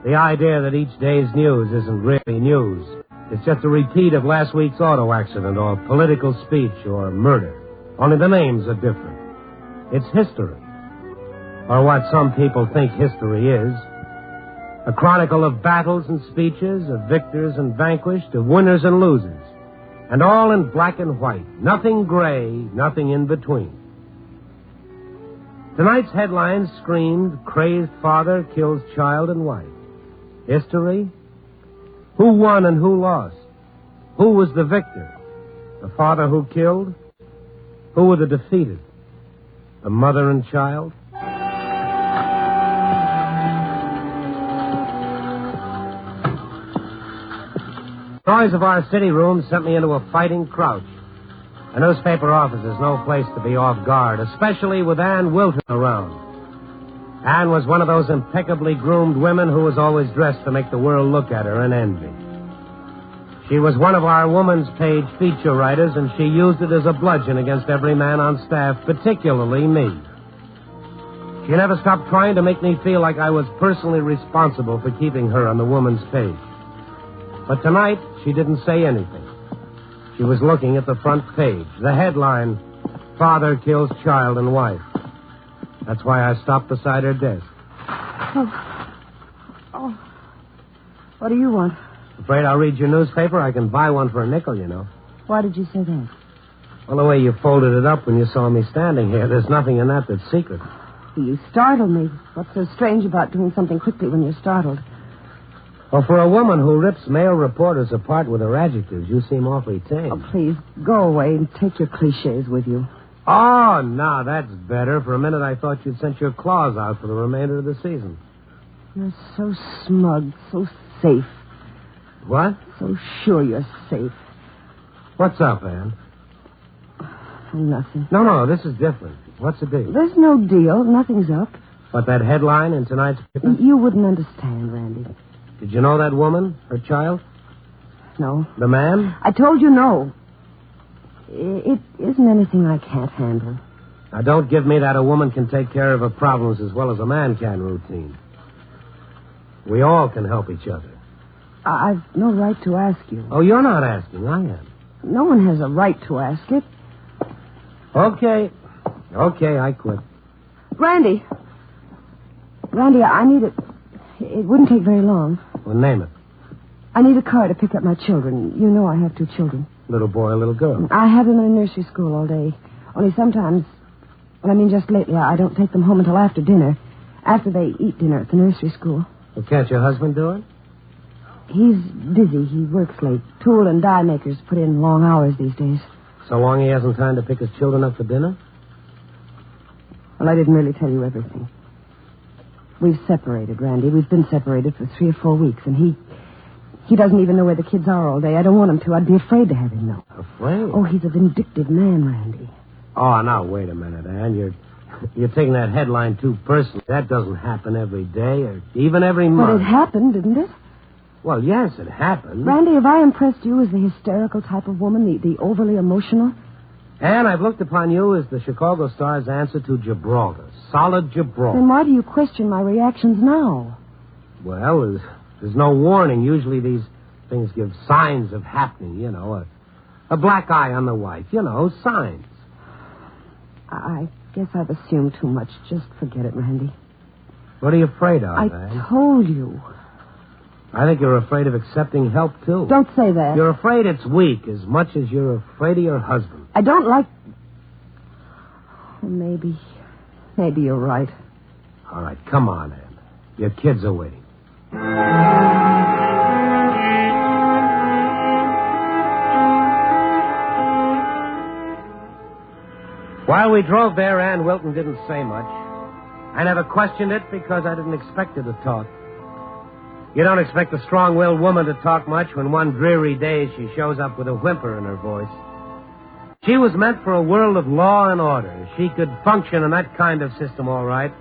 The idea that each day's news isn't really news. It's just a repeat of last week's auto accident or political speech or murder. Only the names are different. It's history. Or what some people think history is. A chronicle of battles and speeches, of victors and vanquished, of winners and losers. And all in black and white. Nothing gray, nothing in between. Tonight's headlines screamed, Crazed Father Kills Child and Wife. History? Who won and who lost? Who was the victor? The father who killed? Who were the defeated? The mother and child? The noise of our city room sent me into a fighting crouch. A newspaper office is no place to be off guard, especially with Ann Wilton around. Ann was one of those impeccably groomed women who was always dressed to make the world look at her and envy. She was one of our woman's page feature writers, and she used it as a bludgeon against every man on staff, particularly me. She never stopped trying to make me feel like I was personally responsible for keeping her on the woman's page. But tonight, she didn't say anything. She was looking at the front page. The headline, Father Kills Child and Wife. That's why I stopped beside her desk. Oh. What do you want? Afraid I'll read your newspaper? I can buy one for a nickel, you know. Why did you say that? Well, the way you folded it up when you saw me standing here, there's nothing in that that's secret. You startled me. What's so strange about doing something quickly when you're startled? Well, for a woman who rips male reporters apart with her adjectives, you seem awfully tame. Oh, please, go away and take your cliches with you. Oh, now that's better. For a minute, I thought you'd sent your claws out for the remainder of the season. You're so smug, so safe. What? So sure you're safe. What's up, Ann? Nothing. No, this is different. What's the deal? There's no deal. Nothing's up. But that headline in tonight's paper? You wouldn't understand, Randy. Did you know that woman, her child? No. The man? I told you no. It isn't anything I can't handle. Now, don't give me that a woman can take care of her problems as well as a man can, routine. We all can help each other. I've no right to ask you. Oh, you're not asking. I am. No one has a right to ask it. Okay. Okay, I quit. Randy, I need it. It wouldn't take very long. Well, name it. I need a car to pick up my children. You know I have 2 children. Little boy, little girl. I have them in a nursery school all day. Only sometimes, just lately, I don't take them home until after dinner. After they eat dinner at the nursery school. Well, can't your husband do it? He's busy. He works late. Tool and die makers put in long hours these days. So long he hasn't time to pick his children up for dinner? Well, I didn't really tell you everything. We've separated, Randy. We've been separated for 3 or 4 weeks, and he doesn't even know where the kids are all day. I don't want him to. I'd be afraid to have him know. Afraid? Oh, he's a vindictive man, Randy. Oh, now, wait a minute, Ann. You're taking that headline too personally. That doesn't happen every day or even every month. But it happened, didn't it? Well, yes, it happened. Randy, have I impressed you as the hysterical type of woman, the overly emotional? And I've looked upon you as the Chicago Star's answer to Gibraltar. Solid Gibraltar. Then why do you question my reactions now? Well, there's no warning. Usually these things give signs of happening, a black eye on the wife, signs. I guess I've assumed too much. Just forget it, Randy. What are you afraid of, I told you. I think you're afraid of accepting help, too. Don't say that. You're afraid it's weak as much as you're afraid of your husband. I don't like... Maybe you're right. All right, come on, Ann. Your kids are waiting. While we drove there, Ann Wilton didn't say much. I never questioned it because I didn't expect her to talk. You don't expect a strong-willed woman to talk much when one dreary day she shows up with a whimper in her voice. She was meant for a world of law and order. She could function in that kind of system all right.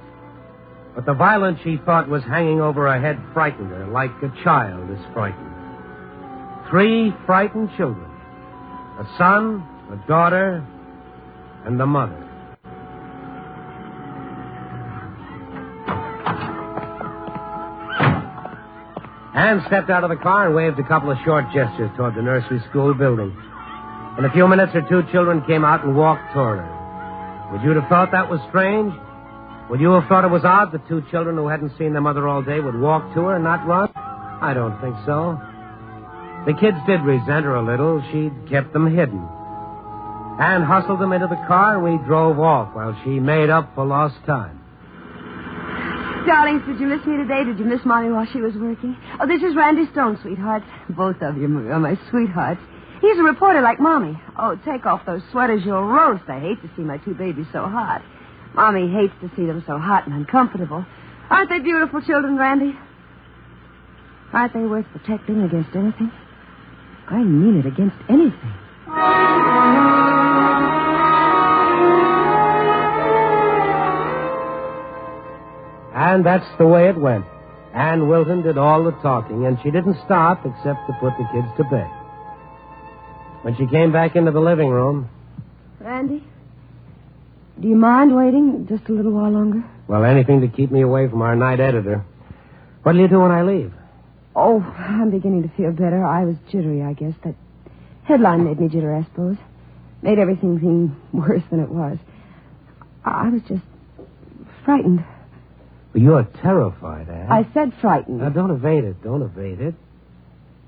But the violence she thought was hanging over her head frightened her, like a child is frightened. 3 frightened children. A son, a daughter, and the mother. Anne stepped out of the car and waved a couple of short gestures toward the nursery school building. In a few minutes, her 2 children came out and walked toward her. Would you have thought that was strange? Would you have thought it was odd that 2 children who hadn't seen their mother all day would walk to her and not run? I don't think so. The kids did resent her a little. She'd kept them hidden. Anne hustled them into the car, and we drove off while she made up for lost time. Darlings, did you miss me today? Did you miss Mommy while she was working? Oh, this is Randy Stone, sweethearts. Both of you are my sweethearts. He's a reporter like Mommy. Oh, take off those sweaters, you'll roast. I hate to see my 2 babies so hot. Mommy hates to see them so hot and uncomfortable. Aren't they beautiful children, Randy? Aren't they worth protecting against anything? I mean it, against anything. And that's the way it went. Ann Wilton did all the talking, and she didn't stop except to put the kids to bed. When she came back into the living room... Randy, do you mind waiting just a little while longer? Well, anything to keep me away from our night editor. What'll you do when I leave? Oh, I'm beginning to feel better. I was jittery, I guess. That headline made me jitter, I suppose. Made everything seem worse than it was. I was just frightened. You're terrified, Ann. I said frightened. Now, don't evade it. Don't evade it.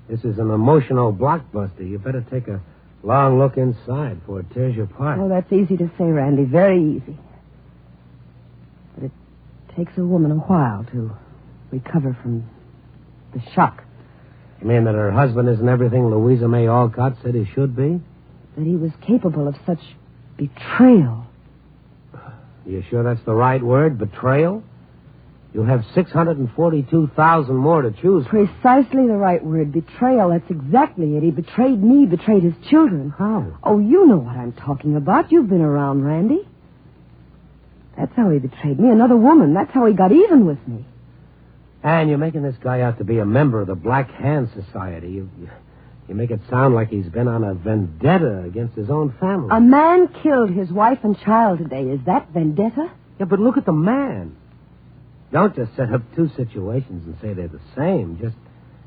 This is an emotional blockbuster. You better take a long look inside before it tears you apart. Oh, that's easy to say, Randy. Very easy. But it takes a woman a while to recover from the shock. You mean that her husband isn't everything Louisa May Alcott said he should be? That he was capable of such betrayal. You sure that's the right word, betrayal? You'll have 642,000 more to choose from. Precisely the right word, betrayal. That's exactly it. He betrayed me, betrayed his children. How? Oh, you know what I'm talking about. You've been around, Randy. That's how he betrayed me. Another woman. That's how he got even with me. And you're making this guy out to be a member of the Black Hand Society. You make it sound like he's been on a vendetta against his own family. A man killed his wife and child today. Is that vendetta? Yeah, but look at the man. Don't just set up two situations and say they're the same. Just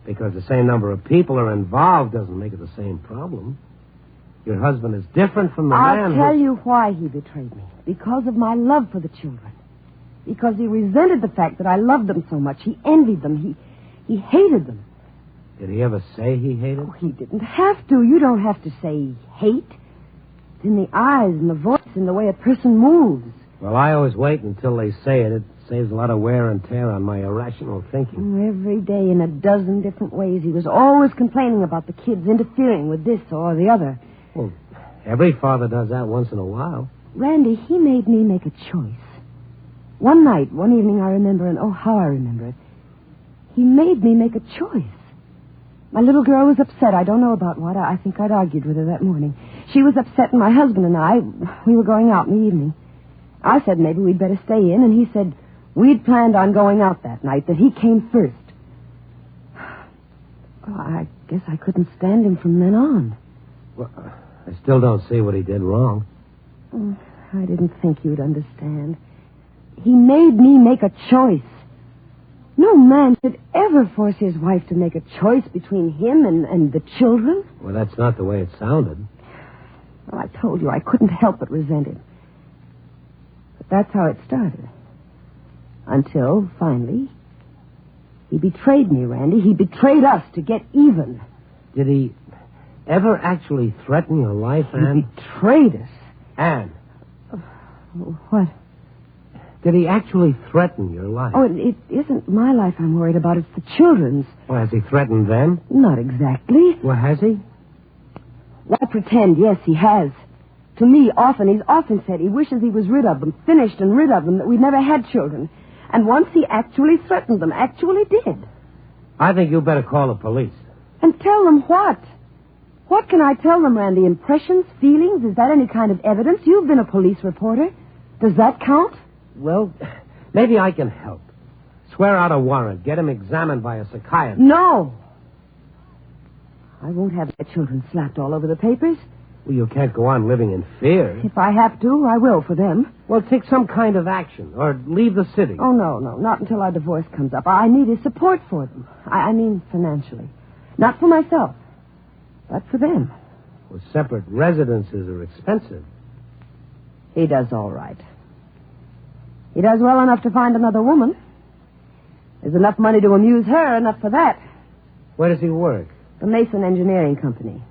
because the same number of people are involved doesn't make it the same problem. Your husband is different from the man. I'll tell you why he betrayed me. Because of my love for the children. Because he resented the fact that I loved them so much. He envied them. He hated them. Did he ever say he hated? Oh, he didn't have to. You don't have to say hate. It's in the eyes and the voice and the way a person moves. Well, I always wait until they say it. It saves a lot of wear and tear on my irrational thinking. Every day in a dozen different ways. He was always complaining about the kids interfering with this or the other. Well, every father does that once in a while. Randy, he made me make a choice. One night, one evening, I remember, and oh, how I remember it. He made me make a choice. My little girl was upset. I don't know about what. I think I'd argued with her that morning. She was upset, and my husband and I, we were going out in the evening. I said maybe we'd better stay in, and he said we'd planned on going out that night, that he came first. Well, I guess I couldn't stand him from then on. Well, I still don't see what he did wrong. I didn't think you'd understand. He made me make a choice. No man should ever force his wife to make a choice between him and the children. Well, that's not the way it sounded. Well, I told you I couldn't help but resent him. But that's how it started. Until, finally, he betrayed me, Randy. He betrayed us to get even. Did he ever actually threaten your life, Anne? He betrayed us. Anne. What? Did he actually threaten your life? Oh, it isn't my life I'm worried about. It's the children's. Well, has he threatened them? Not exactly. Well, has he? Why pretend? Yes, he has. To me, he's often said he wishes he was rid of them, finished and rid of them, that we'd never had children. And once he actually threatened them, actually did. I think you better call the police. And tell them what? What can I tell them, Randy? Impressions, feelings? Is that any kind of evidence? You've been a police reporter. Does that count? Well, maybe I can help. Swear out a warrant. Get him examined by a psychiatrist. No. I won't have my children slapped all over the papers. Well, you can't go on living in fear. If I have to, I will for them. Well, take some kind of action or leave the city. Oh, no, not until our divorce comes up. I need his support for them. I mean financially. Not for myself, but for them. Well, separate residences are expensive. He does all right. He does well enough to find another woman. There's enough money to amuse her, enough for that. Where does he work? The Mason Engineering Company.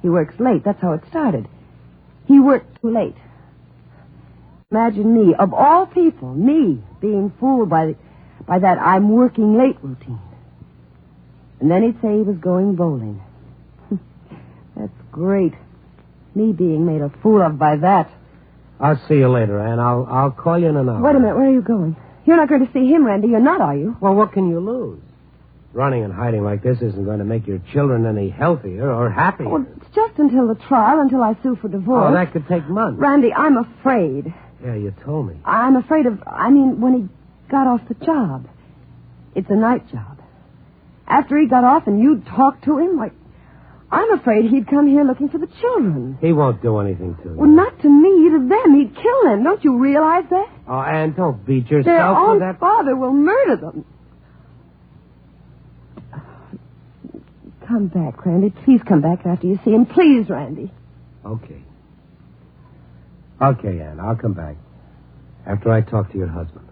He works late. That's how it started. He worked too late. Imagine me, of all people, me, being fooled by that I'm working late routine. And then he'd say he was going bowling. That's great. Me being made a fool of by that. I'll see you later, Anne. I'll call you in an hour. Wait a minute. Where are you going? You're not going to see him, Randy. You're not, are you? Well, what can you lose? Running and hiding like this isn't going to make your children any healthier or happier. Well, it's just until the trial, until I sue for divorce. Oh, that could take months. Randy, I'm afraid. Yeah, you told me. I'm afraid of... when he got off the job. It's a night job. After he got off and you'd talk to him, I'm afraid he'd come here looking for the children. He won't do anything to you. Well, not to me, to them. He'd kill them. Don't you realize that? Oh, Anne, don't beat yourself Their own for that. father will murder them. Come back, Randy. Please come back after you see him. Please, Randy. Okay. Okay, Anne, I'll come back. After I talk to your husband.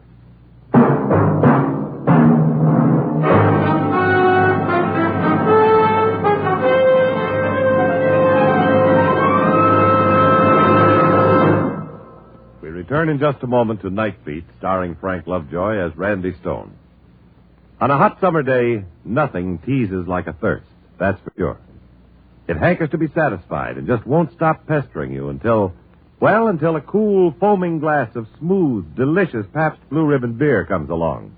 We return in just a moment to Night Beat, starring Frank Lovejoy as Randy Stone. On a hot summer day, nothing teases like a thirst, that's for sure. It hankers to be satisfied and just won't stop pestering you until a cool, foaming glass of smooth, delicious Pabst Blue Ribbon beer comes along.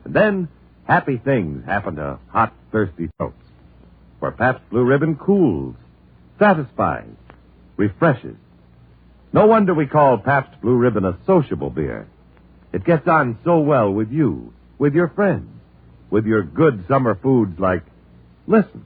And then, happy things happen to hot, thirsty throats. For Pabst Blue Ribbon cools, satisfies, refreshes. No wonder we call Pabst Blue Ribbon a sociable beer. It gets on so well with you, with your friends, with your good summer foods like, listen.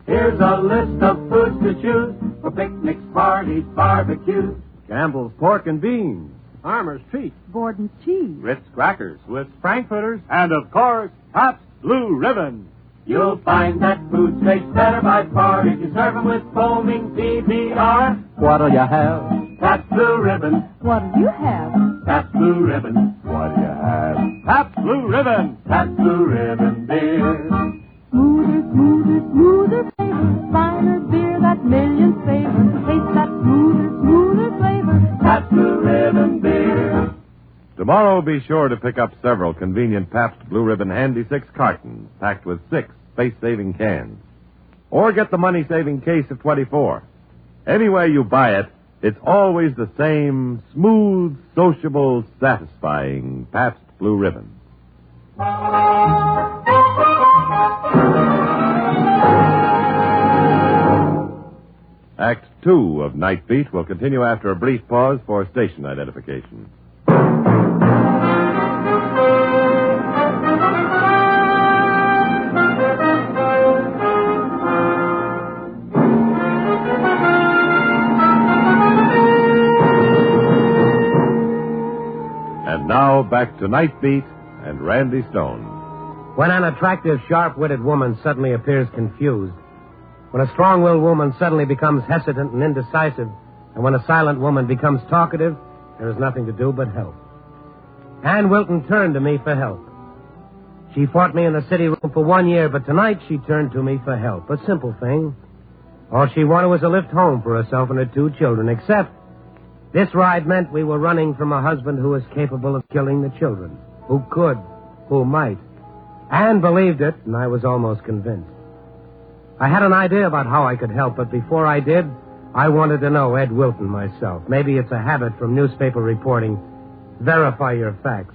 Here's a list of foods to choose for picnics, parties, barbecues. Campbell's pork and beans. Farmer's treat. Gordon's cheese. Ritz crackers with frankfurters. And, of course, Pabst Blue Ribbon. You'll find that food tastes better by far if you serve them with foaming PBR. What'll you have? Pabst Blue Ribbon. What'll you have? Pabst Blue Ribbon. What'll you have? Pabst Blue Ribbon. Pabst Blue Ribbon beer. Smoother, smoother, smoother flavor. Finer beer, that million flavor. Taste that smoother, smoother flavor. Pabst Blue Ribbon beer. Tomorrow, be sure to pick up several convenient Pabst Blue Ribbon Handy 6 cartons packed with 6 space-saving cans. Or get the money-saving case of 24. Any way you buy it, it's always the same smooth, sociable, satisfying Pabst Blue Ribbon. Act 2 of Night Beat will continue after a brief pause for station identification. And now back to Night Beat and Randy Stone. When an attractive, sharp-witted woman suddenly appears confused, when a strong-willed woman suddenly becomes hesitant and indecisive, and when a silent woman becomes talkative, there is nothing to do but help. Ann Wilton turned to me for help. She fought me in the city room for 1 year, but tonight she turned to me for help. A simple thing. All she wanted was a lift home for herself and her 2 children, except this ride meant we were running from a husband who was capable of killing the children, who could, who might. Ann believed it, and I was almost convinced. I had an idea about how I could help, but before I did, I wanted to know Ed Wilton myself. Maybe it's a habit from newspaper reporting. Verify your facts.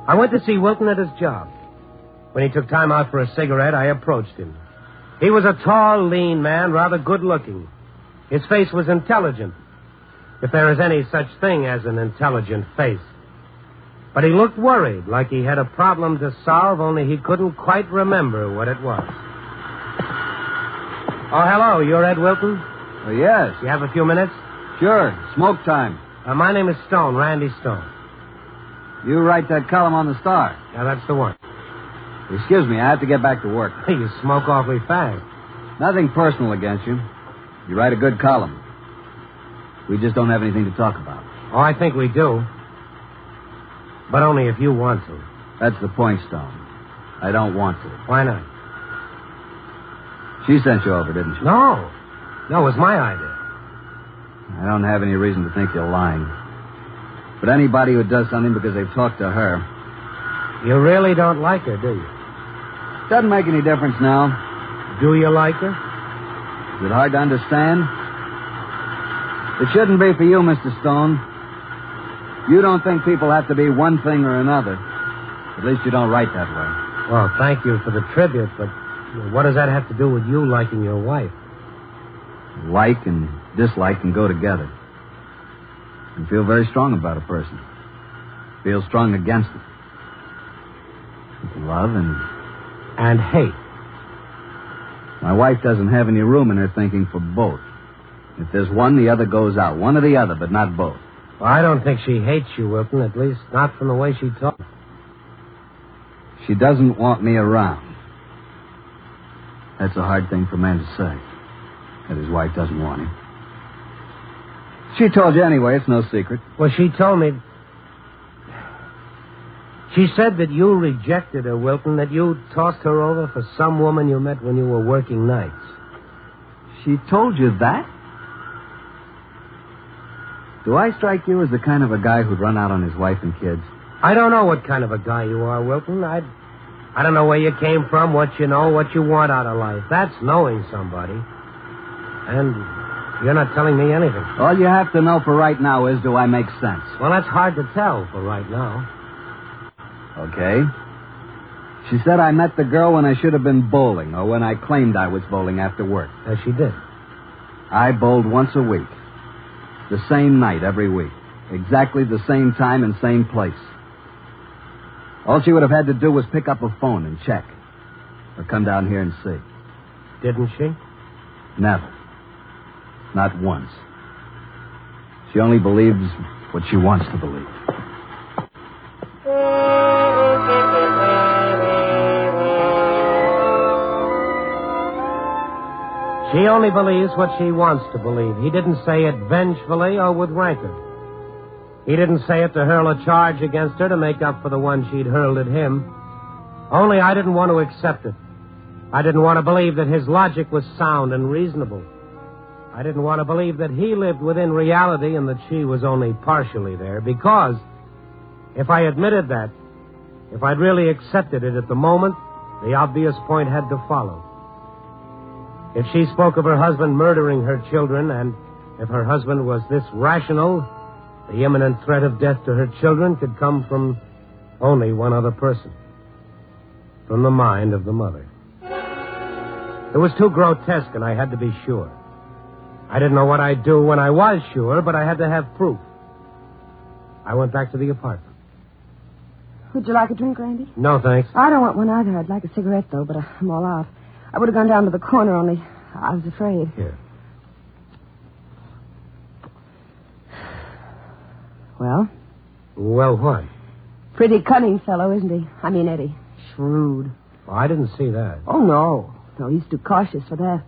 I went to see Wilton at his job. When he took time out for a cigarette, I approached him. He was a tall, lean man, rather good-looking. His face was intelligent, if there is any such thing as an intelligent face. But he looked worried, like he had a problem to solve, only he couldn't quite remember what it was. Oh, hello. You're Ed Wilton? Oh, yes. You have a few minutes? Sure. Smoke time. My name is Stone, Randy Stone. You write that column on the Star. Yeah, that's the one. Excuse me, I have to get back to work. You smoke awfully fast. Nothing personal against you. You write a good column. We just don't have anything to talk about. Oh, I think we do. But only if you want to. That's the point, Stone. I don't want to. Why not? She sent you over, didn't she? No. No, it was my idea. I don't have any reason to think you're lying. But anybody who does something because they've talked to her... You really don't like her, do you? Doesn't make any difference now. Do you like her? Is it hard to understand? It shouldn't be for you, Mr. Stone. You don't think people have to be one thing or another. At least you don't write that way. Well, thank you for the tribute, but what does that have to do with you liking your wife? Like and dislike can go together. You feel very strong about a person. Feel strong against it. You can love and hate. My wife doesn't have any room in her thinking for both. If there's one, the other goes out. One or the other, but not both. Well, I don't think she hates you, Wilton, at least not from the way she talks. She doesn't want me around. That's a hard thing for a man to say, that his wife doesn't want him. She told you anyway, it's no secret. Well, she told me... She said that you rejected her, Wilton, that you tossed her over for some woman you met when you were working nights. She told you that? Do I strike you as the kind of a guy who'd run out on his wife and kids? I don't know what kind of a guy you are, Wilton. I don't know where you came from, what you know, what you want out of life. That's knowing somebody. And you're not telling me anything. All you have to know for right now is, do I make sense? Well, that's hard to tell for right now. Okay. She said I met the girl when I should have been bowling, or when I claimed I was bowling after work. Yes, she did. I bowled once a week. The same night every week. Exactly the same time and same place. All she would have had to do was pick up a phone and check. Or come down here and see. Didn't she? Never. Not once. She only believes what she wants to believe. She only believes what she wants to believe. He didn't say it vengefully or with rancor. He didn't say it to hurl a charge against her to make up for the one she'd hurled at him. Only I didn't want to accept it. I didn't want to believe that his logic was sound and reasonable. I didn't want to believe that he lived within reality and that she was only partially there, because if I admitted that, if I'd really accepted it at the moment, the obvious point had to follow. If she spoke of her husband murdering her children, and if her husband was this rational, the imminent threat of death to her children could come from only one other person. From the mind of the mother. It was too grotesque, and I had to be sure. I didn't know what I'd do when I was sure, but I had to have proof. I went back to the apartment. Would you like a drink, Randy? No, thanks. I don't want one either. I'd like a cigarette, though, but I'm all out. I would have gone down to the corner, only I was afraid. Here. Well? Well, what? Pretty cunning fellow, isn't he? I mean, Eddie. Shrewd. Well, I didn't see that. Oh, no. No, he's too cautious for that.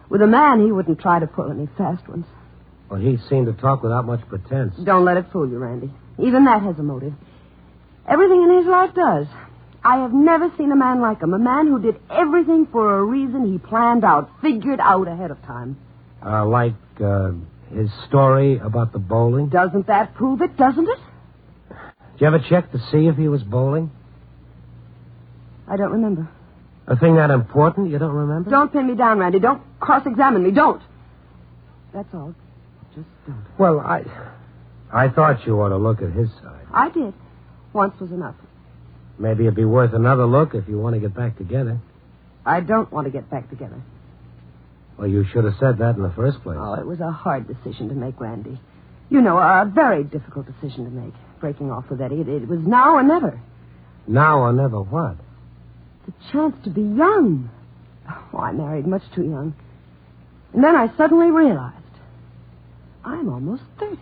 With a man, he wouldn't try to pull any fast ones. Well, he seemed to talk without much pretense. Don't let it fool you, Randy. Even that has a motive. Everything in his life does. I have never seen a man like him. A man who did everything for a reason he planned out, figured out ahead of time. Like his story about the bowling? Doesn't that prove it, doesn't it? Did you ever check to see if he was bowling? I don't remember. A thing that important you don't remember? Don't pin me down, Randy. Don't cross-examine me. Don't. That's all. Just don't. Well, I thought you ought to look at his side. I did. Once was enough. Maybe it'd be worth another look if you want to get back together. I don't want to get back together. Well, you should have said that in the first place. Oh, it was a hard decision to make, Randy. You know, a very difficult decision to make. Breaking off with Eddie. It was now or never. Now or never what? The chance to be young. Oh, I married much too young. And then I suddenly realized I'm almost 30.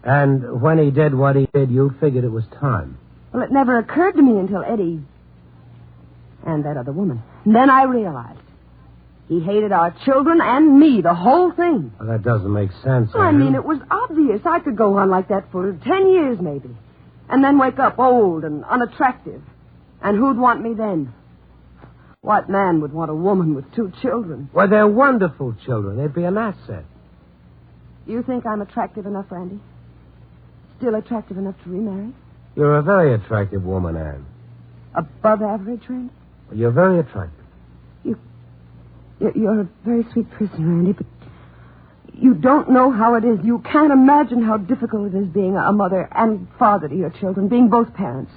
And when he did what he did, you figured it was time. Well, it never occurred to me until Eddie and that other woman. And then I realized he hated our children and me, the whole thing. Well, that doesn't make sense. I mean, it was obvious. I could go on like that for 10 years, maybe. And then wake up old and unattractive. And who'd want me then? What man would want a woman with 2 children? Well, they're wonderful children. They'd be an asset. Do you think I'm attractive enough, Randy? Still attractive enough to remarry? You're a very attractive woman, Anne. Above average, Randy? You're very attractive. You're a very sweet person, Randy, but you don't know how it is. You can't imagine how difficult it is being a mother and father to your children, being both parents.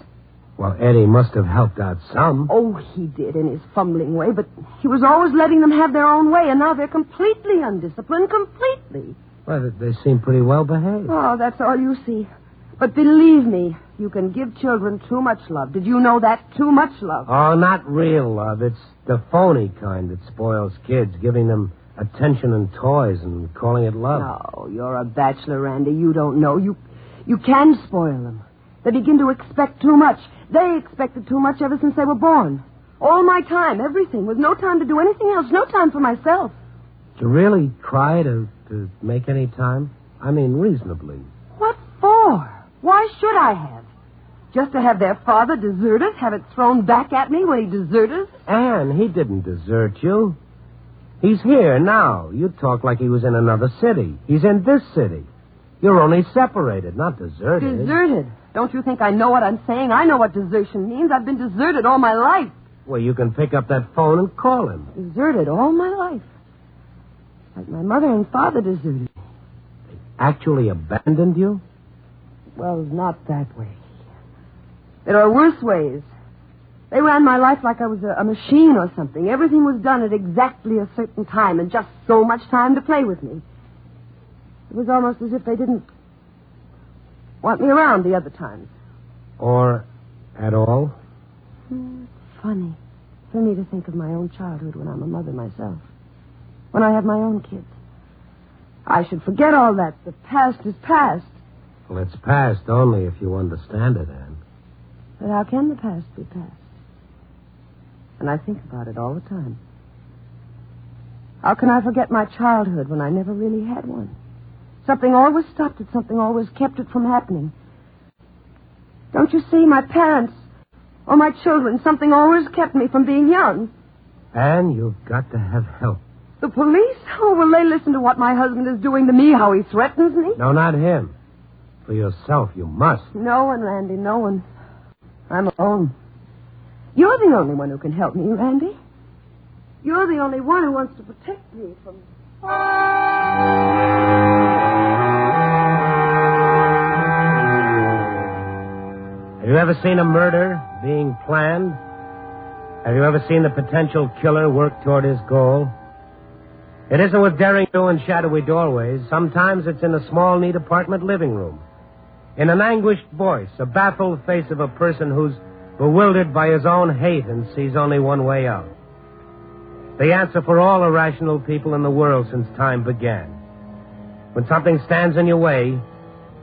Well, Eddie must have helped out some. Oh, he did in his fumbling way, but he was always letting them have their own way, and now they're completely undisciplined, completely. Well, they seem pretty well behaved. Oh, that's all you see. But believe me, you can give children too much love. Did you know that? Too much love. Oh, not real love. It's the phony kind that spoils kids, giving them attention and toys and calling it love. No, you're a bachelor, Randy. You don't know. You can spoil them. They begin to expect too much. They expected too much ever since they were born. All my time, everything, with no time to do anything else, no time for myself. Did you really try to make any time? I mean, reasonably. What for? Why should I have? Just to have their father desert us, have it thrown back at me when he deserted us? Anne, he didn't desert you. He's here now. You talk like he was in another city. He's in this city. You're only separated, not deserted. Deserted? Don't you think I know what I'm saying? I know what desertion means. I've been deserted all my life. Well, you can pick up that phone and call him. Deserted all my life. Like my mother and father deserted. They actually abandoned you? Well, not that way. There are worse ways. They ran my life like I was a machine or something. Everything was done at exactly a certain time and just so much time to play with me. It was almost as if they didn't want me around the other times. Or At all? Funny for me to think of my own childhood when I'm a mother myself. When I have my own kids. I should forget all that. The past is past. Well, it's past only if you understand it, Anne. But how can the past be past? And I think about it all the time. How can I forget my childhood when I never really had one? Something always stopped it. Something always kept it from happening. Don't you see, my parents or my children, something always kept me from being young. Anne, you've got to have help. The police? Oh, will they listen to what my husband is doing to me, how he threatens me? No, not him. For yourself, you must. No one, Randy, no one. I'm alone. You're the only one who can help me, Randy. You're the only one who wants to protect me from... Have you ever seen a murder being planned? Have you ever seen the potential killer work toward his goal? It isn't with daring do and shadowy doorways. Sometimes it's in a small, neat apartment living room. In an anguished voice, a baffled face of a person who's bewildered by his own hate and sees only one way out. The answer for all irrational people in the world since time began. When something stands in your way,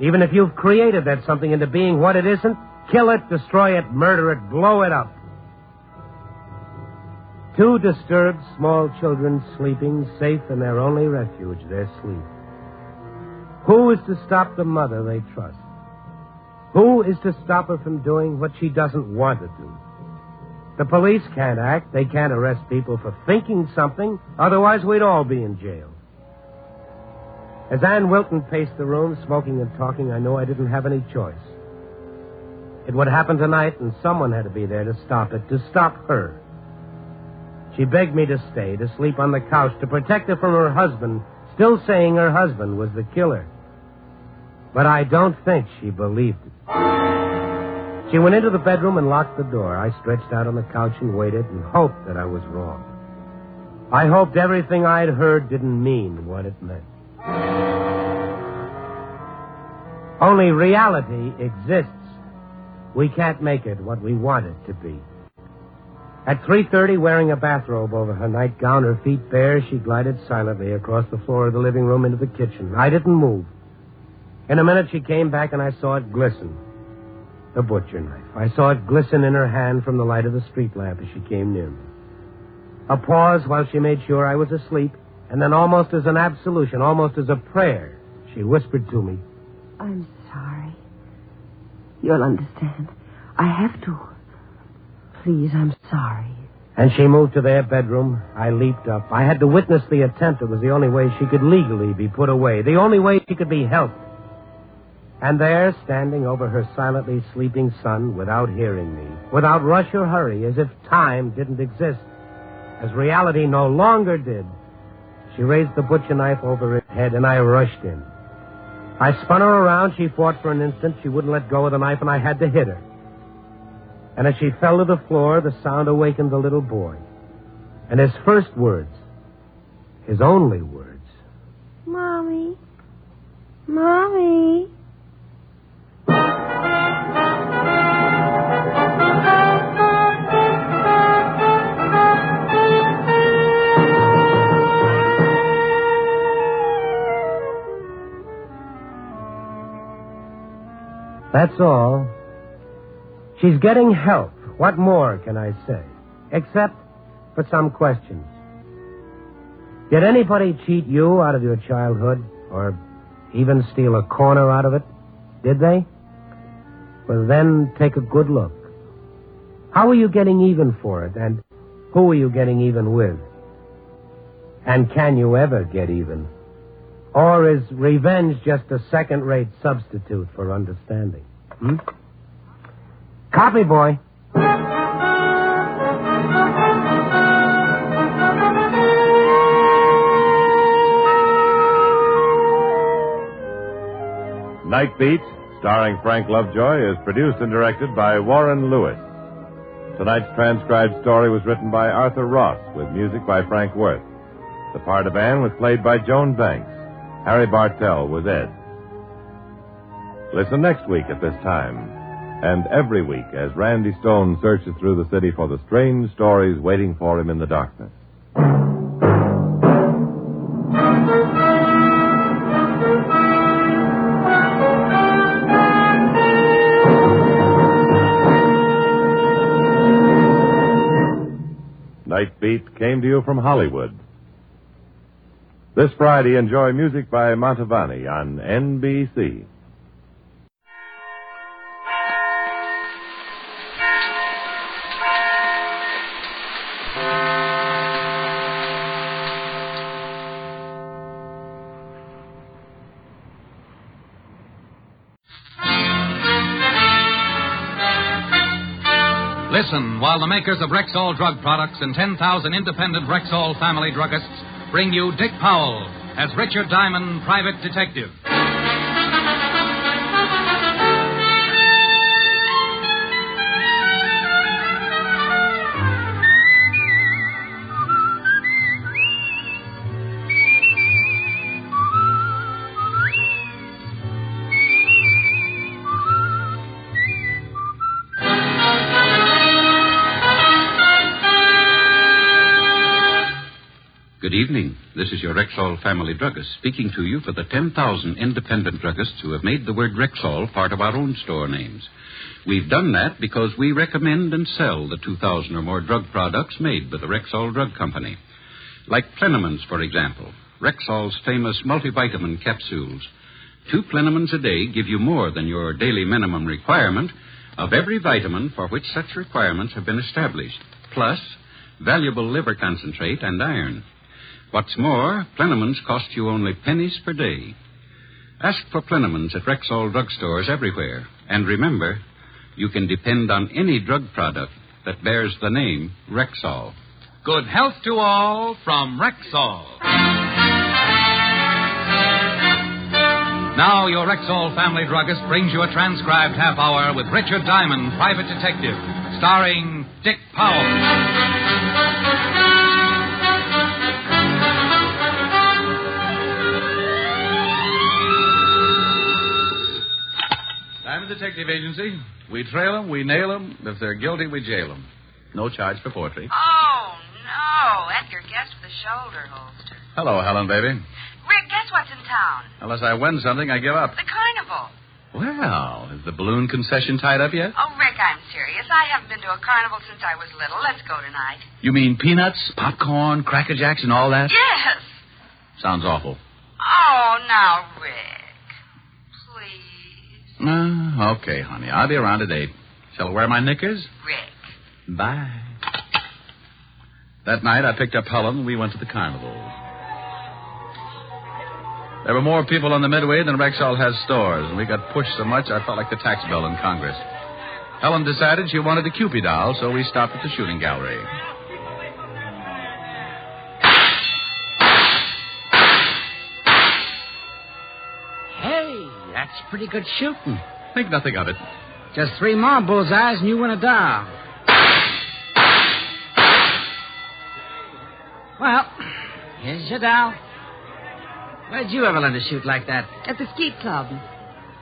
even if you've created that something into being what it isn't, kill it, destroy it, murder it, blow it up. Two disturbed small children sleeping, safe in their only refuge, their sleep. Who is to stop the mother they trust? Who is to stop her from doing what she doesn't want to do? The police can't act. They can't arrest people for thinking something. Otherwise, we'd all be in jail. As Ann Wilton paced the room, smoking and talking, I knew I didn't have any choice. It would happen tonight, and someone had to be there to stop it, to stop her. She begged me to stay, to sleep on the couch, to protect her from her husband, still saying her husband was the killer. But I don't think she believed it. She went into the bedroom and locked the door. I stretched out on the couch and waited and hoped that I was wrong. I hoped everything I'd heard didn't mean what it meant. Only reality exists. We can't make it what we want it to be. At 3:30, wearing a bathrobe over her nightgown, her feet bare, she glided silently across the floor of the living room into the kitchen. I didn't move. In a minute, she came back, and I saw it glisten. The butcher knife. I saw it glisten in her hand from the light of the street lamp as she came near me. A pause while she made sure I was asleep, and then almost as an absolution, almost as a prayer, she whispered to me, I'm sorry. You'll understand. I have to. Please, I'm sorry. And she moved to their bedroom. I leaped up. I had to witness the attempt. It was the only way she could legally be put away. The only way she could be helped. And there, standing over her silently sleeping son, without hearing me, without rush or hurry, as if time didn't exist, as reality no longer did, she raised the butcher knife over her head, and I rushed in. I spun her around. She fought for an instant. She wouldn't let go of the knife, and I had to hit her. And as she fell to the floor, the sound awakened the little boy. And his first words, his only words, Mommy. Mommy. That's all. She's getting help. What more can I say? Except for some questions. Did anybody cheat you out of your childhood? Or even steal a corner out of it? Did they? Well, then take a good look. How are you getting even for it? And who are you getting even with? And can you ever get even? Or is revenge just a second-rate substitute for understanding? Copy, boy. Night Beat, starring Frank Lovejoy, is produced and directed by Warren Lewis. Tonight's transcribed story was written by Arthur Ross, with music by Frank Worth. The part of Anne was played by Joan Banks. Harry Bartell was Ed. Listen next week at this time And every week, as Randy Stone searches through the city for the strange stories waiting for him in the darkness. Night Beat came to you from Hollywood. This Friday, enjoy music by Mantovani on NBC. Listen while the makers of Rexall drug products and 10,000 independent Rexall family druggists bring you Dick Powell as Richard Diamond, private detective. Good evening. This is your Rexall family druggist speaking to you for the 10,000 independent druggists who have made the word Rexall part of our own store names. We've done that because we recommend and sell the 2,000 or more drug products made by the Rexall Drug Company. Like Plenamins, for example, Rexall's famous multivitamin capsules. 2 Plenamins a day give you more than your daily minimum requirement of every vitamin for which such requirements have been established, plus valuable liver concentrate and iron. What's more, Plenamins cost you only pennies per day. Ask for Plenamins at Rexall drugstores everywhere. And remember, you can depend on any drug product that bears the name Rexall. Good health to all from Rexall. Now your Rexall family druggist brings you a transcribed half hour with Richard Diamond, private detective, starring Dick Powell. Diamond Detective Agency. We trail them, we nail them. If they're guilty, we jail them. No charge for poetry. Oh, no. Edgar guessed with a shoulder holster. Hello, Helen, baby. Rick, guess what's in town? Unless I win something, I give up. The carnival. Well, is the balloon concession tied up yet? Oh, Rick, I'm serious. I haven't been to a carnival since I was little. Let's go tonight. You mean peanuts, popcorn, Cracker Jacks, and all that? Yes. Sounds awful. Oh, now, Rick. Okay, honey. I'll be around at 8. Shall I wear my knickers? Rick. Bye. That night, I picked up Helen. We went to the carnival. There were more people on the Midway than Rexall has stores, and we got pushed so much I felt like the tax bill in Congress. Helen decided she wanted a Cupid doll, so we stopped at the shooting gallery. That's pretty good shooting. Think nothing of it. Just 3 more bullseyes and you win a doll. Well, here's your doll. Where'd you ever learn to shoot like that? At the skeet club.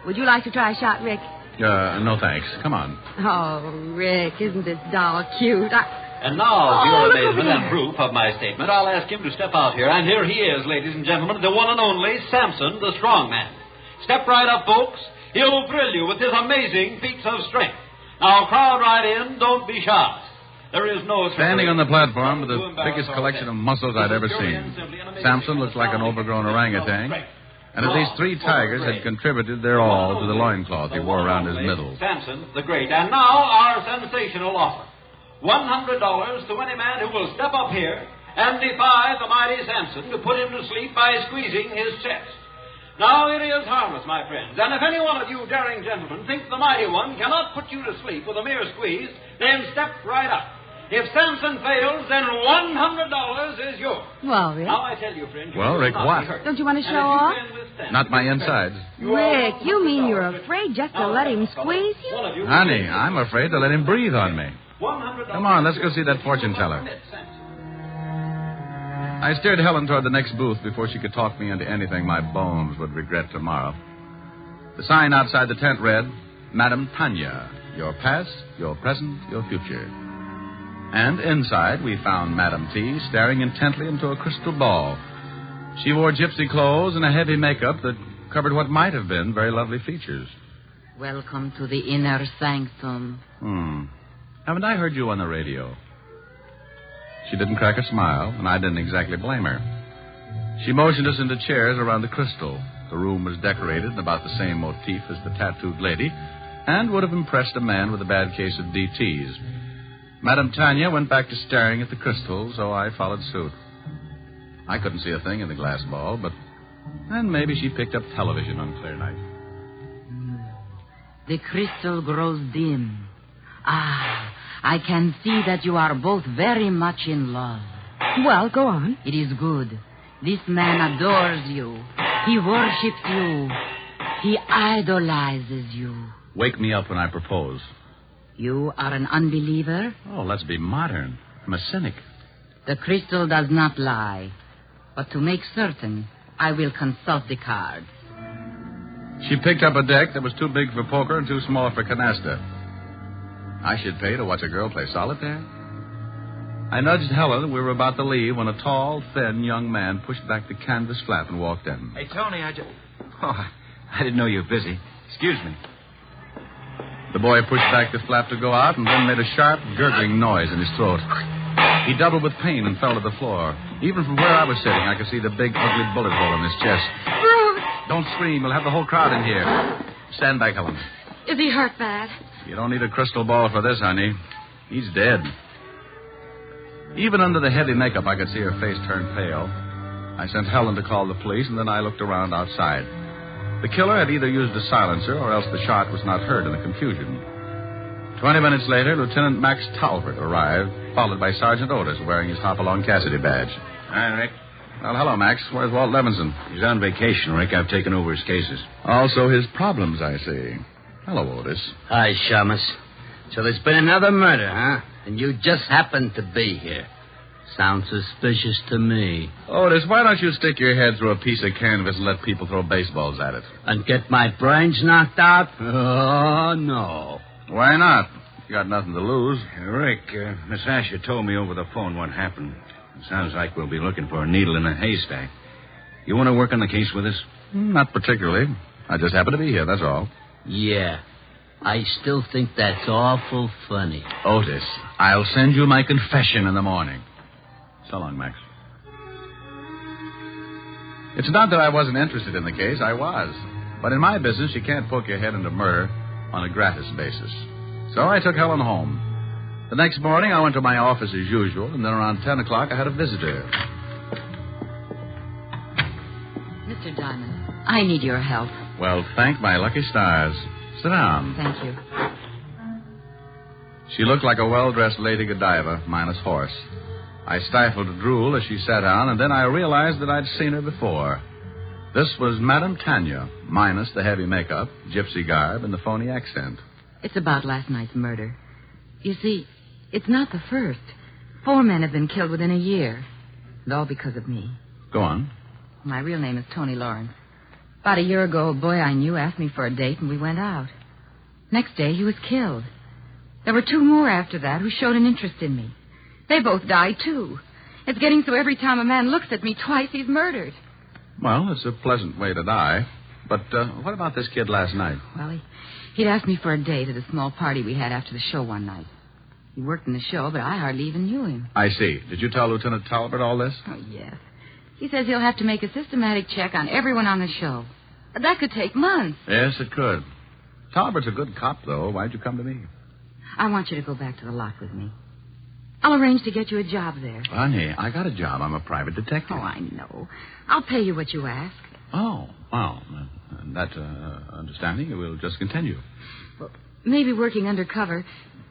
Would you like to try a shot, Rick? No thanks. Come on. Oh, Rick, isn't this doll cute? And now, to your amazement and proof of my statement, I'll ask him to step out here. And here he is, ladies and gentlemen, the one and only Samson, the strong man. Step right up, folks. He'll thrill you with his amazing feats of strength. Now, crowd right in. Don't be shy. There is no... Standing on the platform with the biggest collection of muscles I'd ever seen. Samson looks like an overgrown orangutan. And at least 3 tigers had contributed their all to the loincloth he wore around his middle. Samson, the great. And now, our sensational offer. $100 to any man who will step up here and defy the mighty Samson to put him to sleep by squeezing his chest. Now, it is harmless, my friends, and if any one of you daring gentlemen think the mighty one cannot put you to sleep with a mere squeeze, then step right up. If Samson fails, then $100 is yours. Well, Rick. Now, I tell you, friends... Well, Rick, what? Don't you want to show off? Not my insides. Rick, you mean you're afraid just to let him squeeze you? Honey, I'm afraid to let him breathe on me. Come on, let's go see that fortune teller. I steered Helen toward the next booth before she could talk me into anything my bones would regret tomorrow. The sign outside the tent read, Madame Tanya, Your past, your present, your future. And inside, we found Madame T staring intently into a crystal ball. She wore gypsy clothes and a heavy makeup that covered what might have been very lovely features. Welcome to the inner sanctum. Haven't I heard you on the radio? She didn't crack a smile, and I didn't exactly blame her. She motioned us into chairs around the crystal. The room was decorated in about the same motif as the tattooed lady, and would have impressed a man with a bad case of DTs. Madame Tanya went back to staring at the crystal, so I followed suit. I couldn't see a thing in the glass ball, but then maybe she picked up television on clear night. The crystal grows dim. I can see that you are both very much in love. Well, go on. It is good. This man adores you. He worships you. He idolizes you. Wake me up when I propose. You are an unbeliever? Oh, let's be modern. I'm a cynic. The crystal does not lie. But to make certain, I will consult the cards. She picked up a deck that was too big for poker and too small for canasta. I should pay to watch a girl play solitaire. I nudged Helen, and we were about to leave when a tall, thin young man pushed back the canvas flap and walked in. Hey, Tony, I didn't know you were busy. Excuse me. The boy pushed back the flap to go out and then made a sharp, gurgling noise in his throat. He doubled with pain and fell to the floor. Even from where I was sitting, I could see the big, ugly bullet hole in his chest. Bruce! Don't scream. We'll have the whole crowd in here. Stand back, Helen. Is he hurt bad? You don't need a crystal ball for this, honey. He's dead. Even under the heavy makeup, I could see her face turn pale. I sent Helen to call the police, and then I looked around outside. The killer had either used a silencer, or else the shot was not heard in the confusion. 20 minutes later, Lieutenant Max Talbot arrived, followed by Sergeant Otis, wearing his Hopalong Cassidy badge. Hi, Rick. Well, hello, Max. Where's Walt Levinson? He's on vacation, Rick. I've taken over his cases. Also his problems, I see. Hello, Otis. Hi, Shamus. So there's been another murder, huh? And you just happened to be here. Sounds suspicious to me. Otis, why don't you stick your head through a piece of canvas and let people throw baseballs at it? And get my brains knocked out? Oh, no. Why not? You got nothing to lose. Rick, Miss Asher told me over the phone what happened. It sounds like we'll be looking for a needle in a haystack. You want to work on the case with us? Not particularly. I just happen to be here, that's all. Yeah. I still think that's awful funny. Otis, I'll send you my confession in the morning. So long, Max. It's not that I wasn't interested in the case. I was. But in my business, you can't poke your head into murder on a gratis basis. So I took Helen home. The next morning, I went to my office as usual, and then around 10 o'clock, I had a visitor. Mr. Diamond, I need your help. Well, thank my lucky stars. Sit down. Thank you. She looked like a well-dressed Lady Godiva, minus horse. I stifled a drool as she sat down, and then I realized that I'd seen her before. This was Madame Tanya, minus the heavy makeup, gypsy garb, and the phony accent. It's about last night's murder. You see, it's not the first. 4 men have been killed within a year. And all because of me. Go on. My real name is Tony Lawrence. About a year ago, a boy I knew asked me for a date, and we went out. Next day, he was killed. There were 2 more after that who showed an interest in me. They both died, too. It's getting so every time a man looks at me twice, he's murdered. Well, it's a pleasant way to die. But what about this kid last night? Well, he'd asked me for a date at a small party we had after the show one night. He worked in the show, but I hardly even knew him. I see. Did you tell Lieutenant Talbot all this? Oh, yes. He says he'll have to make a systematic check on everyone on the show. That could take months. Yes, it could. Talbot's a good cop, though. Why'd you come to me? I want you to go back to the lot with me. I'll arrange to get you a job there. Honey, I got a job. I'm a private detective. Oh, I know. I'll pay you what you ask. Oh, well, that understanding will just continue. Well, maybe working undercover,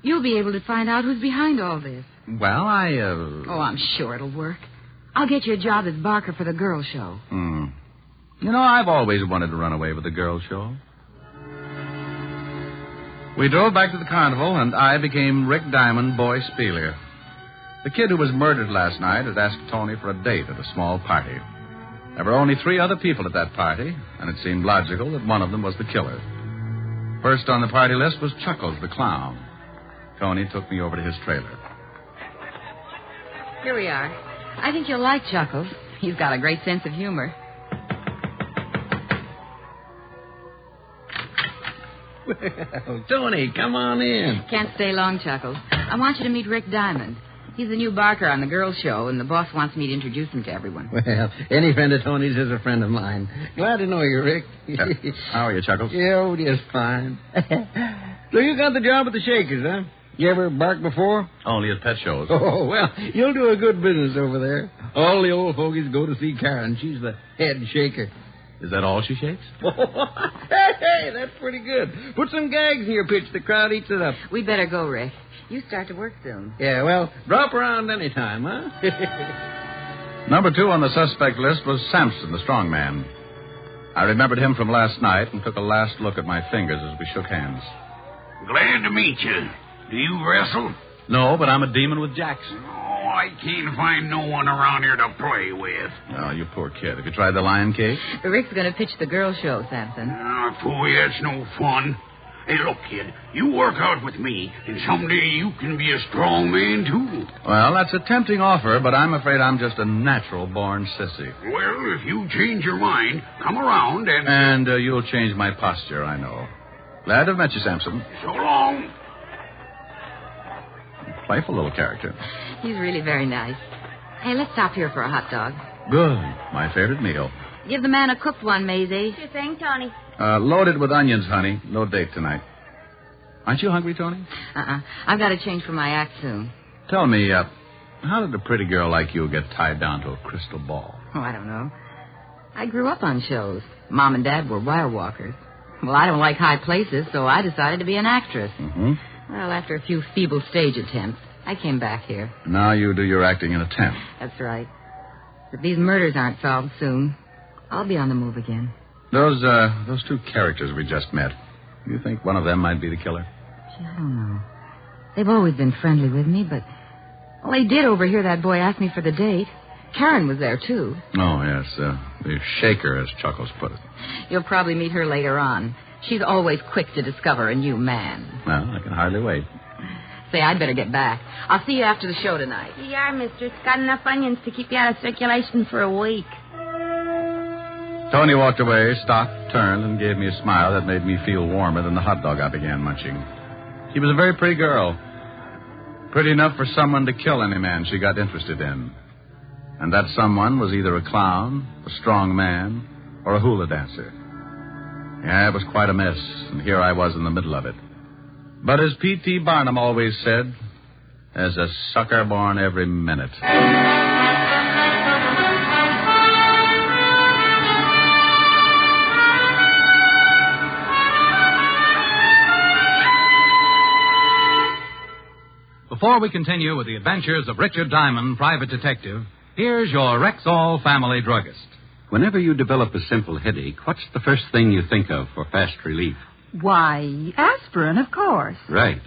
you'll be able to find out who's behind all this. Well, Oh, I'm sure it'll work. I'll get you a job as Barker for the girl show. You know, I've always wanted to run away with the girl show. We drove back to the carnival, and I became Rick Diamond, boy Spieler. The kid who was murdered last night had asked Tony for a date at a small party. There were only 3 other people at that party, and it seemed logical that one of them was the killer. First on the party list was Chuckles, the clown. Tony took me over to his trailer. Here we are. I think you'll like Chuckles. He's got a great sense of humor. Well, Tony, come on in. Can't stay long, Chuckles. I want you to meet Rick Diamond. He's the new barker on the girls' show, and the boss wants me to introduce him to everyone. Well, any friend of Tony's is a friend of mine. Glad to know you, Rick. How are you, Chuckles? Yeah, just fine. So you got the job at the Shakers, huh? You ever barked before? Only at pet shows. Oh, well, you'll do a good business over there. All the old fogies go to see Karen. She's the head shaker. Is that all she shakes? Hey, that's pretty good. Put some gags in your pitch. The crowd eats it up. We better go, Rick. You start to work soon. Yeah, well, drop around any time, huh? Number 2 on the suspect list was Samson, the strong man. I remembered him from last night and took a last look at my fingers as we shook hands. Glad to meet you. Do you wrestle? No, but I'm a demon with jacks. Oh, I can't find no one around here to play with. Oh, you poor kid. Have you tried the lion cake? Rick's going to pitch the girls' show, Samson. Boy, that's no fun. Hey, look, kid, you work out with me, and someday you can be a strong man, too. Well, that's a tempting offer, but I'm afraid I'm just a natural-born sissy. Well, if you change your mind, come around and... And you'll change my posture, I know. Glad to have met you, Samson. So long. Playful little character. He's really very nice. Hey, let's stop here for a hot dog. Good. My favorite meal. Give the man a cooked one, Maisie. Sure thing, Tony. Loaded with onions, honey. No date tonight. Aren't you hungry, Tony? I've got to change for my act soon. Tell me, how did a pretty girl like you get tied down to a crystal ball? Oh, I don't know. I grew up on shows. Mom and Dad were wire walkers. Well, I don't like high places, so I decided to be an actress. Mm-hmm. Well, after a few feeble stage attempts, I came back here. Now you do your acting in a tent. That's right. If these murders aren't solved soon, I'll be on the move again. Those 2 characters we just met, you think one of them might be the killer? Gee, I don't know. They've always been friendly with me, but... Well, they did overhear that boy ask me for the date. Karen was there, too. Oh, yes, the shaker, as Chuckles put it. You'll probably meet her later on. She's always quick to discover a new man. Well, I can hardly wait. Say, I'd better get back. I'll see you after the show tonight. You are, mister. It's got enough onions to keep you out of circulation for a week. Tony walked away, stopped, turned, and gave me a smile that made me feel warmer than the hot dog I began munching. She was a very pretty girl. Pretty enough for someone to kill any man she got interested in. And that someone was either a clown, a strong man, or a hula dancer. Yeah, it was quite a mess, and here I was in the middle of it. But as P.T. Barnum always said, there's a sucker born every minute. Before we continue with the adventures of Richard Diamond, private detective, here's your Rexall family druggist. Whenever you develop a simple headache, what's the first thing you think of for fast relief? Why, aspirin, of course. Right.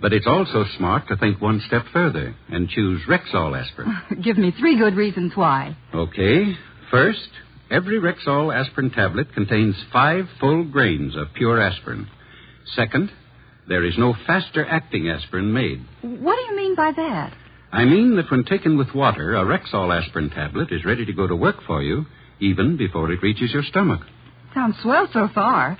But it's also smart to think one step further and choose Rexall aspirin. Give me 3 good reasons why. Okay. First, every Rexall aspirin tablet contains 5 full grains of pure aspirin. Second, there is no faster-acting aspirin made. What do you mean by that? I mean that when taken with water, a Rexall aspirin tablet is ready to go to work for you even before it reaches your stomach. Sounds swell so far.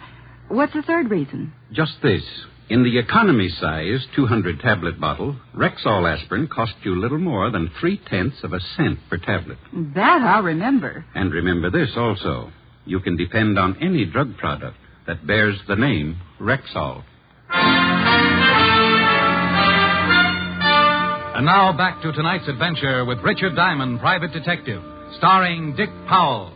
What's the third reason? Just this. In the economy size 200-tablet bottle, Rexall aspirin costs you little more than 0.3 of a cent per tablet. That I'll remember. And remember this also. You can depend on any drug product that bears the name Rexall. And now back to tonight's adventure with Richard Diamond, private detective, starring Dick Powell.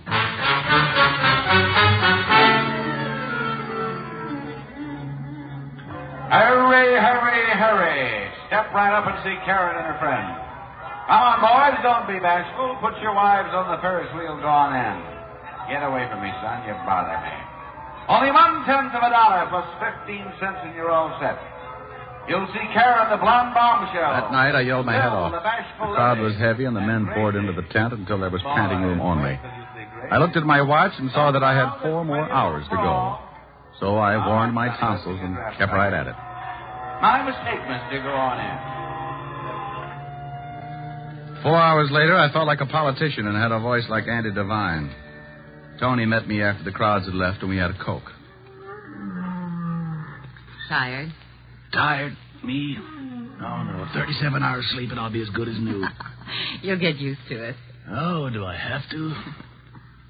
Hurry, hurry, hurry. Step right up and see Karen and her friend. Come on, boys, don't be bashful. Put your wives on the Ferris wheel drawn in. Get away from me, son. You bother me. Only 1/10 of a dollar plus 15 cents and you're all set. You'll see Karen, the blonde bombshell. That night, I yelled my head off. The crowd was heavy, and the men poured into the tent until there was panting room only. I looked at my watch and saw that I had 4 more hours to go. So I warned my tonsils and kept right at it. My mistake, mister. Go on in. 4 hours later, I felt like a politician and had a voice like Andy Devine. Tony met me after the crowds had left, and we had a Coke. Tired? Tired? Me? No. 37 hours sleep and I'll be as good as new. You'll get used to it. Oh, do I have to?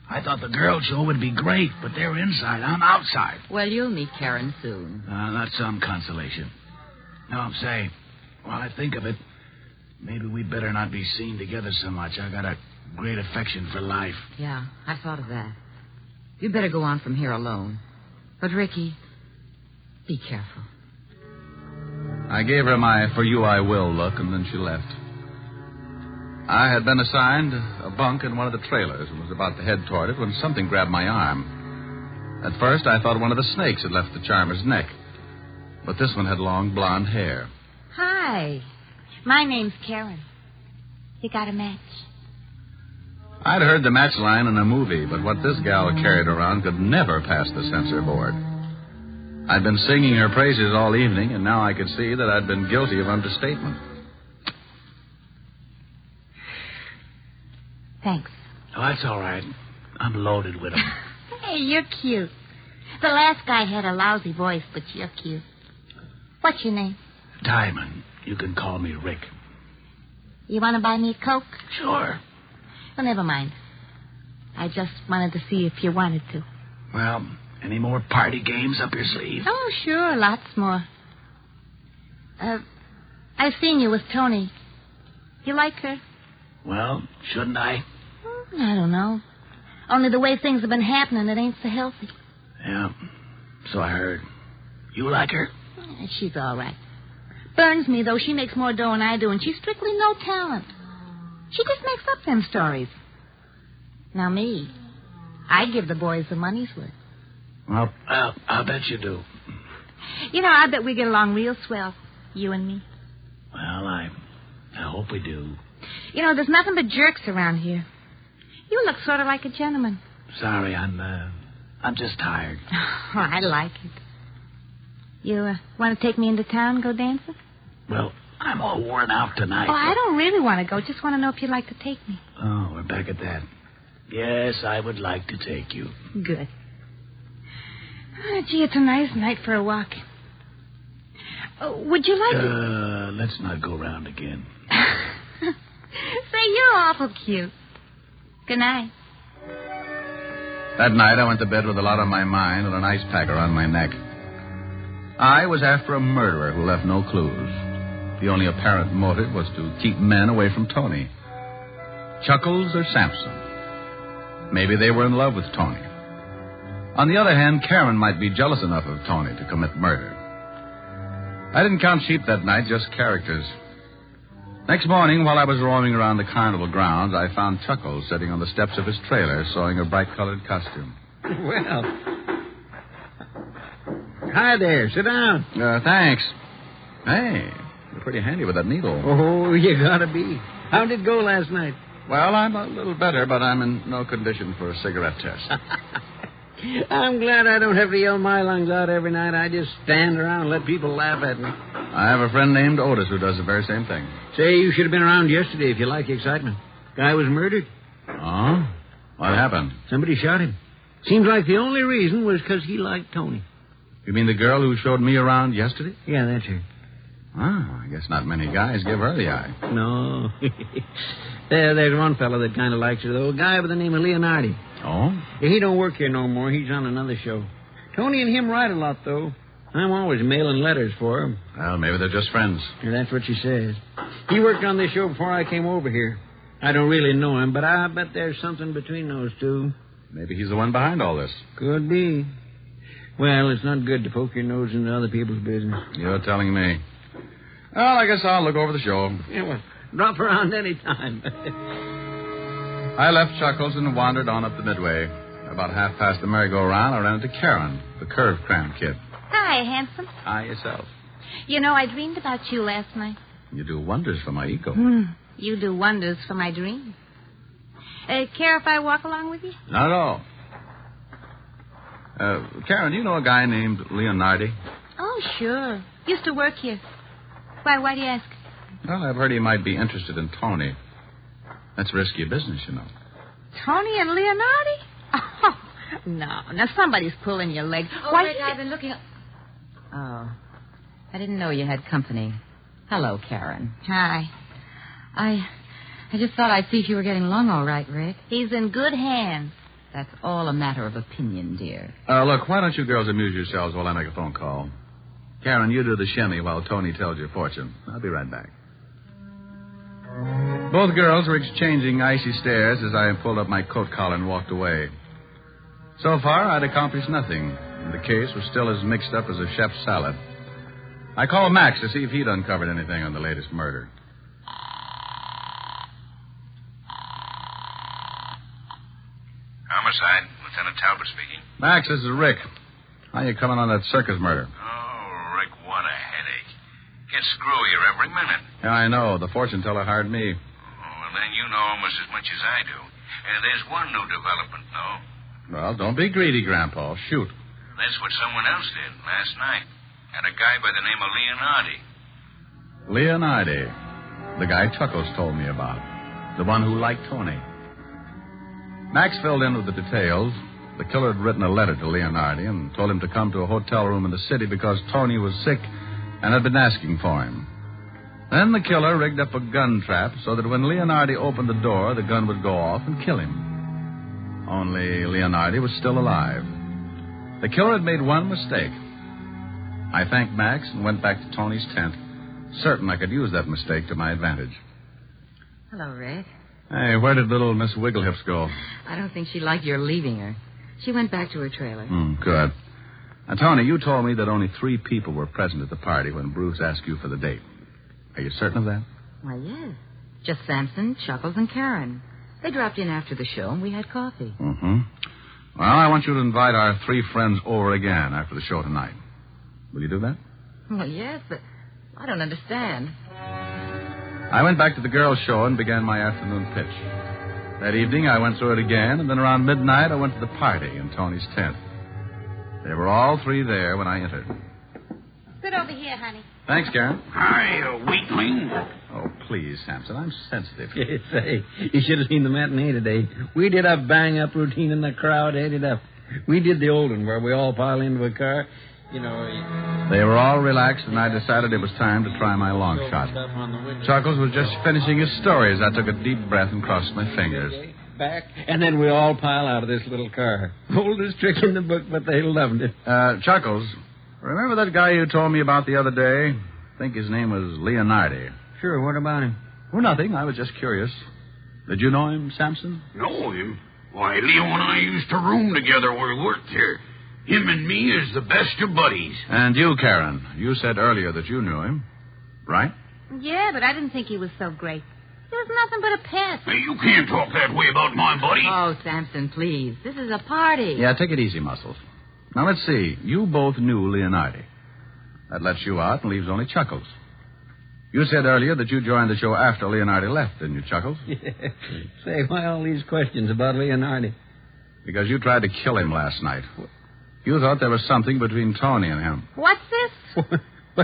I thought the girl show would be great, but they're inside. I'm outside. Well, you'll meet Karen soon. That's some consolation. No, say, while I think of it, maybe we'd better not be seen together so much. I got a great affection for life. Yeah, I thought of that. You'd better go on from here alone. But, Ricky, be careful. I gave her my for you I will look, and then she left. I had been assigned a bunk in one of the trailers and was about to head toward it when something grabbed my arm. At first, I thought one of the snakes had left the charmer's neck. But this one had long blonde hair. Hi. My name's Karen. You got a match? I'd heard the match line in a movie, but what this gal carried around could never pass the censor board. I'd been singing her praises all evening, and now I could see that I'd been guilty of understatement. Thanks. Oh, that's all right. I'm loaded with them. Hey, you're cute. The last guy had a lousy voice, but you're cute. What's your name? Diamond. You can call me Rick. You want to buy me a Coke? Sure. Well, never mind. I just wanted to see if you wanted to. Well, any more party games up your sleeve? Oh, sure, lots more. I've seen you with Tony. You like her? Well, shouldn't I? I don't know. Only the way things have been happening, it ain't so healthy. Yeah, so I heard. You like her? She's all right. Burns me, though. She makes more dough than I do, and she's strictly no talent. She just makes up them stories. Now, me, I give the boys the money's worth. Well, I'll bet you do. You know, I bet we get along real swell, you and me. Well, I hope we do. You know, there's nothing but jerks around here. You look sort of like a gentleman. Sorry, I'm just tired. Oh, I like it. You want to take me into town and go dancing? Well, I'm all worn out tonight. Oh, I don't really want to go. Just want to know if you'd like to take me. Oh, we're back at that. Yes, I would like to take you. Good. Oh, gee, it's a nice night for a walk. Would you like to... Let's not go round again. Say, you're awful cute. Good night. That night, I went to bed with a lot on my mind and an ice pack around my neck. I was after a murderer who left no clues. The only apparent motive was to keep men away from Tony. Chuckles or Sampson. Maybe they were in love with Tony. On the other hand, Karen might be jealous enough of Tony to commit murder. I didn't count sheep that night, just characters. Next morning, while I was roaming around the carnival grounds, I found Chuckles sitting on the steps of his trailer sewing a bright-colored costume. Well, hi there. Sit down. Thanks. Hey, you're pretty handy with that needle. Oh, you gotta be. How did it go last night? Well, I'm a little better, but I'm in no condition for a cigarette test. I'm glad I don't have to yell my lungs out every night. I just stand around and let people laugh at me. I have a friend named Otis who does the very same thing. Say, you should have been around yesterday if you like excitement. Guy was murdered. Oh? What happened? Somebody shot him. Seems like the only reason was because he liked Tony. You mean the girl who showed me around yesterday? Yeah, that's her. Oh, I guess not many guys give her the eye. No. There's one fellow that kind of likes her, though. A guy by the name of Leonardi. Oh? Yeah, he don't work here no more. He's on another show. Tony and him write a lot, though. I'm always mailing letters for him. Well, maybe they're just friends. Yeah, that's what she says. He worked on this show before I came over here. I don't really know him, but I bet there's something between those two. Maybe he's the one behind all this. Could be. Well, it's not good to poke your nose into other people's business. You're telling me. Well, I guess I'll look over the show. Yeah, well, drop around any time. I left Chuckles and wandered on up the Midway. About half past the merry-go-round, I ran into Karen, the curve cram kid. Hi, handsome. Hi, yourself. You know, I dreamed about you last night. You do wonders for my ego. You do wonders for my dreams. Care if I walk along with you? Not at all. Karen, do you know a guy named Leonardi? Oh, sure. Used to work here. Why do you ask? Well, I've heard he might be interested in Tony. That's risky business, you know. Tony and Leonardi? Oh, no. Now, somebody's pulling your leg. Oh, Rick, I've been looking... Oh, I didn't know you had company. Hello, Karen. Hi. I just thought I'd see if you were getting along all right, Rick. He's in good hands. That's all a matter of opinion, dear. Look, why don't you girls amuse yourselves while I make a phone call? Karen, you do the shimmy while Tony tells your fortune. I'll be right back. Both girls were exchanging icy stares as I pulled up my coat collar and walked away. So far, I'd accomplished nothing, and the case was still as mixed up as a chef's salad. I called Max to see if he'd uncovered anything on the latest murder. Homicide, Lieutenant Talbot speaking. Max, this is Rick. How you coming on that circus murder? Oh, Rick, what a headache. Gets screwier every minute. Yeah, I know. The fortune teller hired me. Oh, well, then you know almost as much as I do. There's one new development, though. Well, don't be greedy, Grandpa. Shoot. That's what someone else did last night. Had a guy by the name of Leonardi. Leonardi. The guy Chuckles told me about. The one who liked Tony. Max filled in with the details. The killer had written a letter to Leonardi and told him to come to a hotel room in the city because Tony was sick and had been asking for him. Then the killer rigged up a gun trap so that when Leonardi opened the door, the gun would go off and kill him. Only Leonardi was still alive. The killer had made one mistake. I thanked Max and went back to Tony's tent, certain I could use that mistake to my advantage. Hello, Rick. Hey, where did little Miss Wigglehips go? I don't think she liked your leaving her. She went back to her trailer. Good. Now, Tony, you told me that only 3 people were present at the party when Bruce asked you for the date. Are you certain of that? Why, yes. Just Samson, Chuckles, and Karen. They dropped in after the show, and we had coffee. Mm-hmm. Well, I want you to invite our 3 friends over again after the show tonight. Will you do that? Well, yes, but I don't understand. I went back to the girls' show and began my afternoon pitch. That evening, I went through it again, and then around midnight, I went to the party in Tony's tent. They were all 3 there when I entered. Sit over here, honey. Thanks, Karen. Hi, weakling. Oh, please, Samson, I'm sensitive. Say, you should have seen the matinee today. We did a bang-up routine, and the crowd ate it up. We did the old one where we all pile into a car. You know... They were all relaxed, and I decided it was time to try my long shot. Chuckles was just finishing his story as I took a deep breath and crossed my fingers. Back, and then we all pile out of this little car. Oldest trick in the book, but they loved it. Chuckles, remember that guy you told me about the other day? I think his name was Leonardi. Sure, what about him? Well, nothing. I was just curious. Did you know him, Samson? Know him? Why, Leo and I used to room together where we worked here. Him and me is the best of buddies. And you, Karen, you said earlier that you knew him, right? Yeah, but I didn't think he was so great. He was nothing but a pest. Hey, you can't talk that way about my buddy. Oh, Samson, please. This is a party. Yeah, take it easy, Muscles. Now, let's see. You both knew Leonardi. That lets you out and leaves only Chuckles. You said earlier that you joined the show after Leonardi left, didn't you, Chuckles? Yeah. Say, why all these questions about Leonardi? Because you tried to kill him last night. You thought there was something between Tony and him. What's this?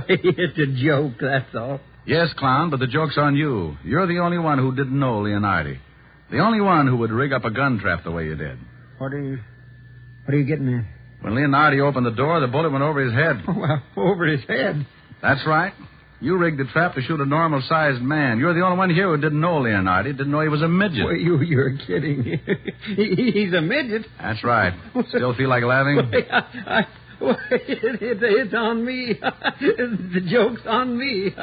It's a joke, that's all. Yes, clown, but the joke's on you. You're the only one who didn't know Leonardi. The only one who would rig up a gun trap the way you did. What are you getting at? When Leonardi opened the door, the bullet went over his head. Oh, well, over his head? That's right. You rigged the trap to shoot a normal-sized man. You're the only one here who didn't know Leonardi, didn't know he was a midget. Well, you're kidding. He's a midget. That's right. Still feel like laughing? It's on me. The joke's on me.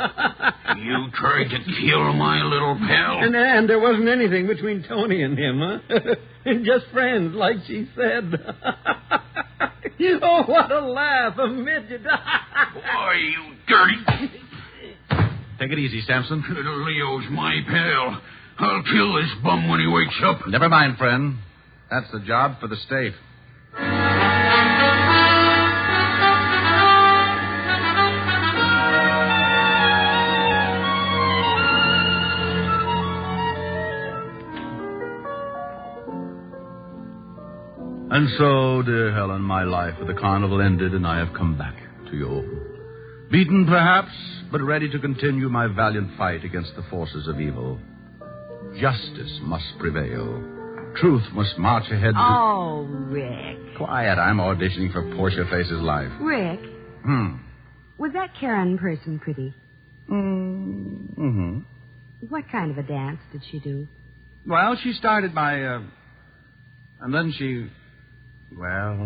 You tried to kill my little pal? And there wasn't anything between Tony and him, huh? Just friends, like she said. Oh, what a laugh, a midget. Why, you dirty... Take it easy, Samson. Little Leo's my pal. I'll kill this bum when he wakes up. Never mind, friend. That's the job for the state. And so, dear Helen, my life at the carnival ended, and I have come back to you. Beaten, perhaps, but ready to continue my valiant fight against the forces of evil. Justice must prevail. Truth must march ahead. Oh, Rick. Quiet, I'm auditioning for Portia Face's life. Rick. Was that Karen person pretty? Mm-hmm. What kind of a dance did she do? Well, she started by, and then she, well...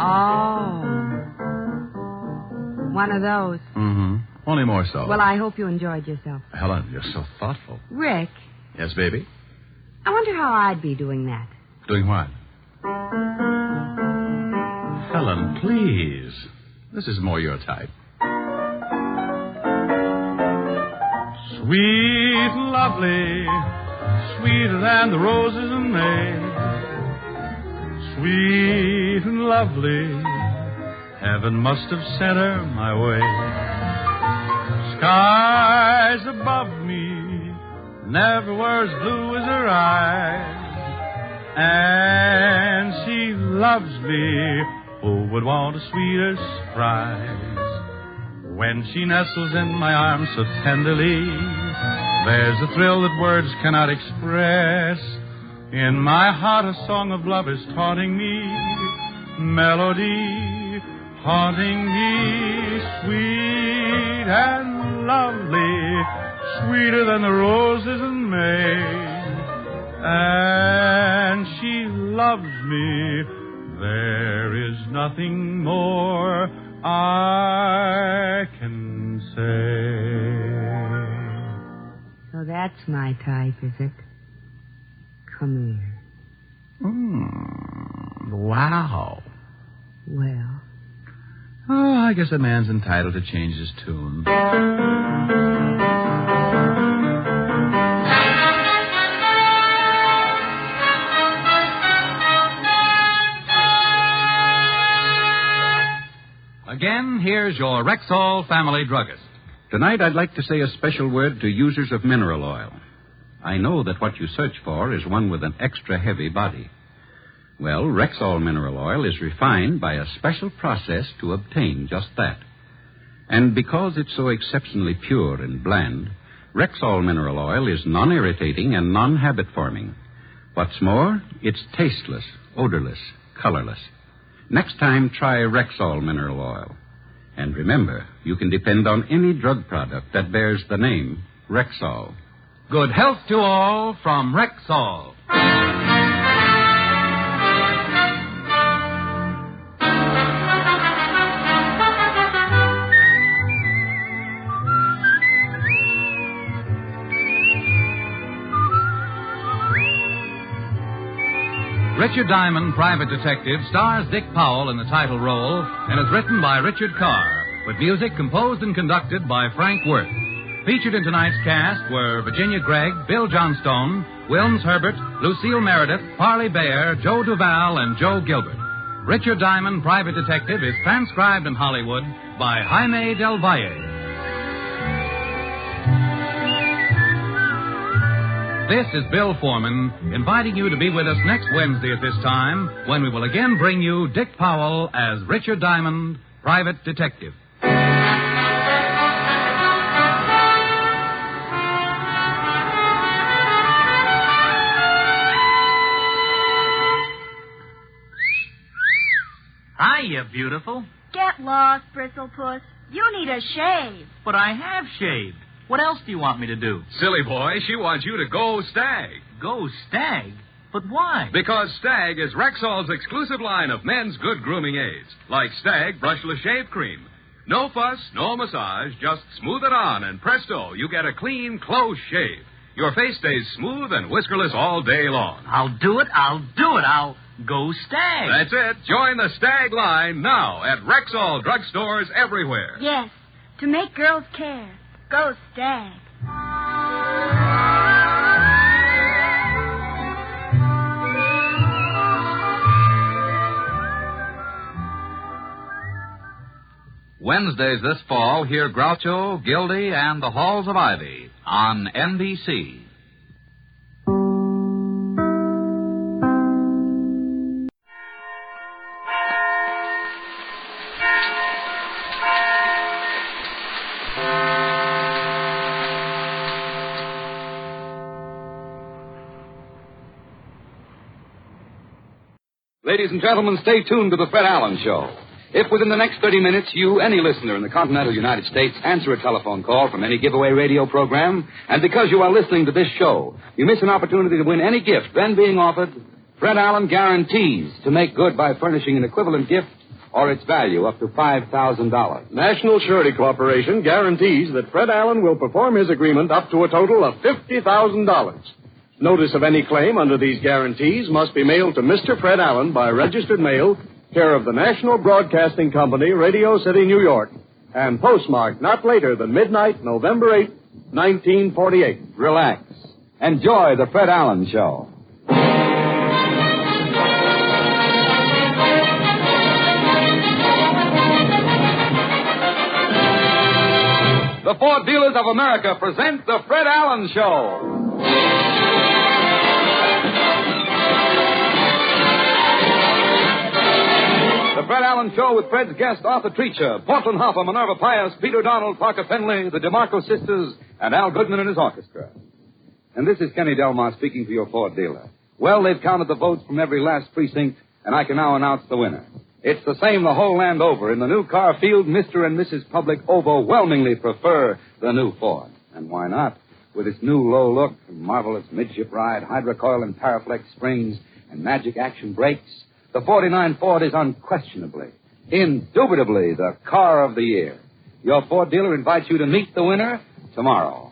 Oh. One of those. Mm-hmm. Only more so. Well, I hope you enjoyed yourself. Helen, you're so thoughtful. Rick. Yes, baby? I wonder how I'd be doing that. Doing what? Helen, please. This is more your type. Sweet, lovely, sweeter than the roses in May. Sweet and lovely, heaven must have sent her my way. Skies above me never were as blue as her eyes. And she loves me, who would want a sweeter surprise? When she nestles in my arms so tenderly, there's a thrill that words cannot express. In my heart a song of love is taunting me, melody haunting me, sweet and lovely, sweeter than the roses in May. And she loves me, there is nothing more I can say. So that's my type, is it? Come here. Wow. Well. Oh, I guess a man's entitled to change his tune. Again, here's your Rexall family druggist. Tonight, I'd like to say a special word to users of mineral oil. I know that what you search for is one with an extra heavy body. Well, Rexall mineral oil is refined by a special process to obtain just that. And because it's so exceptionally pure and bland, Rexall mineral oil is non-irritating and non-habit-forming. What's more, it's tasteless, odorless, colorless. Next time, try Rexall mineral oil. And remember, you can depend on any drug product that bears the name Rexall. Good health to all from Rexall. Richard Diamond, Private Detective, stars Dick Powell in the title role and is written by Richard Carr, with music composed and conducted by Frank Worth. Featured in tonight's cast were Virginia Gregg, Bill Johnstone, Wilms Herbert, Lucille Meredith, Parley Bear, Joe Duval, and Joe Gilbert. Richard Diamond, Private Detective, is transcribed in Hollywood by Jaime Del Valle. This is Bill Foreman, inviting you to be with us next Wednesday at this time, when we will again bring you Dick Powell as Richard Diamond, Private Detective. Hiya, beautiful. Get lost, Bristlepuss. You need a shave. But I have shaved. What else do you want me to do? Silly boy, she wants you to go Stag. Go Stag? But why? Because Stag is Rexall's exclusive line of men's good grooming aids, like Stag Brushless Shave Cream. No fuss, no massage, just smooth it on, and presto, you get a clean, close shave. Your face stays smooth and whiskerless all day long. I'll do it. I'll go Stag. That's it. Join the Stag line now at Rexall drugstores everywhere. Yes, to make girls care. Go Stag. Wednesdays this fall, hear Groucho, Gildy, and the Halls of Ivy on NBC. Ladies and gentlemen, stay tuned to the Fred Allen Show. If within the next 30 minutes you, any listener in the continental United States, answer a telephone call from any giveaway radio program, and because you are listening to this show, you miss an opportunity to win any gift then being offered, Fred Allen guarantees to make good by furnishing an equivalent gift or its value up to $5,000. National Surety Corporation guarantees that Fred Allen will perform his agreement up to a total of $50,000. Notice of any claim under these guarantees must be mailed to Mr. Fred Allen by registered mail, care of the National Broadcasting Company, Radio City, New York, and postmarked not later than midnight, November 8, 1948. Relax. Enjoy the Fred Allen Show. The Ford Dealers of America present the Fred Allen Show. The Fred Allen Show with Fred's guest, Arthur Treacher, Portland Hoffa, Minerva Pius, Peter Donald, Parker Finley, the DeMarco sisters, and Al Goodman and his orchestra. And this is Kenny Delmar speaking for your Ford dealer. Well, they've counted the votes from every last precinct, and I can now announce the winner. It's the same the whole land over. In the new car field, Mr. and Mrs. Public overwhelmingly prefer the new Ford. And why not? With its new low look, and marvelous midship ride, hydrocoil and Paraflex springs, and magic action brakes, the 49 Ford is unquestionably, indubitably the car of the year. Your Ford dealer invites you to meet the winner tomorrow.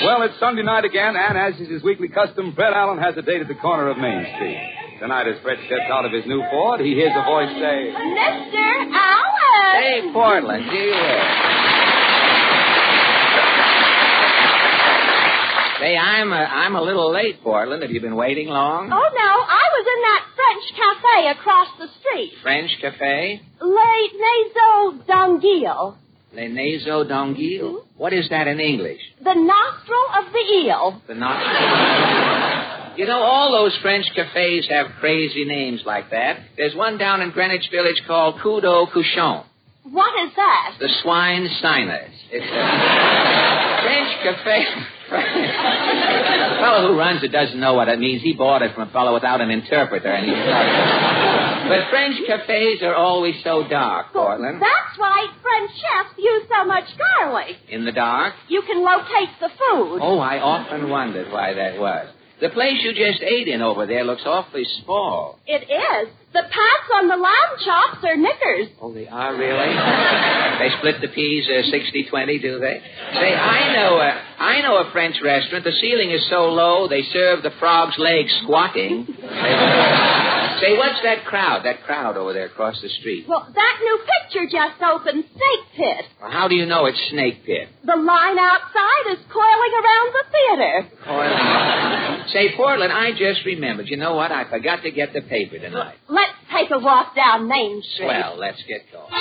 Well, it's Sunday night again, and as is his weekly custom, Fred Allen has a date at the corner of Main Street. Tonight, as Fred steps out of his new Ford, he hears a voice say, Mr. Allen! Hey, Portland, gee whiz. Say, I'm a little late, Portland. Have you been waiting long? Oh, no, I was in that French cafe across the street. French cafe? Les Naseaux d'Anguille. Les Naseaux d'Anguille? Mm-hmm. What is that in English? The nostril of the eel. The nostril. You know, all those French cafes have crazy names like that. There's one down in Greenwich Village called Coup d'eau Couchon. What is that? The swine sinus. It's a French cafe. The fellow who runs it doesn't know what it means. He bought it from a fellow without an interpreter, and but French cafes are always so dark, Portland. That's right. French chefs use so much garlic. In the dark? You can locate the food. Oh, I often wondered why that was. The place you just ate in over there looks awfully small. It is. The pats on the lamb chops are knickers. Oh, they are really? They split the peas 60-20, do they? Say, I know a French restaurant. The ceiling is so low, they serve the frog's legs squatting. Say, what's that crowd over there across the street? Well, that new picture just opened, Snake Pit. Well, how do you know it's Snake Pit? The line outside is coiling around the theater. Coiling? Say, Portland, I just remembered. You know what? I forgot to get the paper tonight. Let's take a walk down Main Street. Well, let's get going.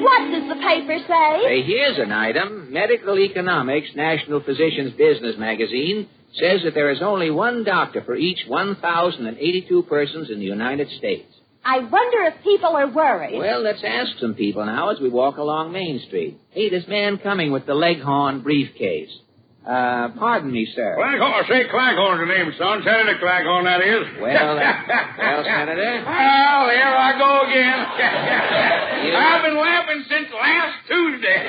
What does the paper say? Say, here's an item. Medical Economics, National Physicians Business Magazine, says that there is only one doctor for each 1,082 persons in the United States. I wonder if people are worried. Well, let's ask some people now as we walk along Main Street. Hey, this man coming with the Leghorn briefcase. Pardon me, sir. Claghorn. Say Claghorn's the name, son. Senator Claghorn, that is. Well, Senator? Well, here I go again. I've been laughing since last Tuesday.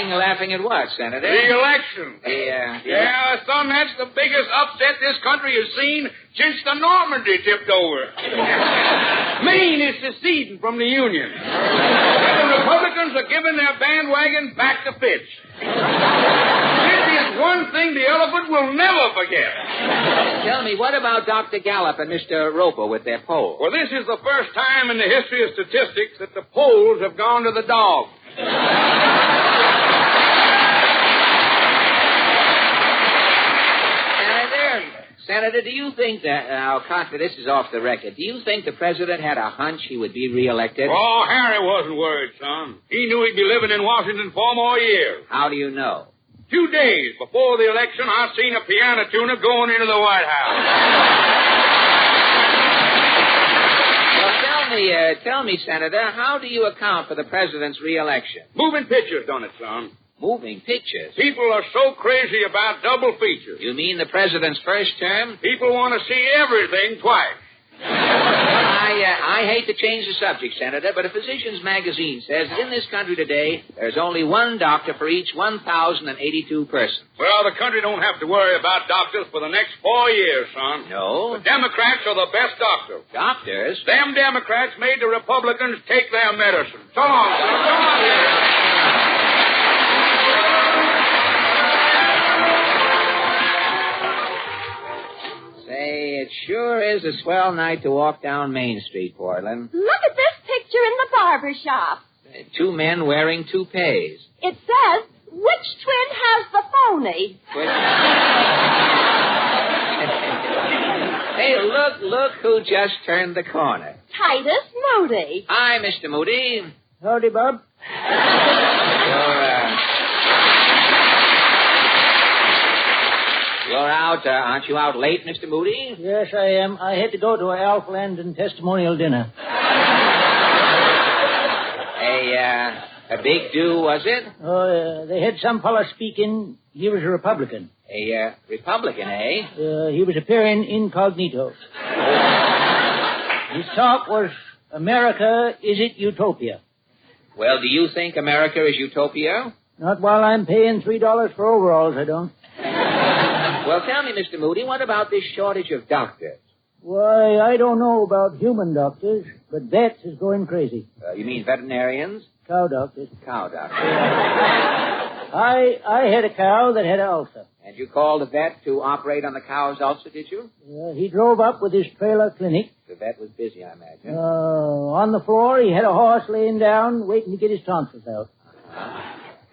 Laughing at what, Senator? The election. Yeah, son, that's the biggest upset this country has seen since the Normandy tipped over. Maine is seceding from the Union. And the Republicans are giving their bandwagon back to Fitch. This is one thing the elephant will never forget. Tell me, what about Dr. Gallup and Mr. Roper with their polls? Well, this is the first time in the history of statistics that the polls have gone to the dog. Senator, do you think that, this is off the record, do you think the president had a hunch he would be reelected? Oh, Harry wasn't worried, son. He knew he'd be living in Washington 4 more years. How do you know? 2 days before the election, I seen a piano tuner going into the White House. Well, tell me, Senator, how do you account for the president's re-election? Moving pictures done it, son. Moving pictures? People are so crazy about double features. You mean the president's first term? People want to see everything twice. I hate to change the subject, Senator, but a Physicians magazine says that in this country today, there's only one doctor for each 1,082 persons. Well, the country don't have to worry about doctors for the next 4 years, son. No? The Democrats are the best doctors. Doctors? Them Democrats made the Republicans take their medicine. So long, son. So long. Say, it sure is a swell night to walk down Main Street, Portland. Look at this picture in the barber shop. 2 men wearing toupees. It says, which twin has the phony? Hey, look who just turned the corner. Titus Moody. Hi, Mr. Moody. Howdy, Bob. You're out, aren't you out late, Mr. Moody? Yes, I am. I had to go to a Alf Landon testimonial dinner. A big do, was it? Oh, they had some fella speaking. He was a Republican. A Republican, eh? He was appearing incognito. His talk was, America, is it utopia? Well, do you think America is utopia? Not while I'm paying $3 for overalls, I don't. Well, tell me, Mr. Moody, what about this shortage of doctors? Why, I don't know about human doctors, but vets is going crazy. You mean veterinarians? Cow doctors. Cow doctors. I had a cow that had an ulcer. And you called the vet to operate on the cow's ulcer, did you? He drove up with his trailer clinic. The vet was busy, I imagine. On the floor, he had a horse laying down, waiting to get his tonsils out.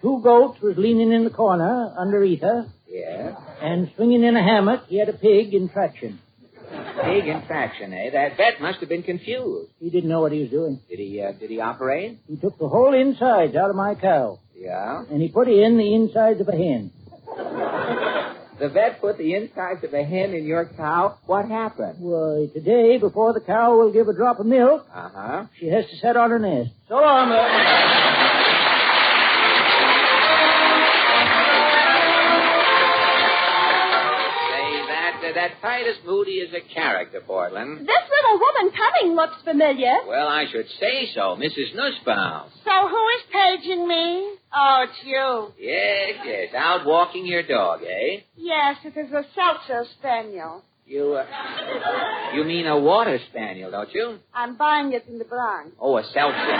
2 goats was leaning in the corner underneath her. Yeah. And swinging in a hammock, he had a pig in traction. Pig in traction, eh? That vet must have been confused. He didn't know what he was doing. Did he operate? He took the whole insides out of my cow. Yeah? And he put in the insides of a hen. The vet put the insides of a hen in your cow? What happened? Why, today, before the cow will give a drop of milk, she has to set on her nest. So long, That Titus Moody is a character, Portland. This little woman coming looks familiar. Well, I should say so. Mrs. Nussbaum. So who is paging me? Oh, it's you. Yes. Out walking your dog, eh? Yes, it is a Seltzer Spaniel. You mean a water spaniel, don't you? I'm buying it in the Bronx. Oh, a Seltzer.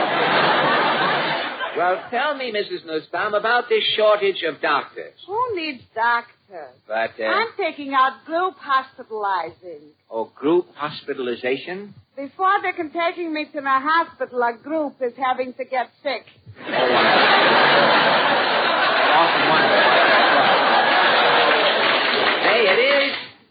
Well, tell me, Mrs. Nussbaum, about this shortage of doctors. Who needs doctors? But, I'm taking out group hospitalizing. Oh, group hospitalization? Before they can take me to the hospital, a group is having to get sick. I often wonder. Hey,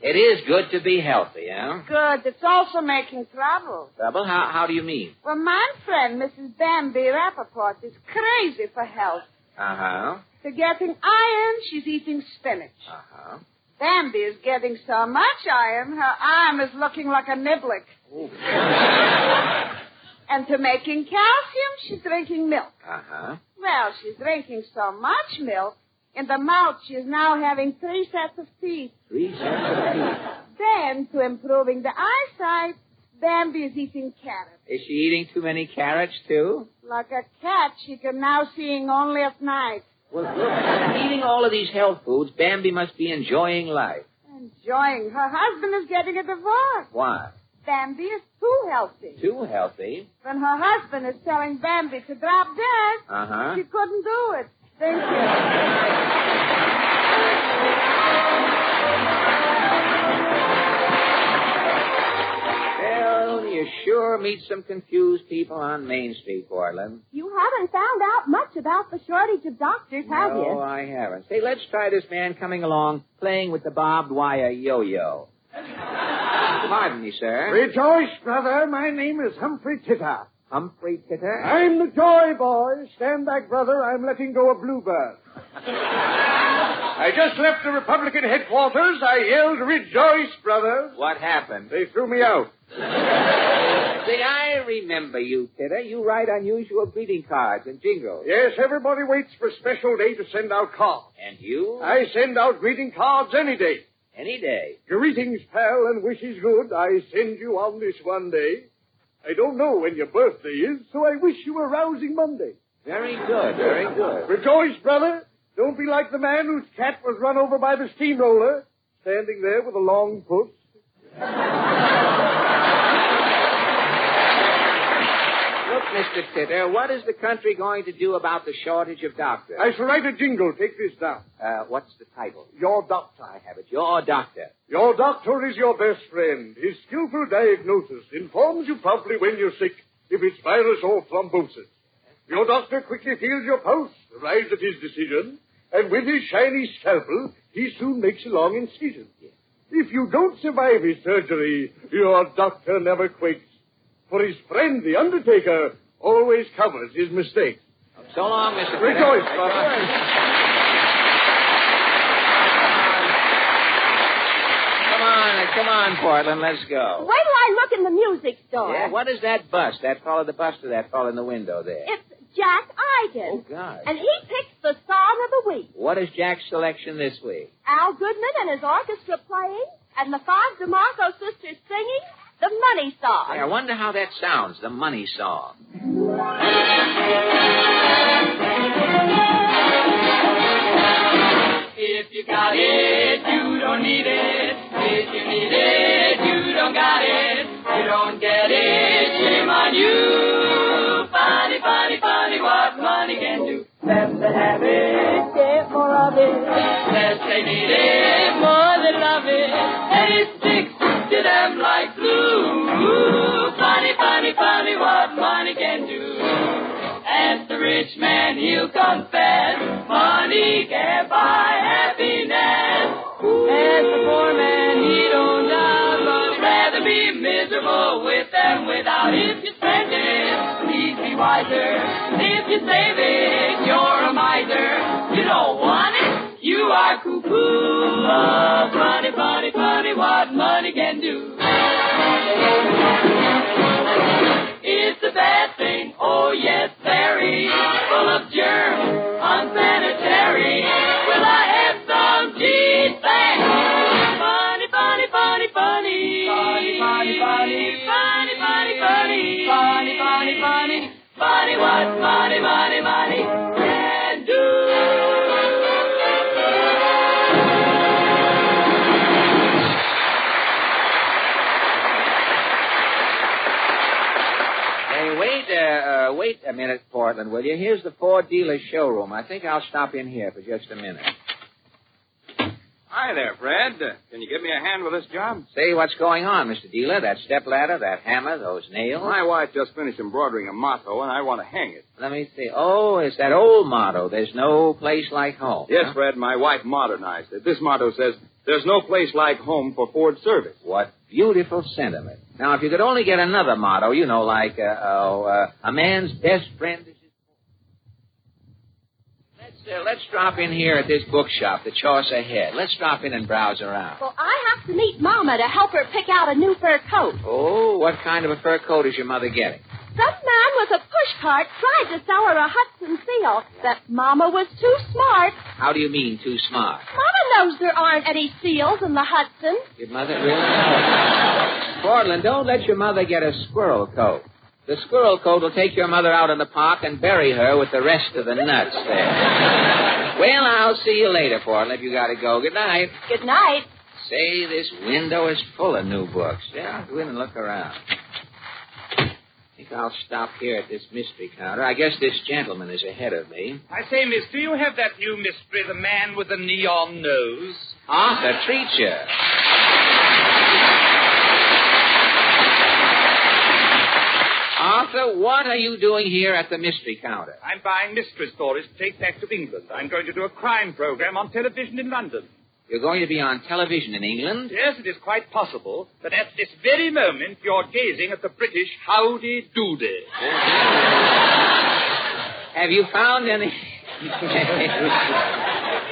it is good to be healthy, huh? Good. It's also making trouble. Trouble? How do you mean? Well, my friend, Mrs. Bambi Rappaport, is crazy for health. Uh-huh. To getting iron, she's eating spinach. Uh-huh. Bambi is getting so much iron, her arm is looking like a niblick. And to making calcium, she's drinking milk. Uh-huh. Well, she's drinking so much milk, in the mouth she is now having 3 sets of teeth. 3 sets of teeth? Then, to improving the eyesight, Bambi is eating carrots. Is she eating too many carrots, too? Like a cat, she can now seeing only at night. Well, look, eating all of these health foods, Bambi must be enjoying life. Enjoying? Her husband is getting a divorce. Why? Bambi is too healthy. Too healthy? When her husband is telling Bambi to drop dead, she couldn't do it. Thank you. Well, you sure meet some confused people on Main Street, Portland. You haven't found out much about the shortage of doctors, have you? No, I haven't. Say, let's try this man coming along playing with the barbed wire yo-yo. Pardon me, sir. Rejoice, brother. My name is Humphrey Titter. Humphrey Titter? I'm the joy boy. Stand back, brother. I'm letting go a bluebird. I just left the Republican headquarters. I yelled, "Rejoice, brothers." What happened? They threw me out. See, I remember you, Kidder. You write unusual greeting cards and jingles. Yes, everybody waits for a special day to send out cards. And you? I send out greeting cards any day. Any day. Greetings, pal, and wishes good. I send you on this one day. I don't know when your birthday is, so I wish you a rousing Monday. Very good, very good. Rejoice, brother. Don't be like the man whose cat was run over by the steamroller, standing there with a long puss. Look, Mr. Kidder, what is the country going to do about the shortage of doctors? I shall write a jingle. Take this down. What's the title? Your doctor. I have it. Your doctor. Your doctor is your best friend. His skillful diagnosis informs you promptly when you're sick, if it's virus or thrombosis. Your doctor quickly feels your pulse, arrives at his decision, and with his shiny scalpel, he soon makes a long incision. If you don't survive his surgery, your doctor never quakes. For his friend, the undertaker, always covers his mistakes. So long, Mr. Kidder. Rejoice, brother. Come on, Portland, let's go. Wait till I look in the music store. Yeah, what is that bus? That fellow, the bus to that fellow in the window there? It's Jack Eigen. Oh, God. And he picks the song of the week. What is Jack's selection this week? Al Goodman and his orchestra playing, and the five DeMarco sisters singing the Money Song. Hey, I wonder how that sounds, the Money Song. If you got it, you don't need it. If you need it, you don't got it. You don't get it, shame on you. Funny, funny, funny what money can do. Let them have it, get more of it. Less they need it, more they love it. And it sticks to them like glue. Funny, funny, funny what money can do. As the rich man, he'll confess, money can't buy happiness. As the poor man, he don't doubt, but rather be miserable with them without. If you spend it, please be wiser. If you save it, you're a miser. You don't want it, you are cuckoo. Oh, funny, funny, funny what money can do. It's a bad thing, oh yes, very full of germs, unsanitary. Will I have some cheese? Thanks. Funny, funny, funny, funny. Funny, funny, funny. Funny, funny, funny. Funny, funny, funny. Funny what money, money, money can do. Wait a minute, Portland, will you? Here's the Ford dealer showroom. I think I'll stop in here for just a minute. Hi there, Fred. Can you give me a hand with this job? Say, what's going on, Mr. Dealer? That stepladder, that hammer, those nails? My wife just finished embroidering a motto, and I want to hang it. Let me see. Oh, it's that old motto, there's no place like home. Yes, huh? Fred, my wife modernized it. This motto says, there's no place like home for Ford service. What beautiful sentiment. Now, if you could only get another motto, you know, like, a man's best friend is his... Let's drop in here at this bookshop, the choice ahead. Let's drop in and browse around. Well, I have to meet Mama to help her pick out a new fur coat. Oh, what kind of a fur coat is your mother getting? Some man with a pushcart tried to sell her a Hudson seal, but Mama was too smart. How do you mean, too smart? Mama knows there aren't any seals in the Hudson. Your mother really? Portland, don't let your mother get a squirrel coat. The squirrel coat will take your mother out in the park and bury her with the rest of the nuts there. Well, I'll see you later, Portland, if you got to go. Good night. Good night. Say, this window is full of new books. Yeah, I'll go in and look around. I think I'll stop here at this mystery counter. I guess this gentleman is ahead of me. I say, miss, do you have that new mystery, the man with the neon nose? Arthur Treacher. Arthur, what are you doing here at the mystery counter? I'm buying mystery stories to take back to England. I'm going to do a crime program on television in London. You're going to be on television in England? Yes, it is quite possible that at this very moment you're gazing at the British Howdy Doody. Have you found any...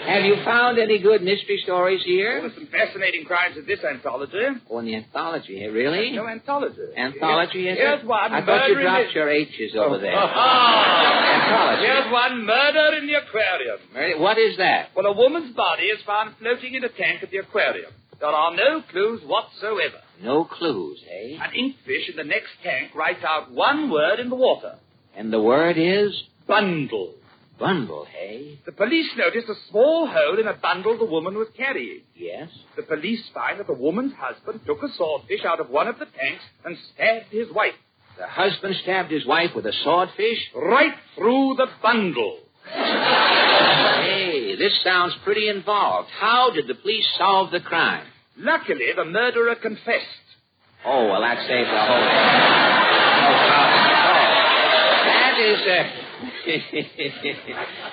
Have you found any good mystery stories here? There's some fascinating crimes in this anthology. Oh, in the anthology, really? No, anthology. Anthology, is Here's it? one. I thought you murder dropped in your H's over there. Anthology. Here's one. Murder in the aquarium. What is that? Well, a woman's body is found floating in a tank at the aquarium. There are no clues whatsoever. No clues, eh? An inkfish in the next tank writes out one word in the water. And the word is? Bundle. Bundle, hey? The police noticed a small hole in a bundle the woman was carrying. Yes? The police find that the woman's husband took a swordfish out of one of the tanks and stabbed his wife. The husband stabbed his wife with a swordfish? Right through the bundle. Hey, this sounds pretty involved. How did the police solve the crime? Luckily, the murderer confessed. Oh, well, that saves the whole thing.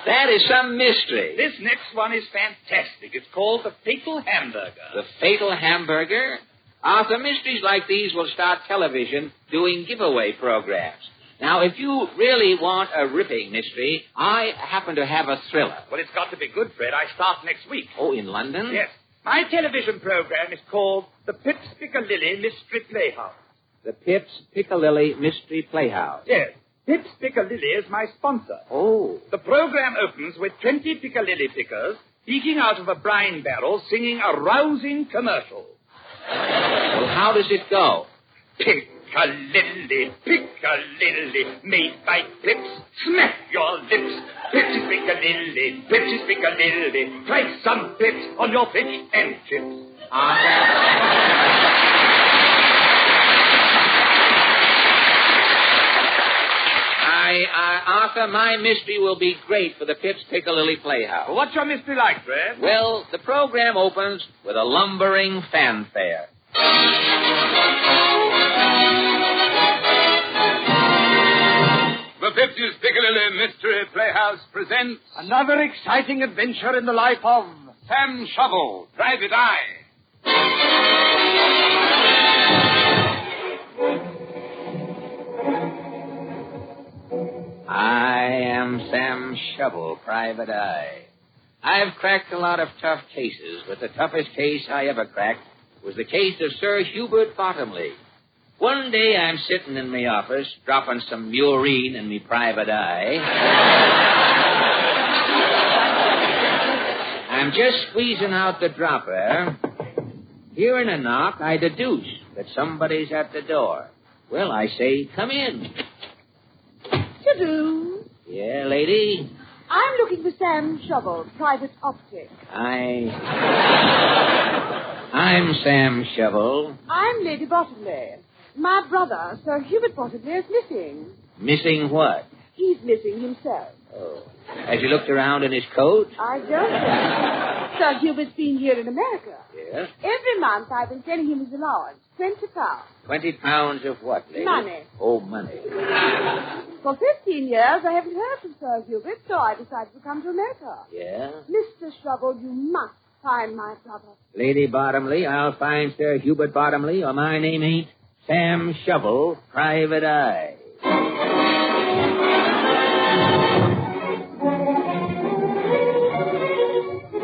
That is some mystery. This next one is fantastic. It's called The Fatal Hamburger. The Fatal Hamburger? Arthur, mysteries like these will start television doing giveaway programs. Now, if you really want a ripping mystery, I happen to have a thriller. Well, it's got to be good, Fred. I start next week. Oh, in London? Yes. My television program is called The Pips Piccadilly Mystery Playhouse. The Pips Piccadilly Mystery Playhouse? Yes. Pips Piccadilly is my sponsor. Oh. The program opens with 20 Piccadilly pickers peeking out of a brine barrel singing a rousing commercial. Well, how does it go? Piccadilly, Piccadilly, made by Pips. Smack your lips. Pips is Piccadilly, Pips is Piccadilly. Try some Pips on your fish and chips. Arthur, my mystery will be great for the Pips Piccadilly Playhouse. What's your mystery like, Fred? Well, the program opens with a lumbering fanfare. The Pips Piccadilly Mystery Playhouse presents another exciting adventure in the life of Sam Shovel, Private Eye. I am Sam Shovel, Private Eye. I've cracked a lot of tough cases, but the toughest case I ever cracked was the case of Sir Hubert Bottomley. One day I'm sitting in my office, dropping some urine in me private eye. I'm just squeezing out the dropper. Hearing a knock, I deduce that somebody's at the door. Well, I say, come in. Ta-doo. Yeah, lady? I'm looking for Sam Shovel, private optic. I'm Sam Shovel. I'm Lady Bottomley. My brother, Sir Hubert Bottomley, is missing. Missing what? He's missing himself. Oh. Has he looked around in his coat? I don't know. Sir Hubert's been here in America. Yes? Every month I've been sending him his allowance, 20 pounds. 20 pounds of what, lady? Money. Oh, money. For 15 years I haven't heard from Sir Hubert, so I decided to come to America. Yeah? Mr. Shovel, you must find my brother. Lady Bottomley, I'll find Sir Hubert Bottomley, or my name ain't Sam Shovel, Private Eye.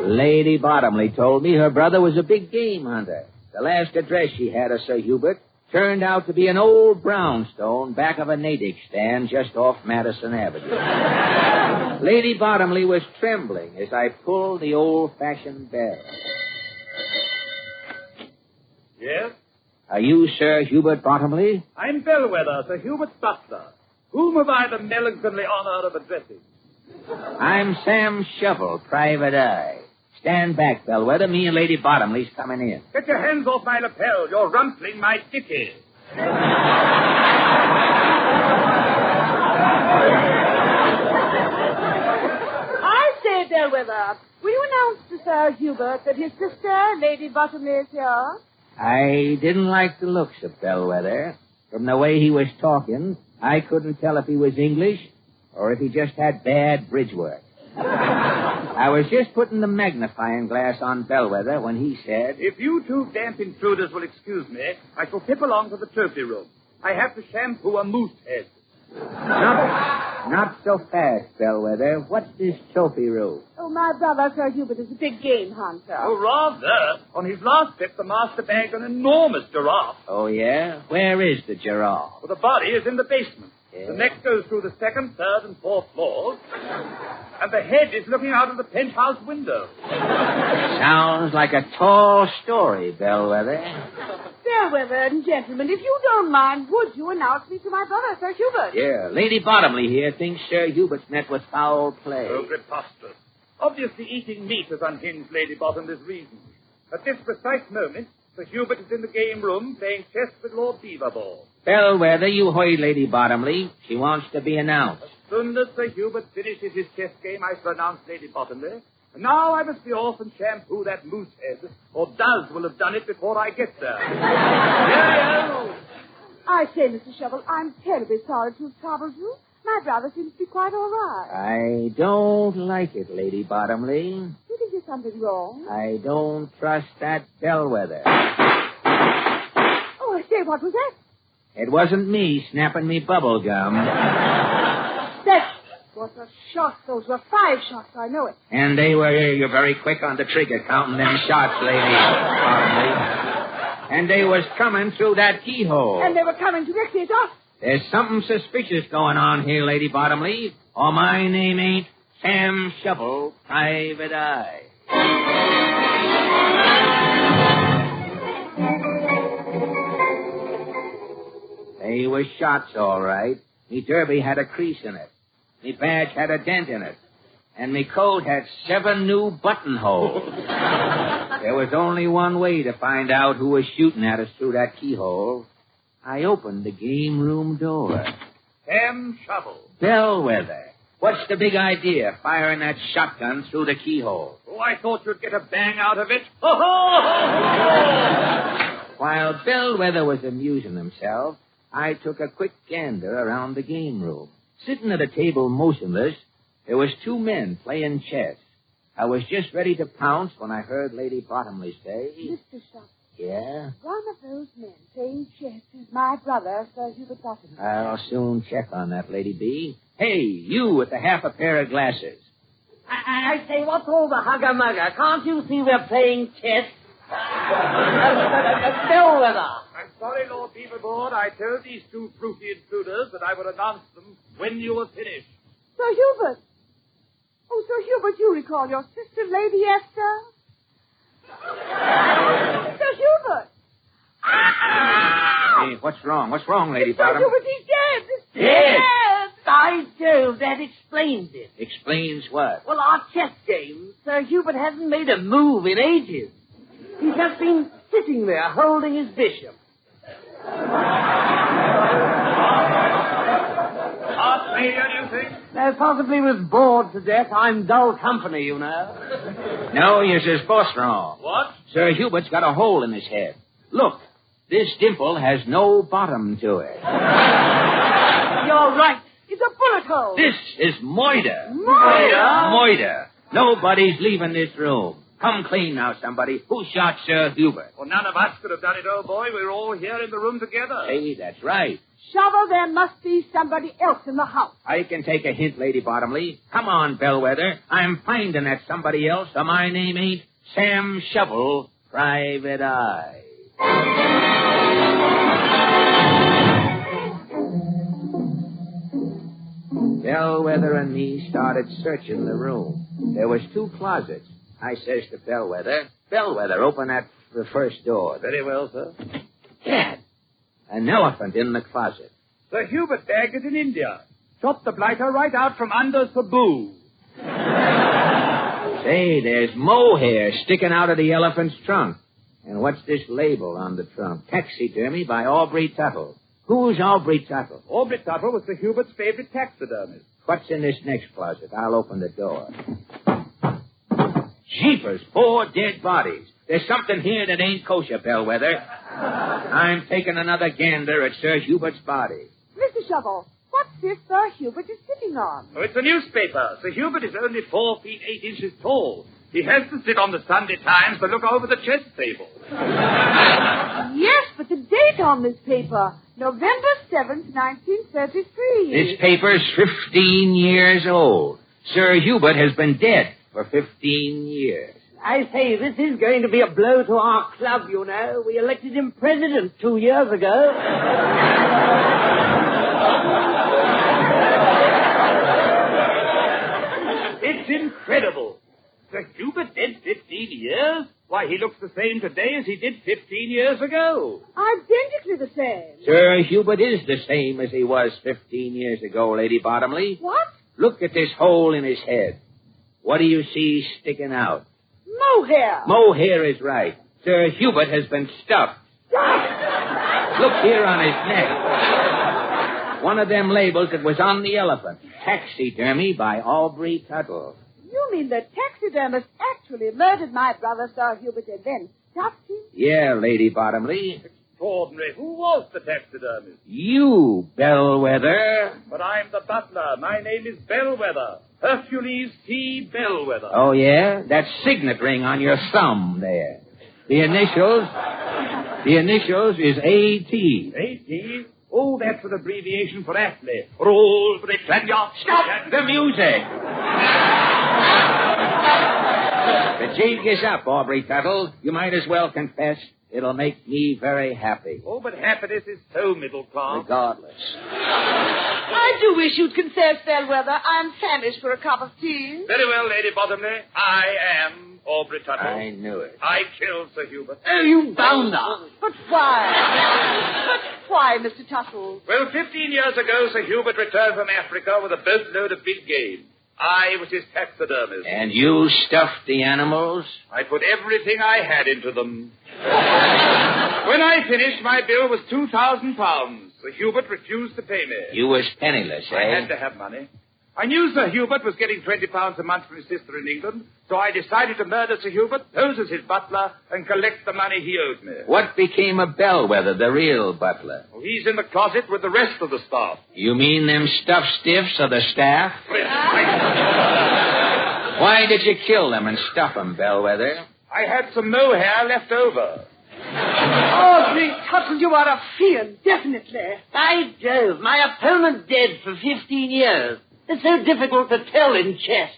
Lady Bottomley told me her brother was a big game hunter. The last address she had of Sir Hubert turned out to be an old brownstone back of a Natick stand just off Madison Avenue. Lady Bottomley was trembling as I pulled the old-fashioned bell. Yes? Are you Sir Hubert Bottomley? I'm Bellwether, Sir Hubert's butler. Whom have I the melancholy honor of addressing? I'm Sam Shovel, Private Eye. Stand back, Bellwether. Me and Lady Bottomley's coming in. Get your hands off my lapel. You're rumpling my dicky. I say, Bellwether, will you announce to Sir Hubert that his sister, Lady Bottomley, is here? I didn't like the looks of Bellwether. From the way he was talking, I couldn't tell if he was English or if he just had bad bridge work. I was just putting the magnifying glass on Bellwether when he said... If you two damp intruders will excuse me, I shall tip along to the trophy room. I have to shampoo a moose head. Not so fast, Bellwether. What's this trophy room? Oh, my brother, Sir Hubert, is a big game hunter. Oh, rather. On his last trip, the master bagged an enormous giraffe. Oh, yeah? Where is the giraffe? Well, the body is in the basement. Yeah. The neck goes through the second, third, and fourth floors. And the head is looking out of the penthouse window. Sounds like a tall story, Bellwether. Bellwether and gentlemen, if you don't mind, would you announce me to my brother, Sir Hubert? Yeah, Lady Bottomley here thinks Sir Hubert's met with foul play. Oh, preposterous. Obviously, eating meat has unhinged Lady Bottomley's reason. At this precise moment, Sir Hubert is in the game room playing chess with Lord Beaverball. Bellwether, you heard Lady Bottomley. She wants to be announced. As soon as Sir Hubert finishes his chess game, I shall announce Lady Bottomley. And now I must be off and shampoo that moose head, or Duz will have done it before I get there. I say, Mr. Shovel, I'm terribly sorry to have troubled you. My brother seems to be quite all right. I don't like it, Lady Bottomley. You think there's something wrong? I don't trust that Bellwether. Oh, I say, what was that? It wasn't me snapping me bubble gum. That was a shot. Those were 5 shots, I know it. And you're very quick on the trigger counting them shots, Lady Bottomley. And they was coming through that keyhole. And they were coming directly at us. There's something suspicious going on here, Lady Bottomley, or my name ain't Sam Shovel, Private Eye. They were shots, all right. Me derby had a crease in it. Me badge had a dent in it. And me coat had 7 new buttonholes. There was only one way to find out who was shooting at us through that keyhole. I opened the game room door. Sam Shovel. Bellwether. What's the big idea, firing that shotgun through the keyhole? Oh, I thought you'd get a bang out of it. While Bellwether was amusing himself, I took a quick gander around the game room. Sitting at a table motionless, there was 2 men playing chess. I was just ready to pounce when I heard Lady Bottomley say... Mr. Shovel. Yeah? One of those men playing chess is my brother, Sir Hubert Bottomley. I'll soon check on that, Lady B. Hey, you with the half a pair of glasses. I say, what's all the hugger-mugger? Can't you see we're playing chess? Bellwether. I'm sorry, Lord Beaverboard. I told these 2 fruity intruders that I would announce them when you were finished. Sir Hubert. Oh, Sir Hubert, you recall your sister, Lady Esther? Sir Hubert! Hey, what's wrong? What's wrong, Lady Sir Bottom? Hubert, he's dead! Dead? By Jove, that explains it. Explains what? Well, our chess game, Sir Hubert hasn't made a move in ages. He's just been sitting there holding his bishop. Last failure, do you think? No, possibly was bored to death. I'm dull company, you know. No, you're just boss wrong. What? Sir Hubert's got a hole in his head. Look, this dimple has no bottom to it. You're right. It's a bullet hole. This is moida. Moida? Moida. Nobody's leaving this room. Come clean now, somebody. Who shot Sir Hubert? Well, none of us could have done it, old boy. We were all here in the room together. Hey, that's right. Shovel, there must be somebody else in the house. I can take a hint, Lady Bottomley. Come on, Bellwether. I'm finding that somebody else, or my name ain't Sam Shovel, Private Eye. Bellwether and me started searching the room. There was 2 closets. I says to Bellwether, Bellwether, open the first door. Very well, sir. Cat. An elephant in the closet. Sir Hubert bagged it in India. Chopped the blighter right out from under Cebu. Say, there's mohair sticking out of the elephant's trunk. And what's this label on the trunk? Taxidermy by Aubrey Tuttle. Who's Aubrey Tuttle? Aubrey Tuttle was Sir Hubert's favorite taxidermist. What's in this next closet? I'll open the door. Jeepers, 4 dead bodies. There's something here that ain't kosher, Bellwether. I'm taking another gander at Sir Hubert's body. Mr. Shovel, what's this Sir Hubert is sitting on? Oh, it's a newspaper. Sir Hubert is only 4 feet 8 inches tall. He has to sit on the Sunday Times to look over the chess table. Yes, but the date on this paper. November 7th, 1933. This paper's 15 years old. Sir Hubert has been dead for 15 years. I say, this is going to be a blow to our club, you know. We elected him president 2 years ago. It's incredible. Sir Hubert dead 15 years? Why, he looks the same today as he did 15 years ago. Identically the same. Sir Hubert is the same as he was 15 years ago, Lady Bottomley. What? Look at this hole in his head. What do you see sticking out? Mohair. Mohair is right. Sir Hubert has been stuffed. Look here on his neck. One of them labels that was on the elephant. Taxidermy by Aubrey Tuttle. You mean the taxidermist actually murdered my brother, Sir Hubert, and then stuffed him? Yeah, Lady Bottomley. Extraordinary. Who was the taxidermist? You, Bellwether. But I'm the butler. My name is Bellwether. Hercules T. Bellwether. Oh, yeah? That signet ring on your thumb there. The initials is A.T. A.T.? Oh, that's an abbreviation for athlete. Rule Britannia. Stop the music. The jig is up, Aubrey Tuttle. You might as well confess. It'll make me very happy. Oh, but happiness is so middle class. Regardless. I do wish you'd confess, Bellwether. I'm famished for a cup of tea. Very well, Lady Bottomley. I am Aubrey Tuttle. I knew it. I killed Sir Hubert. Oh, you bounder. But why? But why, Mr. Tuttle? Well, 15 years ago, Sir Hubert returned from Africa with a boatload of big game. I was his taxidermist. And you stuffed the animals? I put everything I had into them. When I finished, my bill was £2,000. Sir Hubert refused to pay me. You was penniless, eh? I had to have money. I knew Sir Hubert was getting £20 a month from his sister in England, so I decided to murder Sir Hubert, pose as his butler, and collect the money he owed me. What became of Bellwether, the real butler? Well, he's in the closet with the rest of the staff. You mean them stuffed stiffs of the staff? Why did you kill them and stuff them, Bellwether? I had some mohair left over. Aubrey Tuttle, you are a fiend, definitely. By Jove, my opponent dead for 15 years. It's so difficult to tell in chess.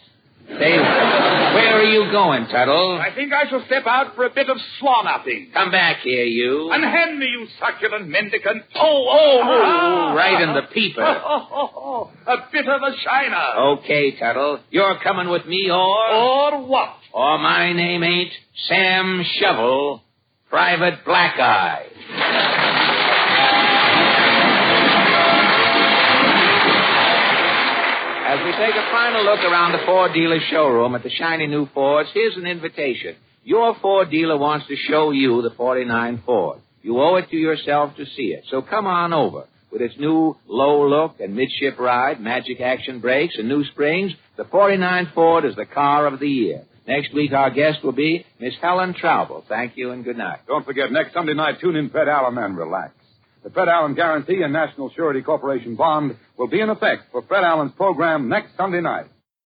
Say, where are you going, Tuttle? I think I shall step out for a bit of swan-upping. Come back here, you. Unhand me, you succulent mendicant. Right in the peeper. A bit of a shiner. Okay, Tuttle. You're coming with me, Or what? Or my name ain't Sam Shovel, Private Black Eye. As we take a final look around the Ford dealer showroom at the shiny new Fords, here's an invitation. Your Ford dealer wants to show you the 49 Ford. You owe it to yourself to see it. So come on over. With its new low look and midship ride, magic action brakes, and new springs, the 49 Ford is the car of the year. Next week, our guest will be Miss Helen Traubel. Thank you and good night. Don't forget, next Sunday night, tune in Fred Allen and relax. The Fred Allen Guarantee and National Surety Corporation bond will be in effect for Fred Allen's program next Sunday night.